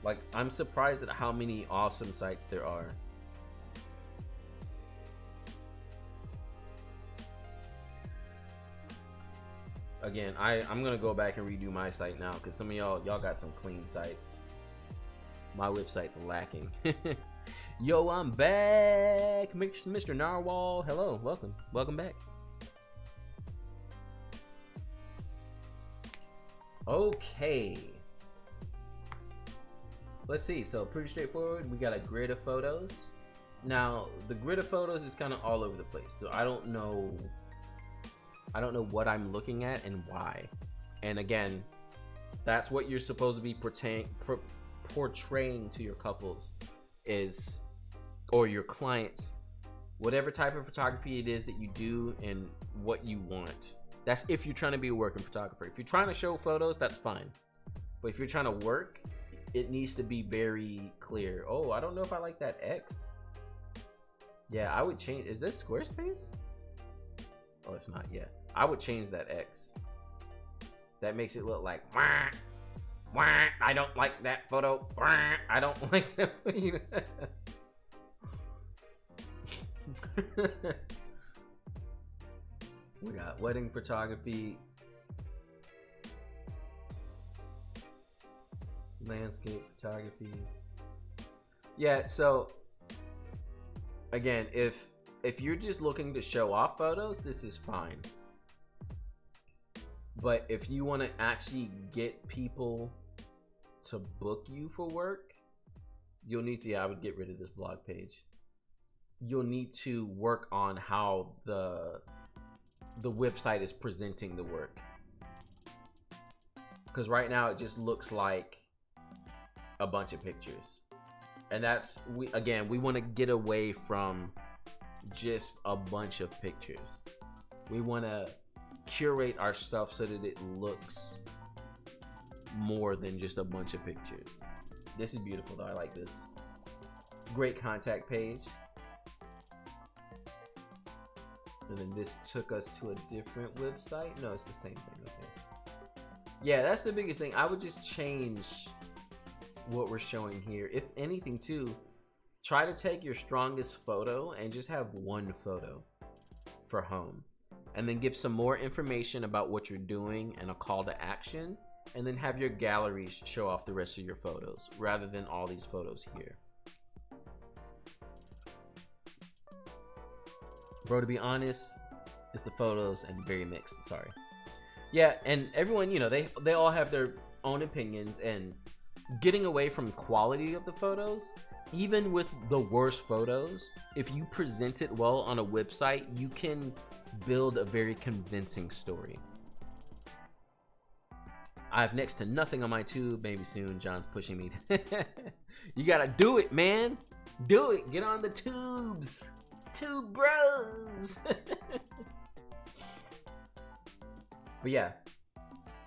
Like, I'm surprised at how many awesome sites there are. Again, I'm gonna go back and redo my site now because some of y'all got some clean sites. My website's lacking. Yo, I'm back, Mr. Narwhal. Hello, welcome back. Okay. Let's see, so pretty straightforward. We got a grid of photos. Now, the grid of photos is kind of all over the place, so I don't know I don't know what I'm looking at and why. And again, that's what you're supposed to be portraying to your couples is, or your clients, whatever type of photography it is that you do and what you want. That's if you're trying to be a working photographer. If you're trying to show photos, that's fine. But if you're trying to work, it needs to be very clear. Oh, I don't know if I like that X. Yeah, I would change. Is this Squarespace? Oh, it's not yet. I would change that X. That makes it look like, wah, wah, I don't like that photo. Wah, I don't like that. We got wedding photography, landscape photography. Yeah, so again, if you're just looking to show off photos, this is fine. But if you want to actually get people to book you for work, you'll need to, yeah, I would get rid of this blog page. You'll need to work on how the website is presenting the work. Because right now it just looks like a bunch of pictures. And that's, we want to get away from just a bunch of pictures. We want to curate our stuff so that it looks more than just a bunch of pictures. This is beautiful though. I like this. Great contact page. And then this took us to a different website. No, it's the same thing. Okay. Yeah, that's the biggest thing. I would just change what we're showing here. If anything too, try to take your strongest photo and just have one photo for home. And then give some more information about what you're doing and a call to action. And then have your galleries show off the rest of your photos rather than all these photos here. Bro, to be honest, it's the photos and very mixed. Sorry. Yeah, and everyone, you know, they all have their own opinions, and getting away from quality of the photos, even with the worst photos, if you present it well on a website, you can build a very convincing story. I have next to nothing on my tube. Maybe soon. John's pushing me. You gotta do it, man. Do it. Get on the tubes. Tube bros. But yeah,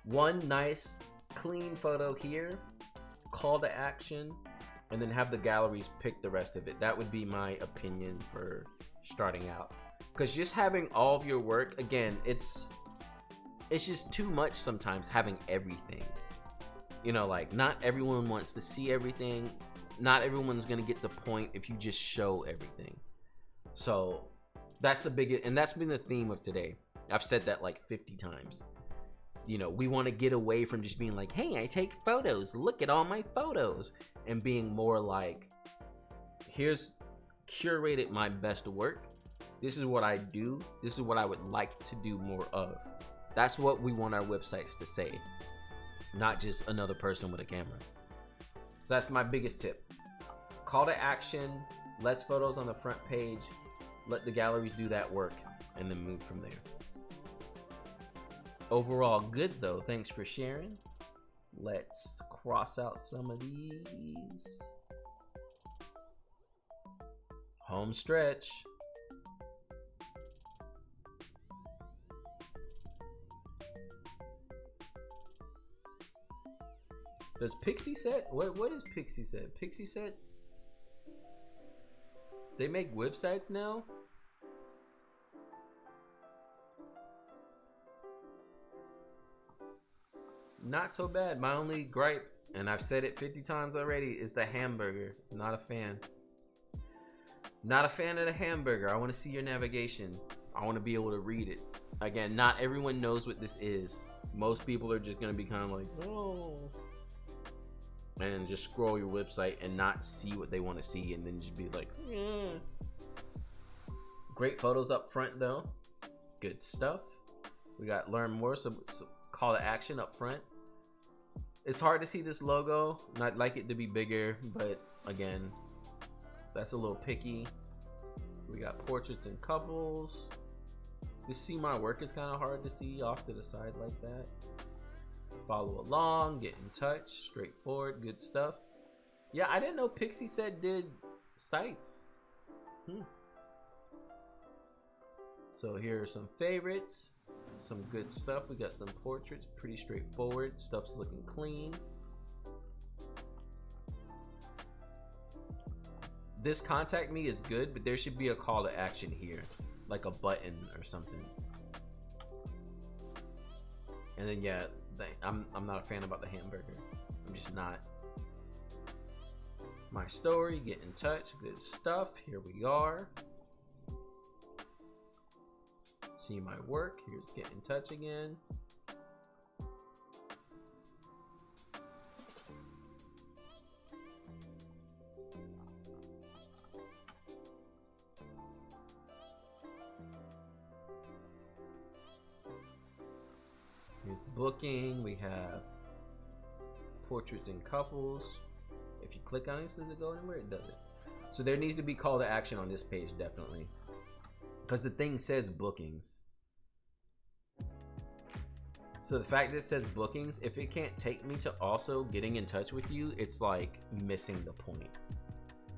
one nice clean photo here, call to action, and then have the galleries pick the rest of it. That would be my opinion for starting out. Because just having all of your work, again, it's just too much sometimes having everything. You know, like, not everyone wants to see everything. Not everyone's gonna get the point if you just show everything. So that's the biggest, and that's been the theme of today. I've said that like 50 times. You know, we want to get away from just being like, hey, I take photos, look at all my photos, and being more like, here's curated my best work. This is what I do. This is what I would like to do more of. That's what we want our websites to say, not just another person with a camera. So that's my biggest tip. Call to action, less photos on the front page, let the galleries do that work, and then move from there. Overall good though. Thanks for sharing. Let's cross out some of these. Home stretch. Does Pixie Set? What is Pixie Set? Pixie Set? They make websites now? Not so bad. My only gripe, and I've said it 50 times already, is the hamburger. Not a fan. Not a fan of the hamburger. I want to see your navigation. I want to be able to read it. Again, not everyone knows what this is. Most people are just going to be kind of like, oh, and just scroll your website and not see what they want to see, and then just be like, yeah. Great photos up front though. Good stuff. We got learn more, so call to action up front. It's hard to see this logo. I'd like it to be bigger, but again, that's a little picky. We got portraits and couples. To see my work is kind of hard to see off to the side like that. Follow along, get in touch, straightforward, good stuff. Yeah, I didn't know Pixieset did sites. So here are some favorites, some good stuff. We got some portraits, pretty straightforward. Stuff's looking clean. This contact me is good, but there should be a call to action here, like a button or something. And then yeah, I'm not a fan about the hamburger. I'm just not. My story, get in touch, good stuff. Here we are. See my work. Here's get in touch again. Here's booking. We have portraits and couples. If you click on it, does it go anywhere? It doesn't. So there needs to be call to action on this page, definitely. Because the thing says bookings. So the fact that it says bookings, if it can't take me to also getting in touch with you, it's like missing the point.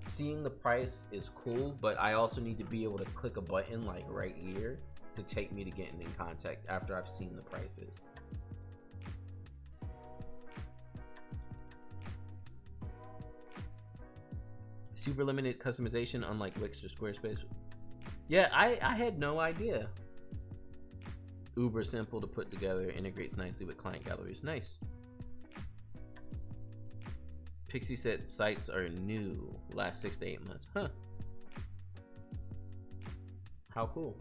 Seeing the price is cool, but I also need to be able to click a button like right here to take me to getting in contact after I've seen the prices. Super limited customization, unlike Wix or Squarespace. Yeah, I had no idea. Uber simple to put together, integrates nicely with client galleries. Nice. Pixieset sites are new, last 6 to 8 months. Huh. How cool.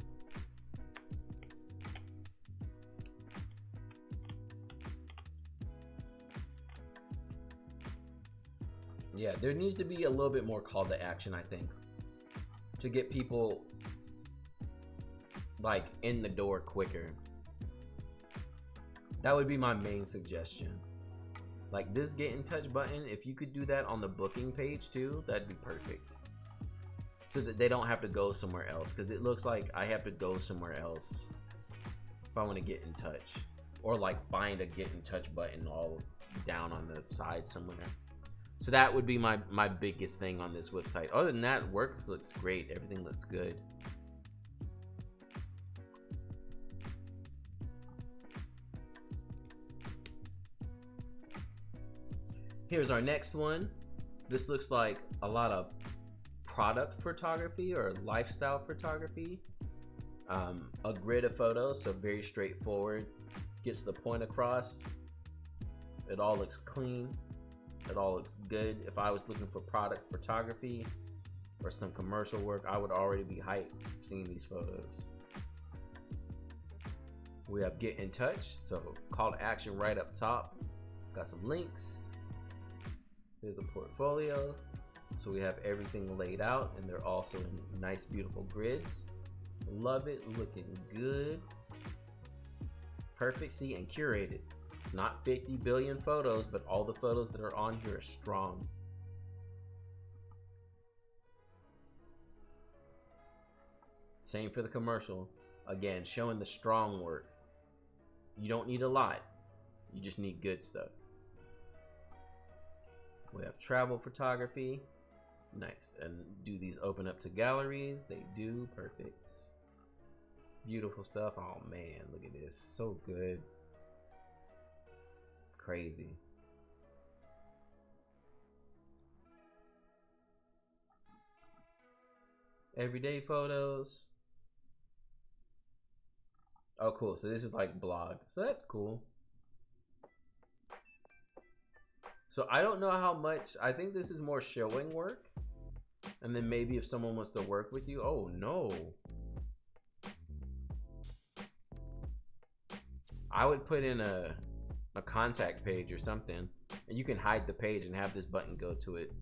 Yeah, there needs to be a little bit more call to action, I think, to get people like in the door quicker. That would be my main suggestion. Like this get in touch button, if you could do that on the booking page too, that'd be perfect. So that they don't have to go somewhere else, because it looks like I have to go somewhere else if I want to get in touch, or like find a get in touch button all down on the side somewhere. So that would be my biggest thing on this website. Other than that, work looks great. Everything looks good. Here's our next one. This looks like a lot of product photography or lifestyle photography. A grid of photos, so very straightforward. Gets the point across. It all looks clean. It all looks good. If I was looking for product photography or some commercial work, I would already be hyped seeing these photos. We have get in touch, so call to action right up top. Got some links. Here's the portfolio. So we have everything laid out, and they're also in nice, beautiful grids. Love it, looking good. Perfect, see, and curated. It's not 50 billion photos, but all the photos that are on here are strong. Same for the commercial. Again, showing the strong work. You don't need a lot. You just need good stuff. We have travel photography. Nice. And do these open up to galleries? They do. Perfect. Beautiful stuff. Oh man, look at this. So good. Crazy. Everyday photos. Oh cool, so this is like blog, so that's cool. So I don't know how much. I think this is more showing work, and then maybe if someone wants to work with you. Oh no, I would put in a contact page or something, and you can hide the page and have this button go to it.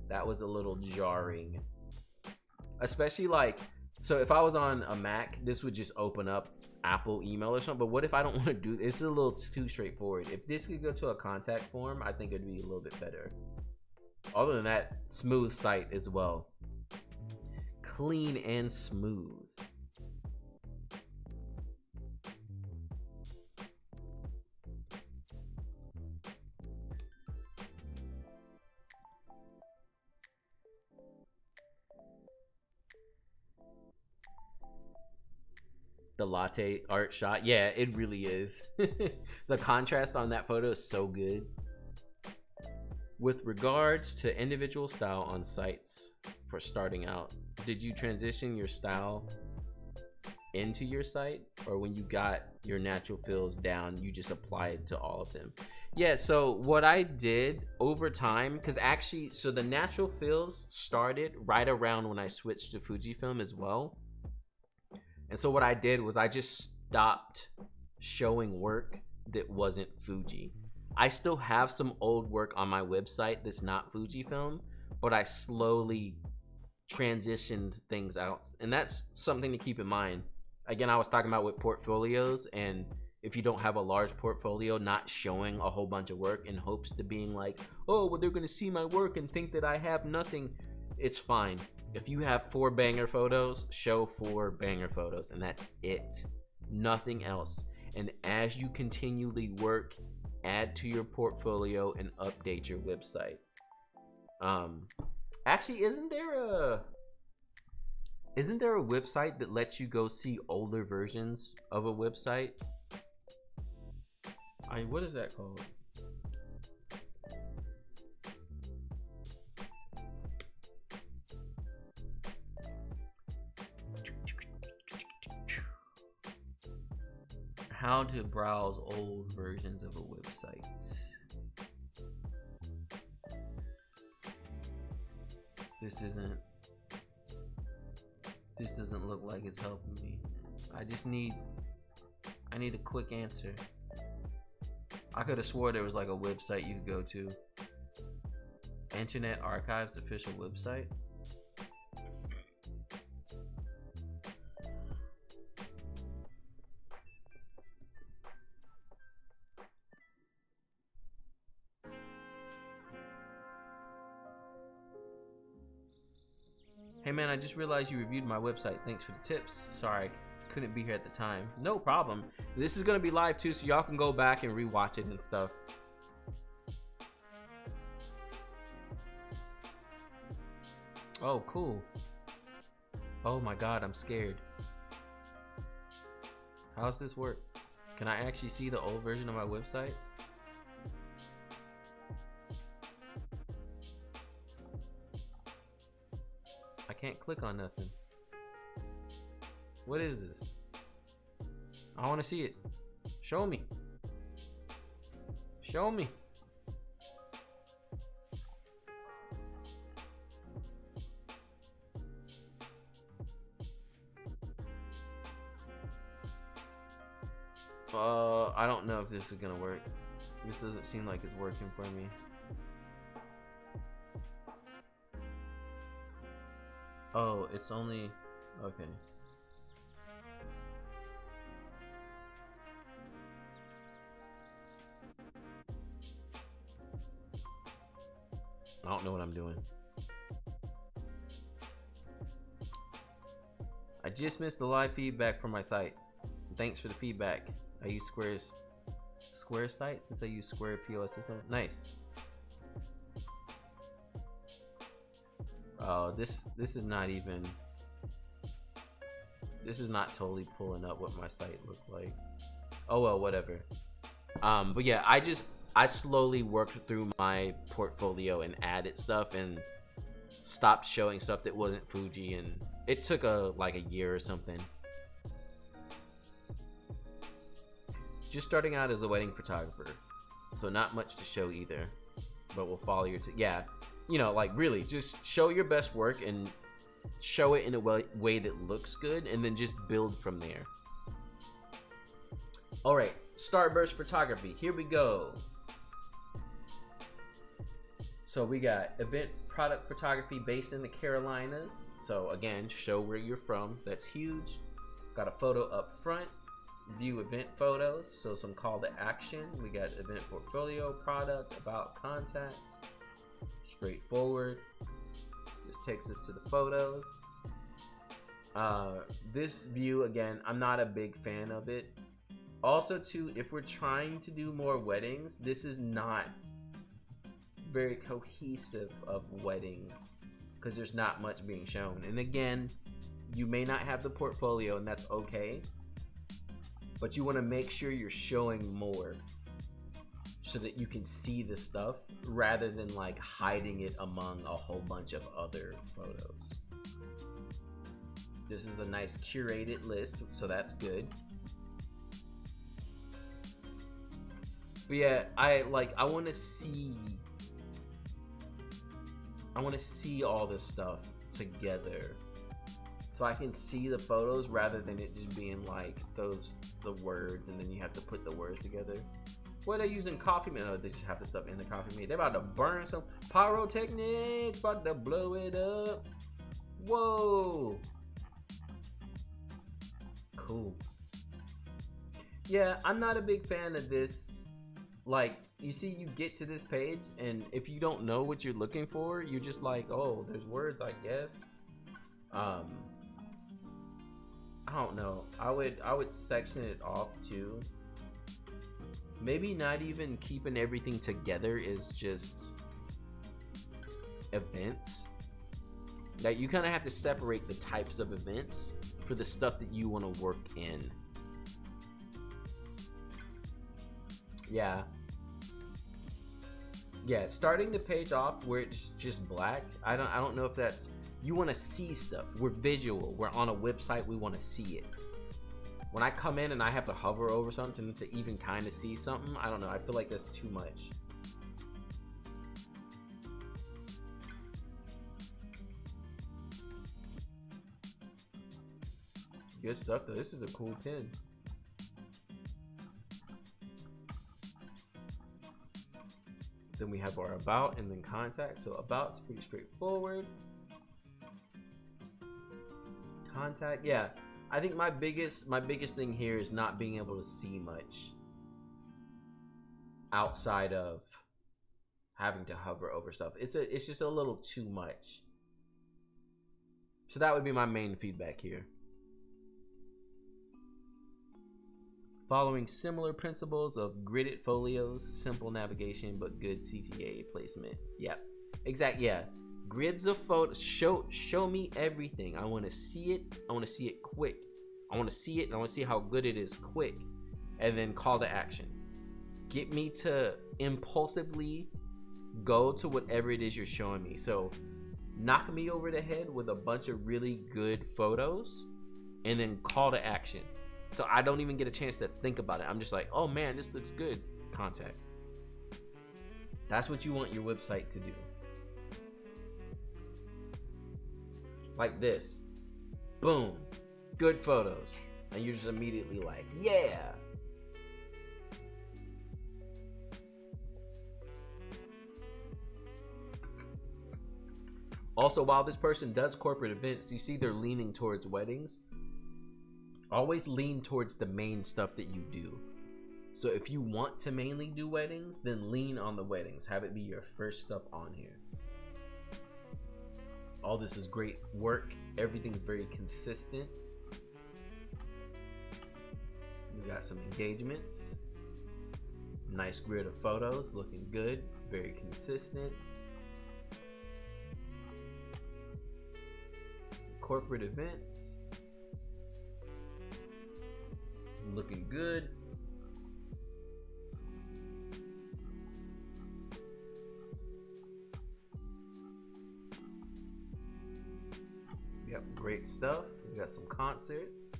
That was a little jarring, especially like, so if I was on a Mac, this would just open up Apple email or something. But what if I don't want to do this? It's a little too straightforward. If this could go to a contact form, I think it'd be a little bit better. Other than that, smooth site as well. Clean and smooth. The latte art shot. Yeah, it really is. The contrast on that photo is so good. With regards to individual style on sites for starting out, did you transition your style into your site, or when you got your natural fills down, you just applied to all of them? Yeah, so what I did over time, because actually, so the natural fills started right around when I switched to Fujifilm as well. And so what I did was I just stopped showing work that wasn't Fuji. I still have some old work on my website that's not Fujifilm, but I slowly transitioned things out. And that's something to keep in mind. Again, I was talking about with portfolios, and if you don't have a large portfolio, not showing a whole bunch of work in hopes to being like, oh, well, they're gonna see my work and think that I have nothing. It's fine. If you have 4 banger photos, show 4 banger photos, and that's it. Nothing else. And as you continually work, add to your portfolio and update your website. Actually, isn't there a website that lets you go see older versions of a website? What is that called? How to browse old versions of a website. This doesn't look like it's helping me. I need a quick answer. I could have swore there was like a website you could go to. Internet Archive's official website. Hey man, I just realized you reviewed my website. Thanks for the tips. Sorry, I couldn't be here at the time. No problem. This is gonna be live too, so y'all can go back and rewatch it and stuff. Oh, cool. Oh my god, I'm scared. How's this work? Can I actually see the old version of my website? I can't click on nothing. What is this? I want to see it. Show me. Show me. I don't know if this is gonna work. This doesn't seem like it's working for me. Oh, it's only... okay. I don't know what I'm doing. I just missed the live feedback from my site. Thanks for the feedback. I use Square site since I use Square POS system. Nice. Oh, this is not even... this is not totally pulling up what my site looked like. Oh well, whatever. But yeah, I slowly worked through my portfolio and added stuff and stopped showing stuff that wasn't Fuji, and it took like a year or something. Just starting out as a wedding photographer, so not much to show either, but we'll follow your yeah, you know, like really just show your best work and show it in a way that looks good, and then just build from there. All right, Starburst photography, here we go. So we got event product photography based in the Carolinas. So again, show where you're from. That's huge. Got a photo up front. View event photos. So some call to action. We got event portfolio, product, about, contact. Straightforward. This takes us to the photos. This view, again, I'm not a big fan of it. Also too, if we're trying to do more weddings, this is not very cohesive of weddings because there's not much being shown. And again, you may not have the portfolio, and that's okay, but you want to make sure you're showing more so that you can see the stuff rather than like hiding it among a whole bunch of other photos. This is a nice curated list, so that's good. But yeah, I want to see all this stuff together so I can see the photos rather than it just being like the words and then you have to put the words together. What are they using? Coffee mate? Oh, they just have the stuff in the coffee mate. They're about to burn some pyrotechnics, about to blow it up. Whoa. Cool. Yeah, I'm not a big fan of this. Like, you see, you get to this page, and if you don't know what you're looking for, you're just like, oh, there's words, I guess. I don't know. I would section it off too. Maybe not even keeping everything together is just events. Like, you kind of have to separate the types of events for the stuff that you want to work in. Yeah, starting the page off where it's just black, I don't know if that's, you want to see stuff. We're visual, we're on a website, we want to see it. When I come in and I have to hover over something to even kind of see something, I don't know, I feel like that's too much. Good stuff though. This is a cool pen. Then we have our about and then contact. So about's pretty straightforward. Contact, yeah. I think my biggest thing here is not being able to see much outside of having to hover over stuff. It's just a little too much. So that would be my main feedback here. Following similar principles of gridded folios, simple navigation, but good CTA placement. Yep, exactly. Yeah, grids of photos. Show me everything. I want to see it. I want to see it quick. I want to see it, and I want to see how good it is quick. And then call to action. Get me to impulsively go to whatever it is you're showing me. So knock me over the head with a bunch of really good photos, and then call to action. So I don't even get a chance to think about it. I'm just like, oh man, this looks good. Contact. That's what you want your website to do. Like this. Boom. Good photos. And you're just immediately like, yeah. Also, while this person does corporate events, you see they're leaning towards weddings. Always lean towards the main stuff that you do. So if you want to mainly do weddings, then lean on the weddings. Have it be your first stuff on here. All this is great work. Everything's very consistent. We got some engagements. Nice grid of photos, looking good. Very consistent. Corporate events. Looking good. Yep, great stuff. We got some concerts.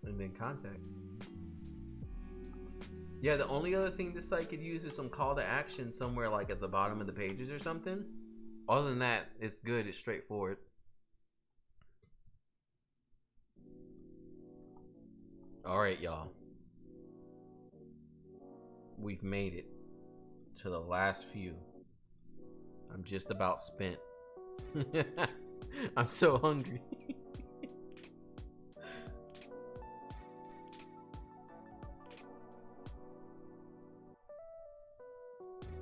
And then contact. Yeah, the only other thing this site could use is some call to action somewhere like at the bottom of the pages or something. Other than that, it's good. It's straightforward. All right, y'all. We've made it to the last few. I'm just about spent. I'm so hungry.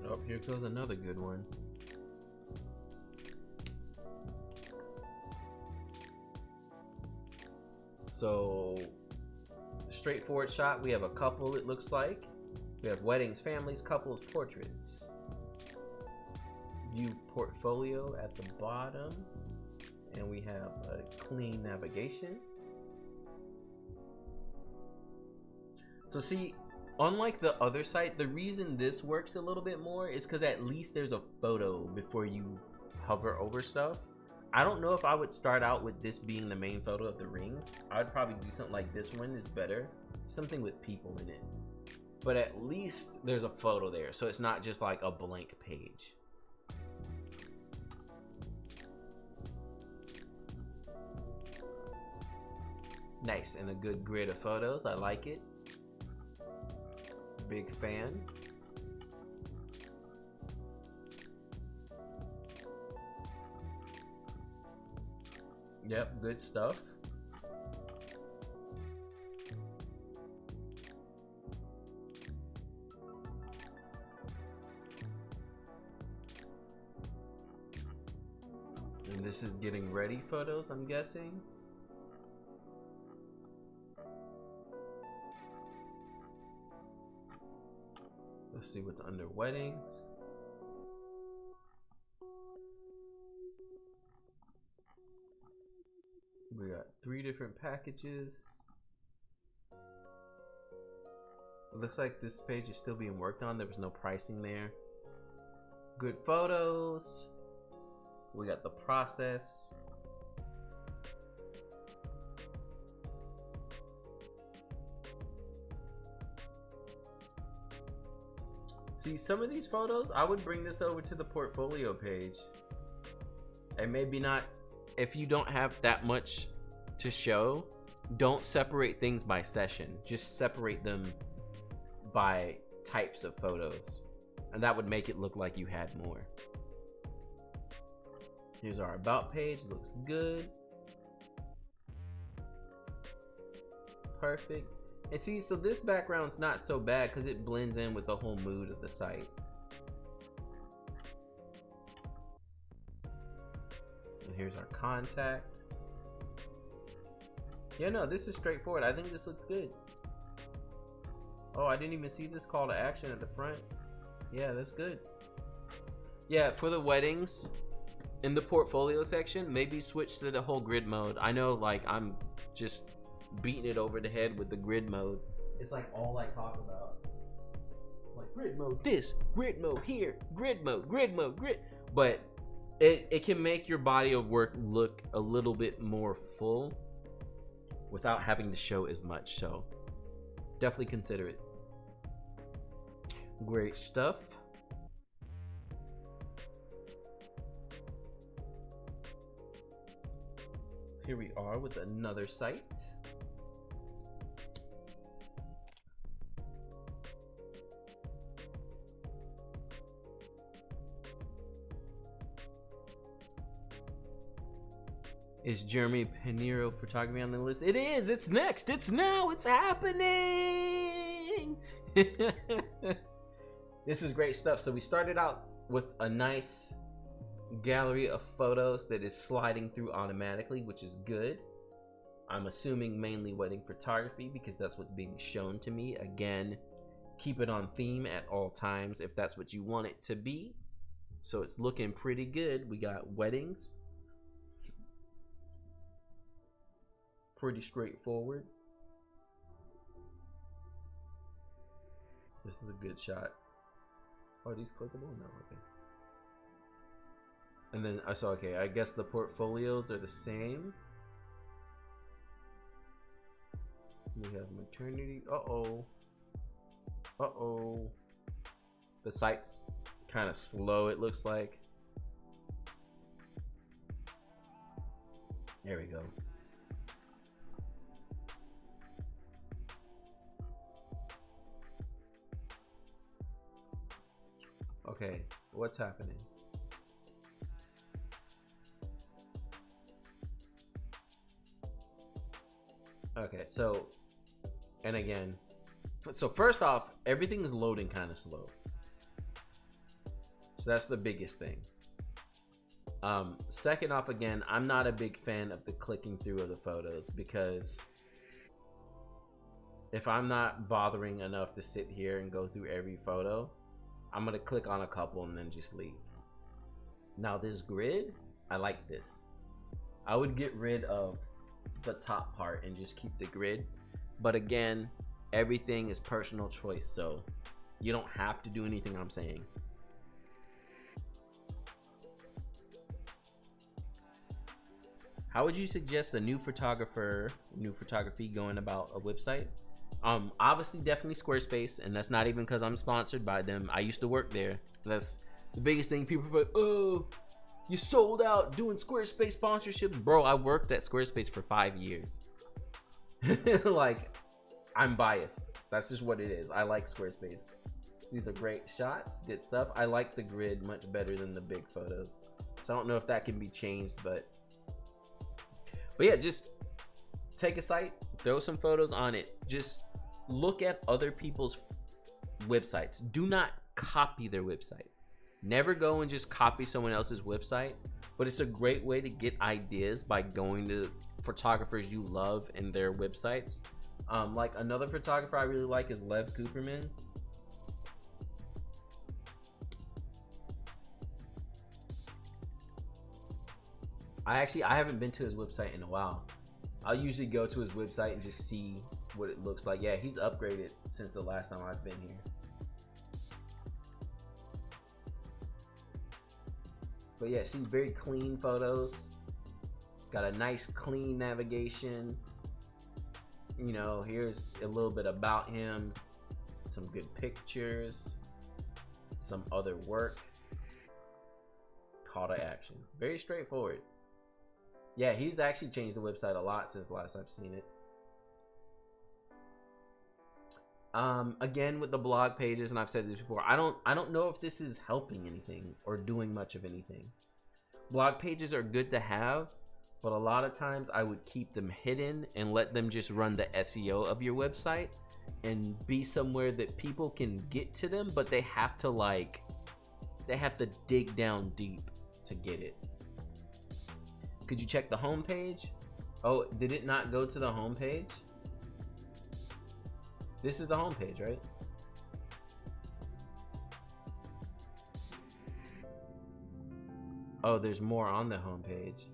Oh, here goes another good one. So, straightforward shot. We have a couple, it looks like. We have weddings, families, couples, portraits. View portfolio at the bottom. and we have a clean navigation. So see, unlike the other site, the reason this works a little bit more is because at least there's a photo before you hover over stuff. I don't know if I would start out with this being the main photo of the rings. I would probably do something like this one is better. Something with people in it. But at least there's a photo there, so it's not just like a blank page. Nice, and a good grid of photos. I like it. Big fan. Yep, good stuff. And this is getting ready photos, I'm guessing. Let's see what's under weddings. We got 3 different packages. It looks like this page is still being worked on. There was no pricing there. Good photos. We got the process. See, some of these photos, I would bring this over to the portfolio page. And maybe not, if you don't have that much to show, don't separate things by session. Just separate them by types of photos. And that would make it look like you had more. Here's our about page, looks good. Perfect. And see, so this background's not so bad because it blends in with the whole mood of the site. And here's our contact. Yeah, no, this is straightforward. I think this looks good. Oh, I didn't even see this call to action at the front. Yeah, that's good. Yeah, for the weddings, in the portfolio section, maybe switch to the whole grid mode. I know, like, I'm just beating it over the head with the grid mode. It's like all I talk about. Like grid mode this, grid mode here, grid mode, grid mode, grid. But it can make your body of work look a little bit more full without having to show as much. So definitely consider it. Great stuff. Here we are with another site. Is Jeremy Pinero photography on the list? It is. It's next. It's now. It's happening. This is great stuff. So we started out with a nice gallery of photos that is sliding through automatically, which is good. I'm assuming mainly wedding photography because that's what's being shown to me. Again, keep it on theme at all times if that's what you want it to be. So it's looking pretty good. We got weddings. Pretty straightforward. This is a good shot. Oh, are these clickable? No, okay. And then I saw, okay, I guess the portfolios are the same. We have maternity. Uh-oh. Uh-oh. The site's kind of slow, it looks like. There we go. Okay, what's happening? Okay, so, and again, so first off, everything is loading kind of slow. So that's the biggest thing. Second off, again, I'm not a big fan of the clicking through of the photos because if I'm not bothering enough to sit here and go through every photo, I'm gonna click on a couple and then just leave. Now this grid, I like this. I would get rid of the top part and just keep the grid. But again, everything is personal choice, so you don't have to do anything I'm saying. How would you suggest a new photography going about a website? Obviously definitely Squarespace, and that's not even because I'm sponsored by them. I used to work there. That's the biggest thing. People are like, oh, you sold out doing Squarespace sponsorships. Bro, I worked at Squarespace for 5 years. Like, I'm biased. That's just what it is. I like Squarespace. These are great shots, good stuff. I like the grid much better than the big photos. So I don't know if that can be changed, but yeah, just take a site, throw some photos on it. Just look at other people's websites. Do not copy their website. Never go and just copy someone else's website, but it's a great way to get ideas by going to photographers you love and their websites. Like another photographer I really like is Lev Cooperman. I haven't been to his website in a while. I'll usually go to his website and just see what it looks like. Yeah, he's upgraded since the last time I've been here. But yeah, see, very clean photos. Got a nice clean navigation. You know, here's a little bit about him. Some good pictures. Some other work. Call to action. Very straightforward. Yeah, he's actually changed the website a lot since last I've seen it. Again, with the blog pages, and I've said this before, I don't know if this is helping anything or doing much of anything. Blog pages are good to have, but a lot of times I would keep them hidden and let them just run the SEO of your website and be somewhere that people can get to them, but they have to dig down deep to get it. Could you check the home page? Oh, did it not go to the home page? This is the home page, right? Oh, there's more on the home page.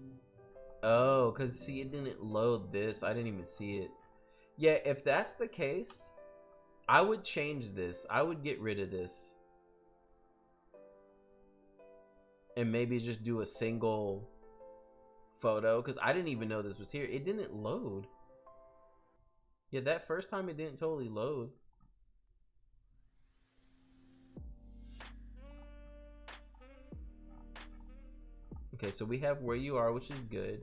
Oh, because see, it didn't load this. I didn't even see it. Yeah, if that's the case, I would change this. I would get rid of this. And maybe just do a single photo, because I didn't even know this was here. It didn't load. Yeah, that first time it didn't totally load. Okay, so we have where you are, which is good.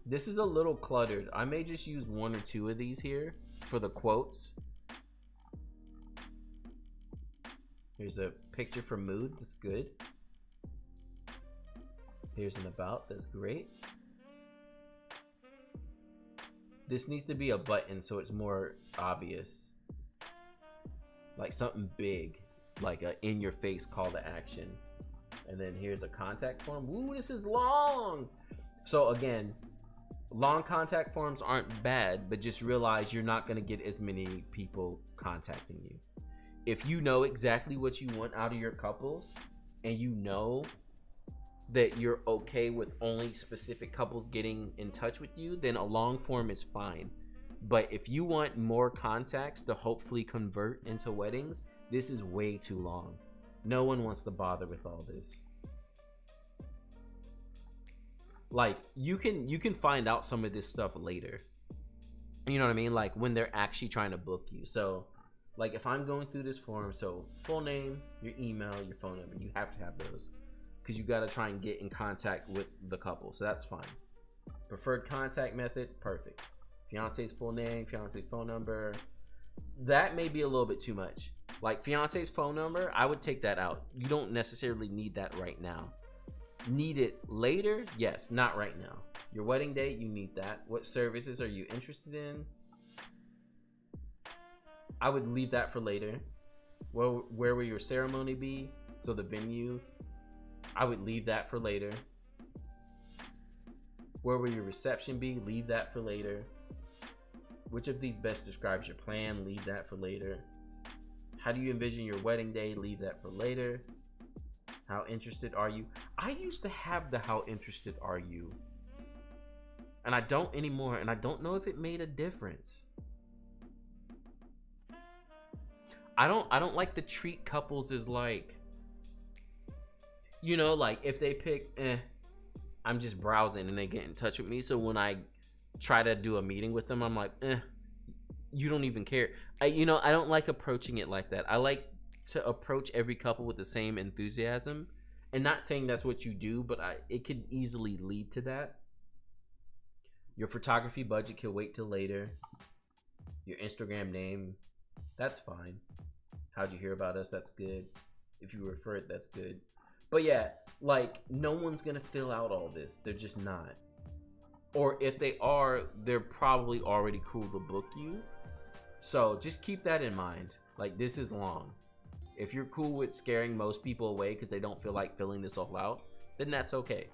This is a little cluttered. I may just use 1 or 2 of these here for the quotes. Here's a picture for mood. That's good. Here's an about. That's great. This needs to be a button so it's more obvious. Like something big. Like a in-your-face call to action. And then here's a contact form. Woo, this is long! So again, long contact forms aren't bad, but just realize you're not going to get as many people contacting you. If you know exactly what you want out of your couples, and you know that you're okay with only specific couples getting in touch with you, then a long form is fine. But if you want more contacts to hopefully convert into weddings, this is way too long. No one wants to bother with all this. Like, you can find out some of this stuff later. You know what I mean? Like when they're actually trying to book you. So like if I'm going through this form, so full name, your email, your phone number, you have to have those, because you got to try and get in contact with the couple. So that's fine. Preferred contact method, perfect. Fiance's full name, fiance's phone number. That may be a little bit too much. Like fiance's phone number, I would take that out. You don't necessarily need that right now. Need it later? Yes, not right now. Your wedding date, you need that. What services are you interested in? I would leave that for later. Where will your ceremony be? So the venue, I would leave that for later. Where will your reception be? Leave that for later. Which of these best describes your plan? Leave that for later. How do you envision your wedding day? Leave that for later. How interested are you? I used to have the how interested are you. And I don't anymore, and I don't know if it made a difference. I don't like to treat couples as like, you know, like if they pick, I'm just browsing and they get in touch with me. So when I try to do a meeting with them, I'm like, you don't even care. I don't like approaching it like that. I like to approach every couple with the same enthusiasm, and not saying that's what you do, but it could easily lead to that. Your photography budget can wait till later. Your Instagram name, that's fine. How'd you hear about us? That's good. If you refer it, that's good. But yeah, like, no one's gonna fill out all this. They're just not. Or if they are, they're probably already cool to book you. So just keep that in mind. Like, this is long. If you're cool with scaring most people away because they don't feel like filling this all out, then that's okay.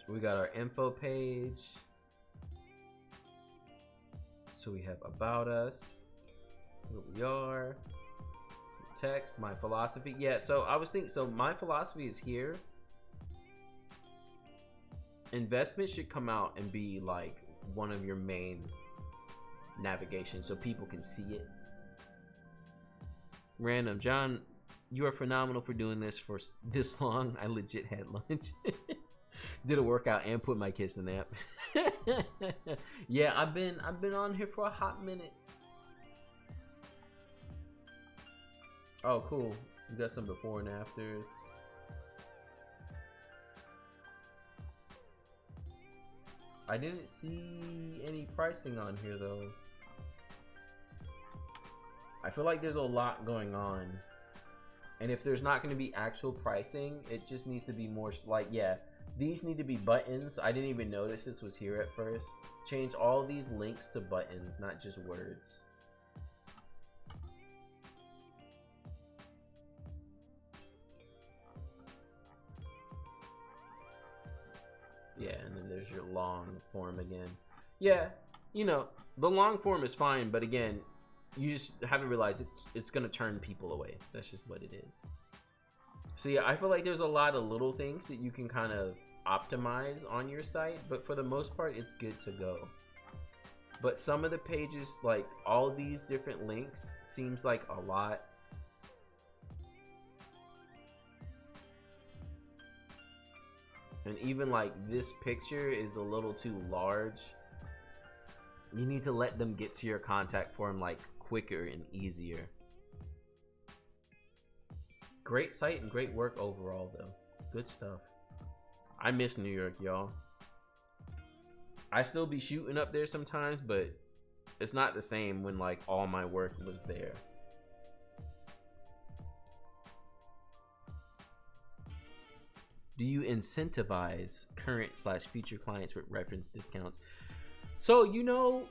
We got our info page. So we have about us, who we are, text, my philosophy. Yeah, so I was thinking, so my philosophy is here. Investment should come out and be like one of your main navigation so people can see it. Random, John, you are phenomenal for doing this for this long. I legit had lunch. Did a workout and put my kids to nap. Yeah, I've been on here for a hot minute. Oh, cool. You got some before and afters. I didn't see any pricing on here though. I feel like there's a lot going on. And if there's not going to be actual pricing, it just needs to be more like, yeah, these need to be buttons. I didn't even notice this was here at first. Change all these links to buttons, not just words. Yeah, and then there's your long form again. Yeah, you know, the long form is fine, but again, you just have to realize it's gonna turn people away. That's just what it is. So yeah, I feel like there's a lot of little things that you can kind of optimize on your site, but for the most part, it's good to go. But some of the pages, like all these different links, seems like a lot. And even like this picture is a little too large. You need to let them get to your contact form like quicker and easier. Great site and great work overall though. Good stuff. I miss New York, y'all. I still be shooting up there sometimes, but it's not the same when like all my work was there. Do you incentivize current/future clients with reference discounts? So, you know,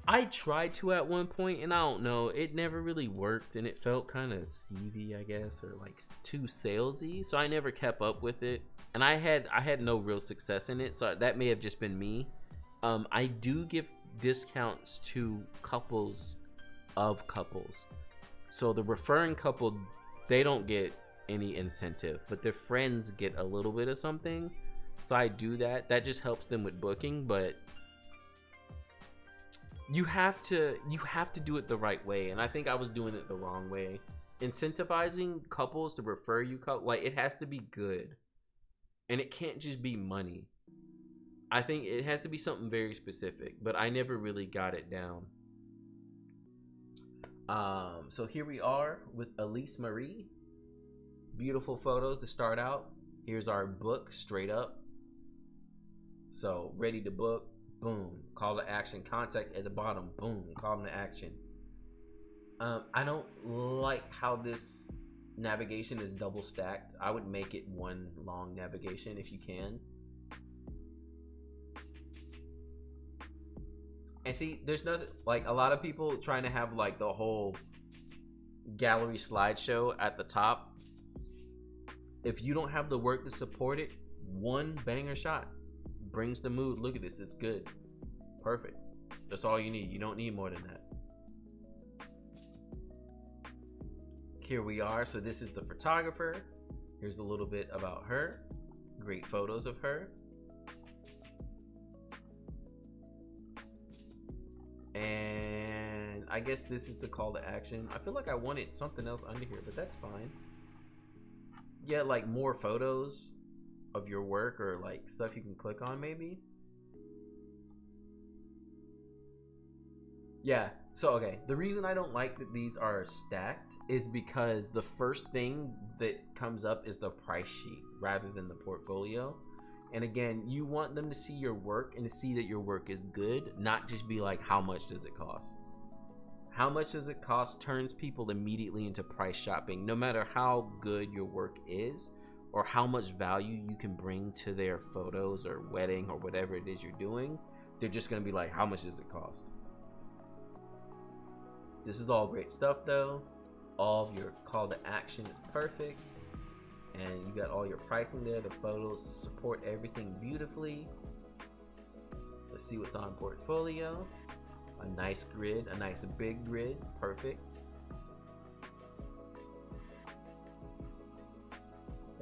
I tried to at one point, and I don't know, it never really worked, and it felt kind of skeevy, I guess, or like too salesy. So I never kept up with it, and I had no real success in it. So that may have just been me. I do give discounts to couples of couples. So the referring couple, they don't get any incentive, but their friends get a little bit of something. So I do that. That just helps them with booking, but you have to do it the right way, and I think I was doing it the wrong way. Incentivizing couples to refer you, like, it has to be good, and it can't just be money. I think it has to be something very specific, but I never really got it down. So here we are with Elise Marie. Beautiful photos to start out. Here's our book straight up. So ready to book, boom, call to action, contact at the bottom, boom, call to action. I don't like how this navigation is double stacked. I would make it one long navigation if you can. And see, there's nothing, like a lot of people trying to have like the whole gallery slideshow at the top. If you don't have the work to support it, one banger shot brings the mood. Look at this, it's good. Perfect. That's all you need. You don't need more than that. Here we are. So this is the photographer. Here's a little bit about her. Great photos of her. And I guess this is the call to action. I feel like I wanted something else under here, but that's fine. Yeah, like more photos of your work, or like stuff you can click on maybe. Yeah, so okay, the reason I don't like that these are stacked is because the first thing that comes up is the price sheet rather than the portfolio. And again, you want them to see your work and to see that your work is good, not just be like, how much does it cost? How much does it cost turns people immediately into price shopping, no matter how good your work is or how much value you can bring to their photos or wedding or whatever it is you're doing. They're just gonna be like, how much does it cost? This is all great stuff though. All of your call to action is perfect. And you got all your pricing there. The photos support everything beautifully. Let's see what's on portfolio. A nice grid, a nice big grid, perfect.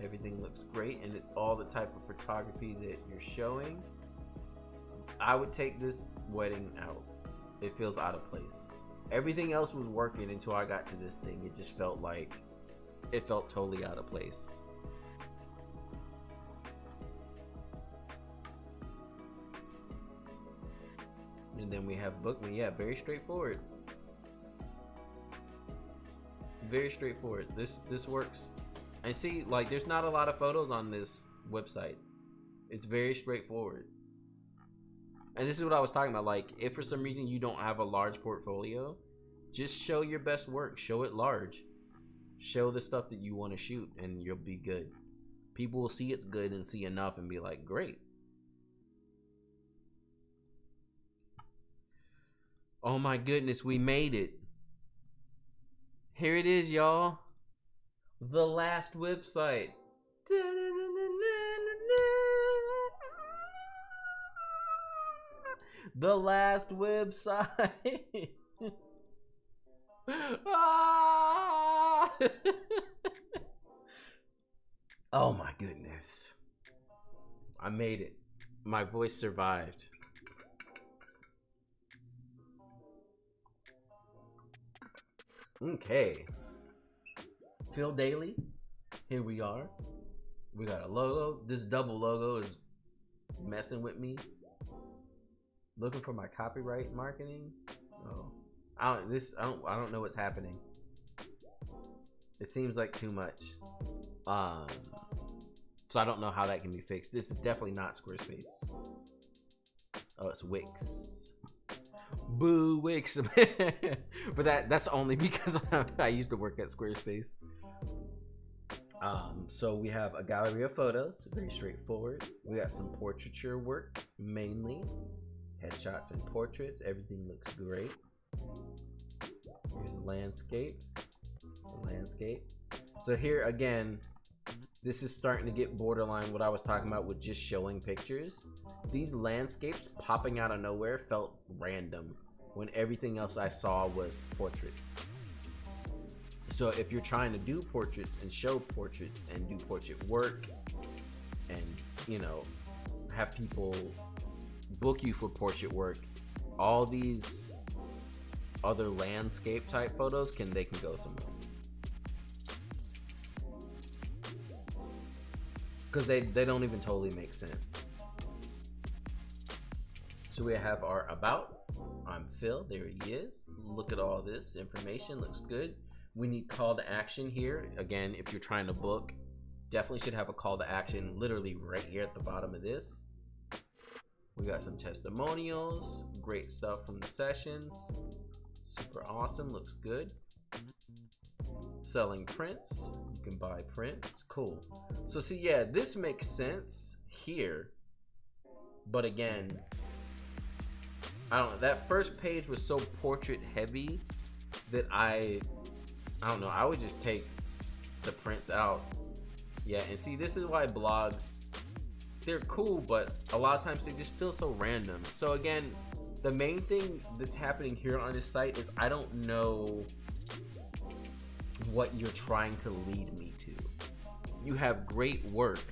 Everything looks great, and it's all the type of photography that you're showing. I would take this wedding out. It feels out of place. Everything else was working until I got to this thing. It just felt like, it felt totally out of place. And then we have book me. Yeah, very straightforward. Very straightforward. This works. And see, like, there's not a lot of photos on this website. It's very straightforward. And this is what I was talking about. Like, if for some reason you don't have a large portfolio, just show your best work. Show it large. Show the stuff that you want to shoot, and you'll be good. People will see it's good and see enough and be like, great. Oh my goodness, we made it. Here it is, y'all. The last website. The last website. Oh my goodness. I made it. My voice survived. Okay. Phil Daly. Here we are. We got a logo. This double logo is messing with me. Looking for my copyright marketing. Oh, I don't know what's happening. It seems like too much. So I don't know how that can be fixed. This is definitely not Squarespace. Oh, it's Wix. Boo, Wix. But that's only because I used to work at Squarespace. So we have a gallery of photos, very straightforward. We got some portraiture work, mainly headshots and portraits. Everything looks great. Here's a landscape. So here again, this is starting to get borderline what I was talking about with just showing pictures. These landscapes popping out of nowhere felt random when everything else I saw was portraits. So if you're trying to do portraits and show portraits and do portrait work and, you know, have people book you for portrait work, all these other landscape type photos they can go somewhere. Because they don't even totally make sense. So we have our about. I'm Phil. There he is. Look at all this information. Looks good. We need call to action here. Again, if you're trying to book, definitely should have a call to action literally right here at the bottom of this. We got some testimonials. Great stuff from the sessions. Super awesome. Looks good. Selling prints. You can buy prints. Cool. So see, yeah, this makes sense here. But again, I don't know. That first page was so portrait heavy that I don't know. I would just take the prints out. Yeah, and see, this is why blogs, they're cool, but a lot of times they just feel so random. So again, the main thing that's happening here on this site is I don't know what you're trying to lead me to. You have great work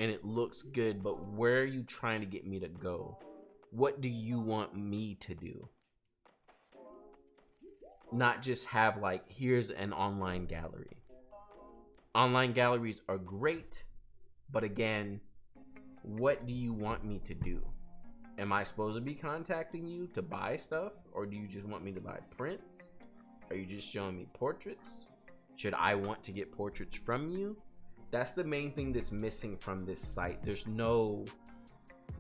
and it looks good, but where are you trying to get me to go? What do you want me to do? Not just have like, here's an online gallery. Online galleries are great, but again, what do you want me to do? Am I supposed to be contacting you to buy stuff, or do you just want me to buy prints? Are you just showing me portraits? Should I want to get portraits from you? That's the main thing that's missing from this site. There's no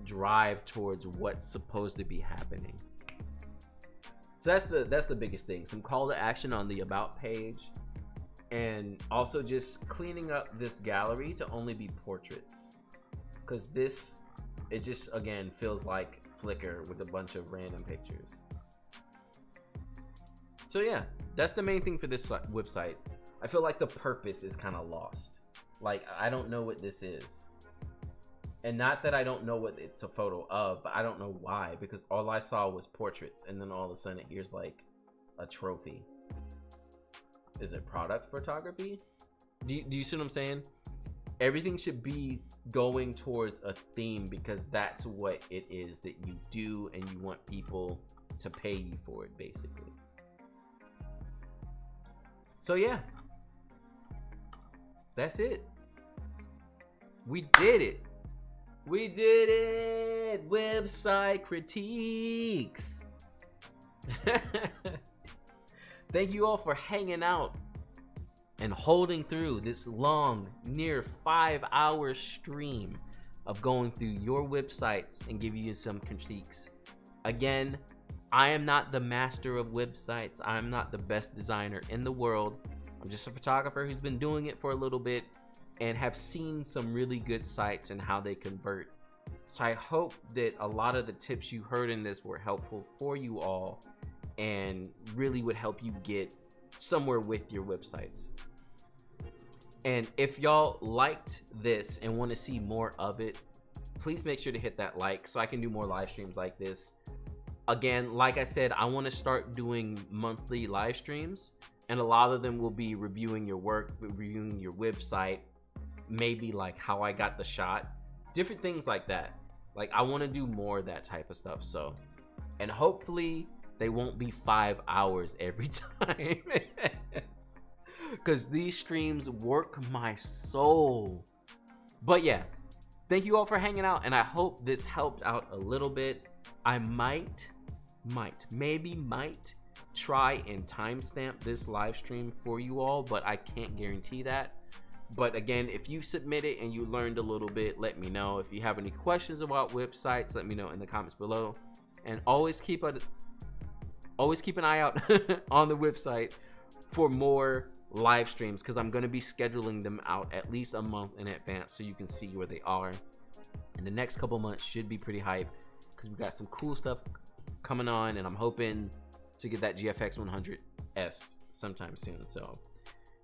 drive towards what's supposed to be happening. So that's the biggest thing. Some call to action on the about page, and also just cleaning up this gallery to only be portraits, because this, it just again feels like Flickr with a bunch of random pictures. So yeah, that's the main thing for this website. I feel like the purpose is kind of lost. Like, I don't know what this is. And not that I don't know what it's a photo of, but I don't know why, because all I saw was portraits, and then all of a sudden here's like a trophy. Is it product photography? Do you see what I'm saying? Everything should be going towards a theme, because that's what it is that you do, and you want people to pay you for it, basically. So yeah, that's it. We did it. We did it. Website critiques. Thank you all for hanging out and holding through this long, near 5-hour stream of going through your websites and giving you some critiques. Again, I am not the master of websites. I'm not the best designer in the world. I'm just a photographer who's been doing it for a little bit and have seen some really good sites and how they convert. So I hope that a lot of the tips you heard in this were helpful for you all and really would help you get somewhere with your websites. And if y'all liked this and want to see more of it, please make sure to hit that like so I can do more live streams like this. Again, like I said, I want to start doing monthly live streams, and a lot of them will be reviewing your work, reviewing your website, maybe like how I got the shot, different things like that. Like, I want to do more of that type of stuff. So, and hopefully they won't be 5 hours every time, because these streams work my soul. But yeah, thank you all for hanging out, and I hope this helped out a little bit. I might try and timestamp this live stream for you all, but I can't guarantee that. But again, if you submit it and you learned a little bit, let me know. If you have any questions about websites, let me know in the comments below. And always keep an eye out on the website for more live streams, because I'm going to be scheduling them out at least a month in advance so you can see where they are. And the next couple months should be pretty hype, because we got some cool stuff coming on, and I'm hoping to get that GFX 100S sometime soon. So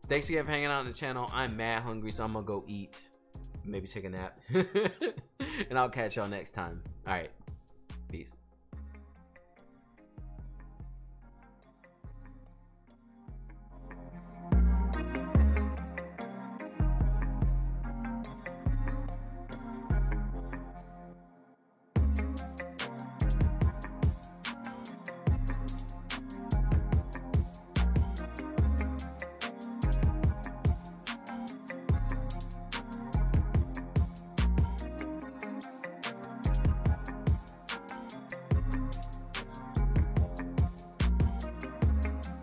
thanks again for hanging out on the channel. I'm mad hungry, so I'm gonna go eat, maybe take a nap, and I'll catch y'all next time. All right, peace.